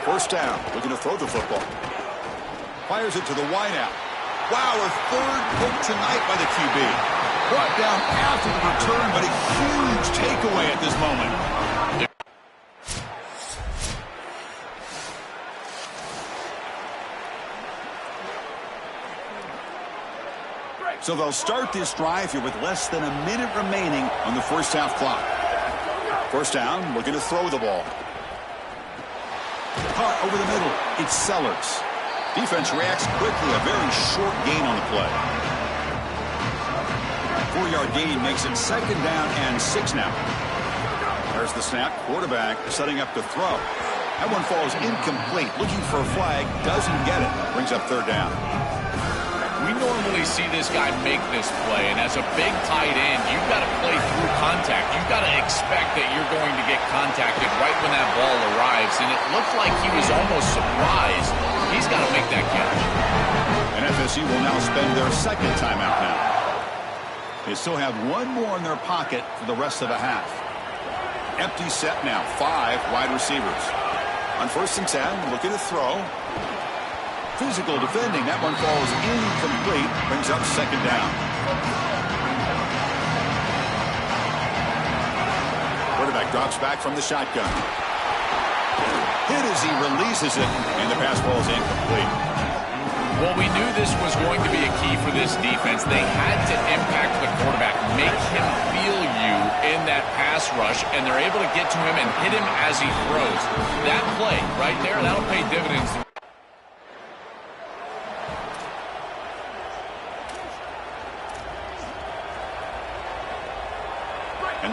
1st down, looking to throw the football. Fires it to the wideout. Wow, a 3rd pick tonight by the QB. Brought down after the return, but a huge takeaway at this moment. So they'll start this drive here with less than a minute remaining on the 1st half clock. 1st down, looking to throw the ball. Caught over the middle. It's Sellers. Defense reacts quickly. A very short gain on the play. 4-yard gain makes it 2nd down and 6 now. There's the snap. Quarterback setting up to throw. That one falls incomplete. Looking for a flag. Doesn't get it. Brings up 3rd down. We normally see this guy make this play, and as a big tight end, you've got to play through contact. You've got to expect that you're going to get contacted right when that ball arrives, and it looked like he was almost surprised. He's got to make that catch. And FSU will now spend their 2nd timeout now. They still have one more in their pocket for the rest of the half. Empty set now, 5 wide receivers. On 1st and 10, looking to throw. Physical defending. That one falls incomplete. Brings up 2nd down. Quarterback drops back from the shotgun. Hit as he releases it, and the pass falls incomplete. Well, we knew this was going to be a key for this defense. They had to impact the quarterback, make him feel you in that pass rush, and they're able to get to him and hit him as he throws. That play right there, that'll pay dividends.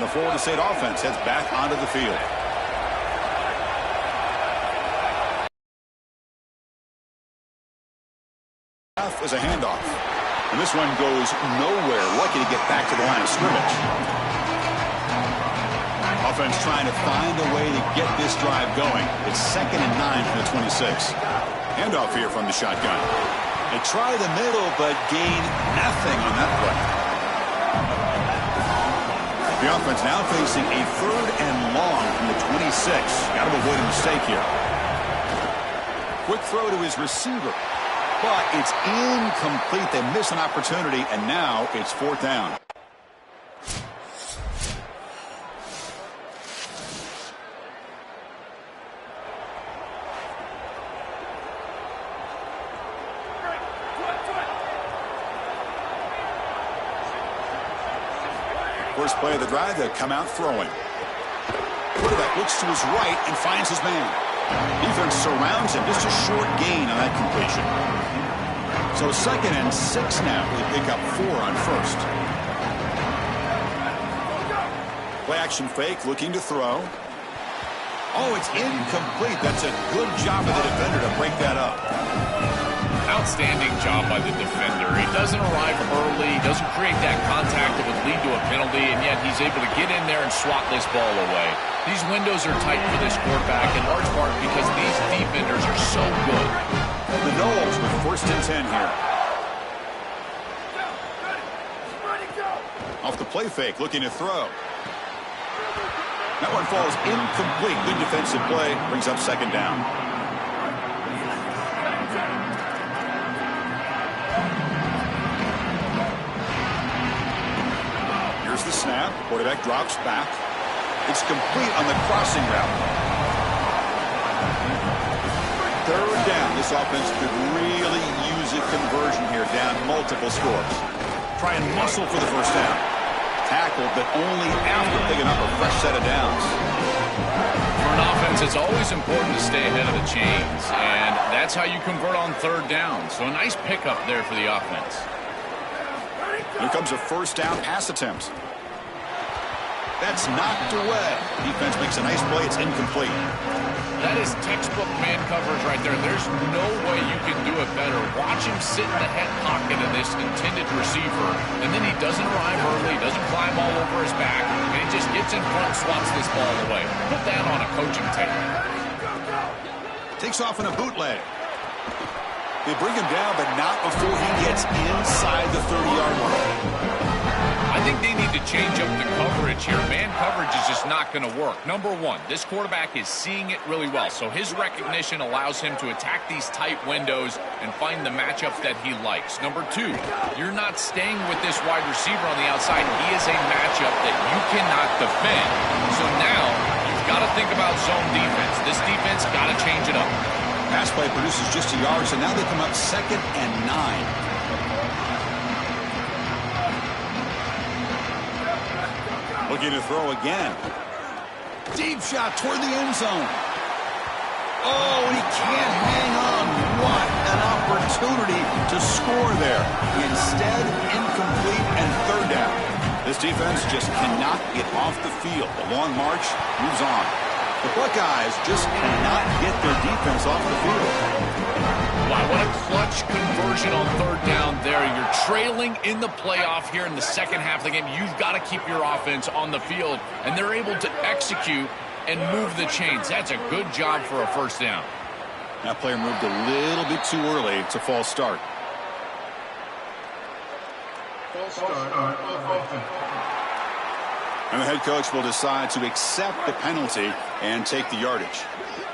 Florida State offense heads back onto the field. Is a handoff. And this one goes nowhere. Lucky to get back to the line of scrimmage. Offense trying to find a way to get this drive going. It's 2nd and 9 from the 26. Handoff here from the shotgun. They try the middle, but gain nothing on that play. The offense now facing a 3rd and long from the 26. Got to avoid a mistake here. Quick throw to his receiver. But it's incomplete. They miss an opportunity, and now it's 4th down. First play of the drive, they'll come out throwing. Quarterback looks to his right and finds his man. Defense surrounds him. Just a short gain on that completion. So 2nd and 6 now. They pick up 4 on 1st. Play action fake, looking to throw. Oh, it's incomplete. That's a good job of the defender to break that up. Outstanding job by the defender. He doesn't arrive early, doesn't create that contact that would lead to a penalty, and yet he's able to get in there and swat this ball away. These windows are tight for this quarterback, in large part because these defenders are so good. The Knowles with 1st and 10 here. Off the play fake, looking to throw. That one falls incomplete. Good defensive play, brings up 2nd down. Here's the snap. Quarterback drops back. It's complete on the crossing route. 3rd down. This offense could really use a conversion here, down multiple scores. Try and muscle for the 1st down. Tackled, but only after picking up a fresh set of downs. For an offense, it's always important to stay ahead of the chains, and that's how you convert on 3rd down. So a nice pickup there for the offense. Here comes a 1st down pass attempt. That's knocked away. Defense makes a nice play. It's incomplete. That is textbook man coverage right there. There's no way you can do it better. Watch him sit in the head pocket of this intended receiver, and then he doesn't arrive early, doesn't climb all over his back, and he just gets in front and swats this ball away. Put that on a coaching tape. Takes off in a bootleg. They bring him down, but not before he gets inside the 30-yard line. I think they need to change up the coverage here. Man coverage is just not going to work. Number one, this quarterback is seeing it really well, so his recognition allows him to attack these tight windows and find the matchup that he likes. Number two, you're not staying with this wide receiver on the outside. He is a matchup that you cannot defend. So now you've got to think about zone defense. This defense got to change it up. Pass play produces just a yard, so now they come up 2nd and 9. Looking to throw again. Deep shot toward the end zone. Oh, and he can't hang on. What an opportunity to score there. Instead, incomplete and 3rd down. This defense just cannot get off the field. The long march moves on. The Buckeyes just cannot get their defense off the field. Wow, what a clutch conversion on 3rd down there. You're trailing in the playoff here in the 2nd half of the game. You've got to keep your offense on the field, and they're able to execute and move the chains. That's a good job for a 1st down. That player moved a little bit too early. It's a false start. And the head coach will decide to accept the penalty and take the yardage.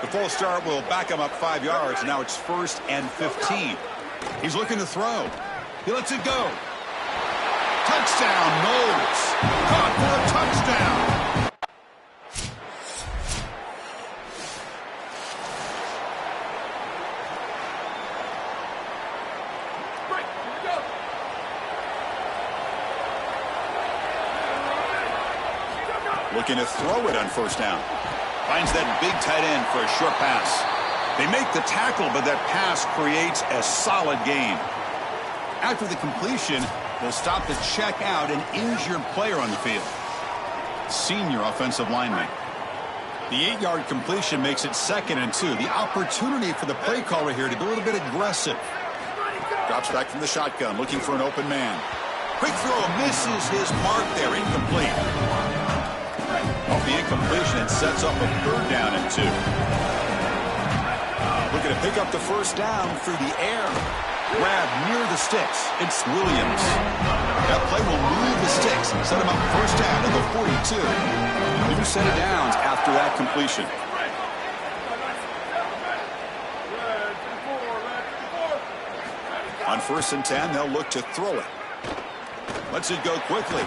The false start will back him up 5 yards. Now it's 1st and 15. He's looking to throw. He lets it go. Touchdown, Knowles. Caught for a touchdown. Looking to throw it on 1st down. Finds that big tight end for a short pass. They make the tackle, but that pass creates a solid gain. After the completion, they'll stop the check out an injured player on the field. senior offensive lineman. The 8-yard completion makes it 2nd and 2. The opportunity for the play caller here to be a little bit aggressive. Drops back from the shotgun, looking for an open man. Quick throw, misses his mark there, incomplete. Off the incompletion, it sets up a 3rd down and 2. Looking to pick up the 1st down through the air. Grab near the sticks. It's Williams. That play will move the sticks, set him up 1st down to the 42. New set of downs after that completion. On 1st and 10, they'll look to throw it. Lets it go quickly.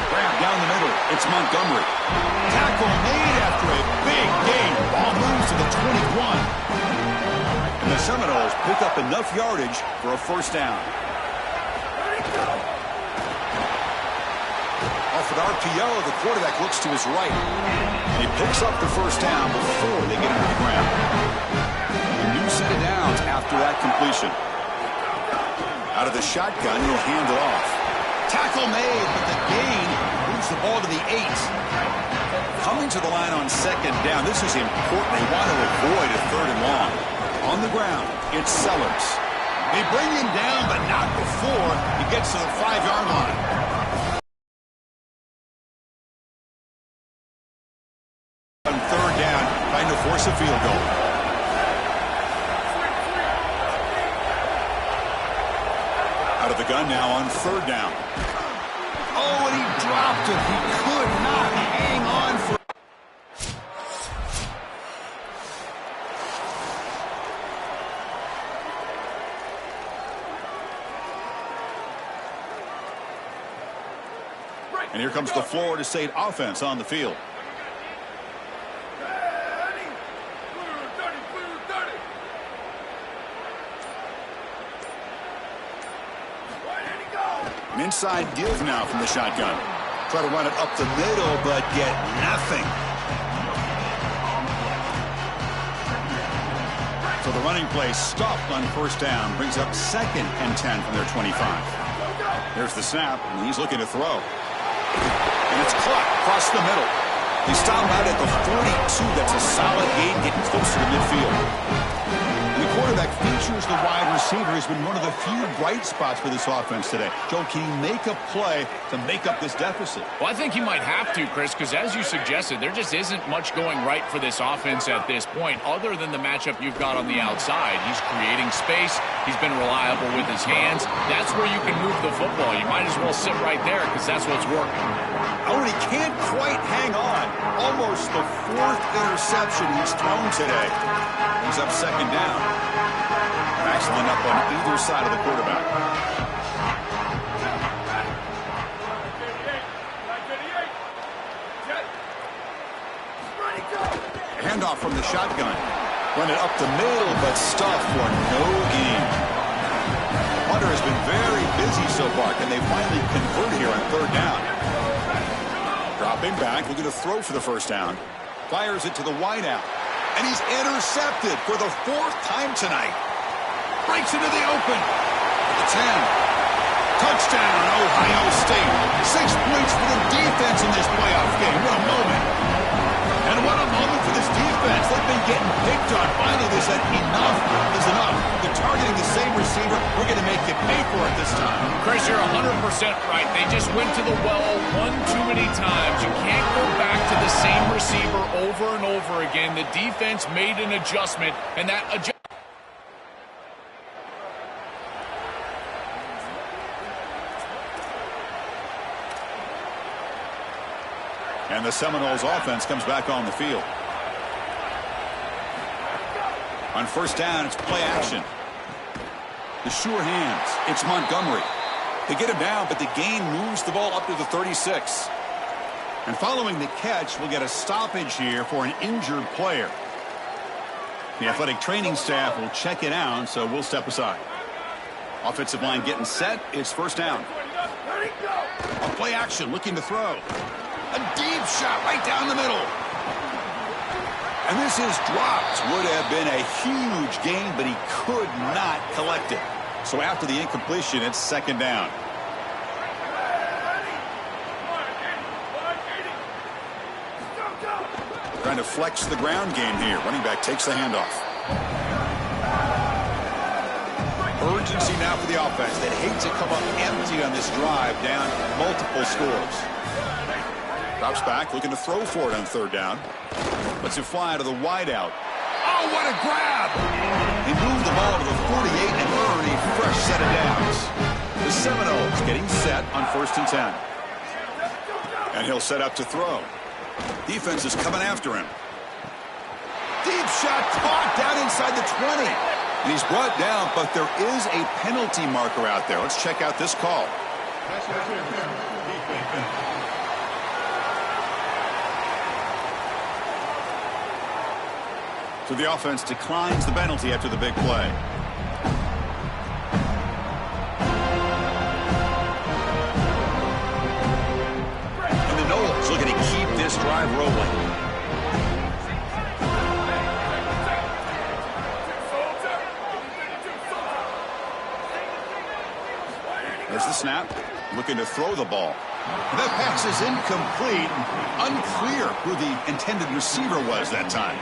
Grab down the middle. It's Montgomery. Tackle made after a big gain. Ball moves to the 21. And the Seminoles pick up enough yardage for a 1st down. Off an RPO, the quarterback looks to his right. And he picks up the 1st down before they get into the ground. A new set of downs after that completion. Out of the shotgun, he'll hand it off. Tackle made, but the gain moves the ball to the 8. Coming to the line on 2nd down. This is important. They want to avoid a 3rd and long. On the ground, it's Sellers. They bring him down, but not before he gets to the 5-yard line. On 3rd down, trying to force a field goal. Out of the gun now on 3rd down. Oh, and he dropped it. He could not hang on for. And here comes the Florida State offense on the field. An inside give now from the shotgun. Try to run it up the middle, but get nothing. So the running play stopped on 1st down. Brings up 2nd and 10 from their 25. There's the snap, and he's looking to throw. And it's caught across the middle. He stopped out at the 42. That's a solid gain, getting close to the midfield. And the quarterback features the wide receiver. He's been one of the few bright spots for this offense today. Joe, can he make a play to make up this deficit? Well, I think he might have to, Chris, because as you suggested, there just isn't much going right for this offense at this point, other than the matchup you've got on the outside. He's creating space. He's been reliable with his hands. That's where you can move the football. You might as well sit right there because that's what's working. Oh, and he can't quite hang on. Almost the 4th interception he's thrown today. He's up 2nd down. Backs line up on either side of the quarterback. Handoff from the shotgun. Run it up the middle, but stuffed for no gain. Hunter has been very busy so far. Can they finally convert here on 3rd down? Dropping back, looking to throw for the 1st down. Fires it to the wideout. And he's intercepted for the 4th time tonight. Breaks into the open. The 10. Touchdown, Ohio State. 6 points for the defense in this playoff game. What a moment. And what a moment for this defense. They've been getting picked on. Finally, they said enough is enough. They're targeting the same receiver. We're going to make you pay for it this time. Chris, you're 100% right. They just went to the well one too many times. You can't go back to the same receiver over and over again. The defense made an adjustment, and that adjustment. And the Seminoles offense comes back on the field. On 1st down, it's play action. The sure hands. It's Montgomery. They get him down, but the gain moves the ball up to the 36. And following the catch, we'll get a stoppage here for an injured player. The athletic training staff will check it out, so we'll step aside. Offensive line getting set. It's 1st down. A play action, looking to throw. A deep shot right down the middle. And this is dropped. Would have been a huge gain, but he could not collect it. So after the incompletion, it's 2nd down. Trying to flex the ground game here. Running back takes the handoff. Urgency now for the offense. They'd hate to come up empty on this drive, down multiple scores. Drops back, looking to throw for it on third down. Lets it fly out of the wideout. Oh, what a grab! He moved the ball to the 48 and earned a fresh set of downs. The Seminoles getting set on 1st and 10. And he'll set up to throw. Defense is coming after him. Deep shot caught down inside the 20. And he's brought down, but there is a penalty marker out there. Let's check out this call. So the offense declines the penalty after the big play. And the Noles looking to keep this drive rolling. There's the snap. Looking to throw the ball. That pass is incomplete. Unclear who the intended receiver was that time.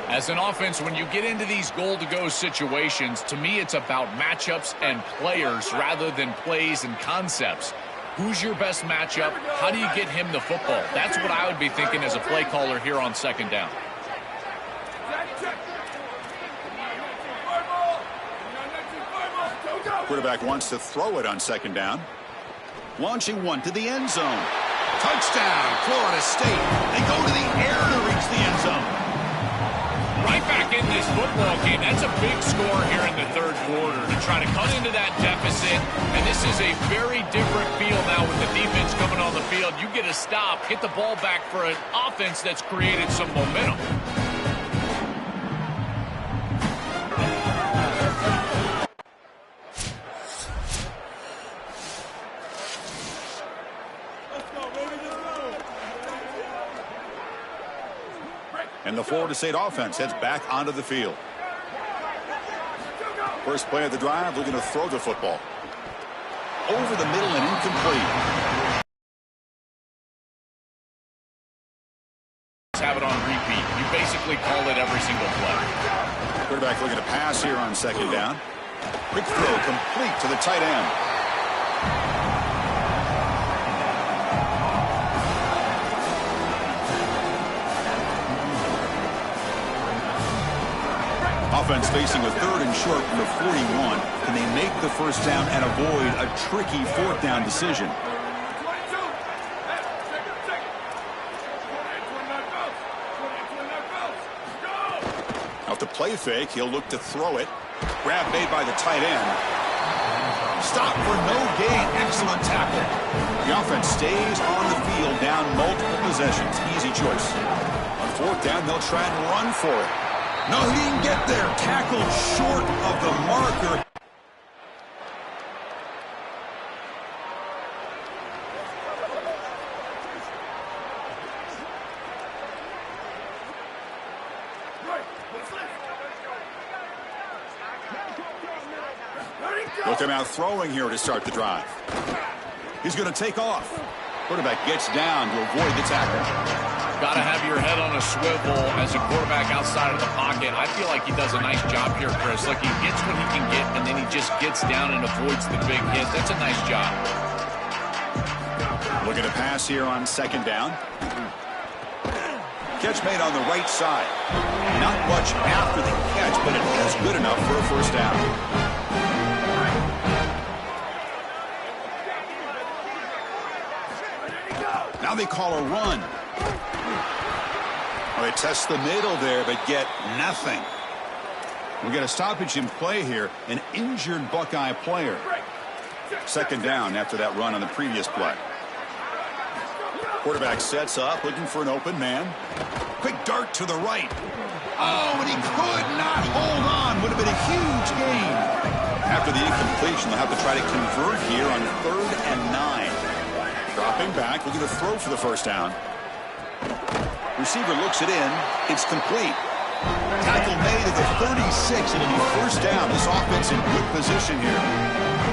As an offense, when you get into these goal-to-go situations, to me it's about matchups and players rather than plays and concepts. Who's your best matchup? How do you get him the football? That's what I would be thinking as a play caller here on 2nd down. Quarterback wants to throw it on 2nd down. Launching one to the end zone. Touchdown, Florida State. They go to the air to reach the end zone. Right back in this football game. That's a big score here in the 3rd quarter to try to cut into that deficit. And this is a very different feel now with the defense coming on the field. You get a stop, get the ball back for an offense that's created some momentum. And the Florida State offense heads back onto the field. First play of the drive, looking to throw the football. Over the middle and incomplete. Have it on repeat. You basically call it every single play. Quarterback looking to pass here on 2nd down. Quick throw complete to the tight end. Offense facing a 3rd and short from the 41. Can they make the 1st down and avoid a tricky 4th down decision? Off the play fake, he'll look to throw it. Grab made by the tight end. Stop for no gain. Excellent tackle. The offense stays on the field down multiple possessions. Easy choice. On 4th down, they'll try and run for it. No, he didn't get there. Tackled short of the marker. Look him out throwing here to start the drive. He's going to take off. Quarterback gets down to avoid the tackle. Got to have your head on a swivel as a quarterback outside of the pocket. I feel like he does a nice job here, Chris. Like he gets what he can get, and then he just gets down and avoids the big hit. That's a nice job. Looking to pass here on 2nd down. Catch made on the right side. Not much after the catch, but it is good enough for a 1st down. Now they call a run. Well, they test the middle there, but get nothing. We got a stoppage in play here. An injured Buckeye player. 2nd down after that run on the previous play. Quarterback sets up, looking for an open man. Quick dart to the right. Oh, and he could not hold on. Would have been a huge gain. After the incompletion, they'll have to try to convert here on 3rd and 9. Dropping back, looking to throw for the 1st down. Receiver looks it in. It's complete. Tackle made at the 36. It'll be 1st down. This offense in good position here.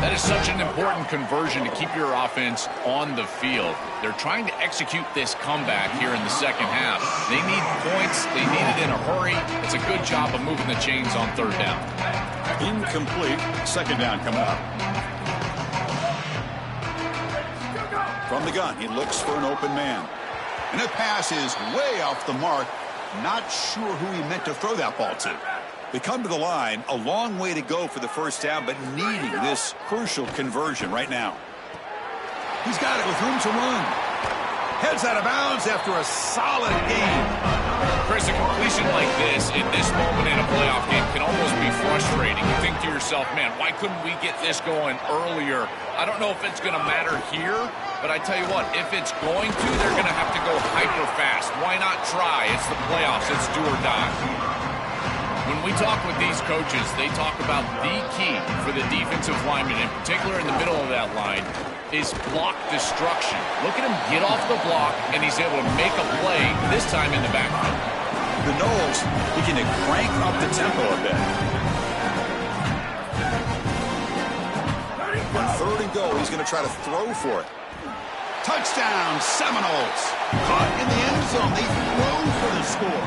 That is such an important conversion to keep your offense on the field. They're trying to execute this comeback here in the second half. They need points. They need it in a hurry. It's a good job of moving the chains on third down. Incomplete. Second down coming up. From the gun, he looks for an open man. And the pass is way off the mark. Not sure who he meant to throw that ball to. They come to the line, a long way to go for the first down, but needing this crucial conversion right now. He's got it with room to run. Heads out of bounds after a solid gain. Chris, a completion like this in this moment in a playoff game can almost be frustrating. You think to yourself, man, why couldn't we get this going earlier? I don't know if it's going to matter here, but I tell you what, if it's going to, they're going to have to go hyper fast. Why not try? It's the playoffs. It's do or die. When we talk with these coaches, they talk about the key for the defensive lineman, in particular in the middle of that line, is block destruction. Look at him get off the block, and he's able to make a play, this time in the backfield. The Knowles looking to crank up the tempo a bit. On third and goal, he's going to try to throw for it. Touchdown, Seminoles. Caught in the end zone. They throw for the score.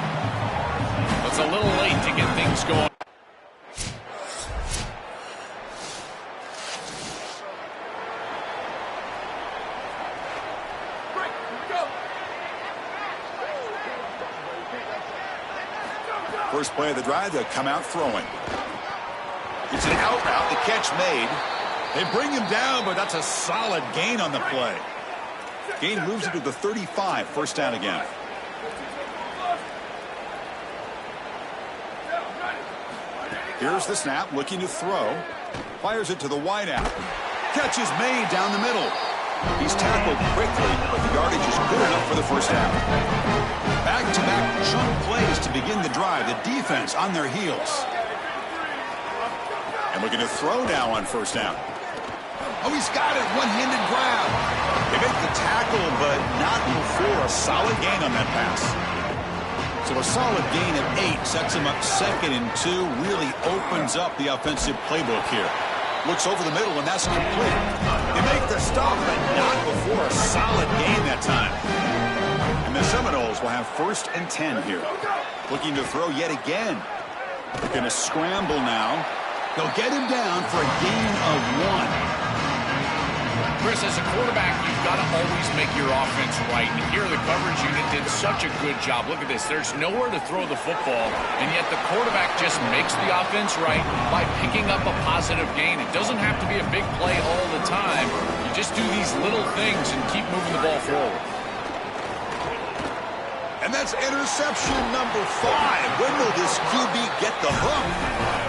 It's a little late to get things going. First play of the drive, they'll come out throwing. It's an out route, the catch made. They bring him down, but that's a solid gain on the play. Gain moves it to the 35, first down again. Here's the snap, looking to throw. Fires it to the wideout. Catch is made down the middle. He's tackled quickly, but the yardage is good enough for the first down. Back-to-back chunk plays to begin the drive. The defense on their heels. And looking to throw now on first down. Oh, he's got it. One-handed grab. They make the tackle, but not before a solid gain on that pass. So a solid gain of 8 sets him up 2nd and 2. Really opens up the offensive playbook here. Looks over the middle, and that's complete. They make the stop, but not before a solid gain that time. And the Seminoles will have 1st and 10 here. Looking to throw yet again. They're going to scramble now. They'll get him down for a gain of 1. Chris, as a quarterback, you've got to always make your offense right. And here the coverage unit did such a good job. Look at this. There's nowhere to throw the football, and yet the quarterback just makes the offense right by picking up a positive gain. It doesn't have to be a big play all the time. You just do these little things and keep moving the ball forward. And that's interception number 5. When will this QB get the hook?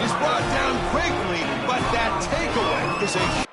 He's brought down quickly, but that takeaway is a...